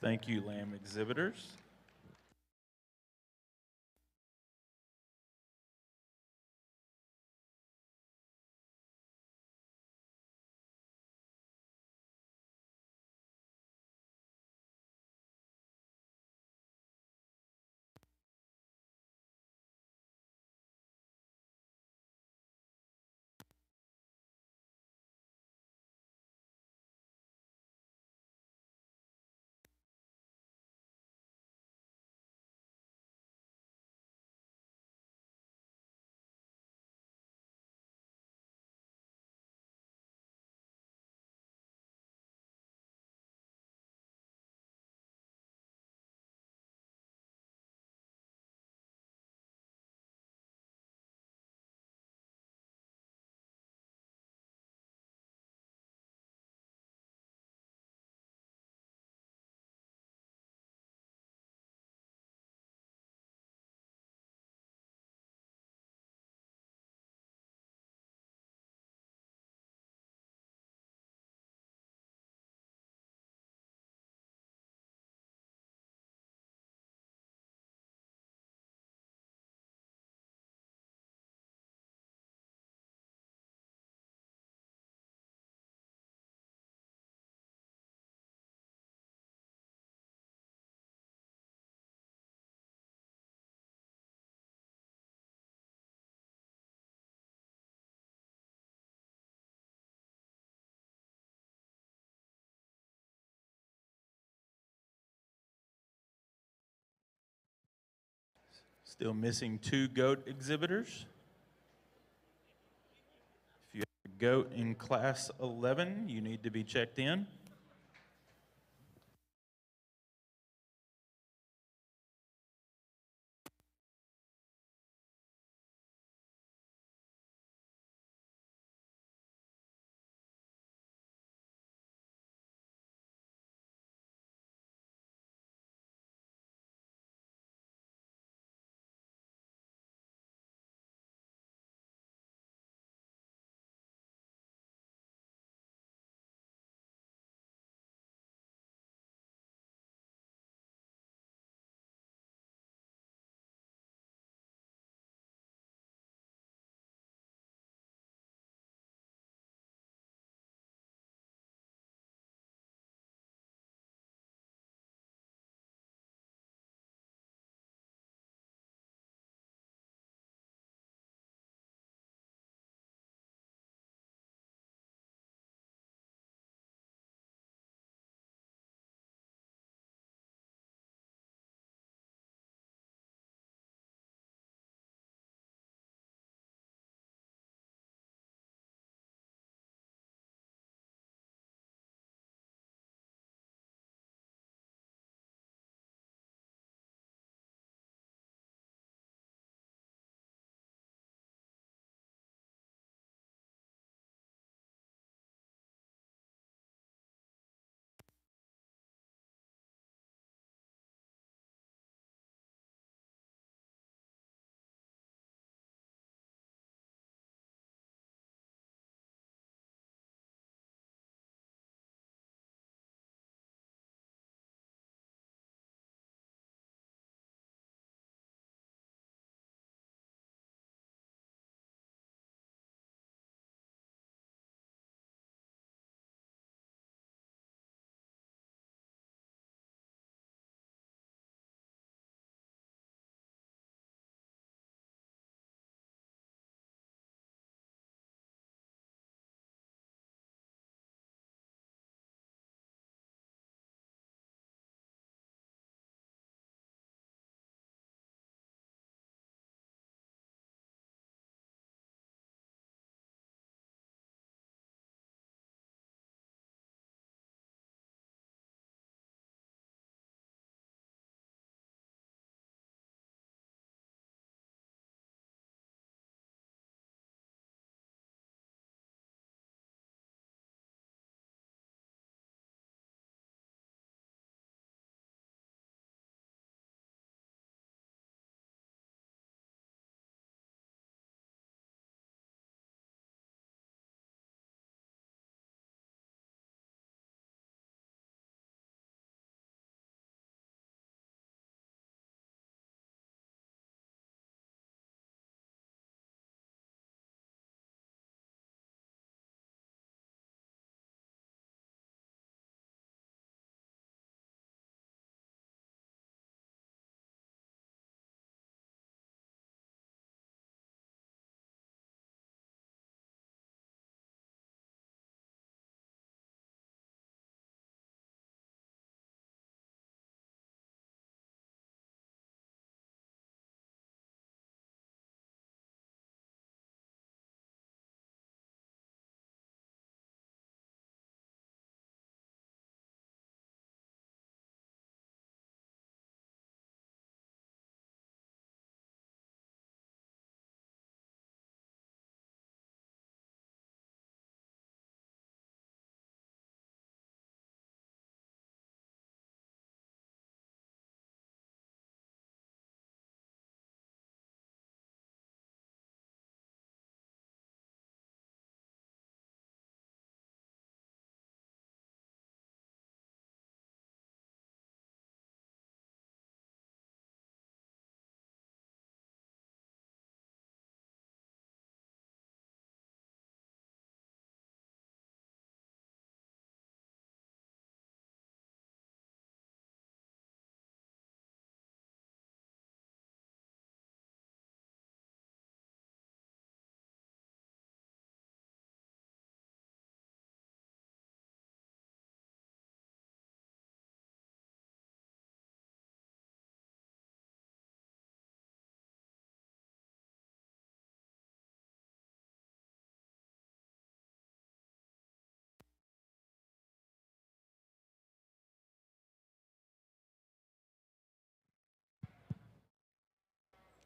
Thank you, lamb exhibitors. Still missing 2 goat exhibitors. If you have a goat in class 11, you need to be checked in.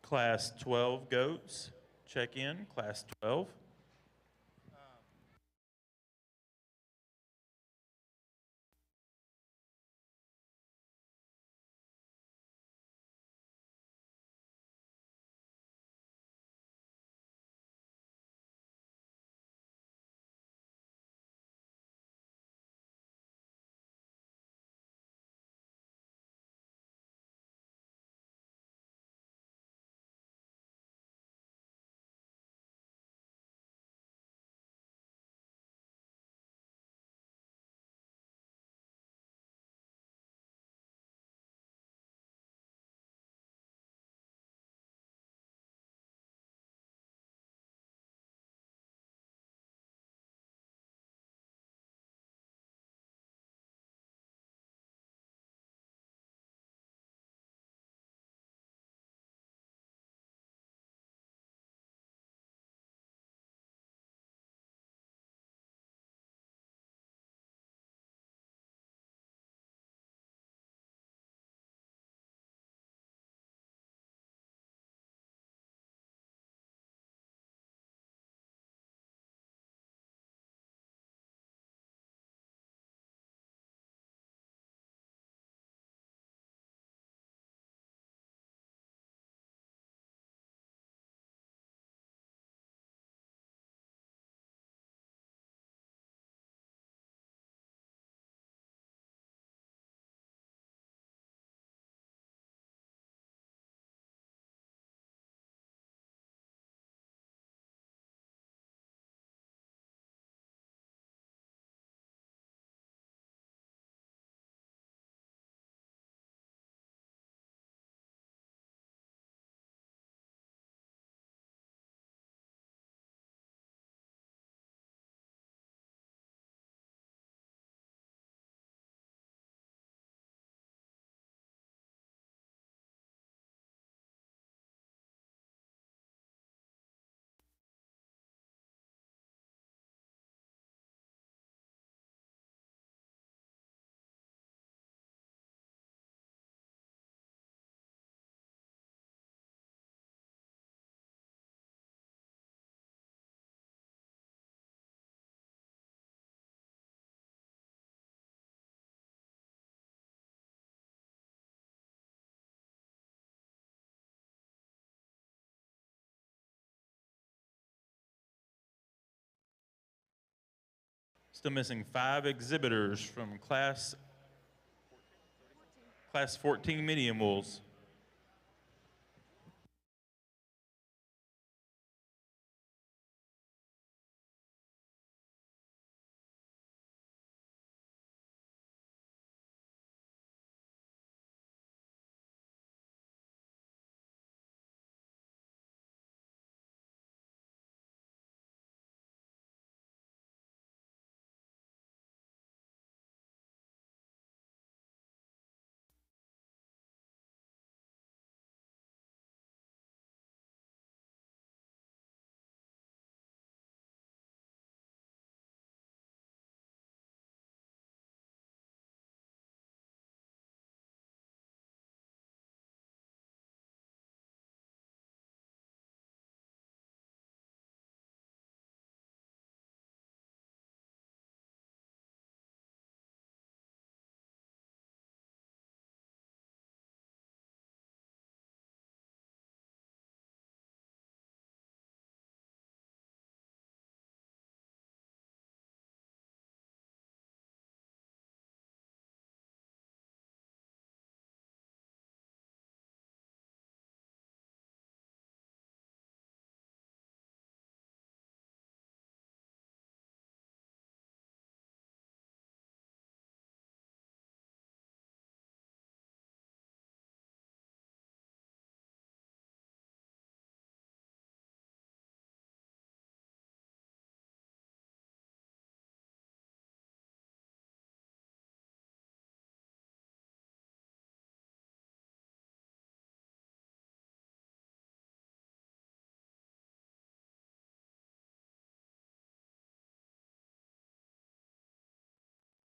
Class 12 goats, check in, Class 12. Still missing 5 exhibitors from Class 14 medium wolves.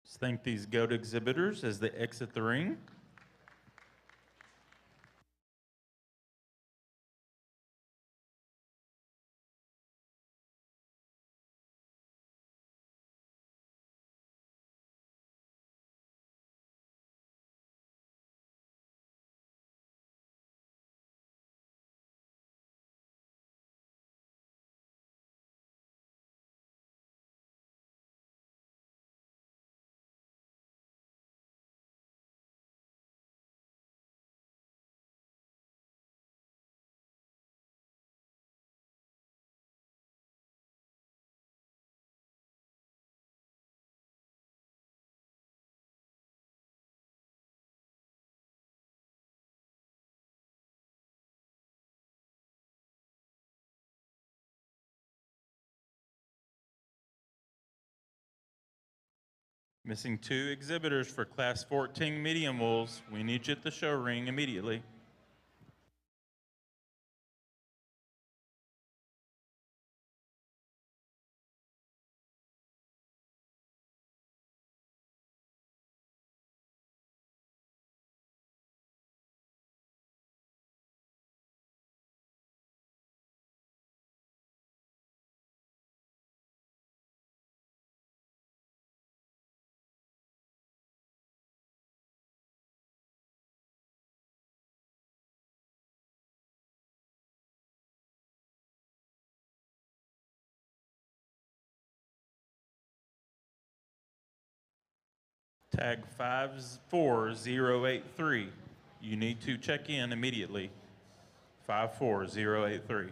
Let's thank these goat exhibitors as they exit the ring. Missing 2 exhibitors for Class 14 medium wools. We need you at the show ring immediately. Tag 54083. You need to check in immediately. 54083.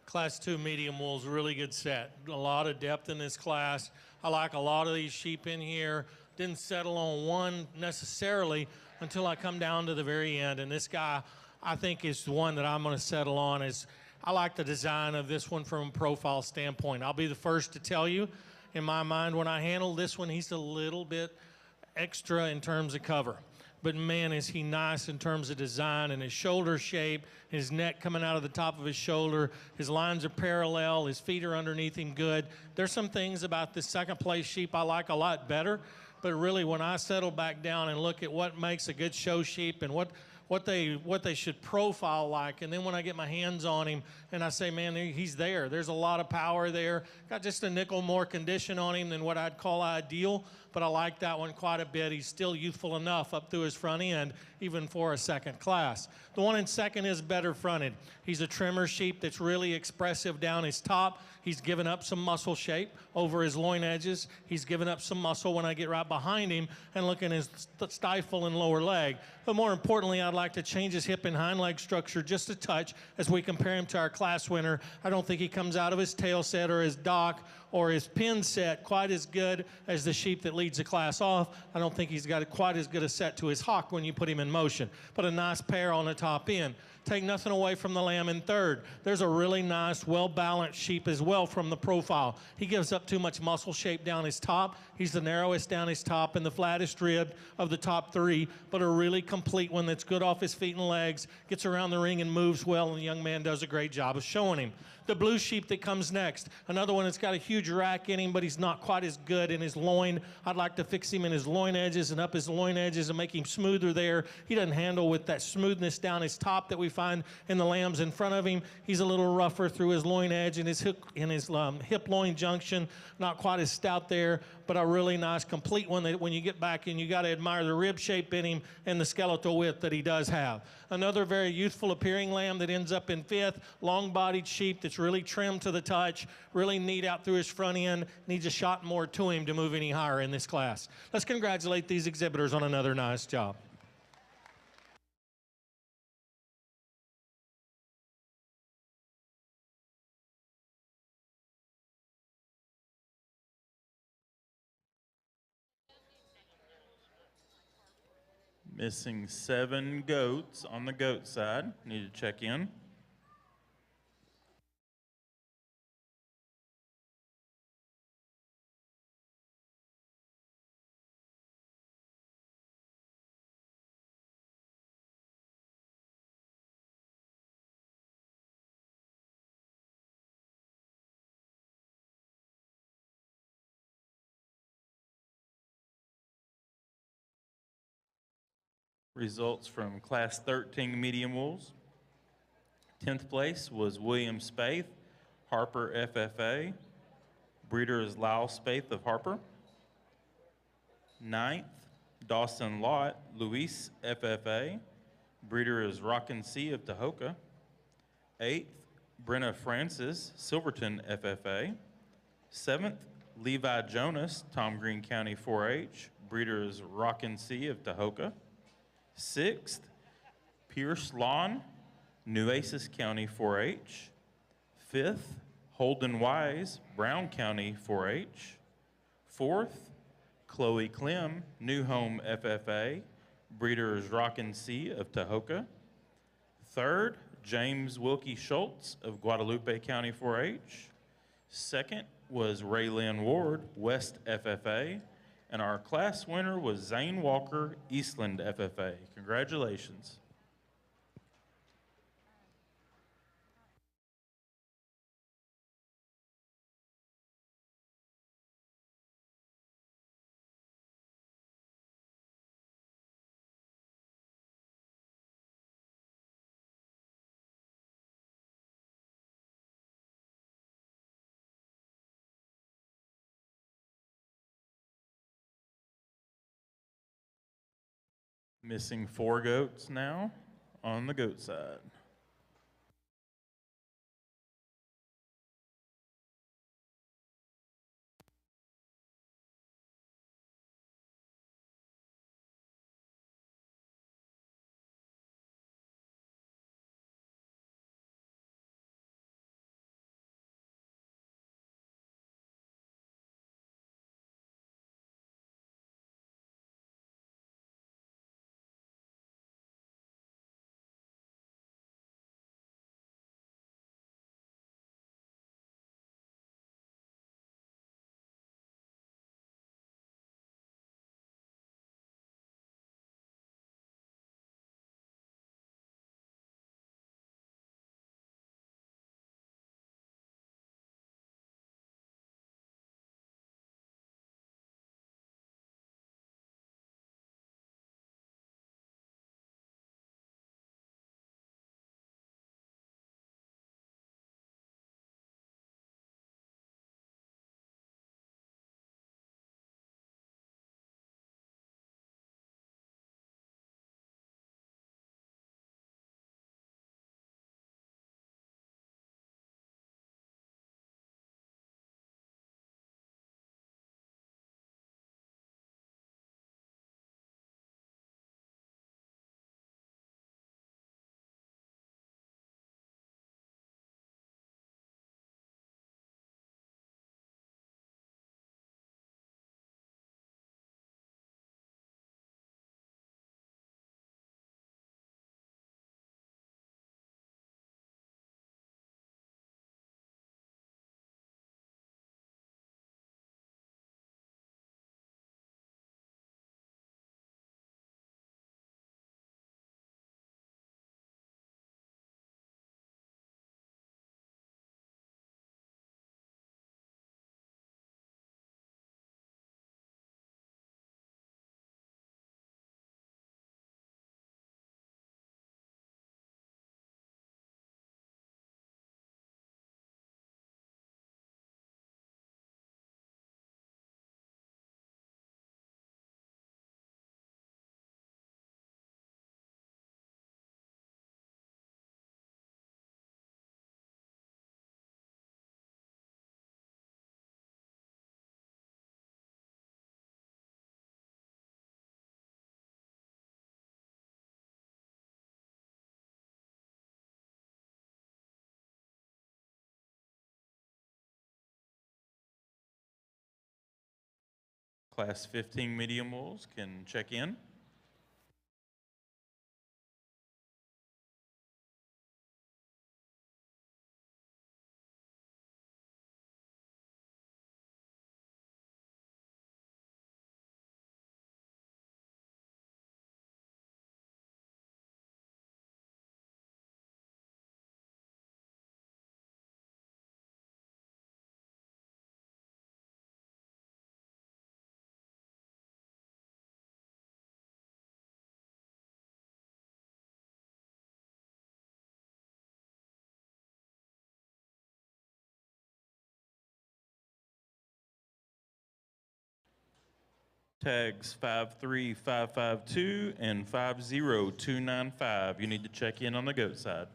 Class 2 medium wool's a really good set. A lot of depth in this class. I like a lot of these sheep in here. Didn't settle on one necessarily until I come down to the very end. And this guy, I think, is the one that I'm going to settle on. I like the design of this one from a profile standpoint. I'll be the first to tell you, in my mind, when I handle this one, he's a little bit extra in terms of cover. But man, is he nice in terms of design and his shoulder shape, his neck coming out of the top of his shoulder, his lines are parallel, his feet are underneath him good. There's some things about this second place sheep I like a lot better, but really when I settle back down and look at what makes a good show sheep and what they should profile like, and then when I get my hands on him and I say, man, he's there. There's a lot of power there. Got just a nickel more condition on him than what I'd call ideal, but I like that one quite a bit. He's still youthful enough up through his front end, even for a second class. The one in second is better fronted. He's a trimmer sheep that's really expressive down his top. He's given up some muscle shape over his loin edges. He's given up some muscle when I get right behind him and look at his stifle and lower leg. But more importantly, I'd like to change his hip and hind leg structure just a touch as we compare him to our class winner. I don't think he comes out of his tail set or his dock or his pin set quite as good as the sheep that leads the class off. I don't think he's got quite as good a set to his hock when you put him in motion. But a nice pair on the top end. Take nothing away from the lamb in third. There's a really nice, well-balanced sheep as well from the profile. He gives up too much muscle shape down his top. He's the narrowest down his top and the flattest ribbed of the top 3, but a really complete one that's good off his feet and legs, gets around the ring and moves well, and the young man does a great job of showing him. The blue sheep that comes next, another one that's got a huge rack in him, but he's not quite as good in his loin. I'd like to fix him in his loin edges and up his loin edges and make him smoother there. He doesn't handle with that smoothness down his top that we find in the lambs in front of him. He's a little rougher through his loin edge and his hip loin junction, not quite as stout there, but a really nice complete one that when you get back in, you got to admire the rib shape in him and the skeletal width that he does have. Another very youthful appearing lamb that ends up in 5th, long-bodied sheep that's really trimmed to the touch, really neat out through his front end, needs a shot more to him to move any higher in this class. Let's congratulate these exhibitors on another nice job. Missing 7 goats on the goat side. Need to check in. Results from Class 13 medium wools. 10th place was William Spaeth, Harper FFA. Breeder is Lyle Spaeth of Harper. 9th, Dawson Lott, Luis FFA. Breeder is Rockin' Sea of Tahoka. 8th, Brenna Francis, Silverton FFA. 7th, Levi Jonas, Tom Green County 4-H. Breeder is Rockin' Sea of Tahoka. 6th, Pierce Lawn, Nueces County 4-H. 5th, Holden Wise, Brown County 4-H. 4th, Chloe Clem, New Home FFA. Breeder is Rockin' Sea of Tahoka. 3rd, James Wilkie Schultz of Guadalupe County 4-H. 2nd was Raylyn Ward, West FFA. And our class winner was Zane Walker, Eastland FFA. Congratulations. Missing 4 goats now on the goat side. Class 15 medium wolves can check in. Tags 53552 and 50295. You need to check in on the goat side.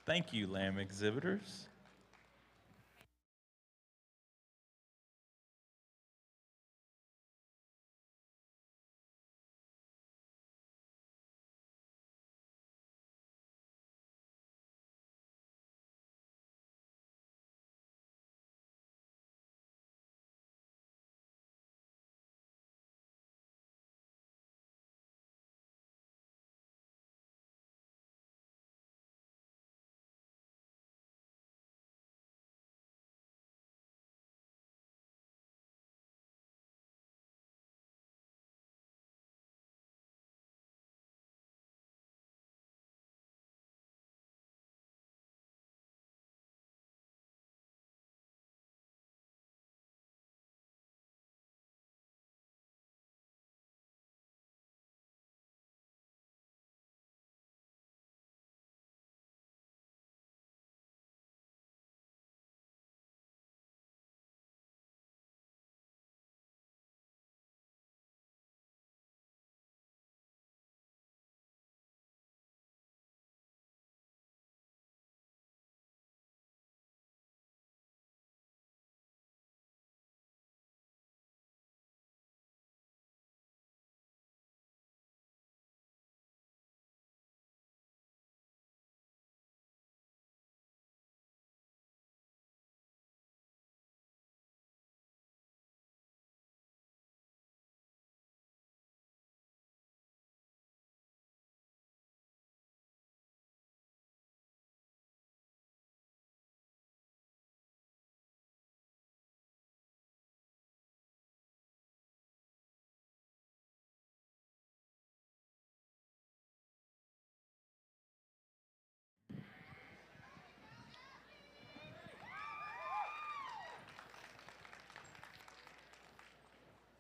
Thank you, lamb exhibitors.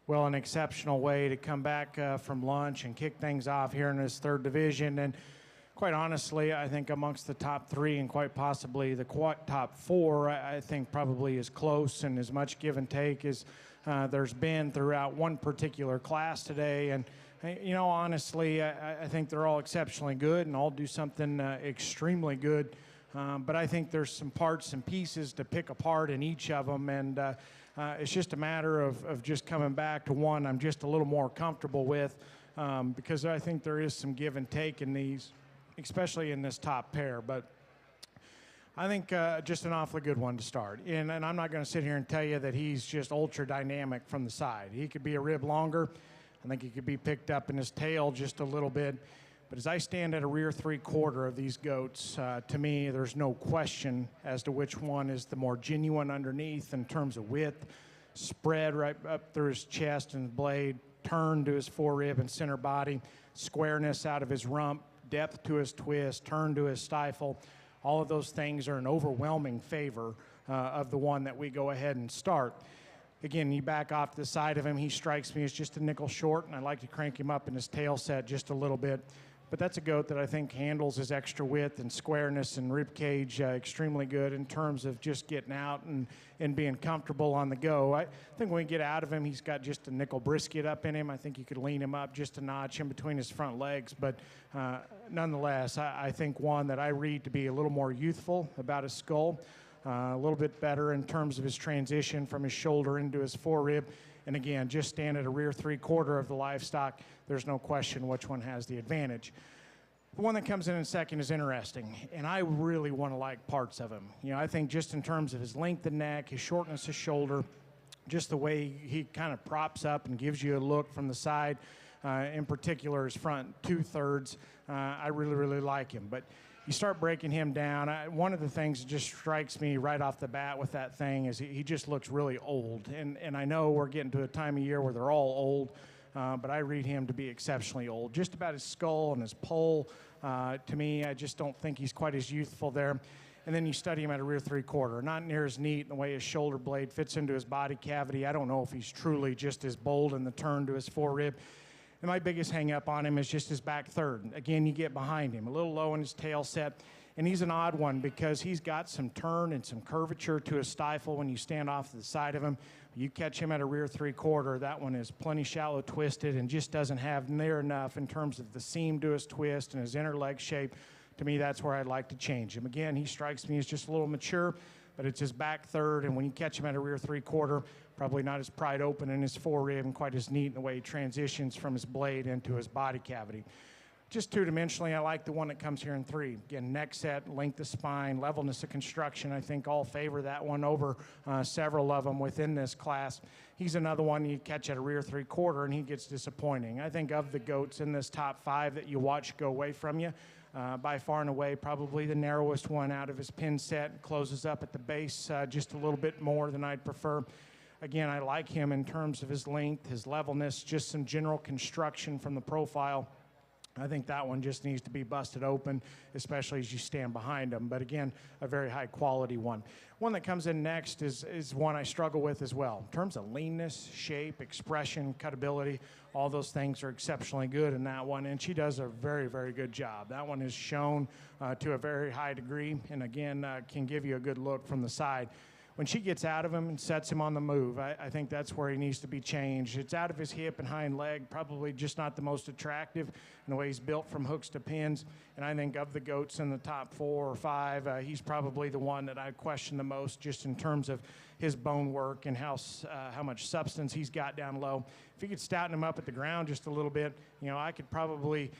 Well, an exceptional way to come back from lunch and kick things off here in this third division. And quite honestly, I think amongst the top three and quite possibly the top four, I think probably as close and as much give and take as there's been throughout one particular class today. And, you know, honestly, I think they're all exceptionally good and all do something extremely good. But I think there's some parts and pieces to pick apart in each of them. And it's just a matter of just coming back to one I'm just a little more comfortable with because I think there is some give and take in these, especially in this top pair. But I think just an awfully good one to start. And I'm not going to sit here and tell you that he's just ultra dynamic from the side. He could be a rib longer. I think he could be picked up in his tail just a little bit. But as I stand at a rear three-quarter of these goats, to me, there's no question as to which one is the more genuine underneath in terms of width, spread right up through his chest and blade, turn to his forerib and center body, squareness out of his rump, depth to his twist, turn to his stifle. All of those things are in overwhelming favor of the one that we go ahead and start. Again, you back off to the side of him, he strikes me as just a nickel short, and I like to crank him up in his tail set just a little bit. But that's a goat that I think handles his extra width and squareness and rib cage extremely good in terms of just getting out and being comfortable on the go. I think when we get out of him, he's got just a nickel brisket up in him. I think you could lean him up just a notch in between his front legs. But nonetheless, I think one that I read to be a little more youthful about his skull, a little bit better in terms of his transition from his shoulder into his forerib. And again, just stand at a rear three-quarter of the livestock. There's no question which one has the advantage. The one that comes in second is interesting, and I really want to like parts of him. You know, I think just in terms of his length of neck, his shortness of shoulder, just the way he kind of props up and gives you a look from the side, in particular his front two-thirds, I really, really like him. But you start breaking him down. One of the things that just strikes me right off the bat with that thing is he just looks really old. And I know we're getting to a time of year where they're all old, but I read him to be exceptionally old. Just about his skull and his poll, to me, I just don't think he's quite as youthful there. And then you study him at a rear three-quarter. Not near as neat in the way his shoulder blade fits into his body cavity. I don't know if he's truly just as bold in the turn to his forerib. And my biggest hang-up on him is just his back third. Again, you get behind him, a little low in his tail set. And he's an odd one because he's got some turn and some curvature to his stifle when you stand off to the side of him. You catch him at a rear three-quarter, that one is plenty shallow twisted and just doesn't have near enough in terms of the seam to his twist and his inner leg shape To me, that's where I'd like to change him. Again, he strikes me as just a little mature, but it's his back third, and when you catch him at a rear three-quarter, probably not as pried open in his forerib and quite as neat in the way he transitions from his blade into his body cavity. Just two-dimensionally, I like the one that comes here in 3. Again, neck set, length of spine, levelness of construction, I think all favor that one over several of them within this class. He's another one you catch at a rear three-quarter, and he gets disappointing. I think of the goats in this top 5 that you watch go away from you, by far and away, probably the narrowest one out of his pin set, closes up at the base just a little bit more than I'd prefer. Again, I like him in terms of his length, his levelness, just some general construction from the profile. I think that one just needs to be busted open, especially as you stand behind him. But again, a very high quality one. One that comes in next is one I struggle with as well. In terms of leanness, shape, expression, cutability, all those things are exceptionally good in that one. And she does a very, very good job. That one is shown to a very high degree, and again, can give you a good look from the side. When she gets out of him and sets him on the move, I think that's where he needs to be changed. It's out of his hip and hind leg, probably just not the most attractive in the way he's built from hooks to pins. And I think of the goats in the top 4 or 5, he's probably the one that I question the most just in terms of his bone work and how much substance he's got down low. If you could stouten him up at the ground just a little bit, you know, I could probably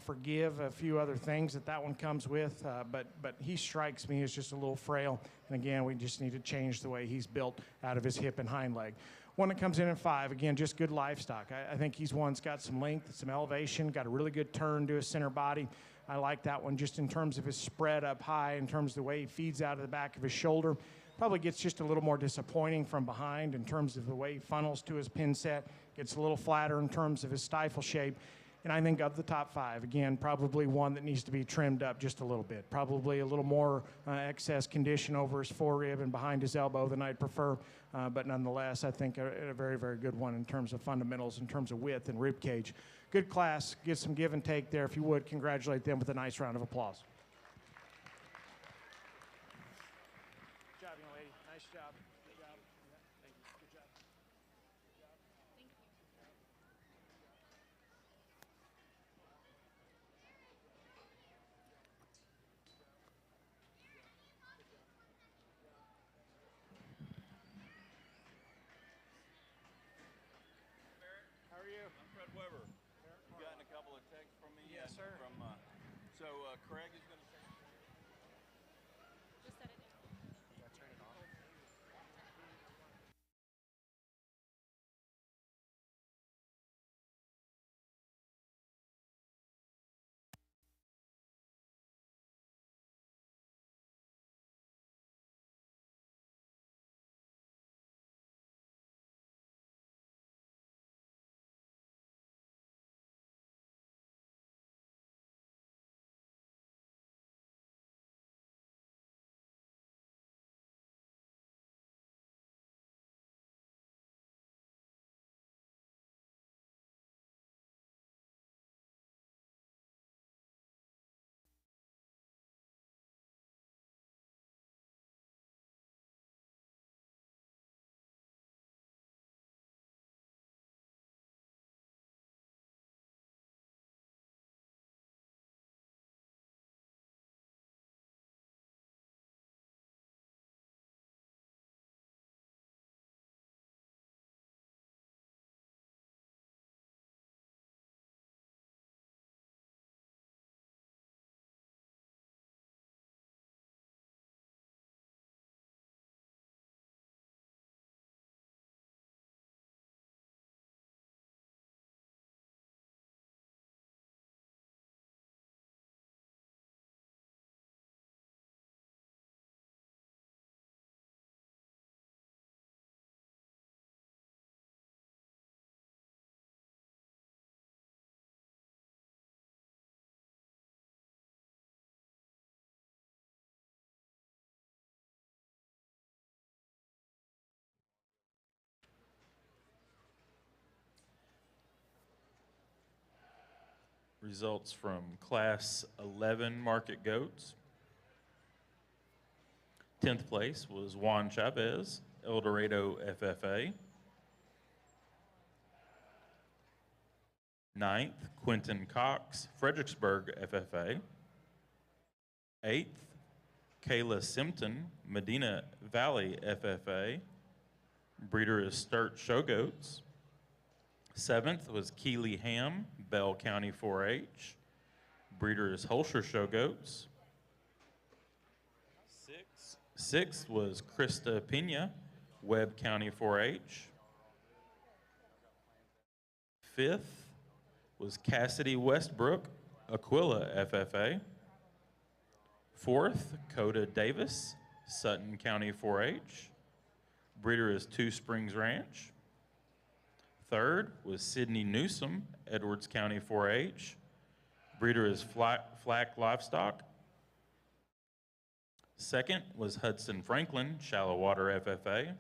forgive a few other things that one comes with, but he strikes me as just a little frail. And again, we just need to change the way he's built out of his hip and hind leg. One that comes in at 5, again, just good livestock. I think he's one that's got some length, some elevation, got a really good turn to his center body. I like that one just in terms of his spread up high, in terms of the way he feeds out of the back of his shoulder. Probably gets just a little more disappointing from behind in terms of the way he funnels to his pin set. Gets a little flatter in terms of his stifle shape. And I think of the top 5, again, probably one that needs to be trimmed up just a little bit. Probably a little more excess condition over his forerib and behind his elbow than I'd prefer. But nonetheless, I think a very, very good one in terms of fundamentals, in terms of width and rib cage. Good class. Get some give and take there. If you would, congratulate them with a nice round of applause. Good job, young lady. Nice job. Good job. Thank you. Good job. How are you? I'm Fred Weber. You've gotten a couple of texts from me. Yes, sir. So Craig is going to take. Just set it down. Turn it on. Results from Class 11 market goats. 10th place was Juan Chavez, El Dorado FFA. 9th, Quentin Cox, Fredericksburg FFA. 8th, Kayla Simpton, Medina Valley FFA. Breeder is Sturt Show Goats. 7th was Keely Ham, Bell County 4-H. Breeder is Holscher Show Goats. 6th was Krista Pena, Webb County 4-H. 5th was Cassidy Westbrook, Aquila FFA. 4th, Coda Davis, Sutton County 4-H. Breeder is Two Springs Ranch. 3rd was Sydney Newsom, Edwards County 4-H. Breeder is Flack Livestock. 2nd was Hudson Franklin, Shallow Water FFA.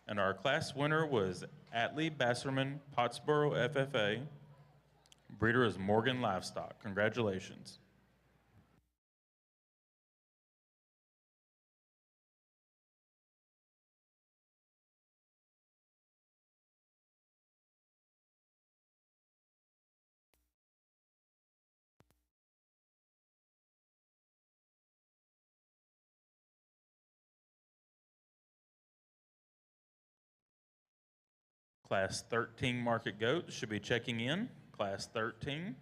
And our class winner was Atlee Basserman, Pottsboro FFA. Breeder is Morgan Livestock. Congratulations. Class 13 market goats should be checking in. Class 13.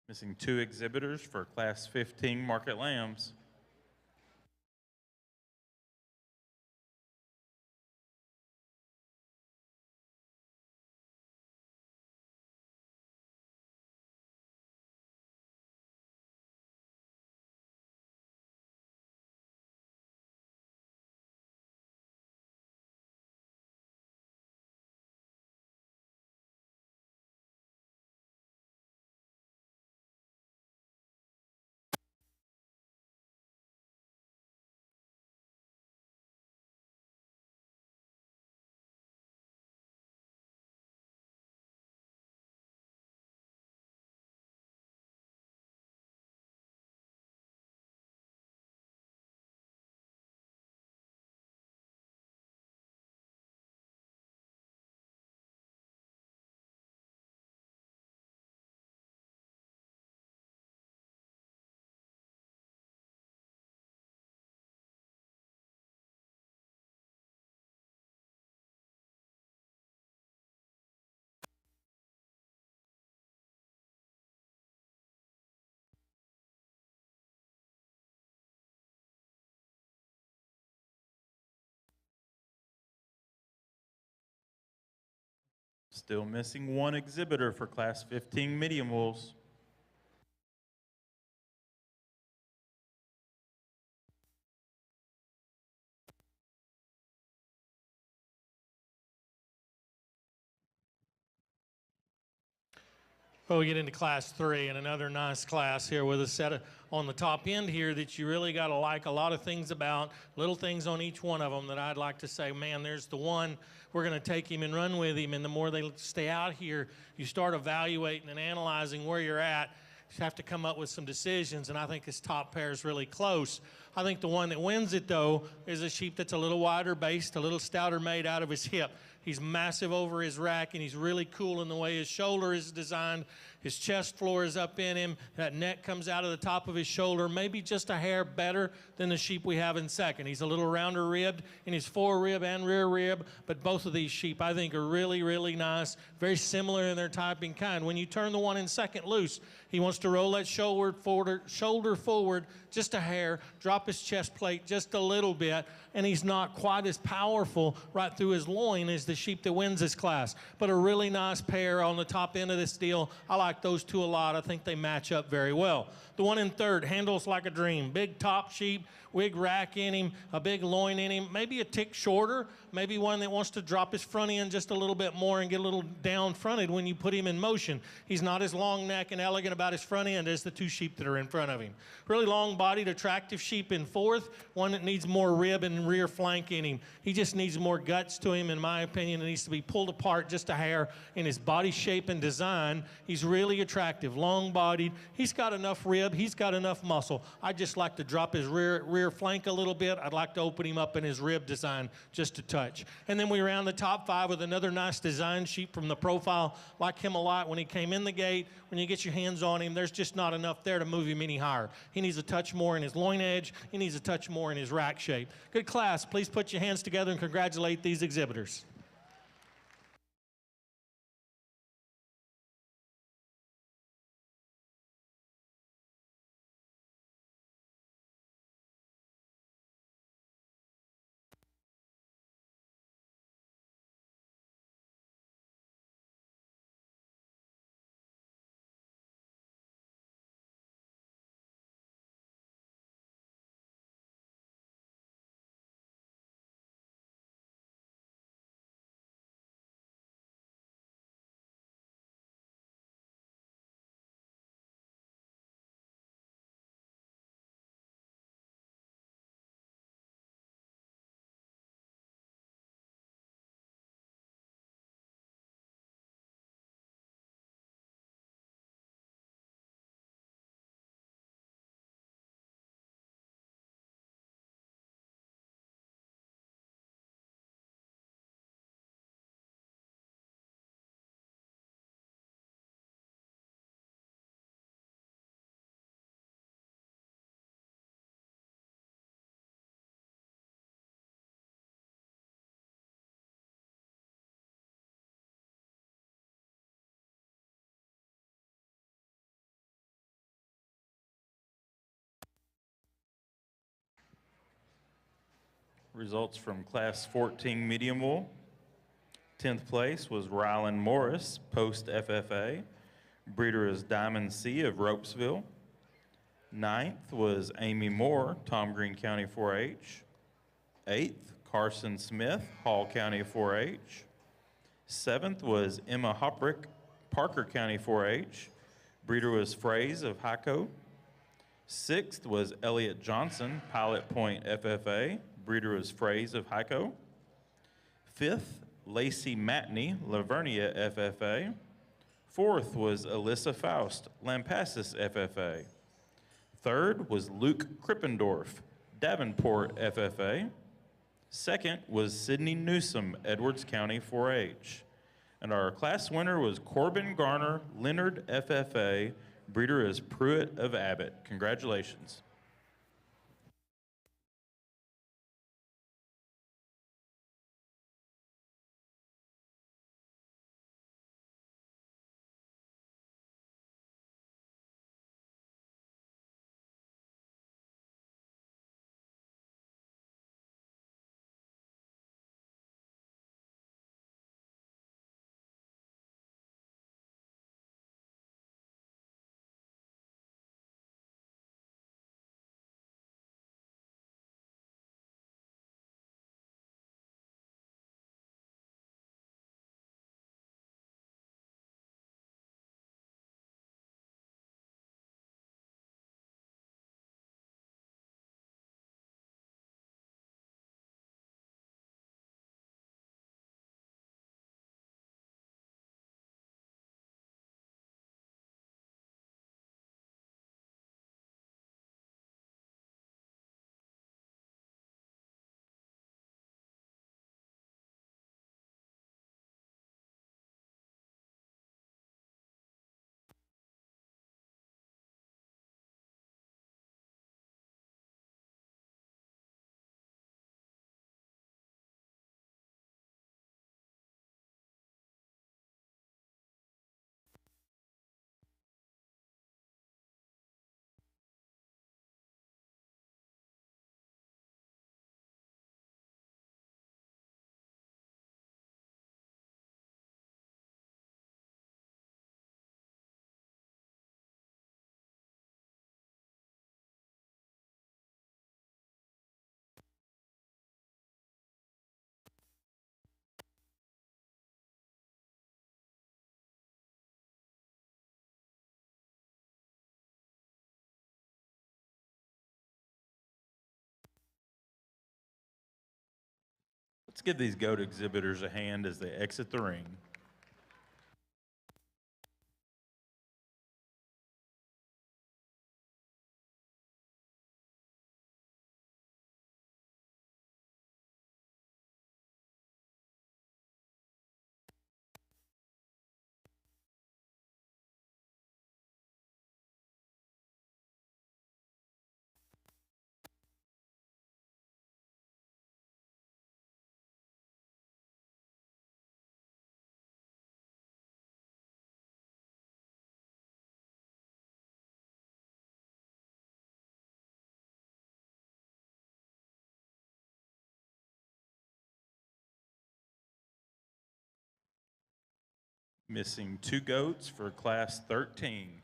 Missing 2 exhibitors for Class 15 market lambs. Still missing 1 exhibitor for Class 15 medium wolves. Well, we get into Class 3 and another nice class here with a set of, on the top end here that you really got to like a lot of things about, little things on each one of them that I'd like to say, man, there's the one, we're going to take him and run with him. And the more they stay out here, you start evaluating and analyzing where you're at. have to come up with some decisions, and I think this top pair is really close. I think the one that wins it, though, is a sheep that's a little wider based, a little stouter made out of his hip. He's massive over his rack, and he's really cool in the way his shoulder is designed. His chest floor is up in him. That neck comes out of the top of his shoulder, maybe just a hair better than the sheep we have in second. He's a little rounder ribbed in his forerib and rear rib, but both of these sheep I think are really, really nice, very similar in their type and kind. When you turn the one in second loose, he wants to roll that shoulder forward just a hair, drop his chest plate just a little bit, and he's not quite as powerful right through his loin as the sheep that wins this class. But a really nice pair on the top end of this deal. I like those two a lot. I think they match up very well. The one in third handles like a dream. Big top sheep, big rack in him, a big loin in him, maybe a tick shorter, maybe one that wants to drop his front end just a little bit more and get a little down fronted when you put him in motion. He's not as long neck and elegant about his front end as the two sheep that are in front of him. Really long bodied, attractive sheep in fourth, one that needs more rib and rear flank in him. He just needs more guts to him, in my opinion. It needs to be pulled apart just a hair in his body shape and design. He's really attractive, long bodied. He's got enough rib, he's got enough muscle. I just like to drop his rear flank a little bit. I'd like to open him up in his rib design just a touch. And then we round the top five with another nice design sheep from the profile. Like him a lot when he came in the gate. When you get your hands on him, there's just not enough there to move him any higher. He needs a touch more in his loin edge. He needs a touch more in his rack shape. Good class. Please put your hands together and congratulate these exhibitors. Results from Class 14 medium wool. 10th place was Rylan Morris, post FFA. Breeder is Diamond C of Ropesville. 9th was Amy Moore, Tom Green County 4-H. 8th, Carson Smith, Hall County 4-H. 7th was Emma Hoprick, Parker County 4-H. Breeder was Fraze of Hyco. 6th was Elliot Johnson, Pilot Point FFA. Breeder was Fraze of Hyco. 5th, Lacey Matney, Lavernia FFA. 4th was Alyssa Faust, Lampasas FFA. 3rd was Luke Krippendorf, Davenport FFA. 2nd was Sydney Newsom, Edwards County 4-H. And our class winner was Corbin Garner, Leonard FFA. Breeder is Pruitt of Abbott. Congratulations. Let's give these goat exhibitors a hand as they exit the ring. Missing 2 goats for class 13.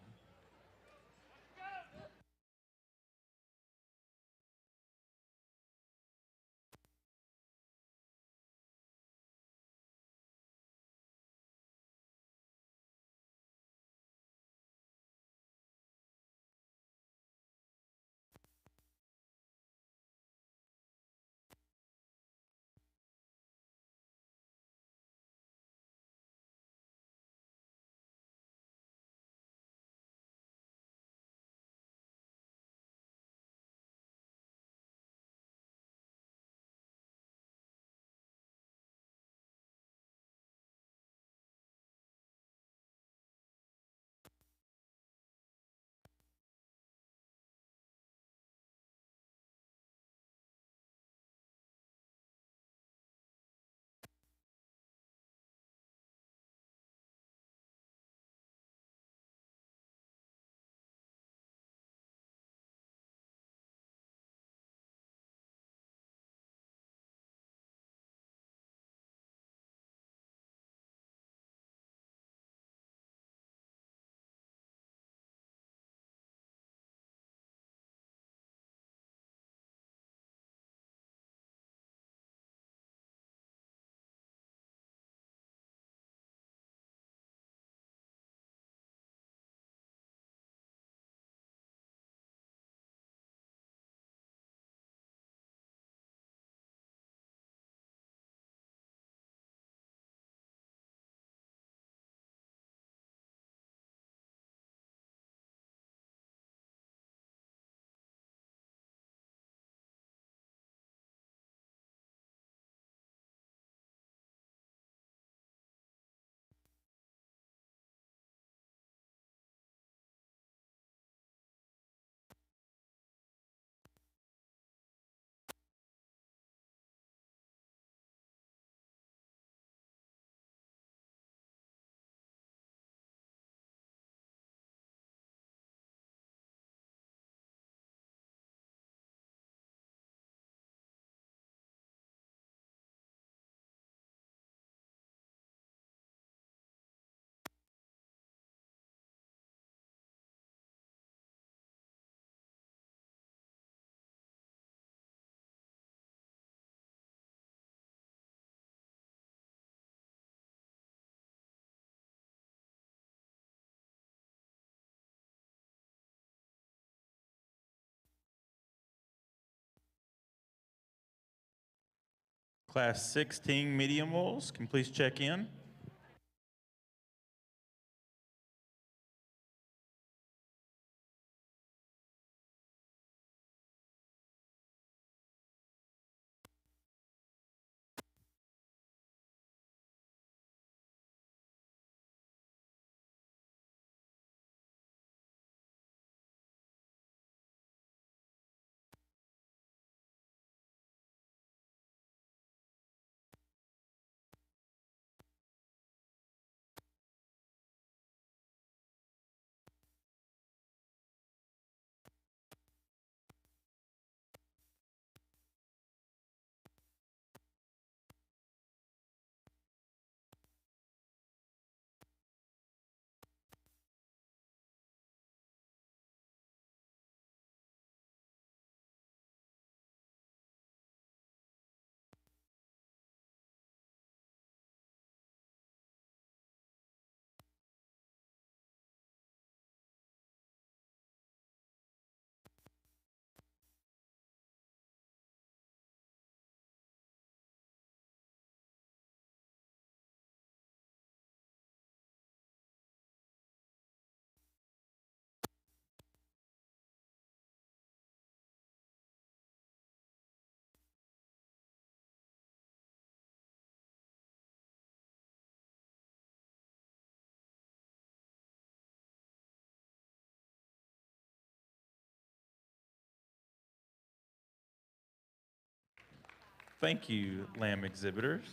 Class 16 medium wolves, can you please check in? Thank you, lamb exhibitors.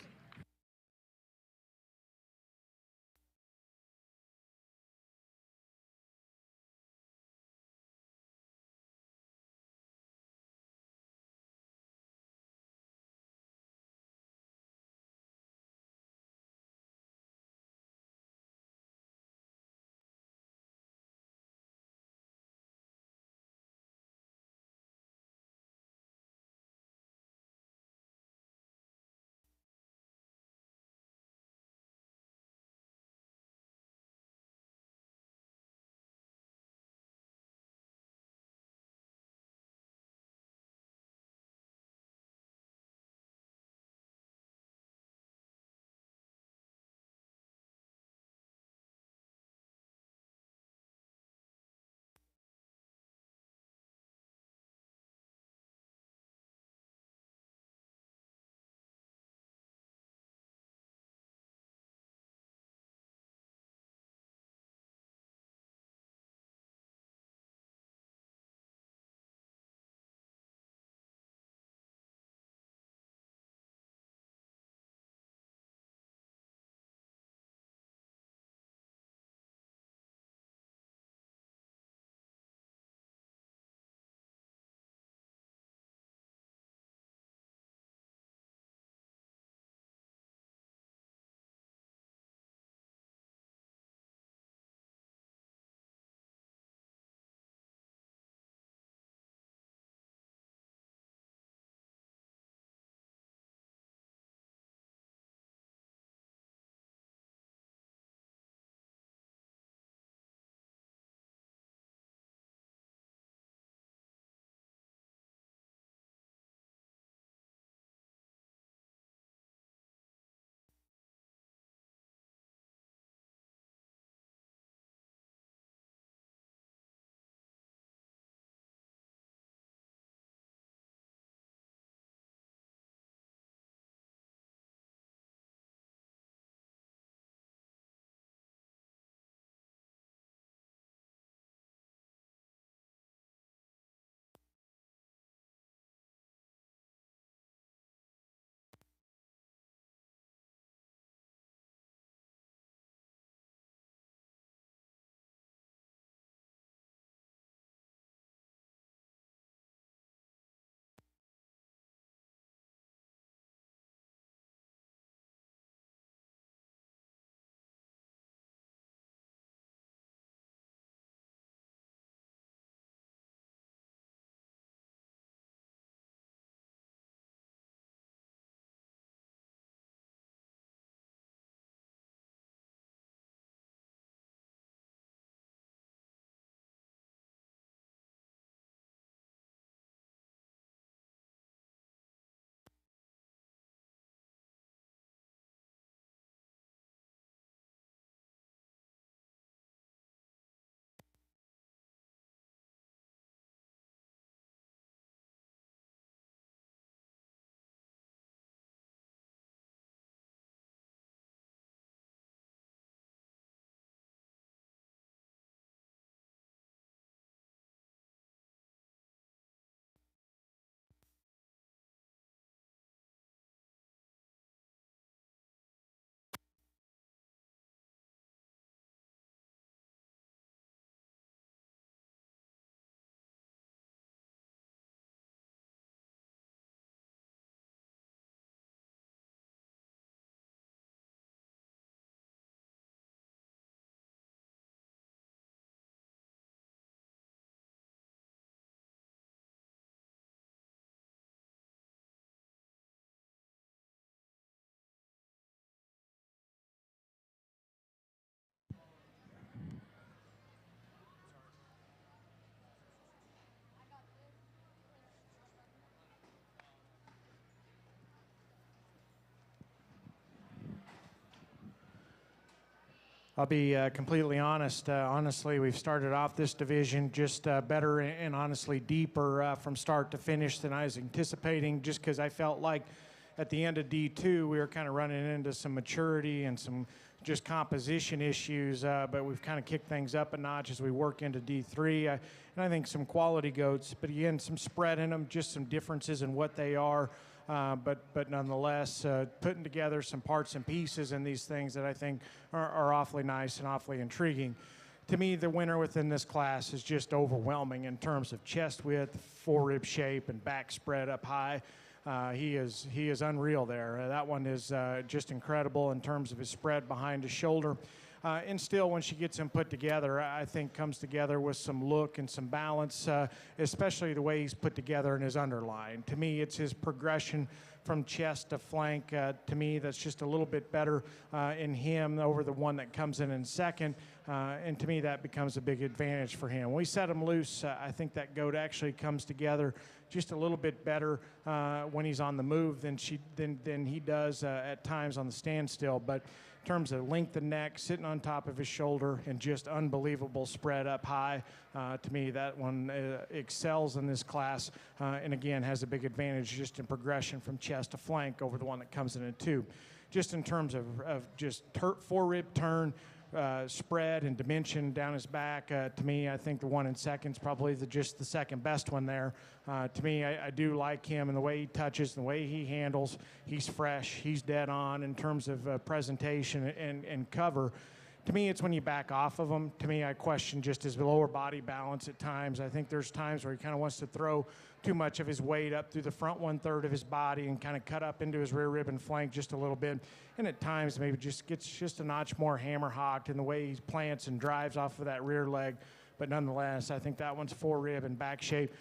I'll be completely honest. Honestly, we've started off this division just better and honestly deeper from start to finish than I was anticipating, just because I felt like at the end of D2 we were kind of running into some maturity and some just composition issues, but we've kind of kicked things up a notch as we work into D3. And I think some quality goats, but again, some spread in them, just some differences in what they are. but nonetheless, putting together some parts and pieces in these things that I think are awfully nice and awfully intriguing. To me, the winner within this class is just overwhelming in terms of chest width, forerib shape, and back spread up high. He is unreal there. That one is just incredible in terms of his spread behind his shoulder. And still, when she gets him put together, I think comes together with some look and some balance, especially the way he's put together in his underline. To me, it's his progression from chest to flank. To me, that's just a little bit better in him over the one that comes in second. And to me, that becomes a big advantage for him. When we set him loose, I think that goat actually comes together just a little bit better when he's on the move than he does at times on the standstill. But in terms of length of neck, sitting on top of his shoulder, and just unbelievable spread up high, to me, that one excels in this class, and again, has a big advantage just in progression from chest to flank over the one that comes in two. Just in terms of just forerib turn, spread and dimension down his back, to me, I think the one in second is probably just the second best one there. To me, I do like him and the way he touches, the way he handles. He's fresh, he's dead on in terms of presentation and cover. To me, it's when you back off of him. To me, I question just his lower body balance at times. I think there's times where he kind of wants to throw too much of his weight up through the front 1/3 of his body and kind of cut up into his rear rib and flank just a little bit. And at times maybe just gets just a notch more hammer hocked in the way he plants and drives off of that rear leg. But nonetheless, I think that one's forerib and back shape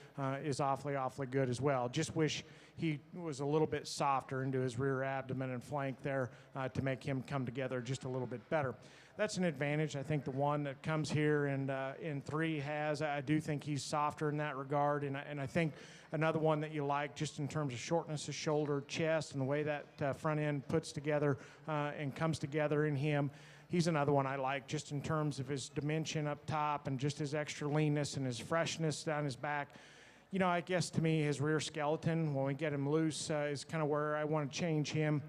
is awfully good as well. Just wish he was a little bit softer into his rear abdomen and flank there to make him come together just a little bit better. That's an advantage. I think the one that comes here in three has. I do think he's softer in that regard, and I think another one that you like just in terms of shortness of shoulder, chest, and the way that front end puts together and comes together in him. He's another one I like just in terms of his dimension up top and just his extra leanness and his freshness down his back. You know, I guess to me his rear skeleton, when we get him loose, is kind of where I want to change him.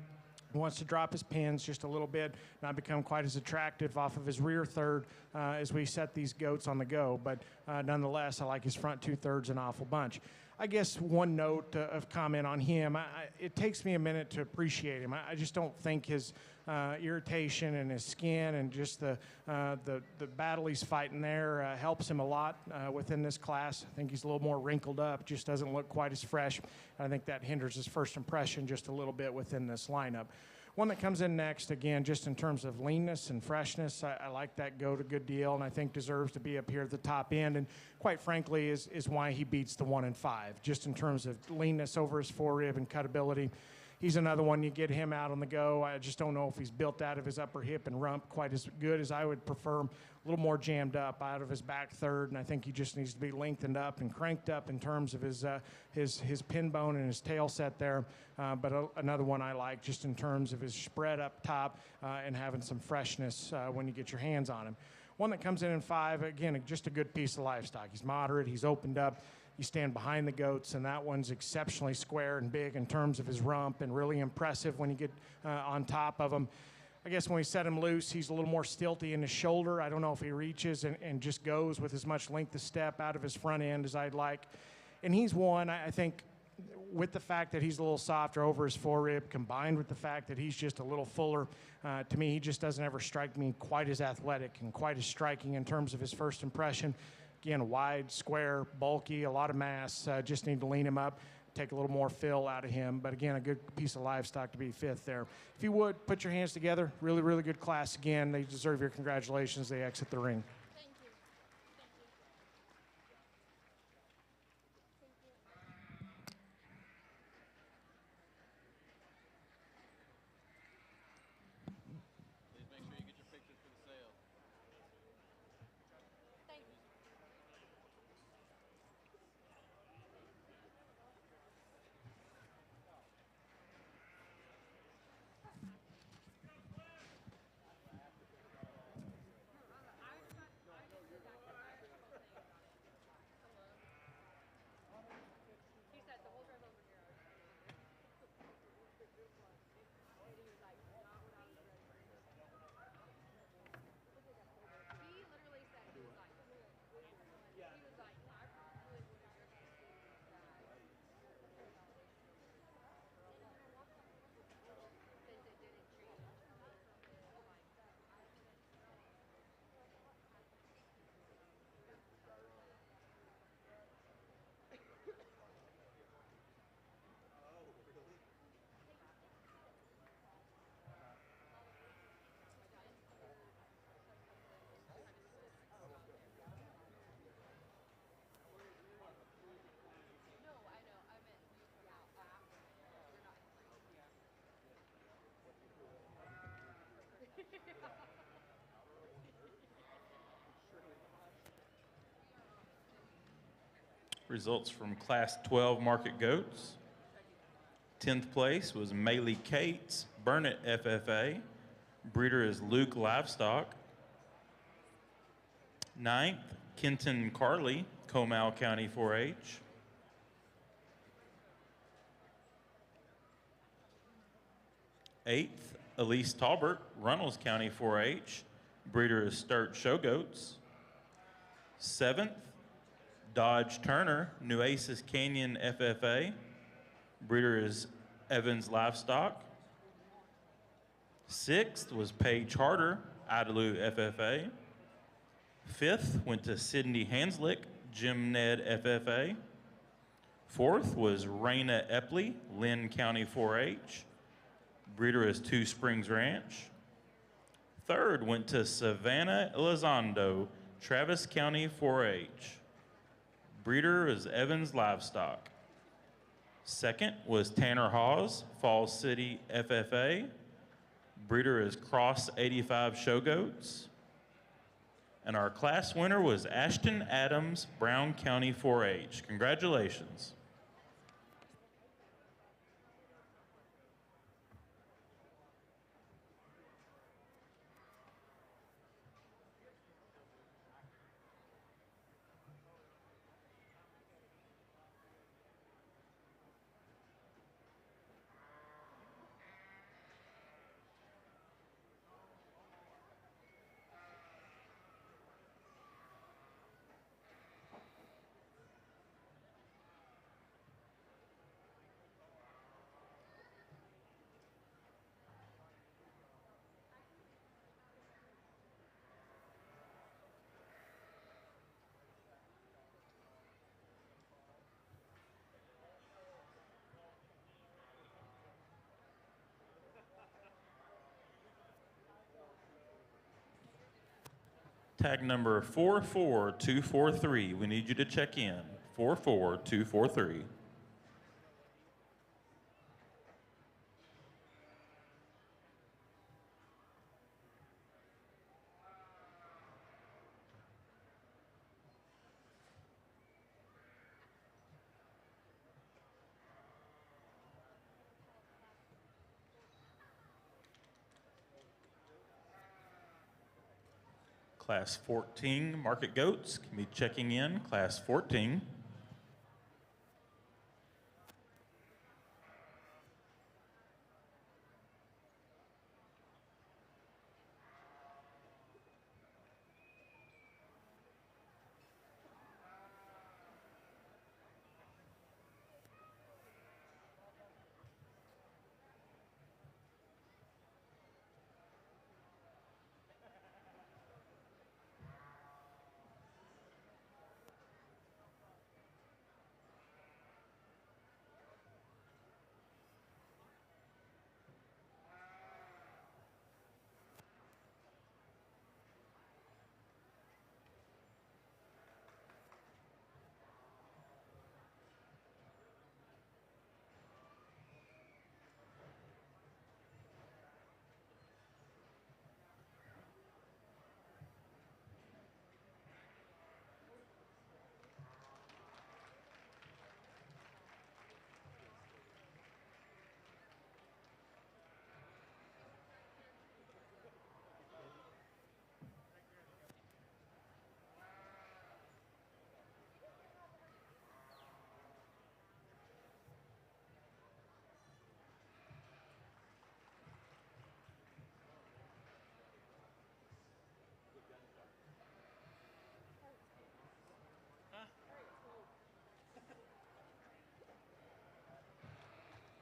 He wants to drop his pins just a little bit, not become quite as attractive off of his rear third as we set these goats on the go. But nonetheless, I like his front 2/3 an awful bunch. I guess one note of comment on him, it takes me a minute to appreciate him. I just don't think his irritation and his skin and just the battle he's fighting there helps him a lot within this class. I think he's a little more wrinkled up, just doesn't look quite as fresh. I think that hinders his first impression just a little bit within this lineup. One that comes in next, again, just in terms of leanness and freshness, I like that goat a good deal, and I think deserves to be up here at the top end, and quite frankly is why he beats the 1 and 5, just in terms of leanness over his forerib and cutability. He's another one, you get him out on the go. I just don't know if he's built out of his upper hip and rump quite as good as I would prefer him. A little more jammed up out of his back third, and I think he just needs to be lengthened up and cranked up in terms of his pin bone and his tail set there. But another one I like just in terms of his spread up top and having some freshness when you get your hands on him. One that comes in 5, again, just a good piece of livestock. He's moderate, he's opened up. You stand behind the goats, and that one's exceptionally square and big in terms of his rump and really impressive when you get on top of him. I guess when we set him loose, he's a little more stilty in his shoulder. I don't know if he reaches and just goes with as much length of step out of his front end as I'd like. And he's one, I think, with the fact that he's a little softer over his forerib, combined with the fact that he's just a little fuller, to me, he just doesn't ever strike me quite as athletic and quite as striking in terms of his first impression. Again, wide, square, bulky, a lot of mass. Just need to lean him up, take a little more fill out of him. But again, a good piece of livestock to be 5th there. If you would, put your hands together. Really, really good class again. They deserve your congratulations. They exit the ring. Thank you. Please make sure you get your pictures for the sale. Thank you. Results from Class 12 Market Goats. 10th place was Maylee Cates, Burnett FFA. Breeder is Luke Livestock. 9th, Kenton Carley, Comal County 4-H. 8th, Elise Talbert, Runnels County 4-H. Breeder is Sturt Show Goats. 7th, Dodge Turner, Nueces Canyon FFA. Breeder is Evans Livestock. 6th was Paige Harder, Idalou FFA. 5th went to Sydney Hanslick, Jim Ned FFA. 4th was Raina Epley, Lynn County 4-H. Breeder is Two Springs Ranch. 3rd went to Savannah Elizondo, Travis County 4-H. Breeder is Evans Livestock. 2nd was Tanner Hawes, Falls City FFA. Breeder is Cross 85 Show Goats. And our class winner was Ashton Adams, Brown County 4-H. Congratulations. Tag number 44243. We need you to check in. 44243. Class 14 Market Goats can be checking in. Class 14.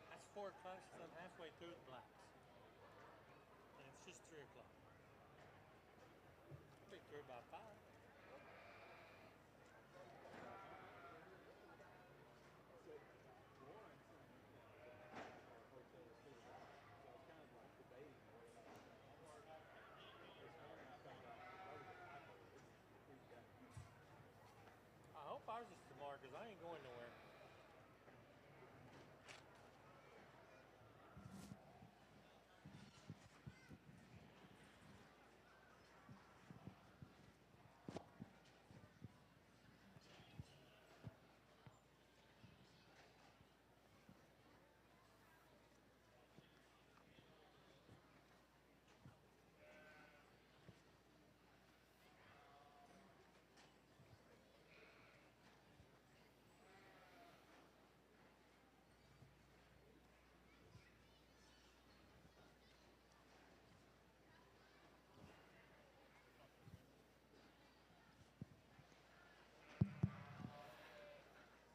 That's 4 o'clock, so I'm halfway through the blacks. And it's just 3 o'clock. I'll be through by 5. I hope ours is tomorrow because I ain't going nowhere.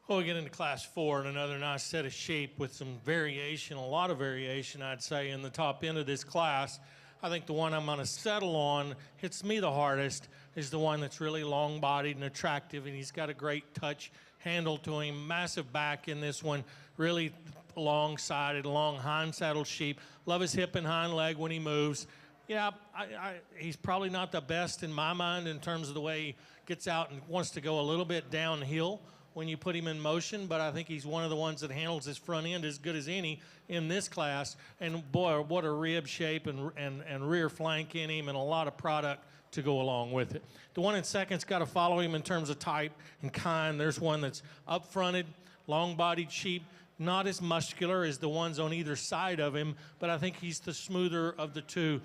Well, we get into class 4 and another nice set of sheep with some variation, a lot of variation, I'd say, in the top end of this class. I think the one I'm going to settle on, hits me the hardest, is the one that's really long-bodied and attractive, and he's got a great touch handle to him. Massive back in this one, really long-sided, long hind-saddled sheep. Love his hip and hind leg when he moves. Yeah, he's probably not the best in my mind in terms of the way he gets out and wants to go a little bit downhill when you put him in motion, but I think he's one of the ones that handles his front end as good as any in this class. And boy, what a rib shape and rear flank in him, and a lot of product to go along with it. The one in second's got to follow him in terms of type and kind. There's one that's up-fronted, long-bodied sheep, not as muscular as the ones on either side of him, but I think he's the smoother of the two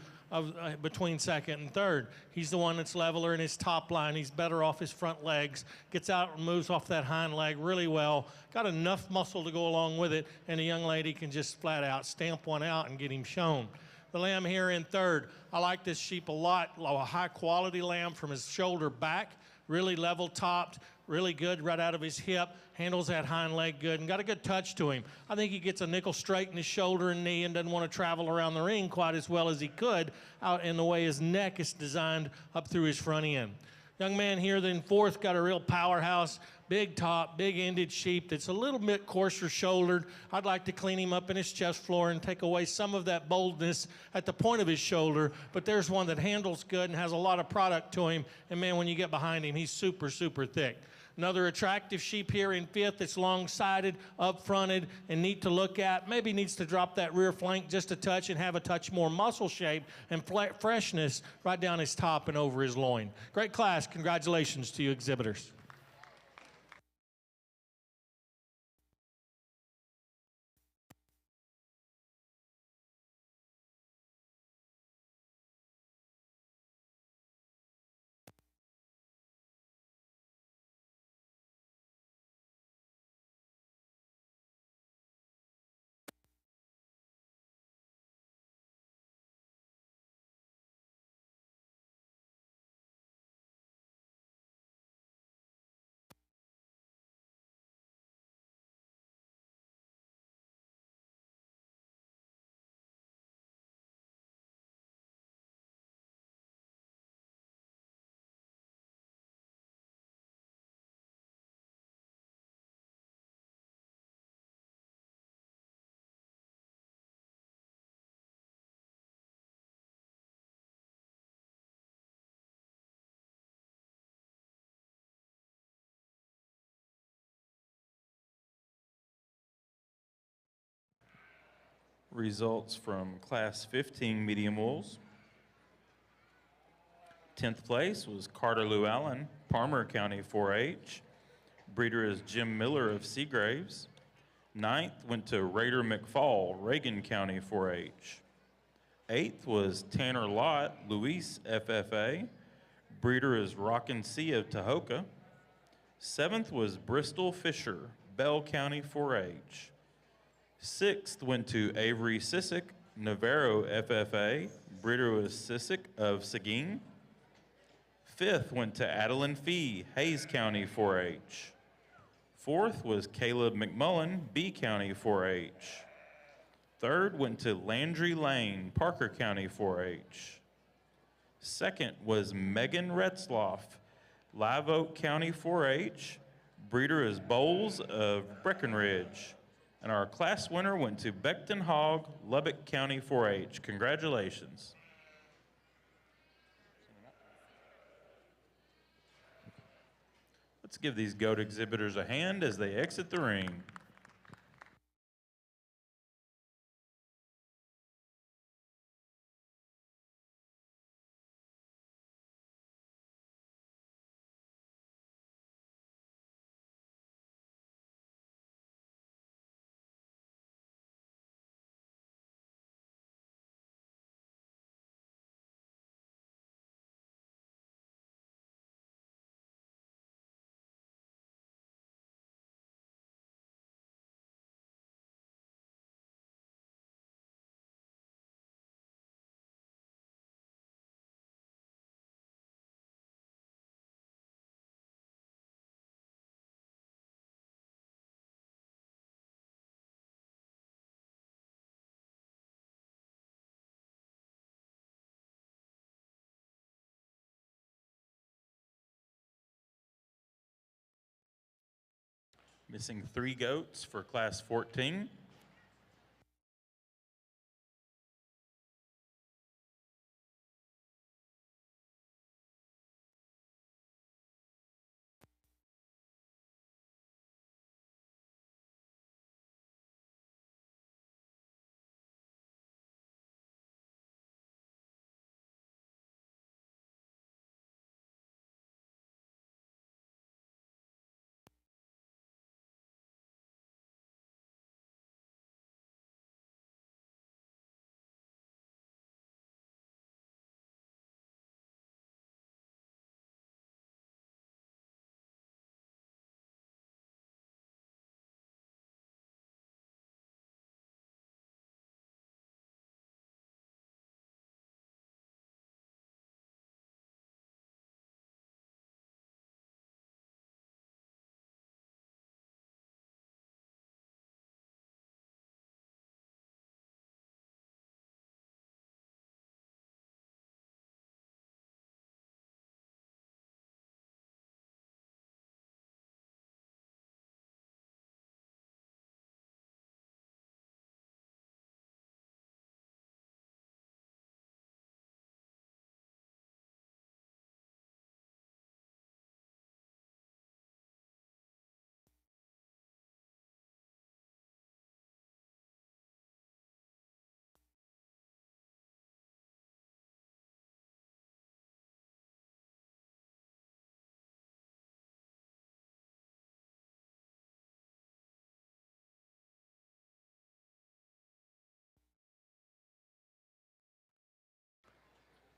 between second and third. He's the one that's leveler in his top line. He's better off his front legs, gets out and moves off that hind leg really well, got enough muscle to go along with it, and a young lady can just flat out stamp one out and get him shown. The lamb here in third, I like this sheep a lot, a high quality lamb from his shoulder back, really level topped, really good right out of his hip, handles that hind leg good, and got a good touch to him. I think he gets a nickel straight in his shoulder and knee and doesn't want to travel around the ring quite as well as he could out in the way his neck is designed up through his front end. Young man here then fourth, got a real powerhouse, big top, big ended sheep that's a little bit coarser shouldered. I'd like to clean him up in his chest floor and take away some of that boldness at the point of his shoulder, but there's one that handles good and has a lot of product to him, and man, when you get behind him, he's super, super thick. Another attractive sheep here in fifth that's long-sided, up-fronted, and neat to look at. Maybe needs to drop that rear flank just a touch and have a touch more muscle shape and freshness right down his top and over his loin. Great class. Congratulations to you exhibitors. Results from Class 15 medium wools. 10th place was Carter Lou Allen, Palmer County 4-H. Breeder is Jim Miller of Seagraves. 9th went to Raider McFall, Reagan County 4-H. 8th was Tanner Lott, Luis FFA. Breeder is Rockin' Sea of Tahoka. 7th was Bristol Fisher, Bell County 4-H. 6th went to Avery Sissick, Navarro FFA. Breeder was Sissick of Seguin. 5th went to Adeline Fee, Hayes County 4-H. 4th was Caleb McMullen, B County 4-H. 3rd went to Landry Lane, Parker County 4-H. 2nd was Megan Retzloff, Live Oak County 4-H. Breeder is Bowles of Breckenridge. And our class winner went to Beckton Hogg, Lubbock County 4-H. Congratulations. Let's give these goat exhibitors a hand as they exit the ring. Missing 3 goats for class 14.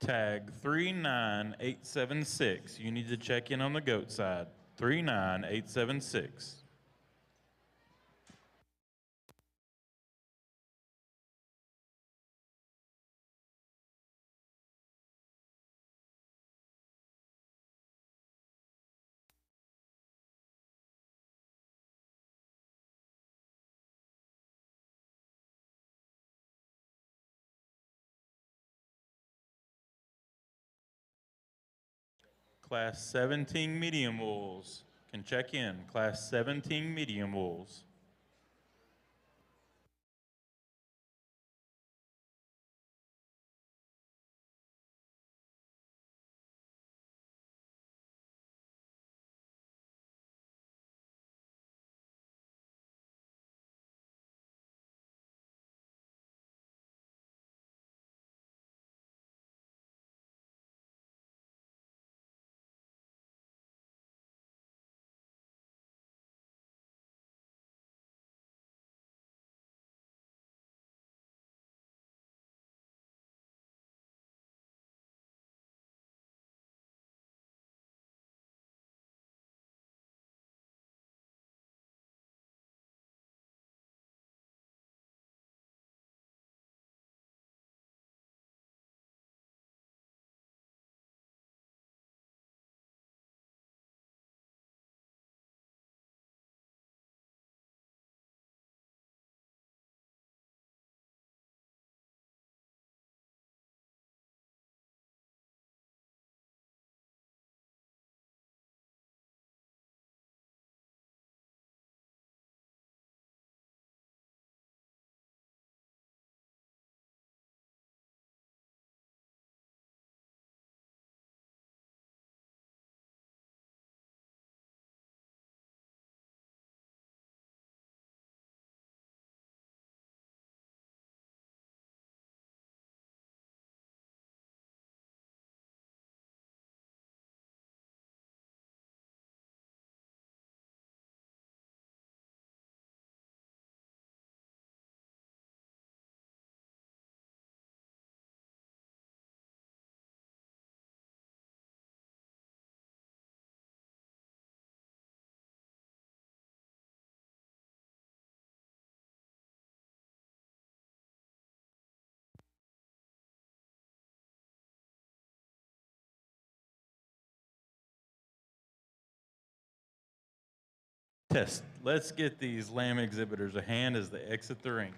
Tag 39876. You need to check in on the goat side. 39876. Class 17 medium wools can check in. Class 17 medium wools. Test. Let's get these lamb exhibitors a hand as they exit the ring.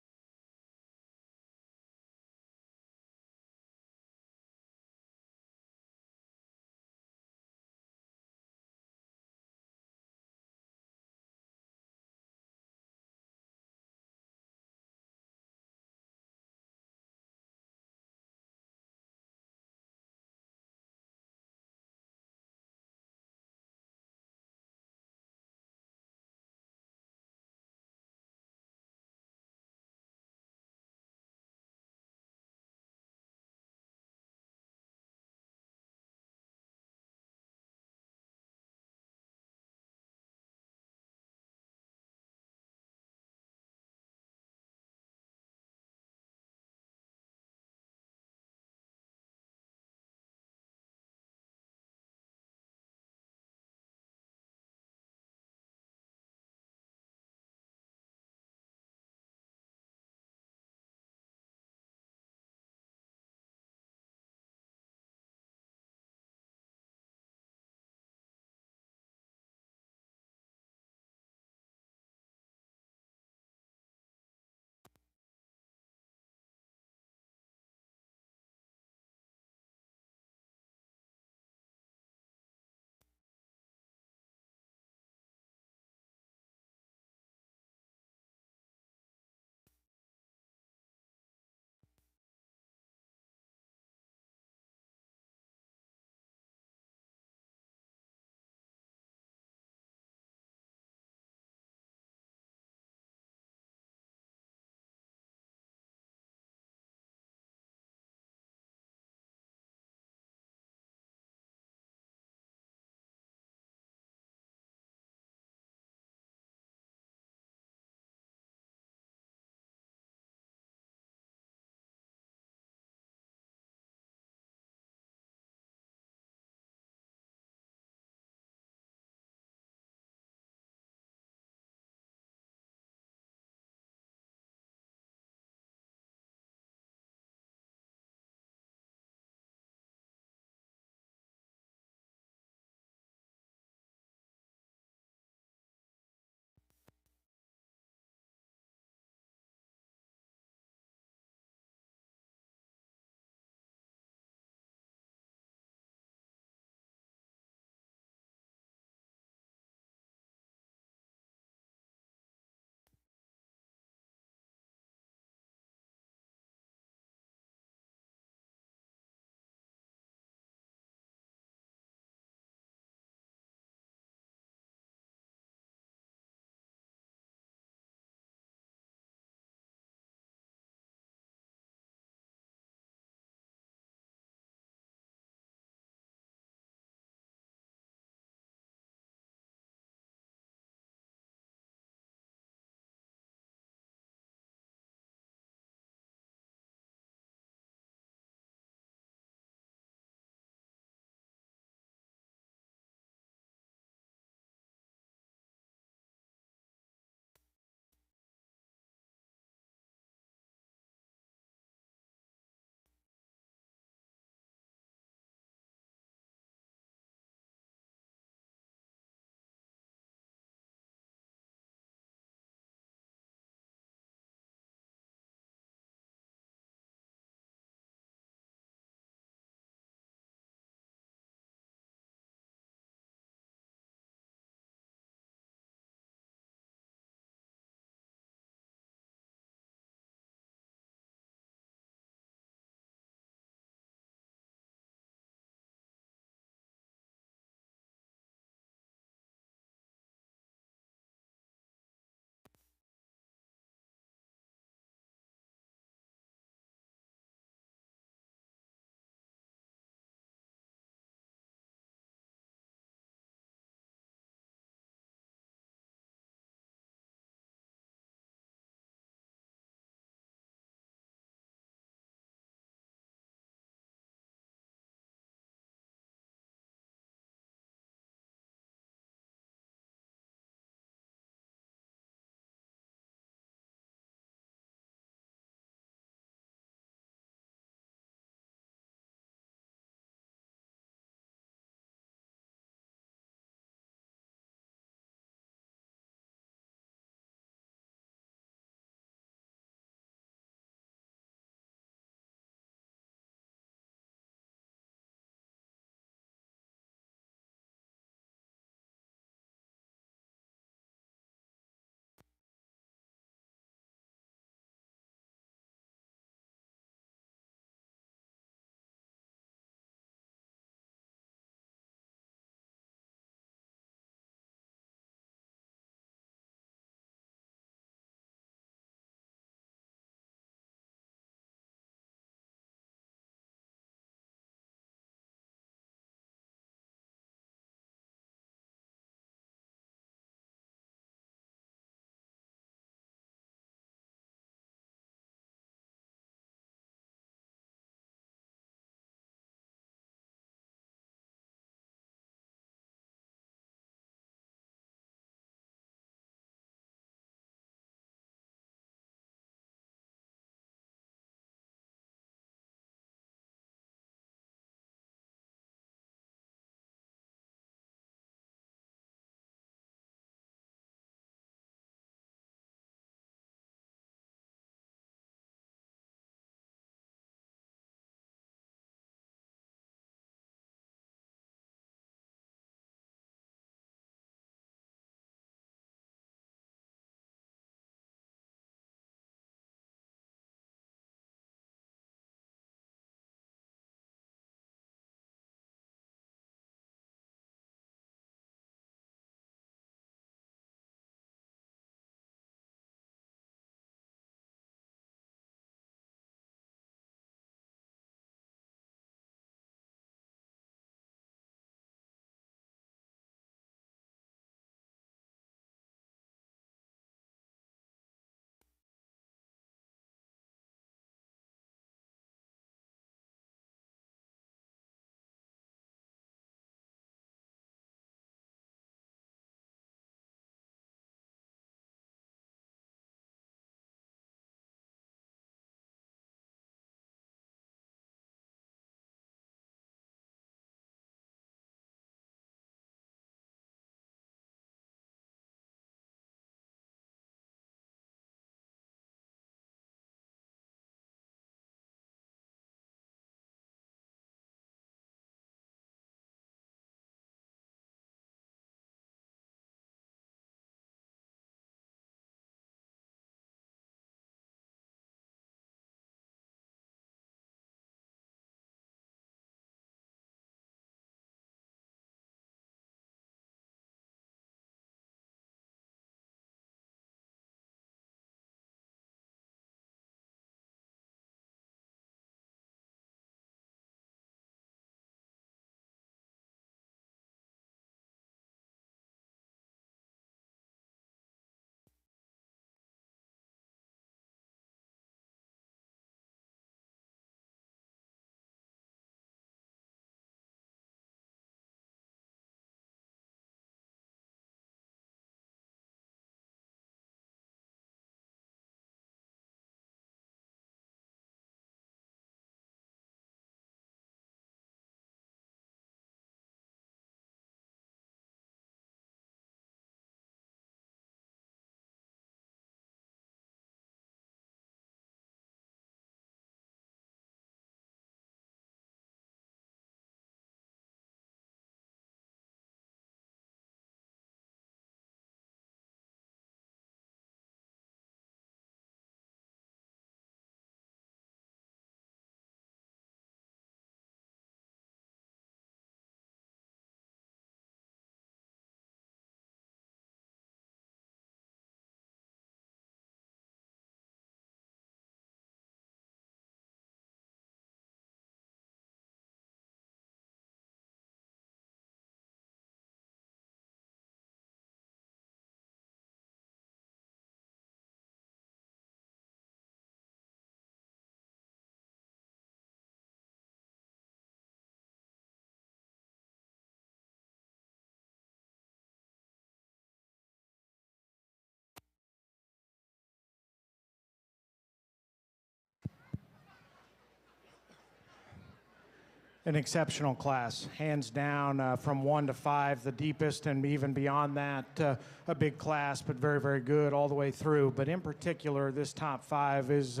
An exceptional class, hands down, from 1 to 5, the deepest, and even beyond that, a big class, but very, very good all the way through. But in particular, this top 5 is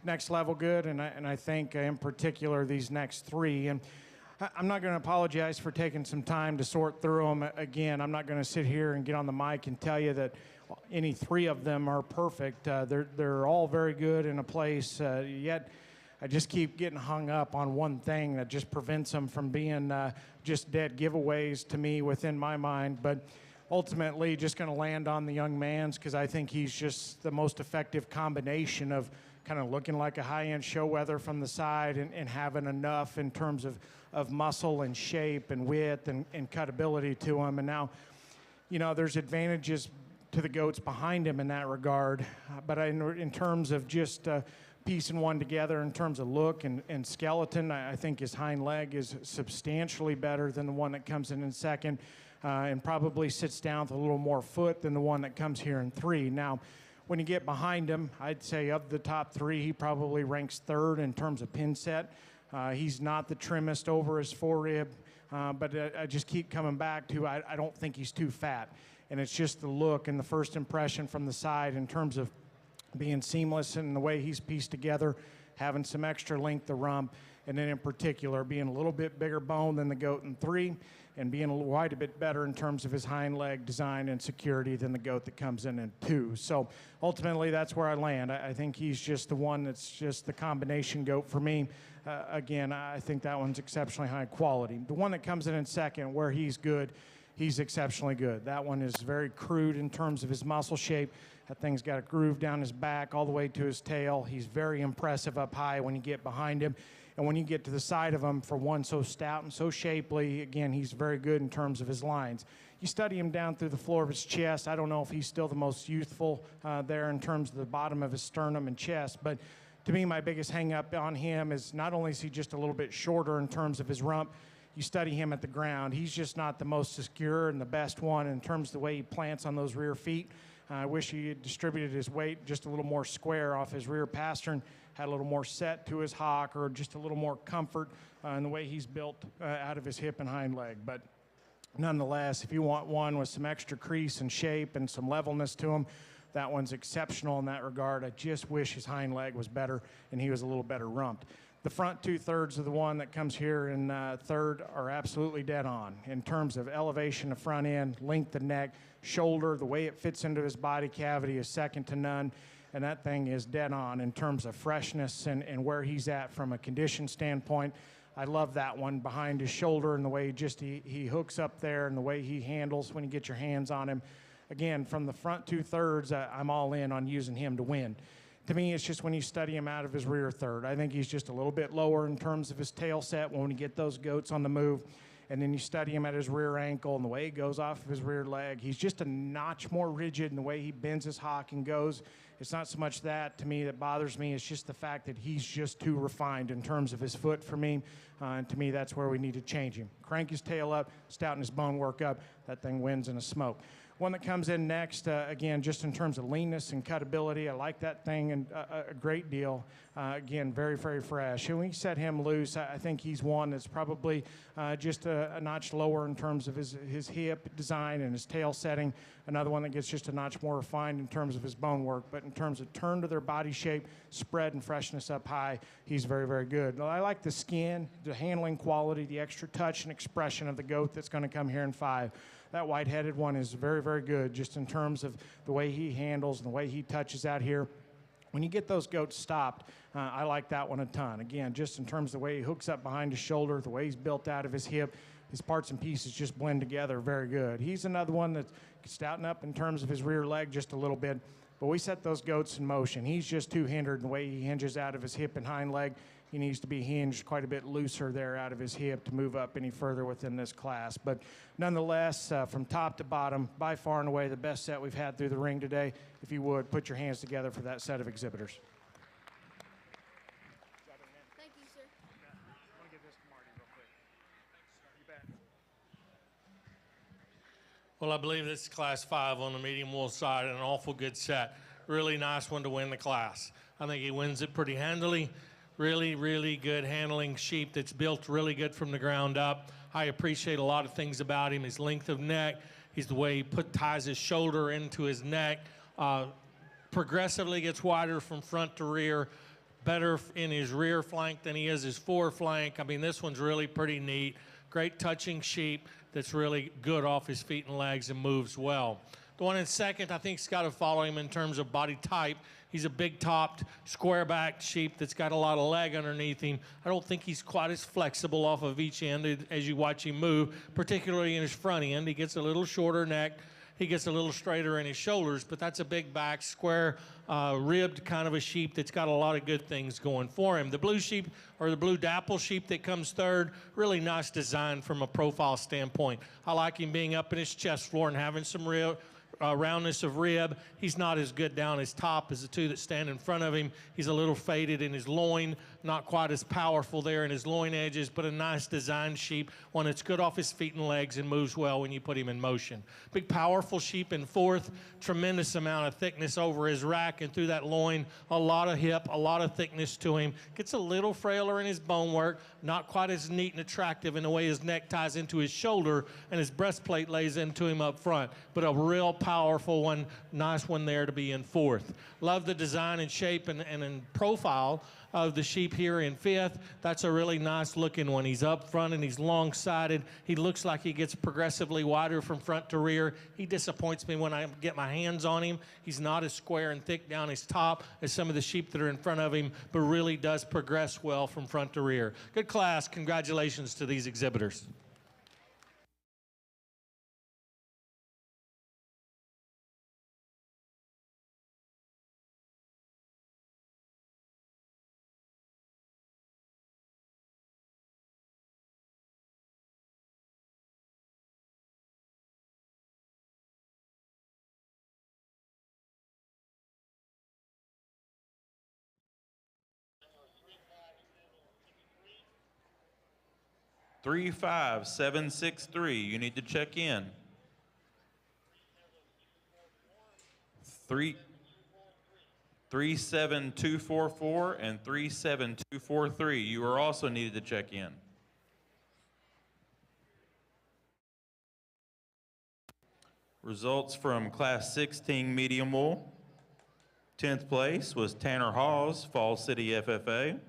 next level good, and I think in particular these next 3. And I'm not going to apologize for taking some time to sort through them. Again, I'm not going to sit here and get on the mic and tell you that any 3 of them are perfect. They're all very good in a place, yet I just keep getting hung up on one thing that just prevents them from being just dead giveaways to me within my mind. But ultimately, just going to land on the young man's because I think he's just the most effective combination of kind of looking like a high-end show weather from the side and having enough in terms of muscle and shape and width and cutability to him. And now, you know, there's advantages to the goats behind him in that regard. But in terms of just piecing one together in terms of look and skeleton, I think his hind leg is substantially better than the one that comes in second, and probably sits down with a little more foot than the one that comes here in 3. Now, when you get behind him, I'd say of the top 3, he probably ranks 3rd in terms of pin set. He's not the trimmest over his forerib, but I just keep coming back to I don't think he's too fat. And it's just the look and the first impression from the side in terms of being seamless in the way he's pieced together, having some extra length to rump, and then in particular being a little bit bigger bone than the goat in 3 and being quite a bit better in terms of his hind leg design and security than the goat that comes in 2. So ultimately that's where I land. I think he's just the one that's just the combination goat for me. Again, I think that one's exceptionally high quality. The one that comes in second, where he's good, he's exceptionally good. That one is very crude in terms of his muscle shape. That thing's got a groove down his back all the way to his tail. He's very impressive up high when you get behind him. And when you get to the side of him, for one so stout and so shapely, again, he's very good in terms of his lines. You study him down through the floor of his chest. I don't know if he's still the most youthful there in terms of the bottom of his sternum and chest, but to me, my biggest hang-up on him is not only is he just a little bit shorter in terms of his rump, you study him at the ground. He's just not the most secure and the best one in terms of the way he plants on those rear feet. I wish he had distributed his weight just a little more square off his rear pastern, had a little more set to his hock, or just a little more comfort in the way he's built out of his hip and hind leg. But nonetheless, if you want one with some extra crease and shape and some levelness to him, that one's exceptional in that regard. I just wish his hind leg was better and he was a little better rumped. The front 2/3 of the one that comes here in 3rd are absolutely dead on in terms of elevation of front end, length of neck, shoulder. The way it fits into his body cavity is second to none, and that thing is dead on in terms of freshness and where he's at from a condition standpoint. I love that one behind his shoulder and the way he hooks up there and the way he handles when you get your hands on him. Again, from the front 2/3, I'm all in on using him to win. To me, it's just when you study him out of his rear third. I think he's just a little bit lower in terms of his tail set when you get those goats on the move. And then you study him at his rear ankle and the way he goes off of his rear leg. He's just a notch more rigid in the way he bends his hock and goes. It's not so much that, to me, that bothers me. It's just the fact that he's just too refined in terms of his foot for me. And to me, that's where we need to change him. Crank his tail up, stouten his bone work up. That thing wins in a smoke. One that comes in next, again, just in terms of leanness and cutability, I like that thing and a great deal. Again, very, very fresh. And when you set him loose, I think he's one that's probably just a notch lower in terms of his hip design and his tail setting. Another one that gets just a notch more refined in terms of his bone work. But in terms of turn to their body shape, spread, and freshness up high, he's very, very good. I like the skin, the handling quality, the extra touch and expression of the goat that's going to come here in 5. That white-headed one is very, very good just in terms of the way he handles and the way he touches out here. When you get those goats stopped, I like that one a ton. Again, just in terms of the way he hooks up behind his shoulder, the way he's built out of his hip, his parts and pieces just blend together very good. He's another one that's stouting up in terms of his rear leg just a little bit, but we set those goats in motion. He's just too hindered in the way he hinges out of his hip and hind leg. He needs to be hinged quite a bit looser there out of his hip to move up any further within this class. But nonetheless, from top to bottom, by far and away the best set we've had through the ring today. If you would, put your hands together for that set of exhibitors. Thank you, sir. I want to give this to Marty real quick. You bet. Well, I believe this is Class 5 on the medium wool side, and an awful good set. Really nice one to win the class. I think he wins it pretty handily. Really, really good handling sheep that's built really good from the ground up. I appreciate a lot of things about him. His length of neck, the way he ties his shoulder into his neck, progressively gets wider from front to rear, better in his rear flank than he is his fore flank. I mean, this one's really pretty neat. Great touching sheep that's really good off his feet and legs and moves well. The one in second, I think, has got to follow him in terms of body type. He's a big-topped, square-backed sheep that's got a lot of leg underneath him. I don't think he's quite as flexible off of each end as you watch him move, particularly in his front end. He gets a little shorter neck. He gets a little straighter in his shoulders, but that's a big back, square, ribbed kind of a sheep that's got a lot of good things going for him. The blue sheep, or the blue dapple sheep that comes third, really nice design from a profile standpoint. I like him being up in his chest floor and having some real roundness of rib. He's not as good down his top as the two that stand in front of him. He's a little faded in his loin, not quite as powerful there in his loin edges, but a nice design sheep, one that's good off his feet and legs and moves well when you put him in motion. Big powerful sheep in fourth, tremendous amount of thickness over his rack and through that loin, a lot of hip, a lot of thickness to him. Gets a little frailer in his bone work, not quite as neat and attractive in the way his neck ties into his shoulder and his breastplate lays into him up front, but a real powerful one, nice one there to be in fourth. Love the design and shape and in profile of the sheep here in fifth. That's a really nice looking one. He's up front and he's long-sided. He looks like he gets progressively wider from front to rear. He disappoints me when I get my hands on him. He's not as square and thick down his top as some of the sheep that are in front of him, but really does progress well from front to rear. Good class. Congratulations to these exhibitors. Three, 5, 7, 6, 3. You need to check in. 37244 and 37243. You are also needed to check in. Results from Class 16 medium wool. 10th place was Tanner Hawes, Falls City FFA.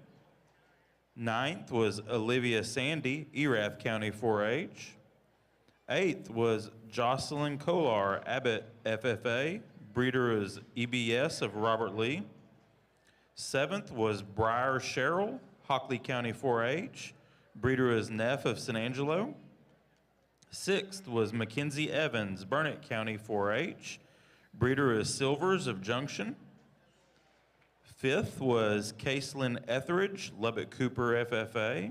9th was Olivia Sandy, Erath County 4-H. 8th was Jocelyn Kolar, Abbott FFA. Breeder is EBS of Robert Lee. 7th was Briar Sherrill, Hockley County 4-H. Breeder is Neff of San Angelo. 6th was Mackenzie Evans, Burnett County 4-H. Breeder is Silvers of Junction. 5th was Caselyn Etheridge, Lubbock Cooper FFA.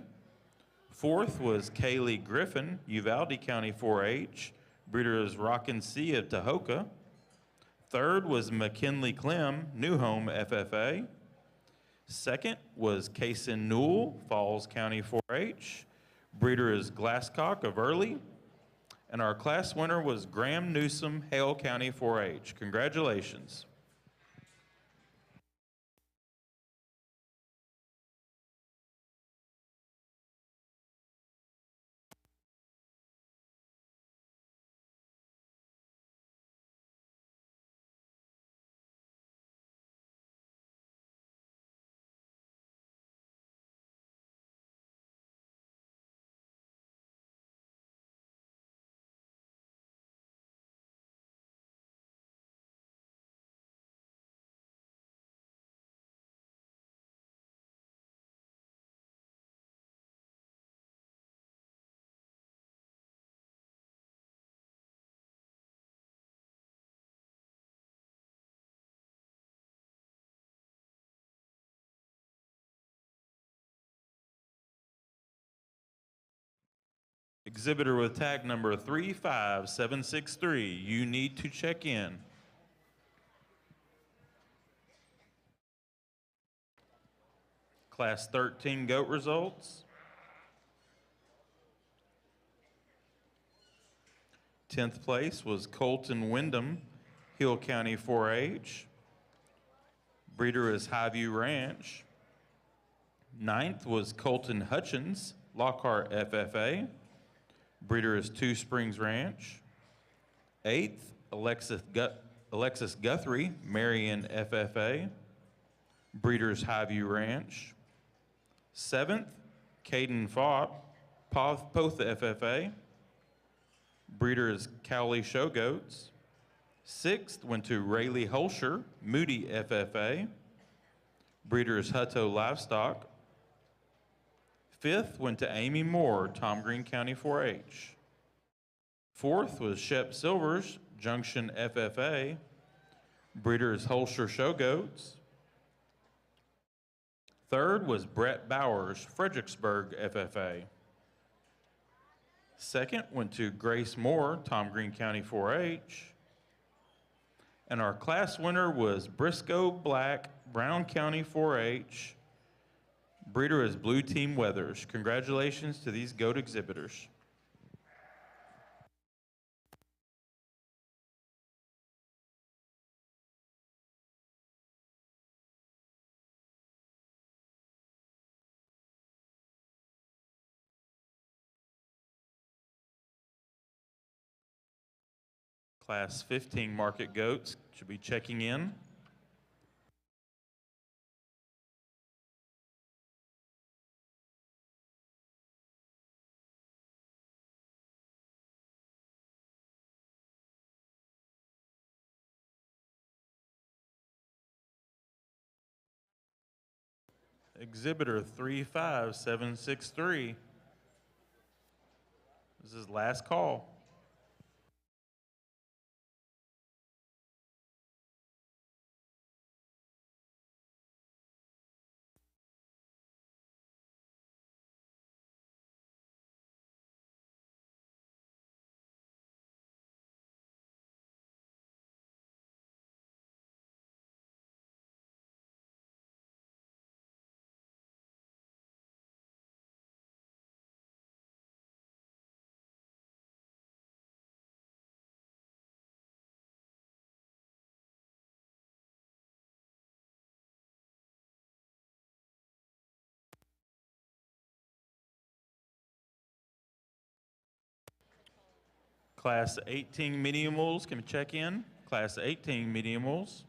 4th was Kaylee Griffin, Uvalde County 4-H. Breeder is Rockin' C of Tahoka. 3rd was McKinley Clem, New Home FFA. 2nd was Kaysen Newell, Falls County 4-H. Breeder is Glasscock of Early. And our class winner was Graham Newsom, Hale County 4-H. Congratulations. Exhibitor with tag number 35763, you need to check in. Class 13 goat results. 10th place was Colton Wyndham, Hill County 4-H. Breeder is Highview Ranch. Ninth was Colton Hutchins, Lockhart FFA. Breeder is Two Springs Ranch. Eighth, Alexis Guthrie, Marion FFA. Breeder is Highview Ranch. Seventh, Caden Fott, Potha FFA. Breeder is Cowley Show Goats. Sixth went to Rayleigh Holscher, Moody FFA. Breeder is Hutto Livestock. Fifth went to Amy Moore, Tom Green County 4-H. Fourth was Shep Silvers, Junction FFA. Breeder is Holscher Show Goats. Third was Brett Bowers, Fredericksburg FFA. Second went to Grace Moore, Tom Green County 4-H. And our class winner was Briscoe Black, Brown County 4-H. Breeder is Blue Team Weathers. Congratulations to these goat exhibitors. Class 15 market goats should be checking in. Exhibitor 35763. This is last call. Class 18 medium mules can check in. Class 18 medium mules.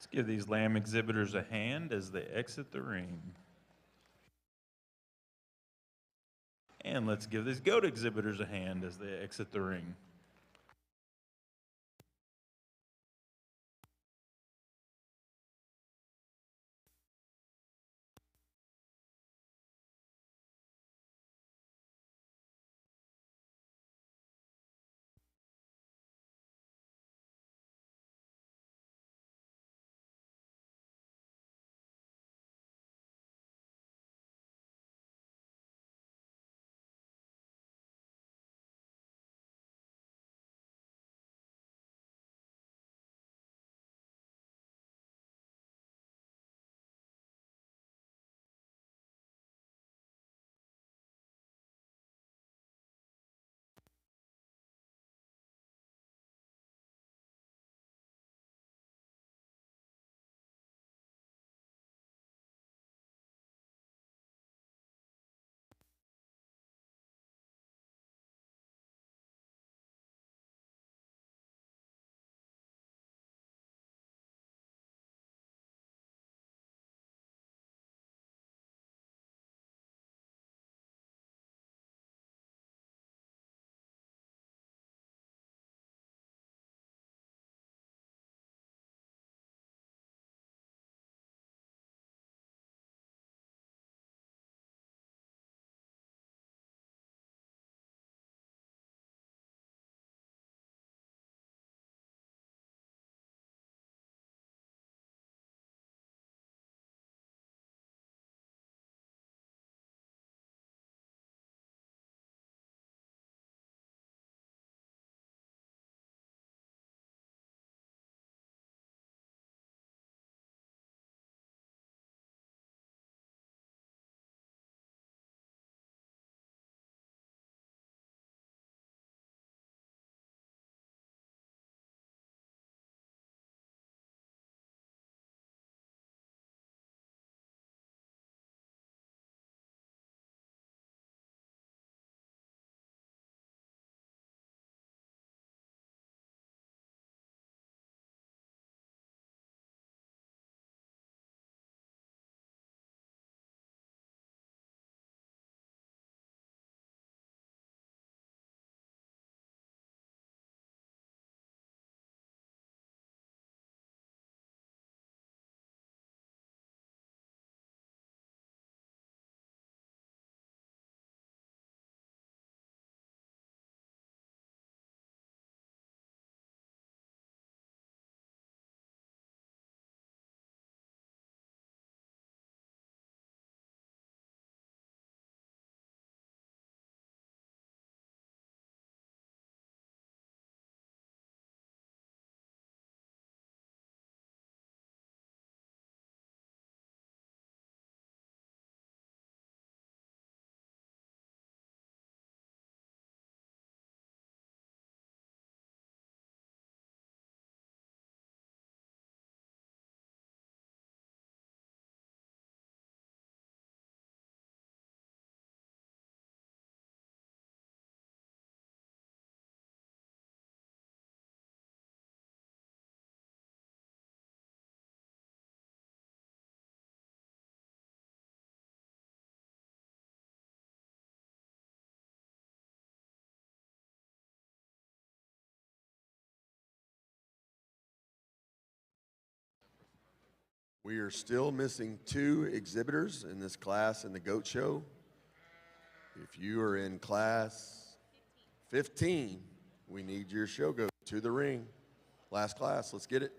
Let's give these lamb exhibitors a hand as they exit the ring. And let's give these goat exhibitors a hand as they exit the ring. We are still missing 2 exhibitors in this class in the goat show. If you are in class 15, we need your show goat to the ring. Last class, let's get it.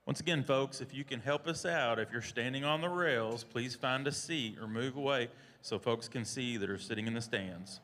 Once again, folks, if you can help us out, if you're standing on the rails, please find a seat or move away so folks can see that are sitting in the stands.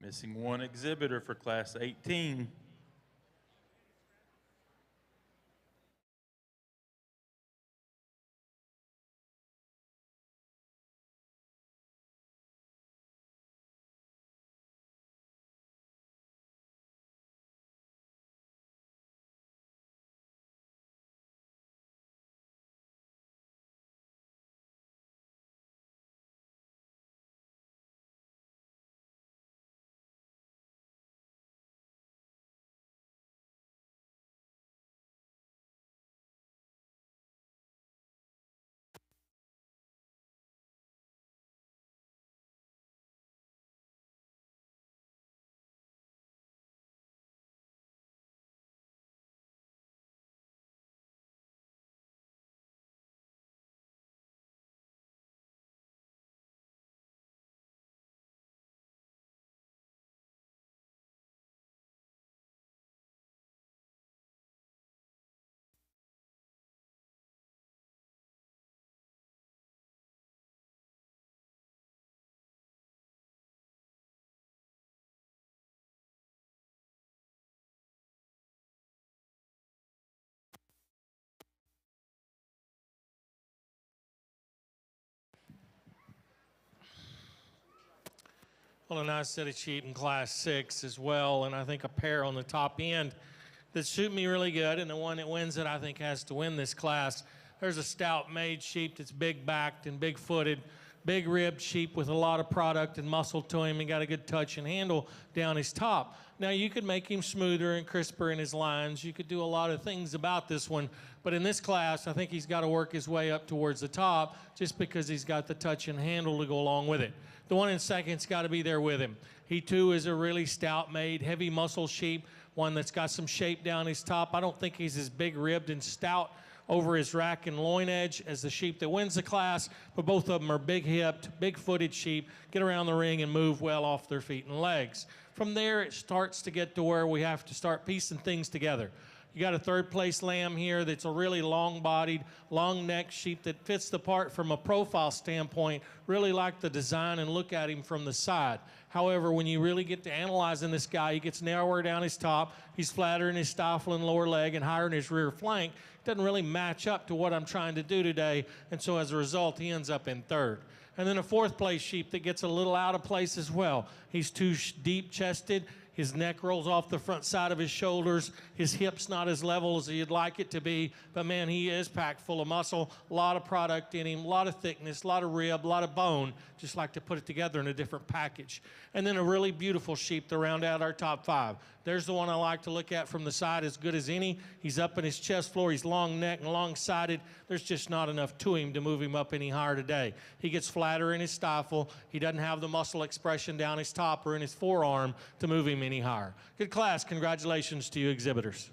Missing one exhibitor for Class 18. Well, a nice set of sheep in Class 6 as well, and I think a pair on the top end that suit me really good, and the one that wins it I think has to win this class. There's a stout-made sheep that's big-backed and big-footed, big-ribbed sheep with a lot of product and muscle to him and got a good touch and handle down his top. Now, you could make him smoother and crisper in his lines. You could do a lot of things about this one, but in this class, I think he's got to work his way up towards the top just because he's got the touch and handle to go along with it. The one in second's got to be there with him. He, too, is a really stout-made, heavy muscle sheep, one that's got some shape down his top. I don't think he's as big-ribbed and stout over his rack and loin edge as the sheep that wins the class, but both of them are big-hipped, big-footed sheep, get around the ring and move well off their feet and legs. From there, it starts to get to where we have to start piecing things together. You got a third-place lamb here that's a really long-bodied, long-necked sheep that fits the part from a profile standpoint. Really like the design and look at him from the side. However, when you really get to analyzing this guy, he gets narrower down his top. He's flatter in his stifle and lower leg and higher in his rear flank. Doesn't really match up to what I'm trying to do today, and so as a result, he ends up in third. And then a fourth-place sheep that gets a little out of place as well. He's too deep-chested. His neck rolls off the front side of his shoulders. His hip's not as level as you'd like it to be. But, man, he is packed full of muscle, a lot of product in him, a lot of thickness, a lot of rib, a lot of bone. Just like to put it together in a different package. And then a really beautiful sheep to round out our top five. There's the one I like to look at from the side as good as any. He's up in his chest floor. He's long neck and long-sided. There's just not enough to him to move him up any higher today. He gets flatter in his stifle. He doesn't have the muscle expression down his top or in his forearm to move him any higher. Good class. Congratulations to you exhibitors.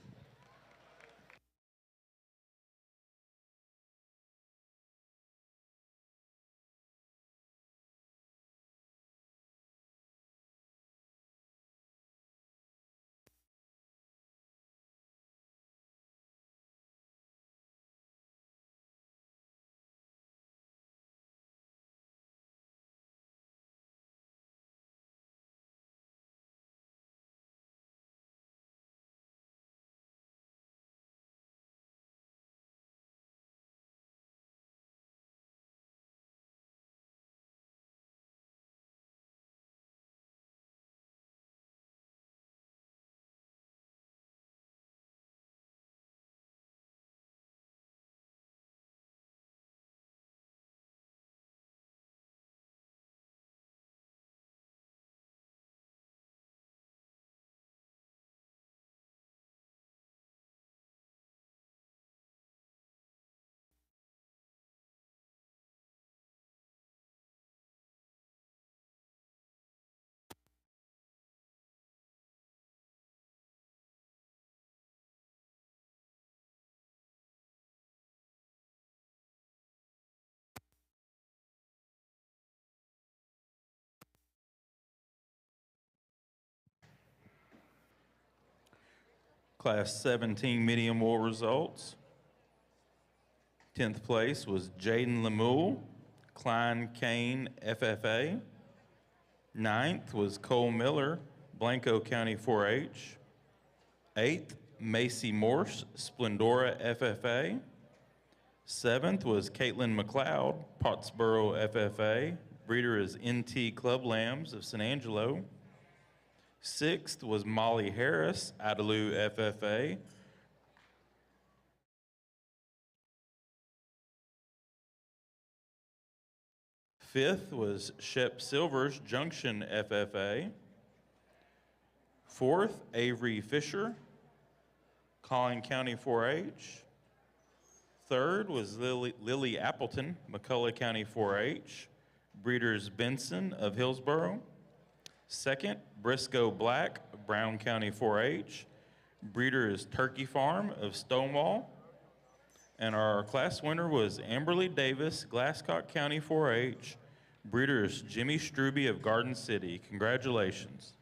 Class 17 medium wool results. 10th place was Jaden Lemuel, Klein Kane FFA. 9th was Cole Miller, Blanco County 4-H. 8th, Macy Morse, Splendora FFA. 7th was Caitlin McLeod, Pottsboro FFA. Breeder is NT Club Lambs of San Angelo. 6th was Molly Harris, Idalou FFA. Fifth was Shep Silvers, Junction FFA. 4th, Avery Fisher, Collin County 4-H. 3rd was Lily Appleton, McCullough County 4-H. Breeders Benson of Hillsboro. 2nd, Briscoe Black, Brown County 4-H. Breeder is Turkey Farm of Stonewall. And our class winner was Amberly Davis, Glasscock County 4-H. Breeder is Jimmy Struby of Garden City. Congratulations.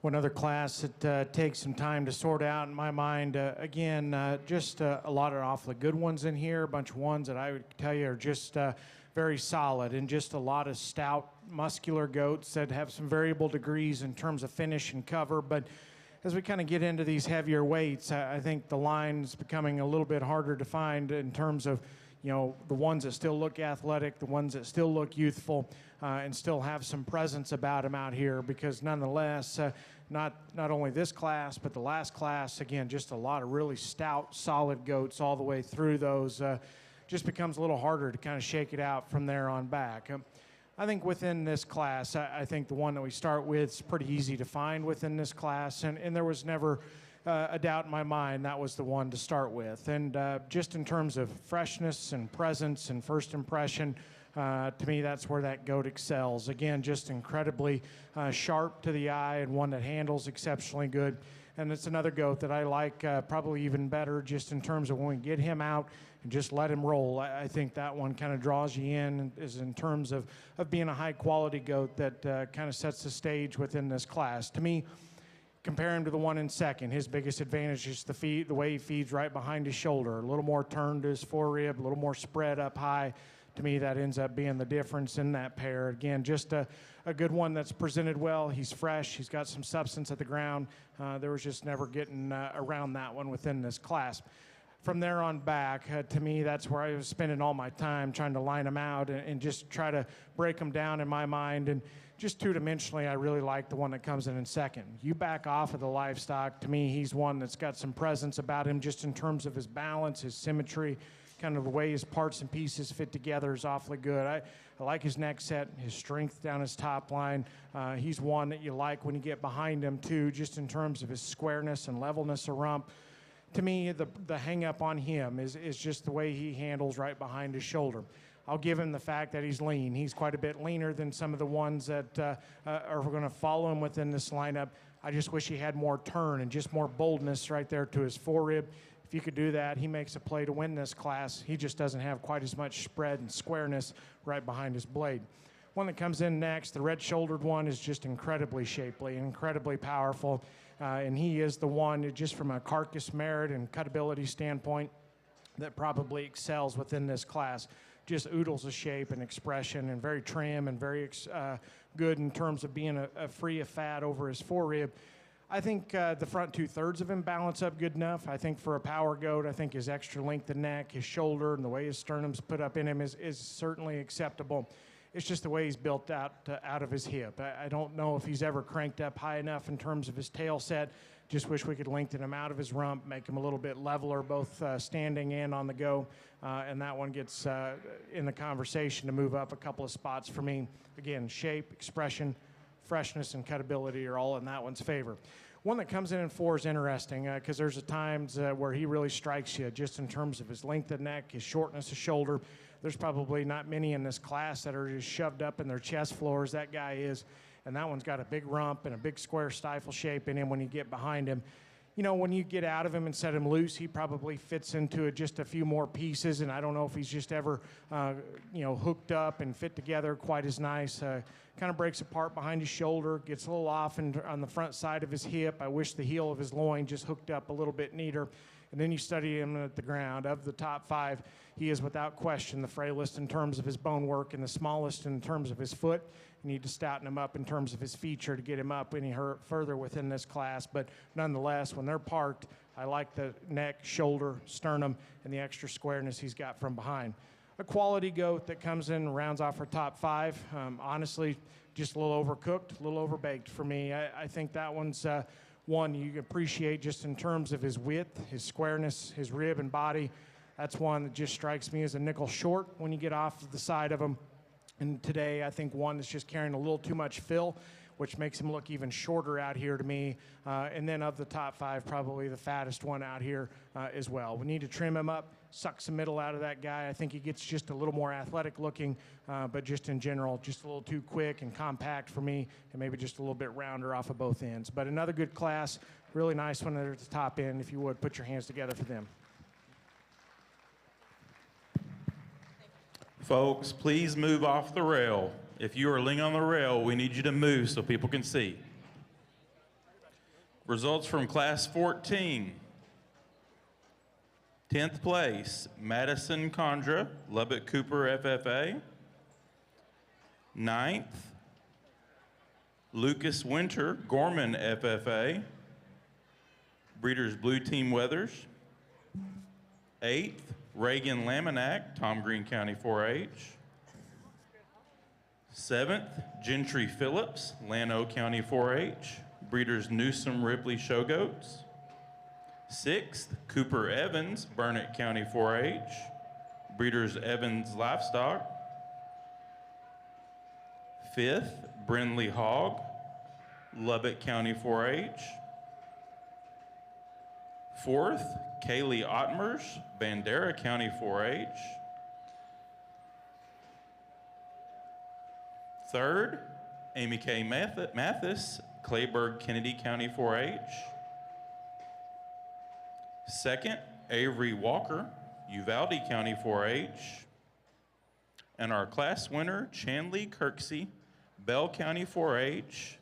One other class that takes some time to sort out in my mind. Again, just a lot of awfully good ones in here, a bunch of ones that I would tell you are just very solid, and just a lot of stout, muscular goats that have some variable degrees in terms of finish and cover. But as we kind of get into these heavier weights, I think the line's becoming a little bit harder to find in terms of, the ones that still look athletic, the ones that still look youthful, and still have some presence about them out here, because nonetheless, not only this class, but the last class, again, just a lot of really stout, solid goats all the way through those. Just becomes a little harder to kind of shake it out from there on back. I think within this class, I think the one that we start with is pretty easy to find within this class, and there was never a doubt in my mind that was the one to start with. And just in terms of freshness and presence and first impression, to me, that's where that goat excels. Again, just incredibly sharp to the eye, and one that handles exceptionally good. And it's another goat that I like probably even better, just in terms of when we get him out and just let him roll. I think that one kind of draws you in, is in terms of being a high-quality goat that kind of sets the stage within this class. To me, compare him to the one in second. His biggest advantage is the way he feeds right behind his shoulder. A little more turn to his forerib, a little more spread up high. To me, that ends up being the difference in that pair. Again, just a good one that's presented well. He's fresh. He's got some substance at the ground. There was just never getting around that one within this class. From there on back, to me, that's where I was spending all my time trying to line them out and just try to break them down in my mind. And just two-dimensionally, I really like the one that comes in second. You back off of the Livestock, to me, he's one that's got some presence about him just in terms of his balance, his symmetry, kind of the way his parts and pieces fit together is awfully good. I like his neck set, his strength down his top line. He's one that you like when you get behind him, too, just in terms of his squareness and levelness of rump. To me, the hang-up on him is just the way he handles right behind his shoulder. I'll give him the fact that he's lean. He's quite a bit leaner than some of the ones that are going to follow him within this lineup. I just wish he had more turn and just more boldness right there to his forerib. If you could do that, he makes a play to win this class. He just doesn't have quite as much spread and squareness right behind his blade. One that comes in next, the red-shouldered one, is just incredibly shapely and incredibly powerful. And he is the one that, just from a carcass merit and cutability standpoint, that probably excels within this class. Just oodles of shape and expression, and very trim and very good in terms of being free of fat over his forerib. I think the front two-thirds of him balance up good enough. I think for a power goat, I think his extra length of neck, his shoulder, and the way his sternum's put up in him is certainly acceptable. It's just the way he's built out of his hip. I don't know if he's ever cranked up high enough in terms of his tail set. Just wish we could lengthen him out of his rump, make him a little bit leveler, both standing and on the go. And that one gets in the conversation to move up a couple of spots for me. Again, shape, expression, freshness, and cutability are all in that one's favor. One that comes in 4 is interesting because there's times where he really strikes you just in terms of his length of neck, his shortness of shoulder. There's probably not many in this class that are just shoved up in their chest floors. That guy is. And that one's got a big rump and a big square stifle shape in him when you get behind him. You know, when you get out of him and set him loose, he probably fits into just a few more pieces, and I don't know if he's just ever, hooked up and fit together quite as nice. Kind of breaks apart behind his shoulder, gets a little off on the front side of his hip. I wish the heel of his loin just hooked up a little bit neater. And then you study him at the ground. Of the top 5, he is without question the frailest in terms of his bone work and the smallest in terms of his foot. You need to stouten him up in terms of his feature to get him up any further within this class. But nonetheless, when they're parked, I like the neck, shoulder, sternum, and the extra squareness he's got from behind. A quality goat that comes in and rounds off our top 5. Honestly, just a little overcooked, a little overbaked for me. I think that one's one you appreciate just in terms of his width, his squareness, his rib and body. That's one that just strikes me as a nickel short when you get off the side of him. And today, I think one that's just carrying a little too much fill, which makes him look even shorter out here to me. And then of the top 5, probably the fattest one out here as well. We need to trim him up, suck some middle out of that guy. I think he gets just a little more athletic looking, but just in general, just a little too quick and compact for me, and maybe just a little bit rounder off of both ends. But another good class, really nice one there at the top end. If you would, put your hands together for them. Folks, please move off the rail. If you are leaning on the rail, we need you to move so people can see. Results from Class 14. 10th place, Madison Condra, Lubbock Cooper FFA. 9th, Lucas Winter, Gorman FFA. Breeders Blue Team Weathers. 8th, Reagan Laminack, Tom Green County 4-H. 7th, Gentry Phillips, Llano County 4-H, Breeders Newsom Ripley Show Goats. 6th, Cooper Evans, Burnett County 4-H, Breeders Evans Livestock. 5th, Brindley Hogg, Lubbock County 4-H. 4th, Kaylee Ottmers, Bandera County 4-H. 3rd, Amy K. Mathis, Clayburgh Kennedy County 4-H. 2nd, Avery Walker, Uvalde County 4-H. And our class winner, Chanley Kirksey, Bell County 4-H,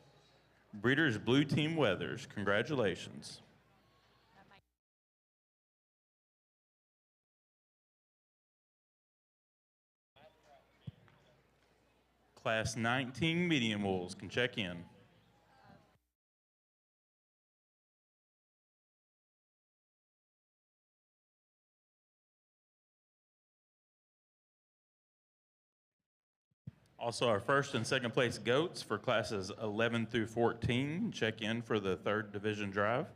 Breeders Blue Team Weathers. Congratulations. Class 19 medium wolves can check in. Also, our first and second place goats for classes 11 through 14 check in for the 3rd division drive.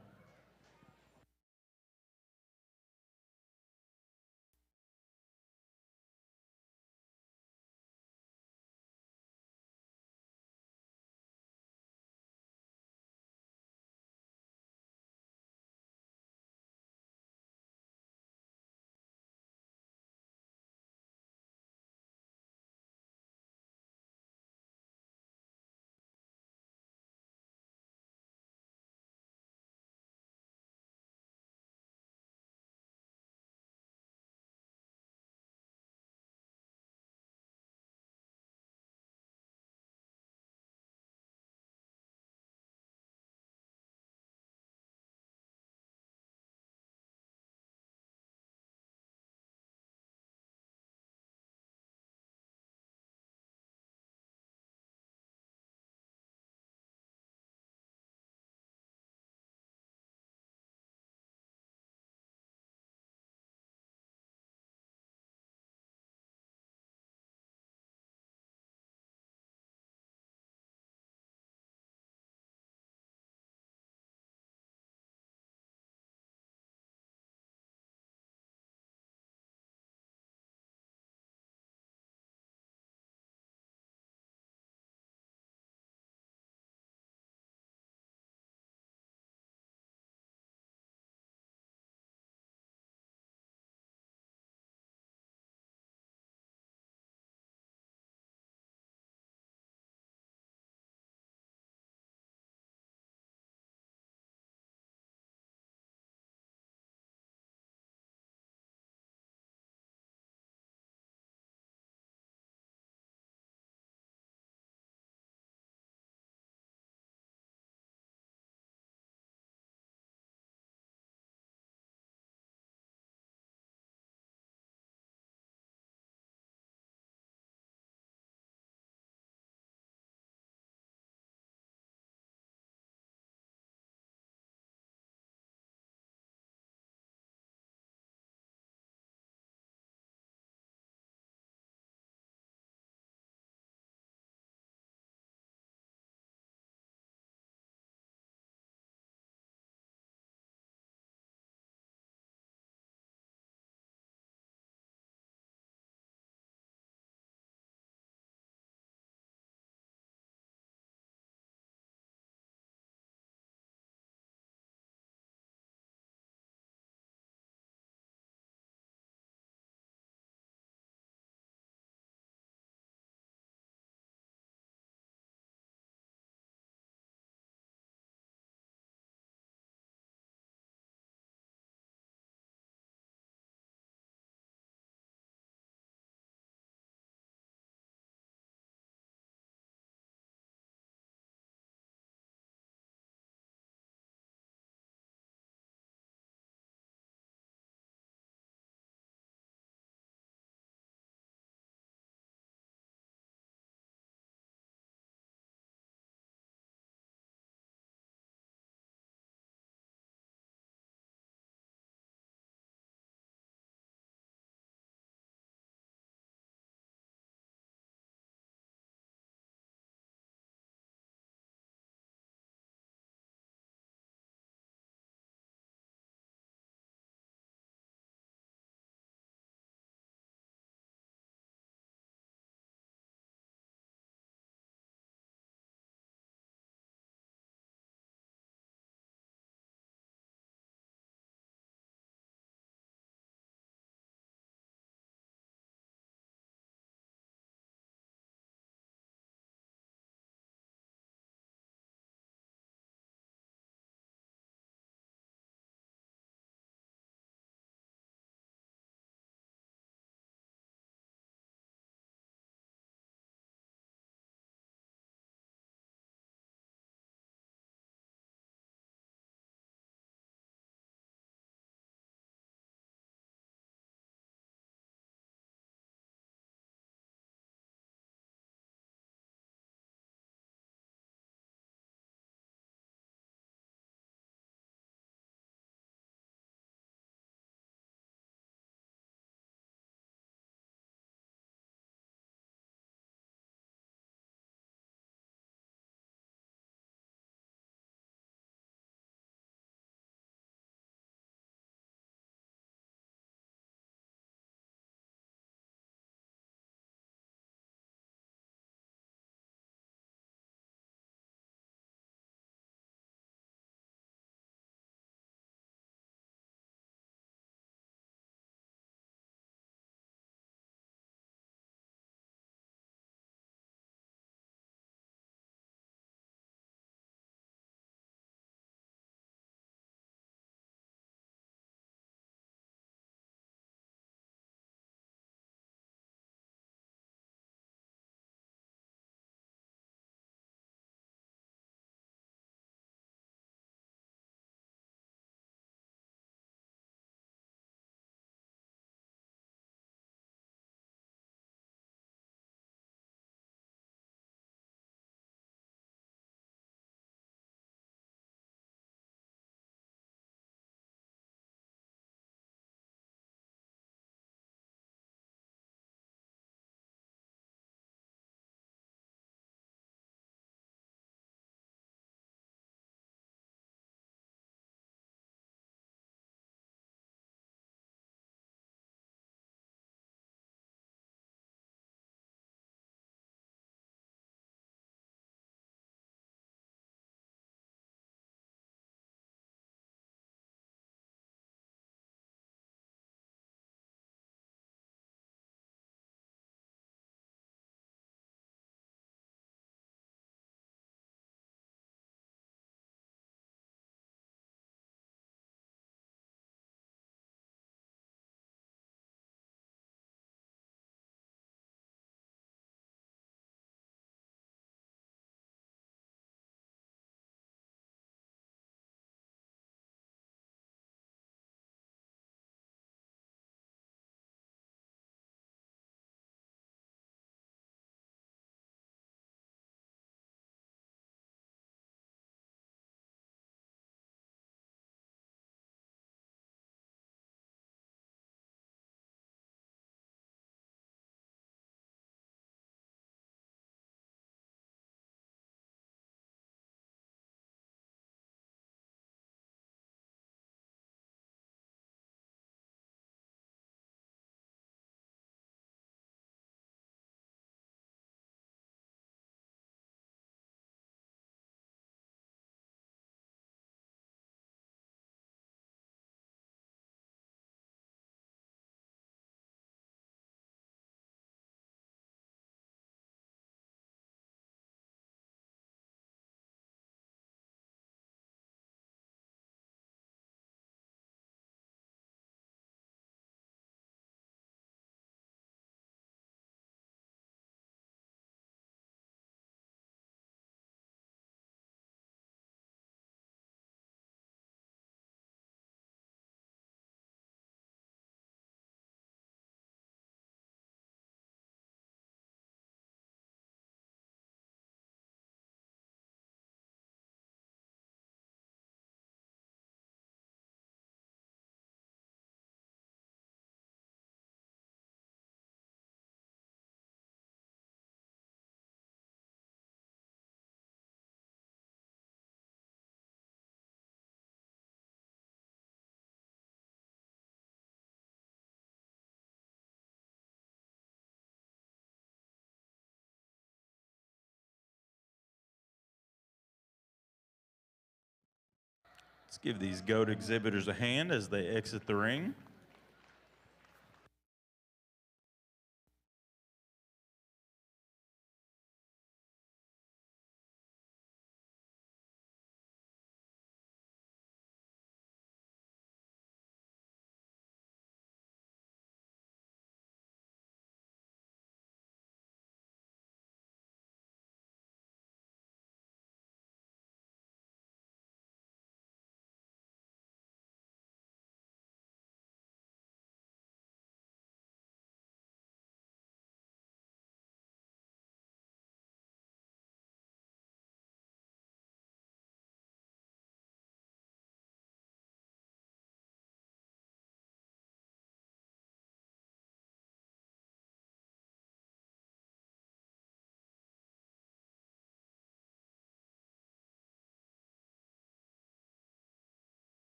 Let's give these goat exhibitors a hand as they exit the ring.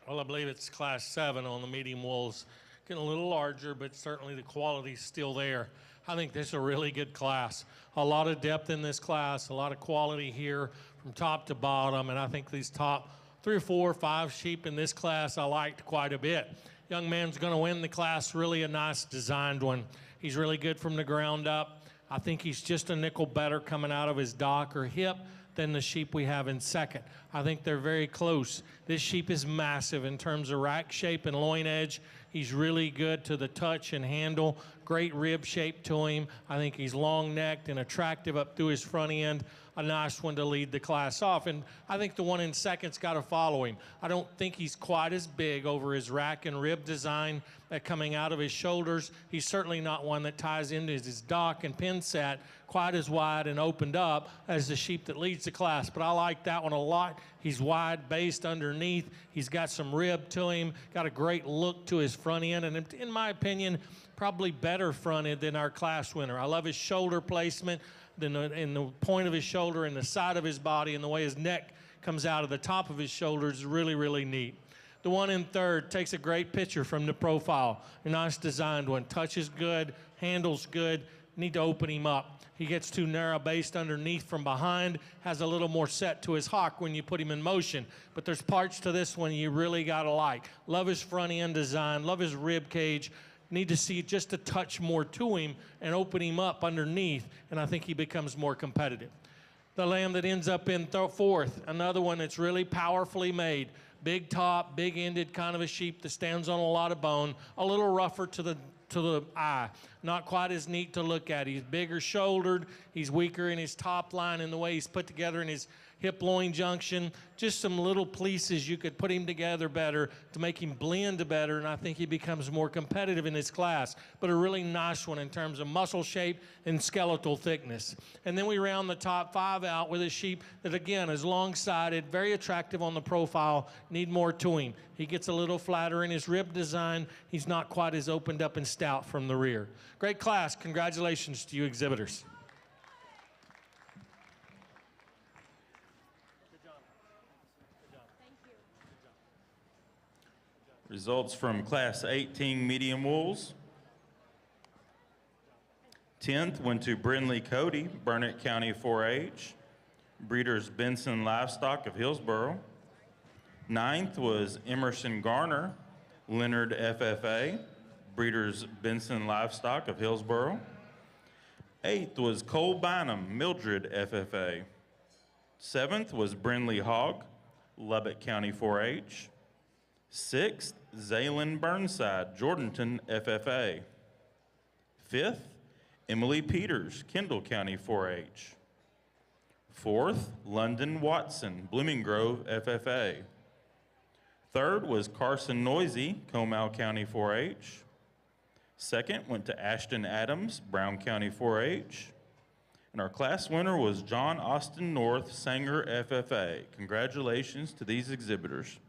Well, I believe it's class 7 on the medium wolves. Getting a little larger, but certainly the quality's still there. I think this is a really good class. A lot of depth in this class, a lot of quality here from top to bottom, and I think these top 3 or 4 or 5 sheep in this class I liked quite a bit. Young man's going to win the class, really a nice designed one. He's really good from the ground up. I think he's just a nickel better coming out of his dock or hip than the sheep we have in second. I think they're very close. This sheep is massive in terms of rack shape and loin edge. He's really good to the touch and handle. Great rib shape to him. I think he's long-necked and attractive up through his front end. A nice one to lead the class off. And I think the one in second's got to follow him. I don't think he's quite as big over his rack and rib design coming out of his shoulders. He's certainly not one that ties into his dock and pin set quite as wide and opened up as the sheep that leads the class. But I like that one a lot. He's wide based underneath. He's got some rib to him, got a great look to his front end. And in my opinion, probably better fronted than our class winner. I love his shoulder placement, in the point of his shoulder and the side of his body, and the way his neck comes out of the top of his shoulders is really, really neat. The one in third takes a great picture from the profile. A nice designed one. Touches good, handles good. Need to open him up. He gets too narrow based underneath from behind, has a little more set to his hock when you put him in motion. But there's parts to this one you really gotta like. Love his front end design, love his rib cage. Need to see just a touch more to him and open him up underneath, and I think he becomes more competitive. The lamb that ends up in fourth, another one that's really powerfully made. Big top, big ended kind of a sheep that stands on a lot of bone, a little rougher to the eye. Not quite as neat to look at. He's bigger shouldered. He's weaker in his top line in the way he's put together in his hip loin junction. Just some little pieces you could put him together better to make him blend better, and I think he becomes more competitive in his class. But a really nice one in terms of muscle shape and skeletal thickness. And then we round the top 5 out with a sheep that, again, is long-sided, very attractive on the profile, need more to him. He gets a little flatter in his rib design. He's not quite as opened up and stout from the rear. Great class. Congratulations to you exhibitors. Results from Class 18 medium wolves. 10th went to Brindley Cody, Burnett County 4-H. Breeders Benson Livestock of Hillsboro. 9th was Emerson Garner, Leonard FFA. Breeders Benson Livestock of Hillsboro. 8th was Cole Bynum, Mildred FFA. 7th was Brindley Hogg, Lubbock County 4-H. 6th, Zaylin Burnside, Jordanton FFA. 5th, Emily Peters, Kendall County 4-H. 4th, London Watson, Blooming Grove FFA. 3rd was Carson Noisy, Comal County 4-H. 2nd went to Ashton Adams, Brown County 4-H. And our class winner was John Austin North, Sanger FFA. Congratulations to these exhibitors.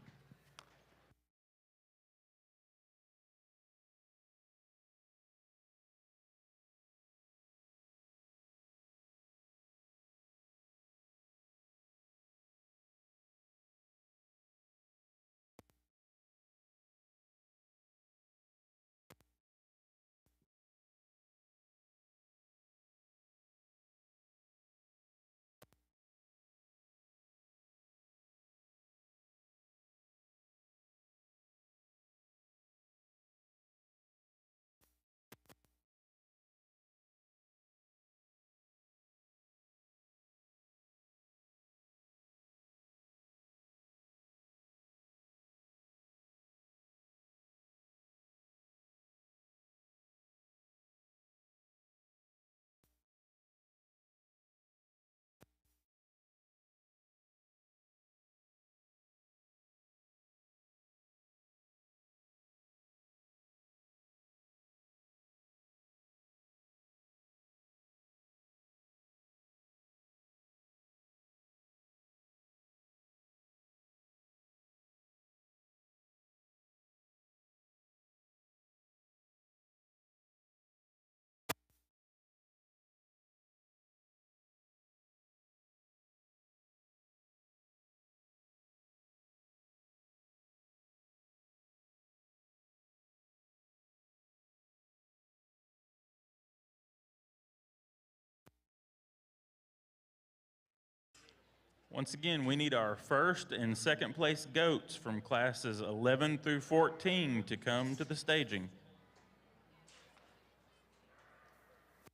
Once again, we need our first and second place goats from classes 11 through 14 to come to the staging.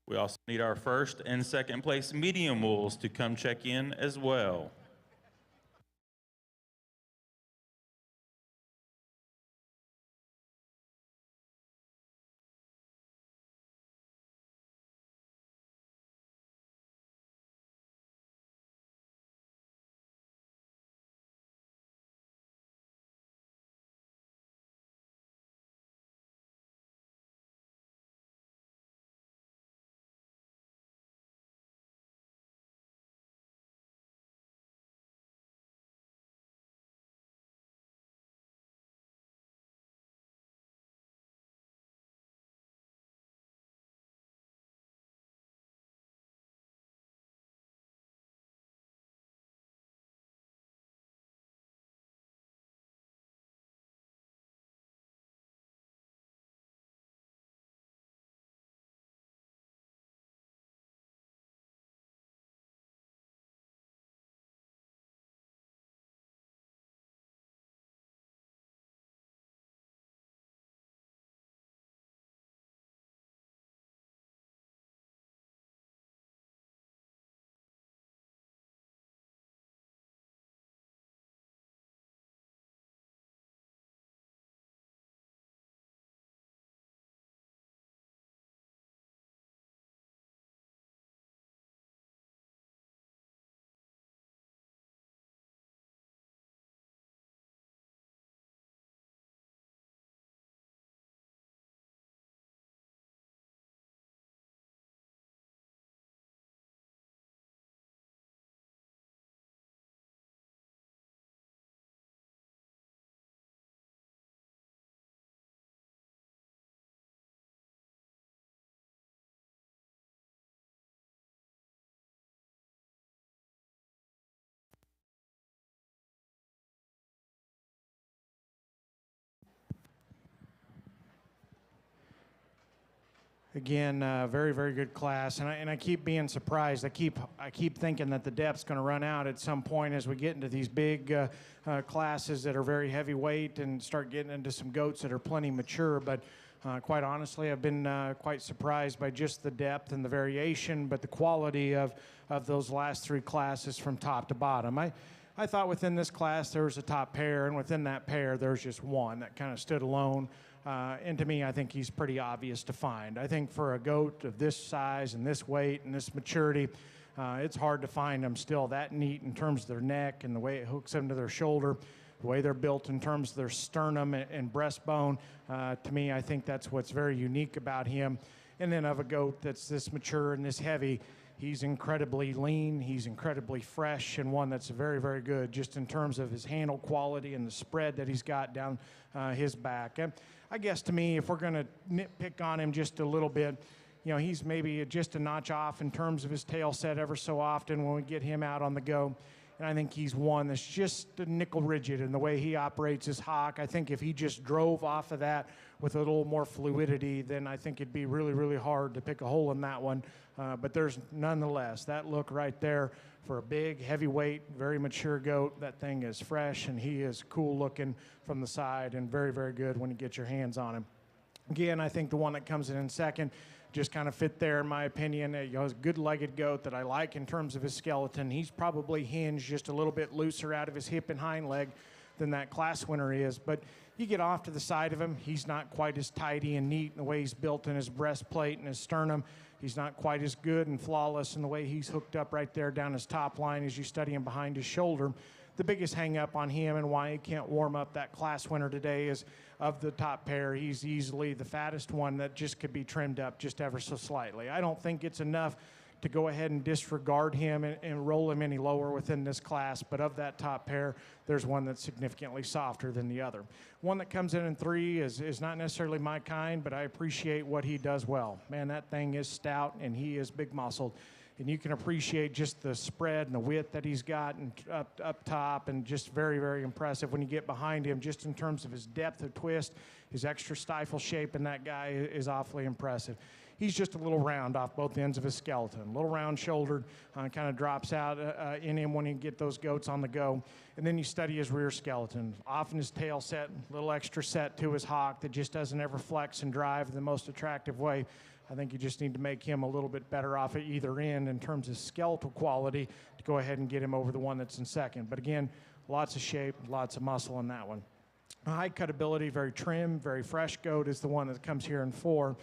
We also need our first and second place medium wolves to come check in as well. Again, very, very good class, and I keep being surprised. I keep thinking that the depth's going to run out at some point as we get into these big classes that are very heavyweight and start getting into some goats that are plenty mature. But quite honestly, I've been quite surprised by just the depth and the variation, but the quality of those last three classes from top to bottom. I thought within this class there was a top pair, and within that pair there's just one that kind of stood alone. And to me, I think he's pretty obvious to find. I think for a goat of this size and this weight and this maturity, it's hard to find them still that neat in terms of their neck and the way it hooks into their shoulder, the way they're built in terms of their sternum and breastbone. To me, I think that's what's very unique about him. And then of a goat that's this mature and this heavy, he's incredibly lean, he's incredibly fresh, and one that's very, very good just in terms of his handle quality and the spread that he's got down his back. And I guess to me, if we're going to nitpick on him just a little bit, you know, he's maybe just a notch off in terms of his tail set ever so often when we get him out on the go. And I think he's one that's just a nickel rigid in the way he operates his hock. I think if he just drove off of that with a little more fluidity, then I think it'd be really, really hard to pick a hole in that one. But there's nonetheless that look right there for a big, heavyweight, very mature goat. That thing is fresh, and he is cool looking from the side and very, very good when you get your hands on him. Again, I think the one that comes in second just kind of fit there, in my opinion. You know, a good-legged goat that I like in terms of his skeleton. He's probably hinged just a little bit looser out of his hip and hind leg than that class winner is. But you get off to the side of him, he's not quite as tidy and neat in the way he's built in his breastplate and his sternum. He's not quite as good and flawless in the way he's hooked up right there down his top line as you study him behind his shoulder. The biggest hang-up on him and why he can't warm up that class winner today is of the top pair, he's easily the fattest one that just could be trimmed up just ever so slightly. I don't think it's enough to go ahead and disregard him and roll him any lower within this class, but of that top pair, there's one that's significantly softer than the other. One that comes in three is not necessarily my kind, but I appreciate what he does well. Man, that thing is stout, and he is big-muscled. And you can appreciate just the spread and the width that he's got and up top, and just very, very impressive when you get behind him, just in terms of his depth of twist, his extra stifle shape in that guy is awfully impressive. he's just a little round off both ends of his skeleton, a little round shouldered, kind of drops out in him when you get those goats on the go. And then you study his rear skeleton. Often his tail set, a little extra set to his hock that just doesn't ever flex and drive in the most attractive way. I think you just need to make him a little bit better off at either end in terms of skeletal quality to go ahead and get him over the one that's in second. But again, lots of shape, lots of muscle in that one. High cutability, very trim, very fresh goat is the one that comes here in 4.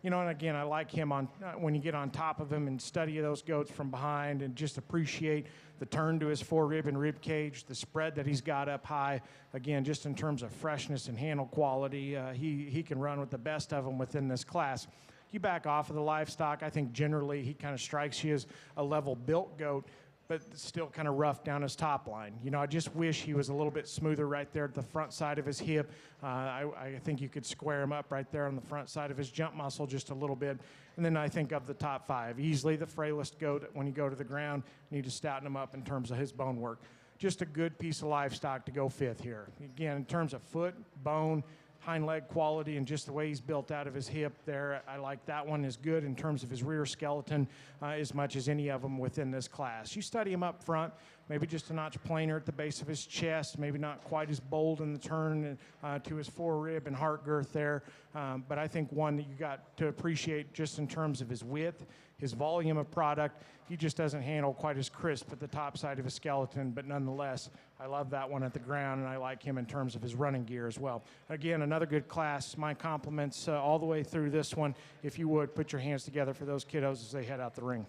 You know, and again, I like him on when you get on top of him and study those goats from behind and just appreciate the turn to his forerib and rib cage, the spread that he's got up high. Again, just in terms of freshness and handle quality, he can run with the best of them within this class. You back off of the livestock, I think generally he kind of strikes you as a level-built goat, but still kind of rough down his top line. You know, I just wish he was a little bit smoother right there at the front side of his hip. I think you could square him up right there on the front side of his jump muscle just a little bit. And then I think of the top 5, easily the frailest goat when you go to the ground. You need to stouten him up in terms of his bone work. Just a good piece of livestock to go 5th here. Again, in terms of foot, bone, hind leg quality, and just the way he's built out of his hip there, I like that one is good in terms of his rear skeleton as much as any of them within this class. You study him up front, maybe just a notch plainer at the base of his chest, maybe not quite as bold in the turn to his forerib and heart girth there, but I think one that you got to appreciate just in terms of his width, his volume of product. He just doesn't handle quite as crisp at the top side of his skeleton, but nonetheless, I love that one at the ground, and I like him in terms of his running gear as well. Again, another good class. My compliments all the way through this one. If you would, put your hands together for those kiddos as they head out the ring.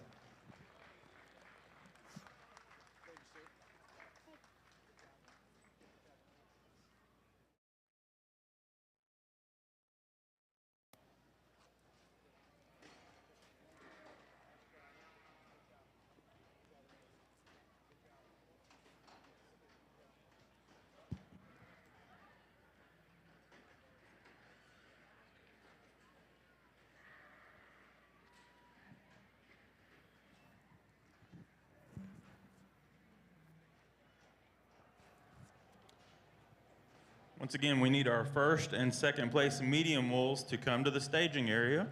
Once again, we need our first and second place medium wolves to come to the staging area.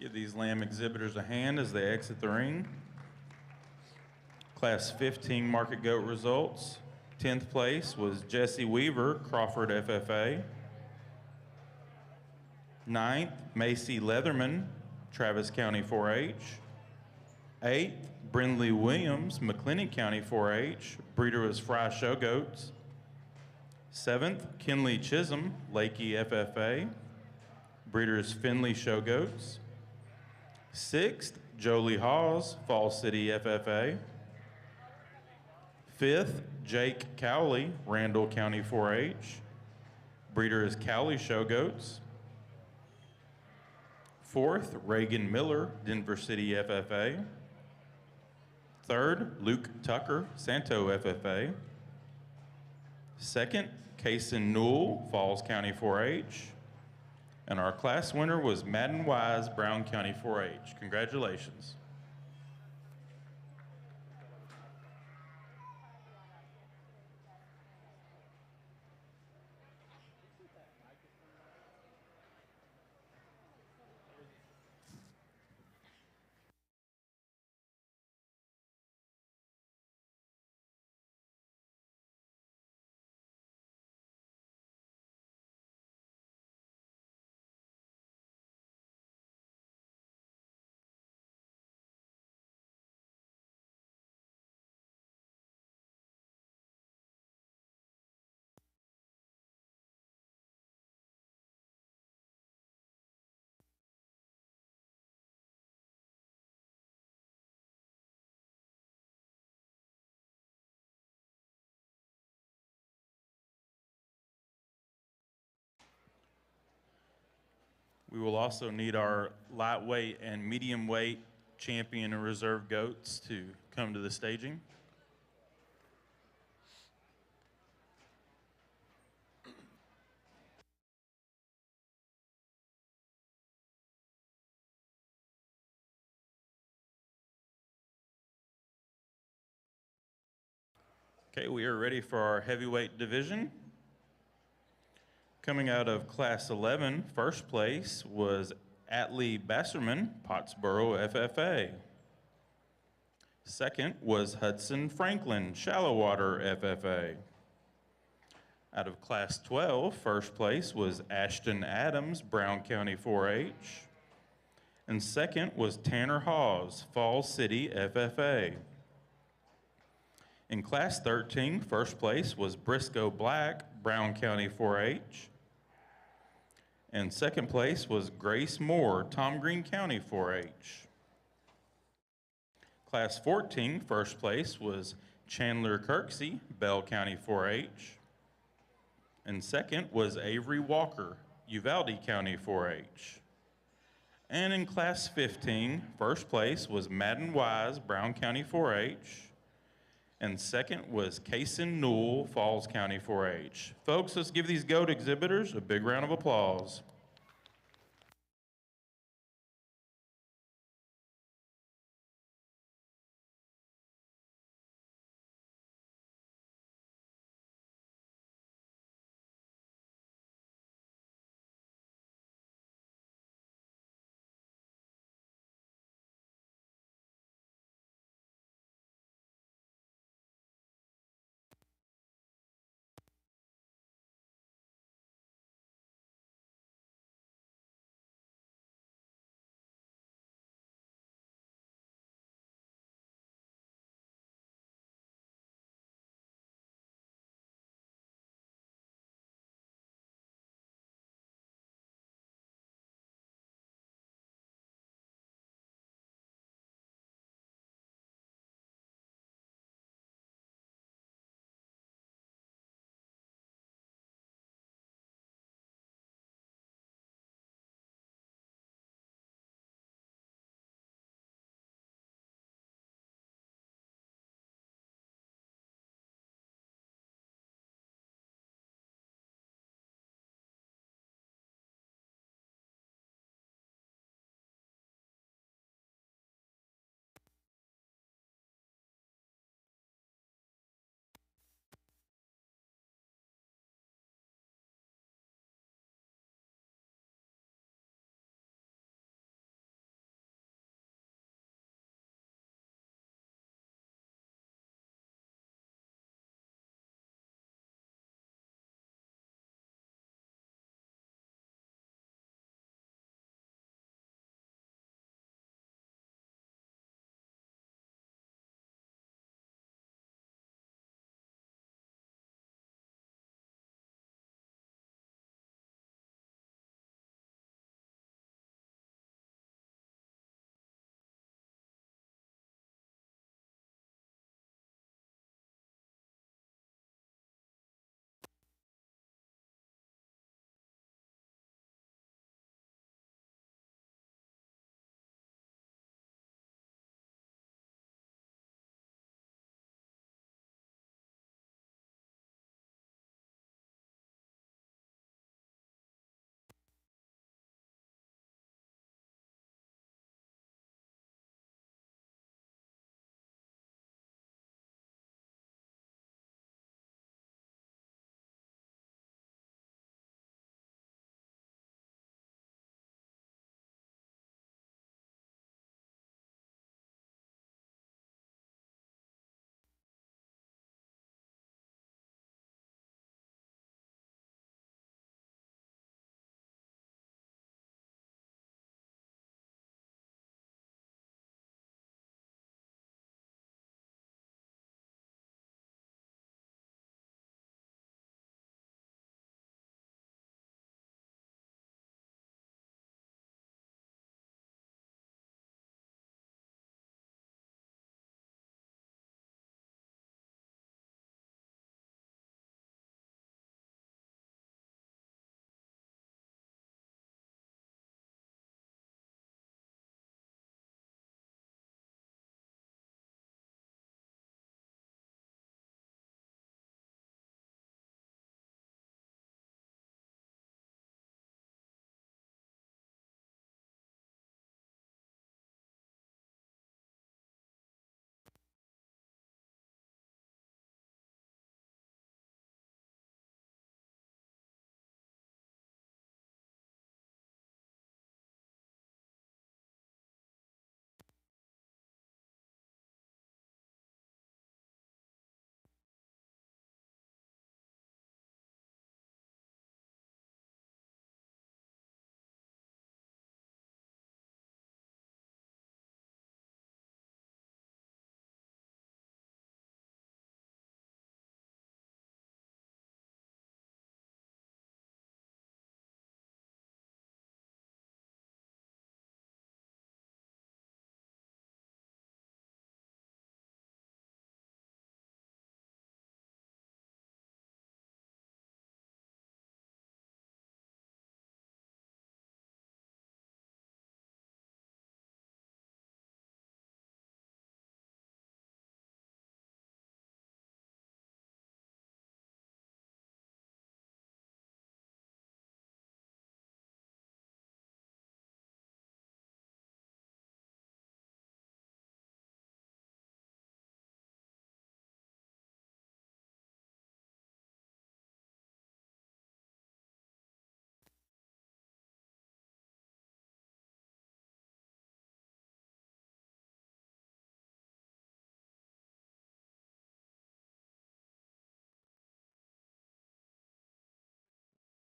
Give these lamb exhibitors a hand as they exit the ring. Class 15 market goat results. 10th place was Jesse Weaver, Crawford FFA. 9th, Macy Leatherman, Travis County 4-H. 8th, Brindley Williams, McLennan County 4-H. Breeder was Fry Show Goats. 7th, Kinley Chisholm, Lakey FFA. Breeder is Finley Show Goats. 6th, Jolie Hawes, Falls City FFA. 5th, Jake Cowley, Randall County 4-H. Breeder is Cowley Show Goats. 4th, Reagan Miller, Denver City FFA. 3rd, Luke Tucker, Santo FFA. 2nd, Kaysen Newell, Falls County 4-H. And our class winner was Madden Wise, Brown County 4-H. Congratulations. We will also need our lightweight and medium weight champion and reserve goats to come to the staging. Okay, we are ready for our heavyweight division. Coming out of Class 11, first place was Atlee Basserman, Pottsboro FFA. Second was Hudson Franklin, Shallow Water FFA. Out of Class 12, first place was Ashton Adams, Brown County 4-H. And second was Tanner Hawes, Falls City FFA. In Class 13, first place was Briscoe Black, Brown County 4-H. And second place was Grace Moore, Tom Green County 4-H. Class 14, first place was Chandler Kirksey, Bell County 4-H. And second was Avery Walker, Uvalde County 4-H. And in Class 15, first place was Madden Wise, Brown County 4-H. And second was Kaysen Newell, Falls County 4-H. Folks, let's give these goat exhibitors a big round of applause.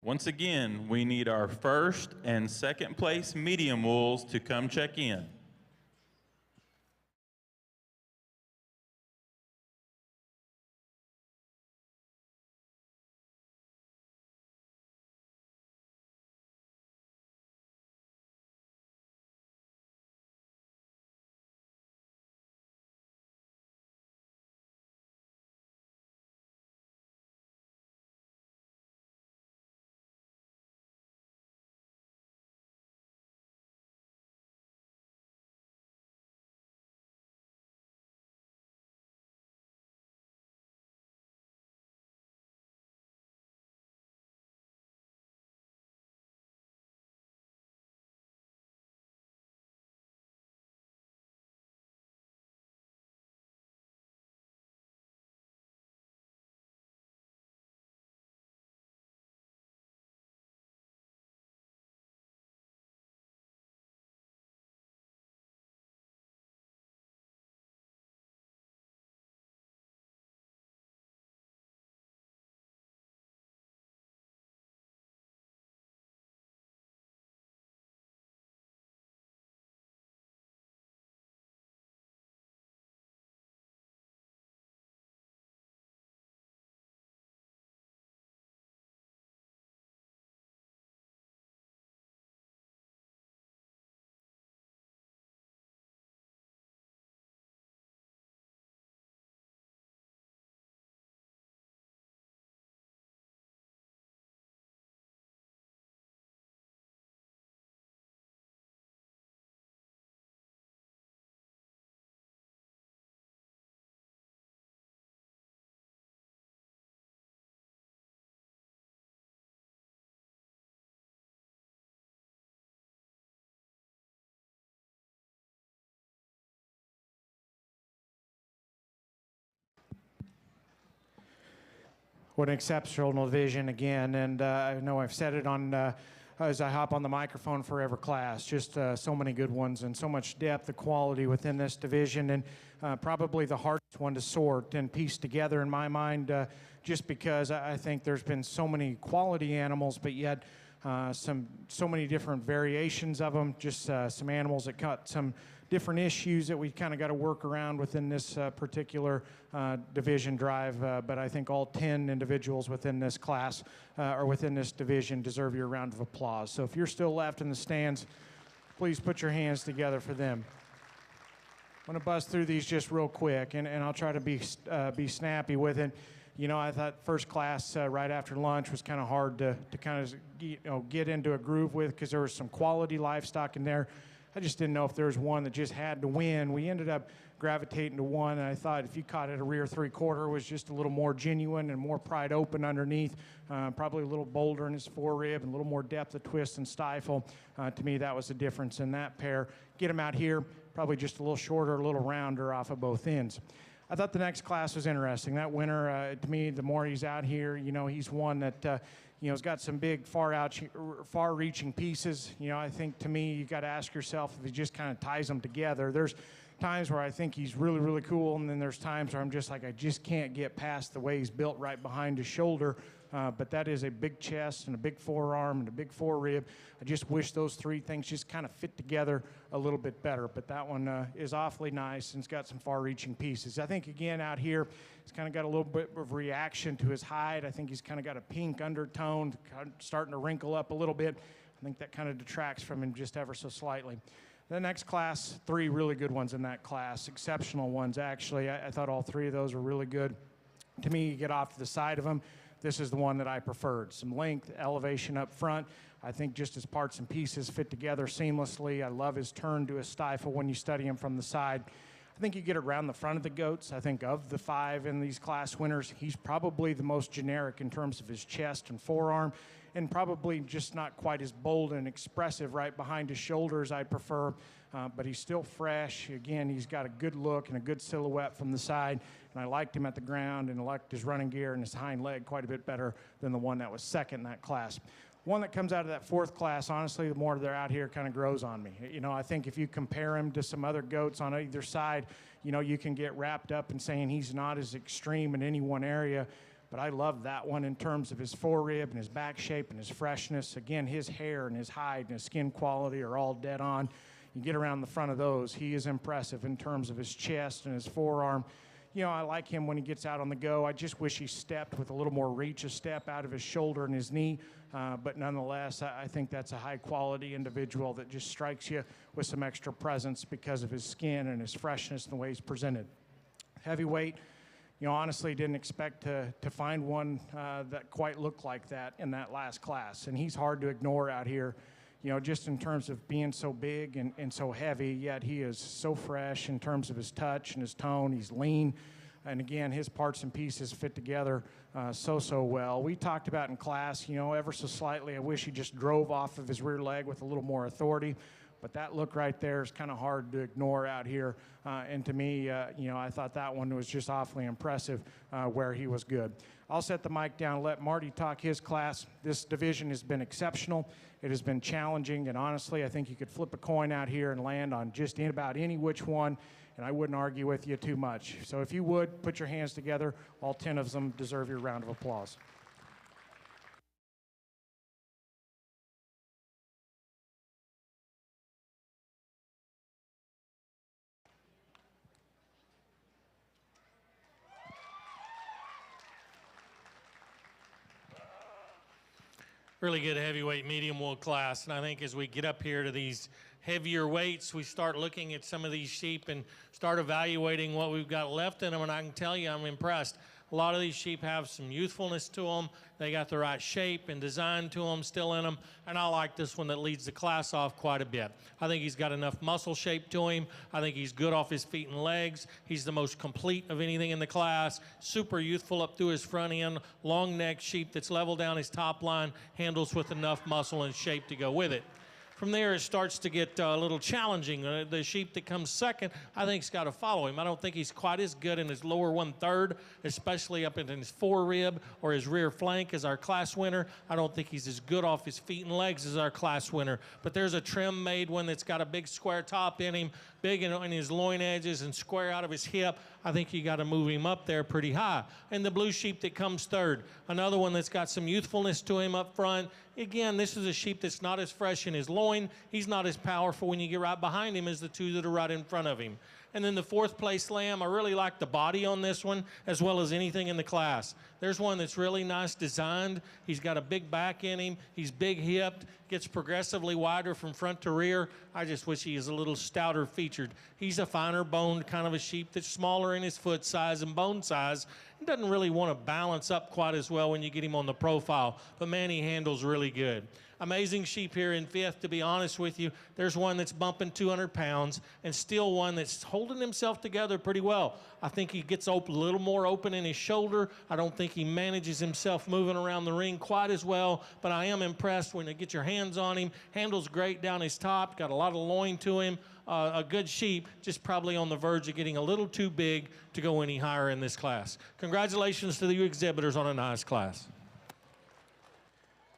Once again, we need our first and second place medium wolves to come check in. What an exceptional division again, and I know I've said it on as I hop on the microphone for every class. Just so many good ones and so much depth, the quality within this division, and probably the hardest one to sort and piece together in my mind, just because I think there's been so many quality animals, but yet so many different variations of them. Just some animals that got some different issues that we kind of got to work around within this particular division drive, but I think all 10 individuals within this class or within this division deserve your round of applause. So if you're still left in the stands, please put your hands together for them. I'm going to buzz through these just real quick, and I'll try to be snappy with it. You know, I thought first class right after lunch was kind of hard to kind of get into a groove with, because there was some quality livestock in there. I just didn't know if there was one that just had to win. We ended up gravitating to one, and I thought if you caught it a rear three-quarter, was just a little more genuine and more pried open underneath, probably a little bolder in his forerib and a little more depth of twist and stifle. To me, that was the difference in that pair. Get him out here, probably just a little shorter, a little rounder off of both ends. I thought the next class was interesting. That winner, to me, the more he's out here, you know, he's one that, you know, has got some big, far-reaching pieces. You know, I think to me, you got to ask yourself if he just kind of ties them together. There's times where I think he's really, really cool, and then there's times where I'm just like, I just can't get past the way he's built right behind his shoulder. But that is a big chest and a big forearm and a big forerib. I just wish those three things just kind of fit together a little bit better. But that one is awfully nice, and it's got some far-reaching pieces. I think, again, out here, he's kind of got a little bit of reaction to his hide. I think he's kind of got a pink undertone, starting to wrinkle up a little bit. I think that kind of detracts from him just ever so slightly. The next class, three really good ones in that class, exceptional ones, actually. I thought all three of those were really good. To me, you get off to the side of them, this is the one that I preferred. Some length, elevation up front. I think just his parts and pieces fit together seamlessly. I love his turn to his stifle when you study him from the side. I think you get around the front of the goats. I think of the five in these class winners, he's probably the most generic in terms of his chest and forearm, and probably just not quite as bold and expressive right behind his shoulders I'd prefer, but he's still fresh. Again, he's got a good look and a good silhouette from the side, and I liked him at the ground, and I liked his running gear and his hind leg quite a bit better than the one that was second in that class. One that comes out of that fourth class, honestly, the more they're out here, kind of grows on me. You know, I think if you compare him to some other goats on either side, you know, you can get wrapped up in saying he's not as extreme in any one area. But I love that one in terms of his forerib and his back shape and his freshness. Again, his hair and his hide and his skin quality are all dead on. You get around the front of those, he is impressive in terms of his chest and his forearm. You know, I like him when he gets out on the go. I just wish he stepped with a little more reach, a step out of his shoulder and his knee. But nonetheless, I think that's a high-quality individual that just strikes you with some extra presence because of his skin and his freshness and the way he's presented. Heavyweight, you know, honestly didn't expect to find one that quite looked like that in that last class. And he's hard to ignore out here, you know, just in terms of being so big and so heavy, yet he is so fresh in terms of his touch and his tone. He's lean. And again, his parts and pieces fit together so well. We talked about in class, you know, ever so slightly, I wish he just drove off of his rear leg with a little more authority. But that look right there is kind of hard to ignore out here. And to me, you know, I thought that one was just awfully impressive where he was good. I'll set the mic down and let Marty talk his class. This division has been exceptional. It has been challenging. And honestly, I think you could flip a coin out here and land on just about any which one. And I wouldn't argue with you too much. So if you would, put your hands together. All 10 of them deserve your round of applause. Really good heavyweight medium wool class. And I think as we get up here to these heavier weights, we start looking at some of these sheep and start evaluating what we've got left in them. And I can tell you, I'm impressed. A lot of these sheep have some youthfulness to them. They got the right shape and design to them still in them. And I like this one that leads the class off quite a bit. I think he's got enough muscle shape to him. I think he's good off his feet and legs. He's the most complete of anything in the class. Super youthful up through his front end. Long neck sheep that's level down his top line. Handles with enough muscle and shape to go with it. From there, it starts to get a little challenging. The sheep that comes second, I think, has got to follow him. I don't think he's quite as good in his lower 1/3, especially up in his forerib or his rear flank as our class winner. I don't think he's as good off his feet and legs as our class winner. But there's a trim-made one that's got a big square top in him, big in his loin edges and square out of his hip. I think you got to move him up there pretty high. And the blue sheep that comes third, another one that's got some youthfulness to him up front. Again, this is a sheep that's not as fresh in his loin. He's not as powerful when you get right behind him as the two that are right in front of him. And then the fourth place lamb, I really like the body on this one as well as anything in the class. There's one that's really nice designed. He's got a big back in him. He's big hipped, gets progressively wider from front to rear. I just wish he is a little stouter featured. He's a finer boned kind of a sheep that's smaller in his foot size and bone size. He doesn't really want to balance up quite as well when you get him on the profile, but man, he handles really good. Amazing sheep here in fifth, to be honest with you. There's one that's bumping 200 pounds and still one that's holding himself together pretty well. I think he gets a little more open in his shoulder. I don't think he manages himself moving around the ring quite as well, but I am impressed when you get your hands on him. Handles great down his top, got a lot of loin to him. A good sheep, just probably on the verge of getting a little too big to go any higher in this class. Congratulations to the exhibitors on a nice class.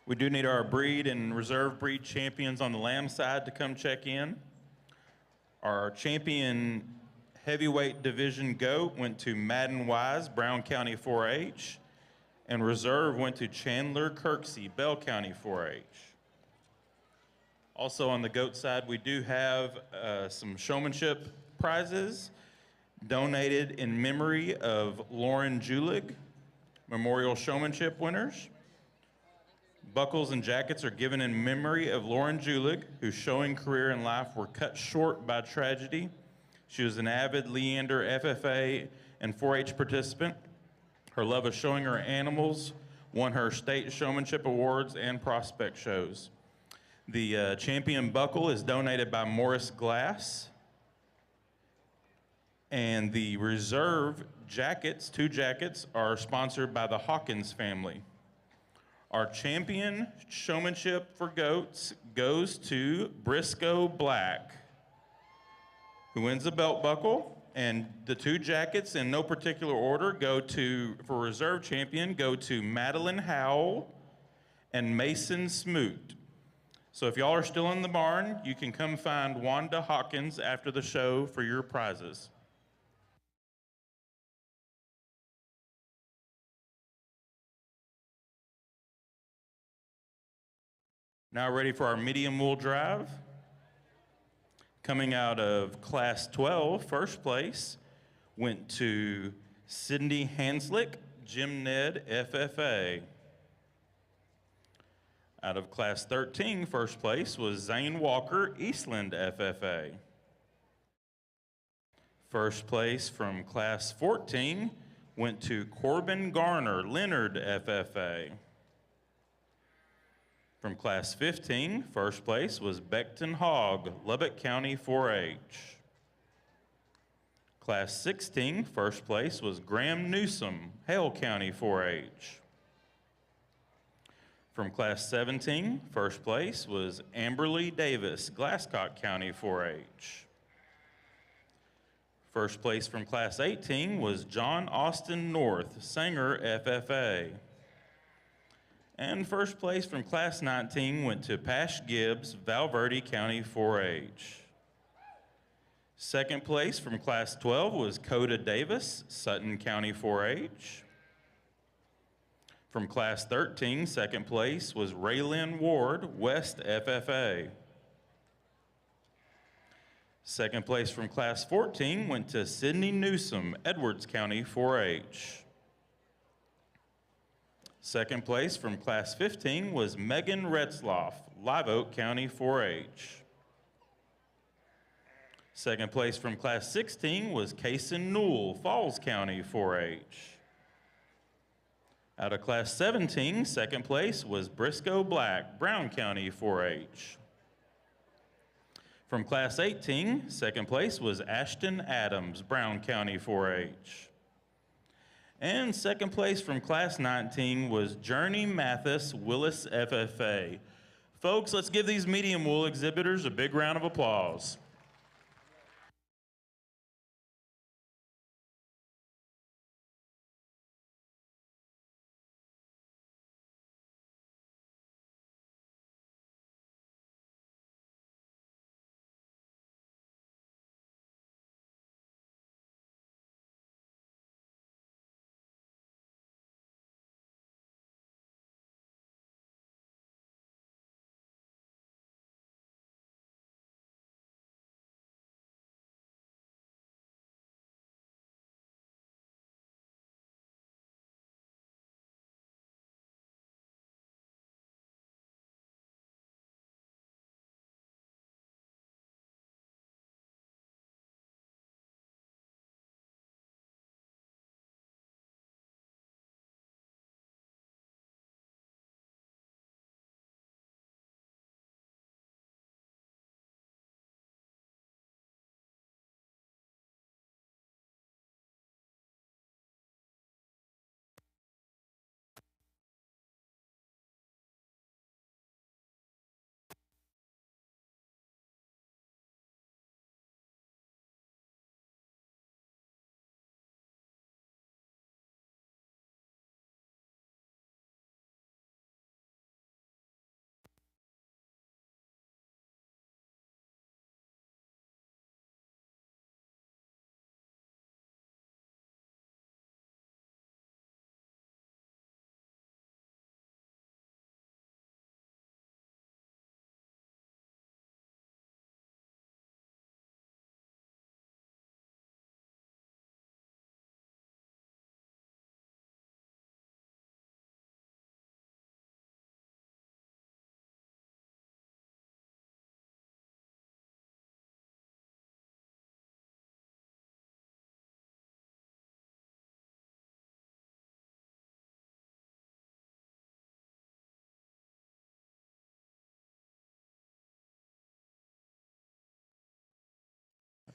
We do need our breed and reserve breed champions on the lamb side to come check in. Our champion heavyweight division goat went to Madden Wise, Brown County 4-H, and reserve went to Chandler Kirksey, Bell County 4-H. Also on the goat side, we do have some showmanship prizes donated in memory of Lauren Julig, Memorial Showmanship winners. Buckles and jackets are given in memory of Lauren Julig, whose showing career and life were cut short by tragedy. She was an avid Leander FFA and 4-H participant. Her love of showing her animals won her state showmanship awards and prospect shows. The champion buckle is donated by Morris Glass. And the reserve jackets, 2 jackets, are sponsored by the Hawkins family. Our champion showmanship for goats goes to Briscoe Black, who wins the belt buckle. And the 2 jackets, in no particular order, go to, for reserve champion, go to Madeline Howell and Mason Smoot. So if y'all are still in the barn, you can come find Wanda Hawkins after the show for your prizes. Now ready for our medium wool drive. Coming out of Class 12, first place went to Sydney Hanslick, Jim Ned, FFA. Out of Class 13, first place was Zane Walker, Eastland, FFA. First place from Class 14 went to Corbin Garner, Leonard, FFA. From Class 15, first place was Beckton Hogg, Lubbock County 4-H. Class 16, first place was Graham Newsom, Hale County 4-H. From Class 17, first place was Amberly Davis, Glasscock County 4-H. First place from Class 18 was John Austin North, Sanger, FFA. And first place from Class 19 went to Pash Gibbs, Valverde County 4-H. Second place from Class 12 was Coda Davis, Sutton County 4-H. From Class 13, second place was Raylyn Ward, West FFA. Second place from Class 14 went to Sydney Newsom, Edwards County 4-H. Second place from Class 15 was Megan Retzloff, Live Oak County 4-H. Second place from Class 16 was Kaysen Newell, Falls County 4-H. Out of Class 17, second place was Briscoe Black, Brown County 4-H. From Class 18, second place was Ashton Adams, Brown County 4-H. And second place from Class 19 was Journey Mathis, Willis FFA. Folks, let's give these medium wool exhibitors a big round of applause.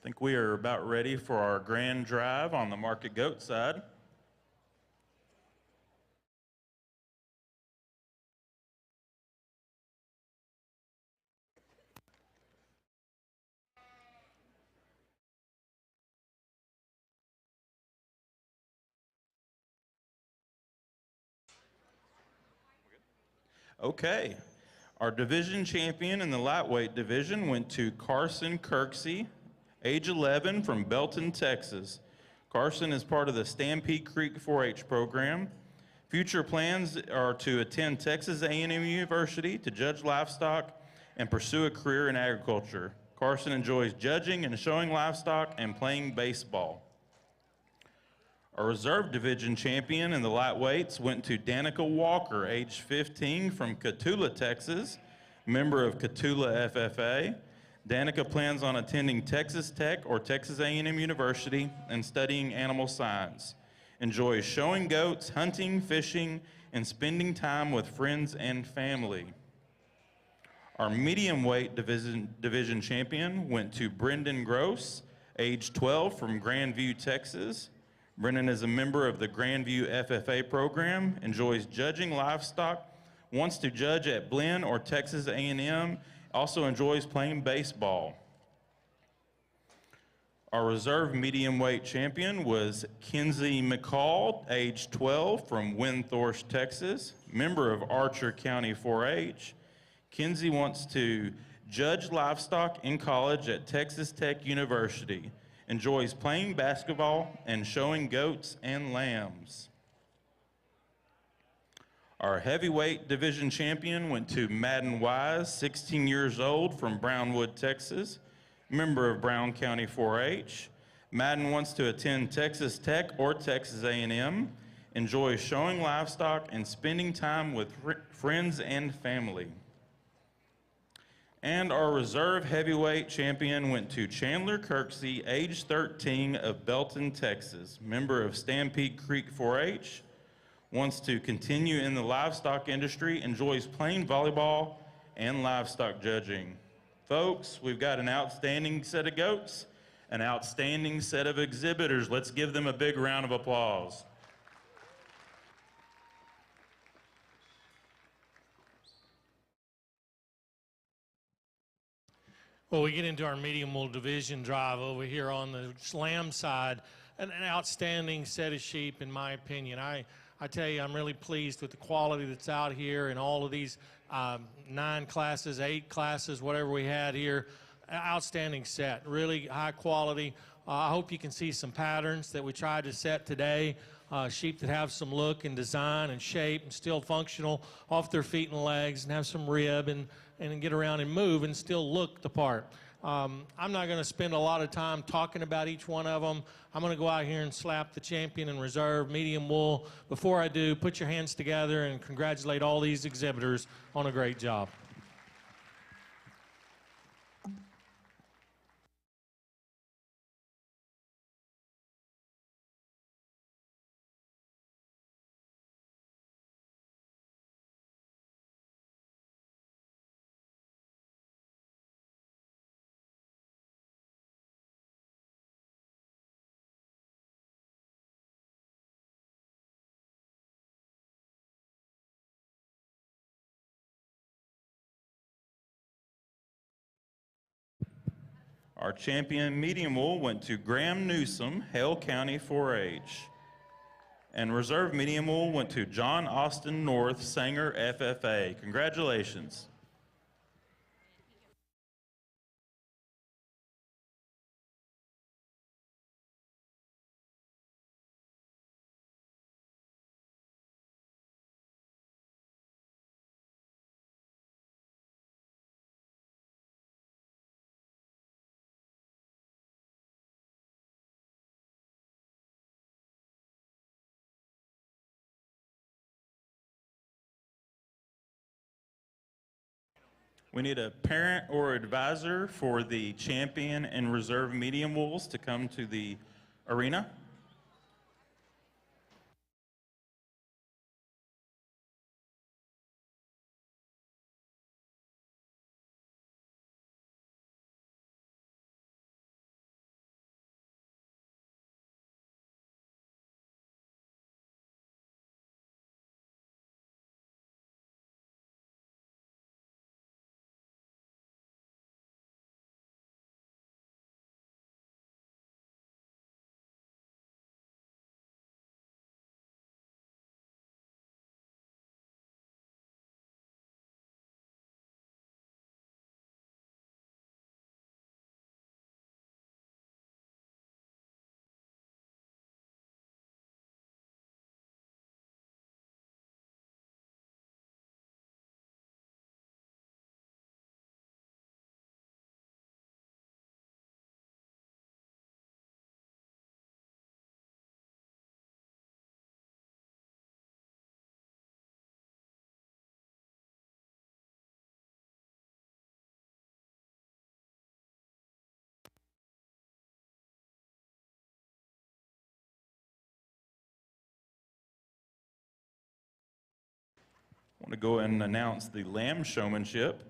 I think we are about ready for our grand drive on the market goat side. Okay, our division champion in the lightweight division went to Carson Kirksey, age 11, from Belton, Texas. Carson is part of the Stampede Creek 4-H program. Future plans are to attend Texas A&M University to judge livestock and pursue a career in agriculture. Carson enjoys judging and showing livestock and playing baseball. Our reserve division champion in the lightweights went to Danica Walker, age 15, from Cotulla, Texas, member of Cotulla FFA. Danica plans on attending Texas Tech or Texas A&M University and studying animal science. Enjoys showing goats, hunting, fishing, and spending time with friends and family. Our medium weight division champion went to Brendan Gross, age 12, from Grandview, Texas. Brendan is a member of the Grandview FFA program, enjoys judging livestock, wants to judge at Blinn or Texas A&M, also enjoys playing baseball. Our reserve medium weight champion was Kenzie McCall, age 12, from Windthorst, Texas, member of Archer County 4-H. Kenzie wants to judge livestock in college at Texas Tech University, enjoys playing basketball and showing goats and lambs. Our heavyweight division champion went to Madden Wise, 16 years old, from Brownwood, Texas, member of Brown County 4-H. Madden wants to attend Texas Tech or Texas A&M, enjoys showing livestock and spending time with friends and family. And our reserve heavyweight champion went to Chandler Kirksey, age 13, of Belton, Texas, member of Stampede Creek 4-H, wants to continue in the livestock industry, enjoys playing volleyball and livestock judging. Folks, we've got an outstanding set of goats, an outstanding set of exhibitors. Let's give them a big round of applause. Well, we get into our medium wool division drive over here on the lamb side. An outstanding set of sheep, in my opinion. I tell you, I'm really pleased with the quality that's out here and all of these 9 classes, 8 classes, whatever we had here. Outstanding set, really high quality. I hope you can see some patterns that we tried to set today. Sheep that have some look and design and shape and still functional off their feet and legs and have some rib and get around and move and still look the part. I'm not going to spend a lot of time talking about each one of them. I'm going to go out here and slap the champion in reserve medium wool. Before I do, put your hands together and congratulate all these exhibitors on a great job. Our champion medium wool went to Graham Newsom, Hale County 4-H. And reserve medium wool went to John Austin North, Sanger FFA. Congratulations. We need a parent or advisor for the champion and reserve medium wools to come to the arena. want to go and announce the lamb showmanship.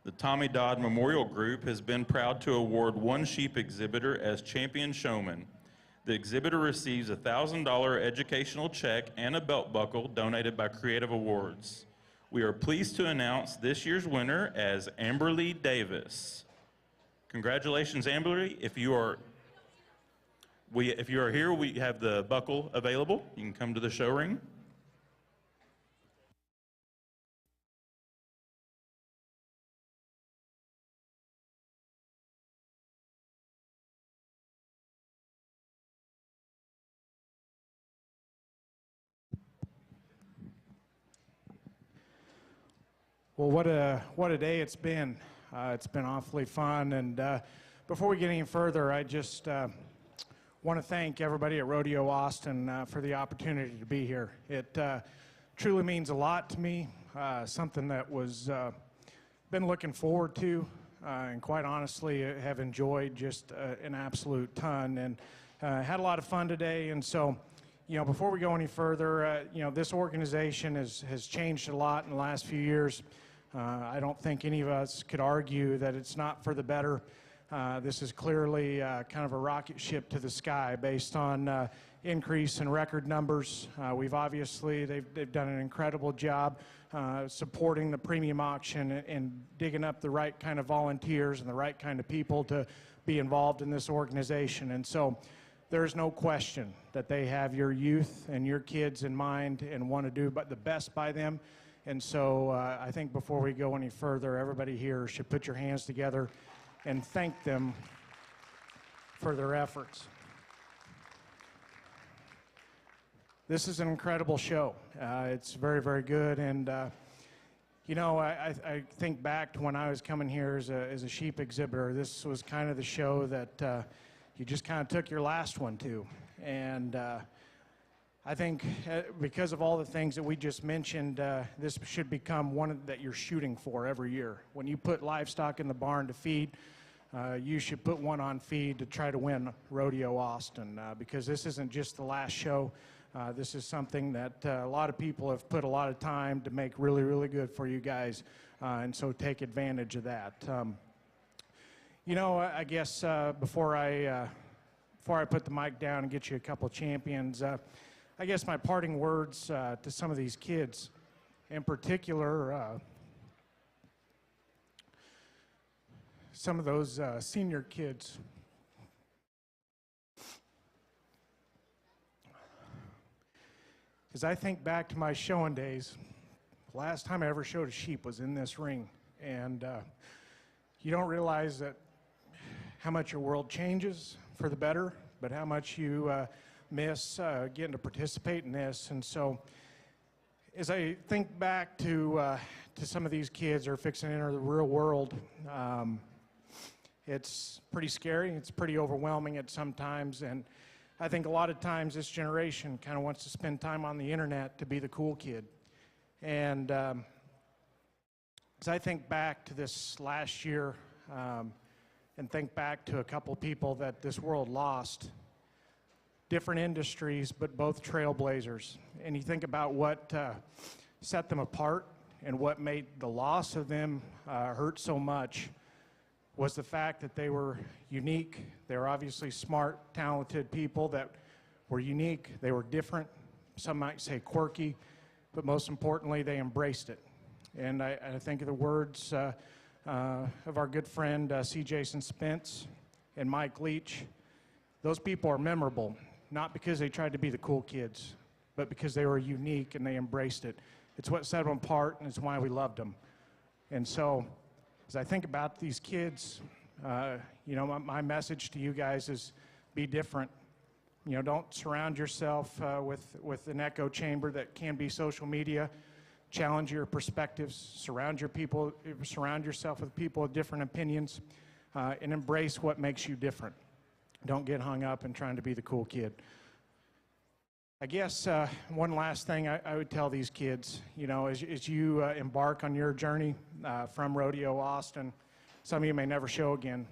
The Tommy Dodd Memorial Group has been proud to award one sheep exhibitor as champion showman. The exhibitor receives a $1,000 educational check and a belt buckle donated by Creative Awards. We are pleased to announce this year's winner as Amberly Davis. Congratulations, Amberly. If you are here, we have the buckle available. You can come to the show ring. Well, what a day it's been. It's been awfully fun. And before we get any further, I just want to thank everybody at Rodeo Austin for the opportunity to be here. It truly means a lot to me, something that was been looking forward to, and quite honestly have enjoyed just an absolute ton, and had a lot of fun today. And so, you know, before we go any further, you know, this organization has changed a lot in the last few years. I don't think any of us could argue that it's not for the better. This is clearly kind of a rocket ship to the sky based on increase in record numbers. They've done an incredible job supporting the premium auction and digging up the right kind of volunteers and the right kind of people to be involved in this organization. And so there's no question that they have your youth and your kids in mind and want to do the best by them. And so I think before we go any further, everybody here should put your hands together and thank them for their efforts. This is an incredible show. It's very, very good. And, you know, I think back to when I was coming here as a sheep exhibitor. This was kind of the show that you just kind of took your last one to. And I think because of all the things that we just mentioned, this should become one that you're shooting for every year. When you put livestock in the barn to feed, you should put one on feed to try to win Rodeo Austin, because this isn't just the last show. This is something that a lot of people have put a lot of time to make really, really good for you guys, and so take advantage of that. You know, I guess before I put the mic down and get you a couple of champions, I guess my parting words to some of these kids, in particular, some of those senior kids. As I think back to my showing days, the last time I ever showed a sheep was in this ring. And you don't realize that how much your world changes for the better, but how much you miss getting to participate in this. And so as I think back to some of these kids who are fixing to enter the real world, it's pretty scary. It's pretty overwhelming at some times. And I think a lot of times this generation kind of wants to spend time on the internet to be the cool kid. And as I think back to this last year and think back to a couple people that this world lost, different industries, but both trailblazers. And you think about what set them apart and what made the loss of them hurt so much was the fact that they were unique. They were obviously smart, talented people that were unique. They were different. Some might say quirky, but most importantly, they embraced it. And I think of the words of our good friend C. Jason Spence and Mike Leach. Those people are memorable, not because they tried to be the cool kids, but because they were unique and they embraced it. It's what set them apart, and it's why we loved them. And so, as I think about these kids, you know, my message to you guys is be different. You know, don't surround yourself with an echo chamber that can be social media. Challenge your perspectives, surround yourself with people with different opinions, and embrace what makes you different. Don't get hung up in trying to be the cool kid. I guess one last thing I would tell these kids, you know, as you embark on your journey from Rodeo Austin, some of you may never show again.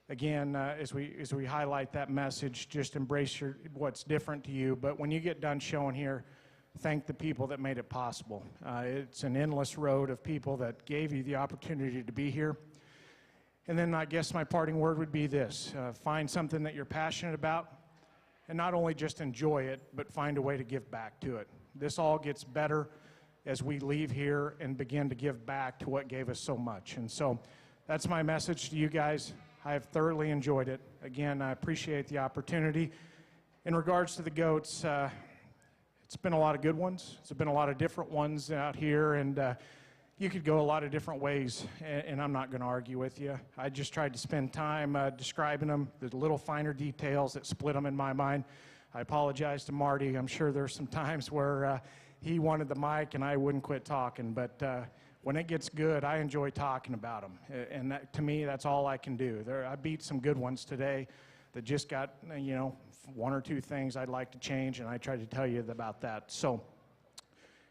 As we highlight that message, just embrace what's different to you. But when you get done showing here, thank the people that made it possible. It's an endless road of people that gave you the opportunity to be here. And then I guess my parting word would be this: find something that you're passionate about, and not only just enjoy it, but find a way to give back to it. This all gets better as we leave here and begin to give back to what gave us so much. And so that's my message to you guys. I have thoroughly enjoyed it. Again, I appreciate the opportunity. In regards to the goats, it's been a lot of good ones. It's been a lot of different ones out here, and you could go a lot of different ways, and I'm not going to argue with you. I just tried to spend time describing them, the little finer details that split them in my mind. I apologize to Marty. I'm sure there's some times where he wanted the mic and I wouldn't quit talking, but when it gets good, I enjoy talking about them, and that, to me, that's all I can do. I beat some good ones today that just got, you know, one or two things I'd like to change, and I tried to tell you about that. So,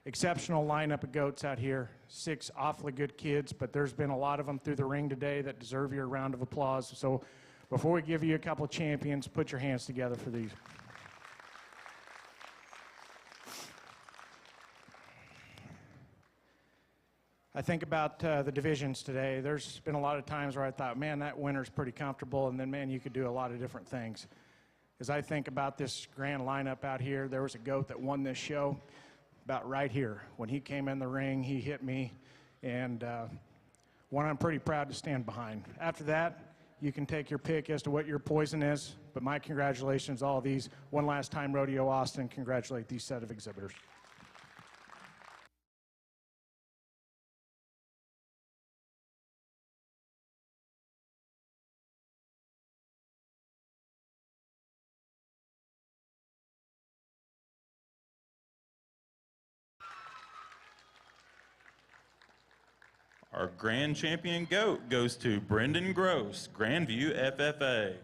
exceptional lineup of goats out here, 6 awfully good kids, but there's been a lot of them through the ring today that deserve your round of applause. So before we give you a couple of champions, put your hands together for these. I think about the divisions today. There's been a lot of times where I thought, man, that winner's pretty comfortable, and then, man, you could do a lot of different things. As I think about this grand lineup out here, there was a goat that won this show about right here. When he came in the ring, he hit me, and one I'm pretty proud to stand behind. After that, you can take your pick as to what your poison is, but my congratulations, all these. One last time, Rodeo Austin, congratulate these set of exhibitors. Our grand champion goat goes to Brendan Gross, Grandview FFA.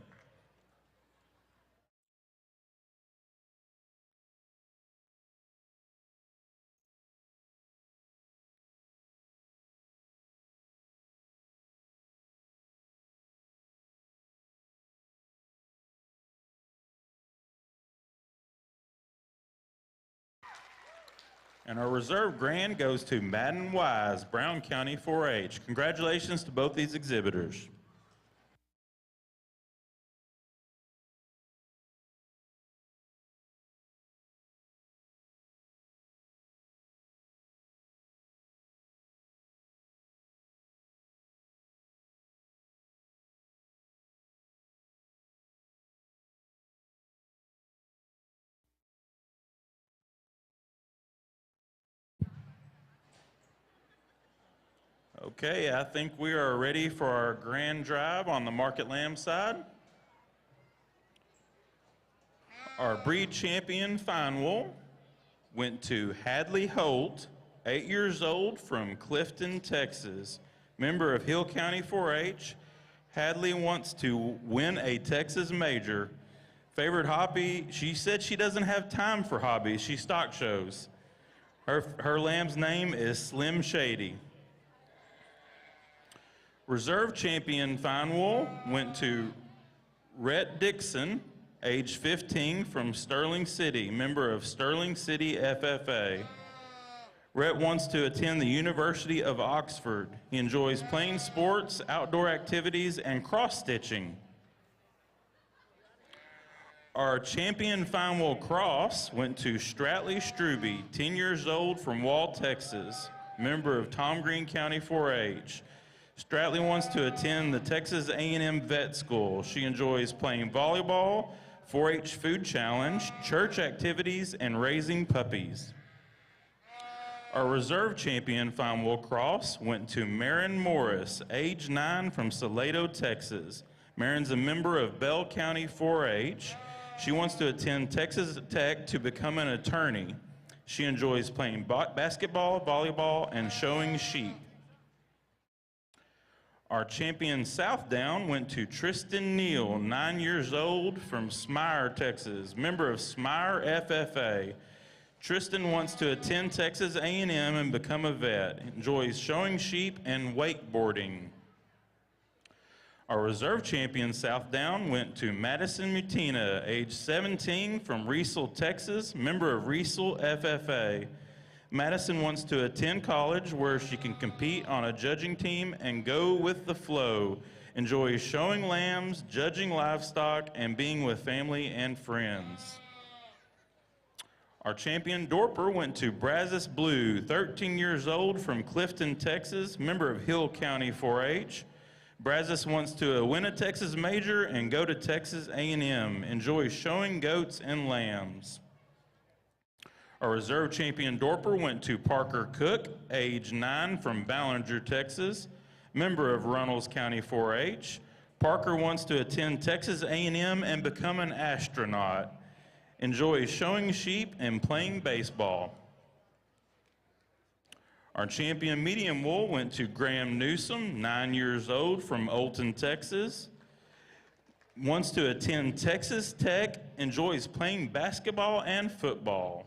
And our reserve grand goes to Madden Wise, Brown County 4-H. Congratulations to both these exhibitors. Okay, I think we are ready for our grand drive on the Market Lamb side. Our breed champion fine wool went to Hadley Holt, 8 years old, from Clifton, Texas. Member of Hill County 4-H. Hadley wants to win a Texas major. Favorite hobby, she said she doesn't have time for hobbies. She stock shows. Her lamb's name is Slim Shady. Reserve champion fine wool went to Rhett Dixon, age 15, from Sterling City, member of Sterling City FFA. Rhett wants to attend the University of Oxford. He enjoys playing sports, outdoor activities, and cross-stitching. Our champion fine wool cross went to Stratley Struby, 10 years old, from Wall, Texas, member of Tom Green County 4-H. Stratley wants to attend the Texas A&M Vet School. She enjoys playing volleyball, 4-H food challenge, church activities, and raising puppies. Our reserve champion fine wool cross went to Marin Morris, age 9, from Salado, Texas. Marin's a member of Bell County 4-H. She wants to attend Texas Tech to become an attorney. She enjoys playing basketball, volleyball, and showing sheep. Our champion South Down went to Tristan Neal, 9 years old, from Smyre, Texas, member of Smyre FFA. Tristan wants to attend Texas A&M and become a vet. Enjoys showing sheep and wakeboarding. Our reserve champion South Down went to Madison Mutina, age 17, from Riesel, Texas, member of Riesel FFA. Madison wants to attend college where she can compete on a judging team and go with the flow. Enjoys showing lambs, judging livestock, and being with family and friends. Our champion Dorper went to Brazos Blue, 13 years old, from Clifton, Texas, member of Hill County 4-H. Brazos wants to win a Texas major and go to Texas A&M. Enjoys showing goats and lambs. Our reserve champion Dorper went to Parker Cook, age 9, from Ballinger, Texas, member of Runnels County 4-H. Parker wants to attend Texas A&M and become an astronaut. Enjoys showing sheep and playing baseball. Our champion medium wool went to Graham Newsom, 9 years old, from Olton, Texas. Wants to attend Texas Tech, enjoys playing basketball and football.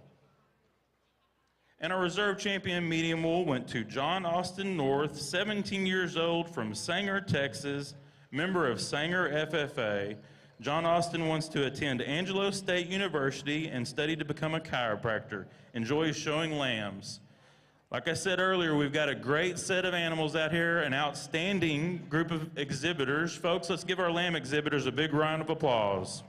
And our reserve champion medium wool went to John Austin North, 17 years old, from Sanger, Texas, member of Sanger FFA. John Austin wants to attend Angelo State University and study to become a chiropractor. Enjoys showing lambs. Like I said earlier, we've got a great set of animals out here, an outstanding group of exhibitors. Folks, let's give our lamb exhibitors a big round of applause.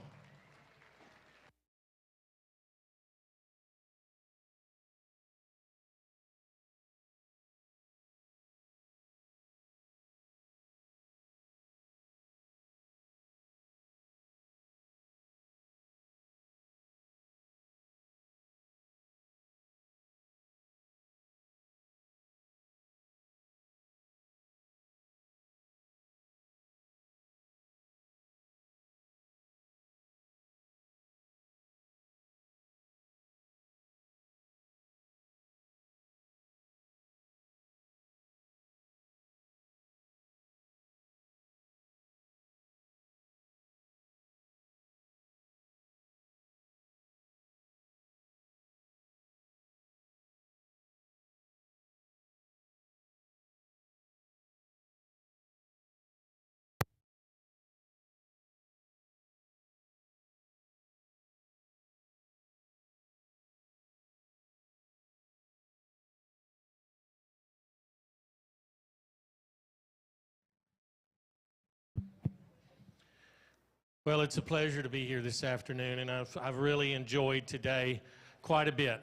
Well, it's a pleasure to be here this afternoon, and I've really enjoyed today quite a bit.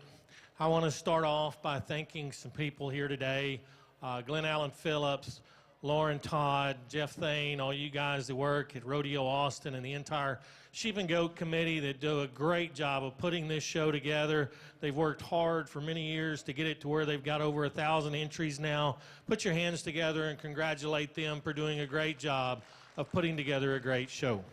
I want to start off by thanking some people here today, Glenn Allen Phillips, Lauren Todd, Jeff Thane, all you guys that work at Rodeo Austin, and the entire Sheep and Goat Committee that do a great job of putting this show together. They've worked hard for many years to get it to where they've got over 1,000 entries now. Put your hands together and congratulate them for doing a great job of putting together a great show.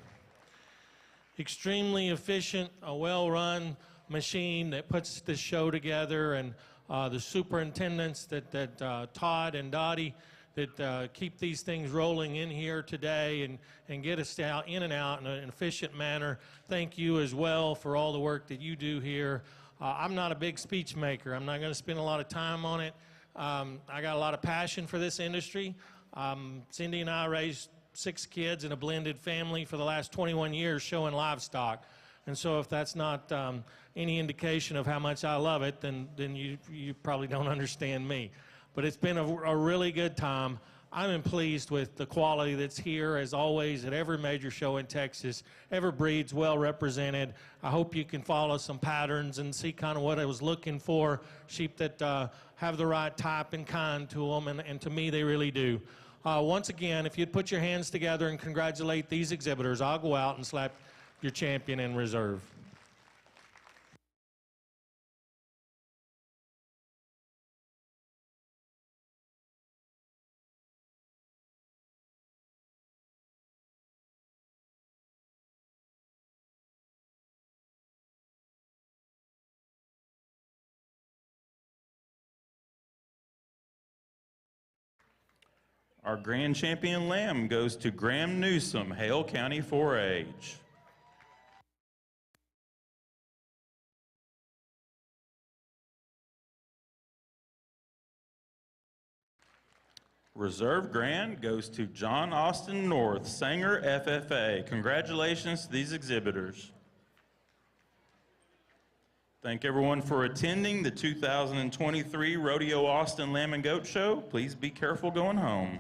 Extremely efficient, a well-run machine that puts this show together, and the superintendents that Todd and Dottie that keep these things rolling in here today and get us out in and out in an efficient manner. Thank you as well for all the work that you do here. I'm not a big speech maker. I'm not going to spend a lot of time on it. I got a lot of passion for this industry. Cindy and I raised 6 kids in a blended family for the last 21 years showing livestock. And so if that's not any indication of how much I love it, then you probably don't understand me. But it's been a really good time. I'm pleased with the quality that's here, as always, at every major show in Texas. Every breed's well represented. I hope you can follow some patterns and see kind of what I was looking for, sheep that have the right type and kind to them, and to me, they really do. Once again, if you'd put your hands together and congratulate these exhibitors, I'll go out and slap your champion in reserve. Our grand champion lamb goes to Graham Newsom, Hale County 4-H. Reserve Grand goes to John Austin North, Sanger FFA. Congratulations to these exhibitors. Thank everyone for attending the 2023 Rodeo Austin Lamb and Goat Show. Please be careful going home.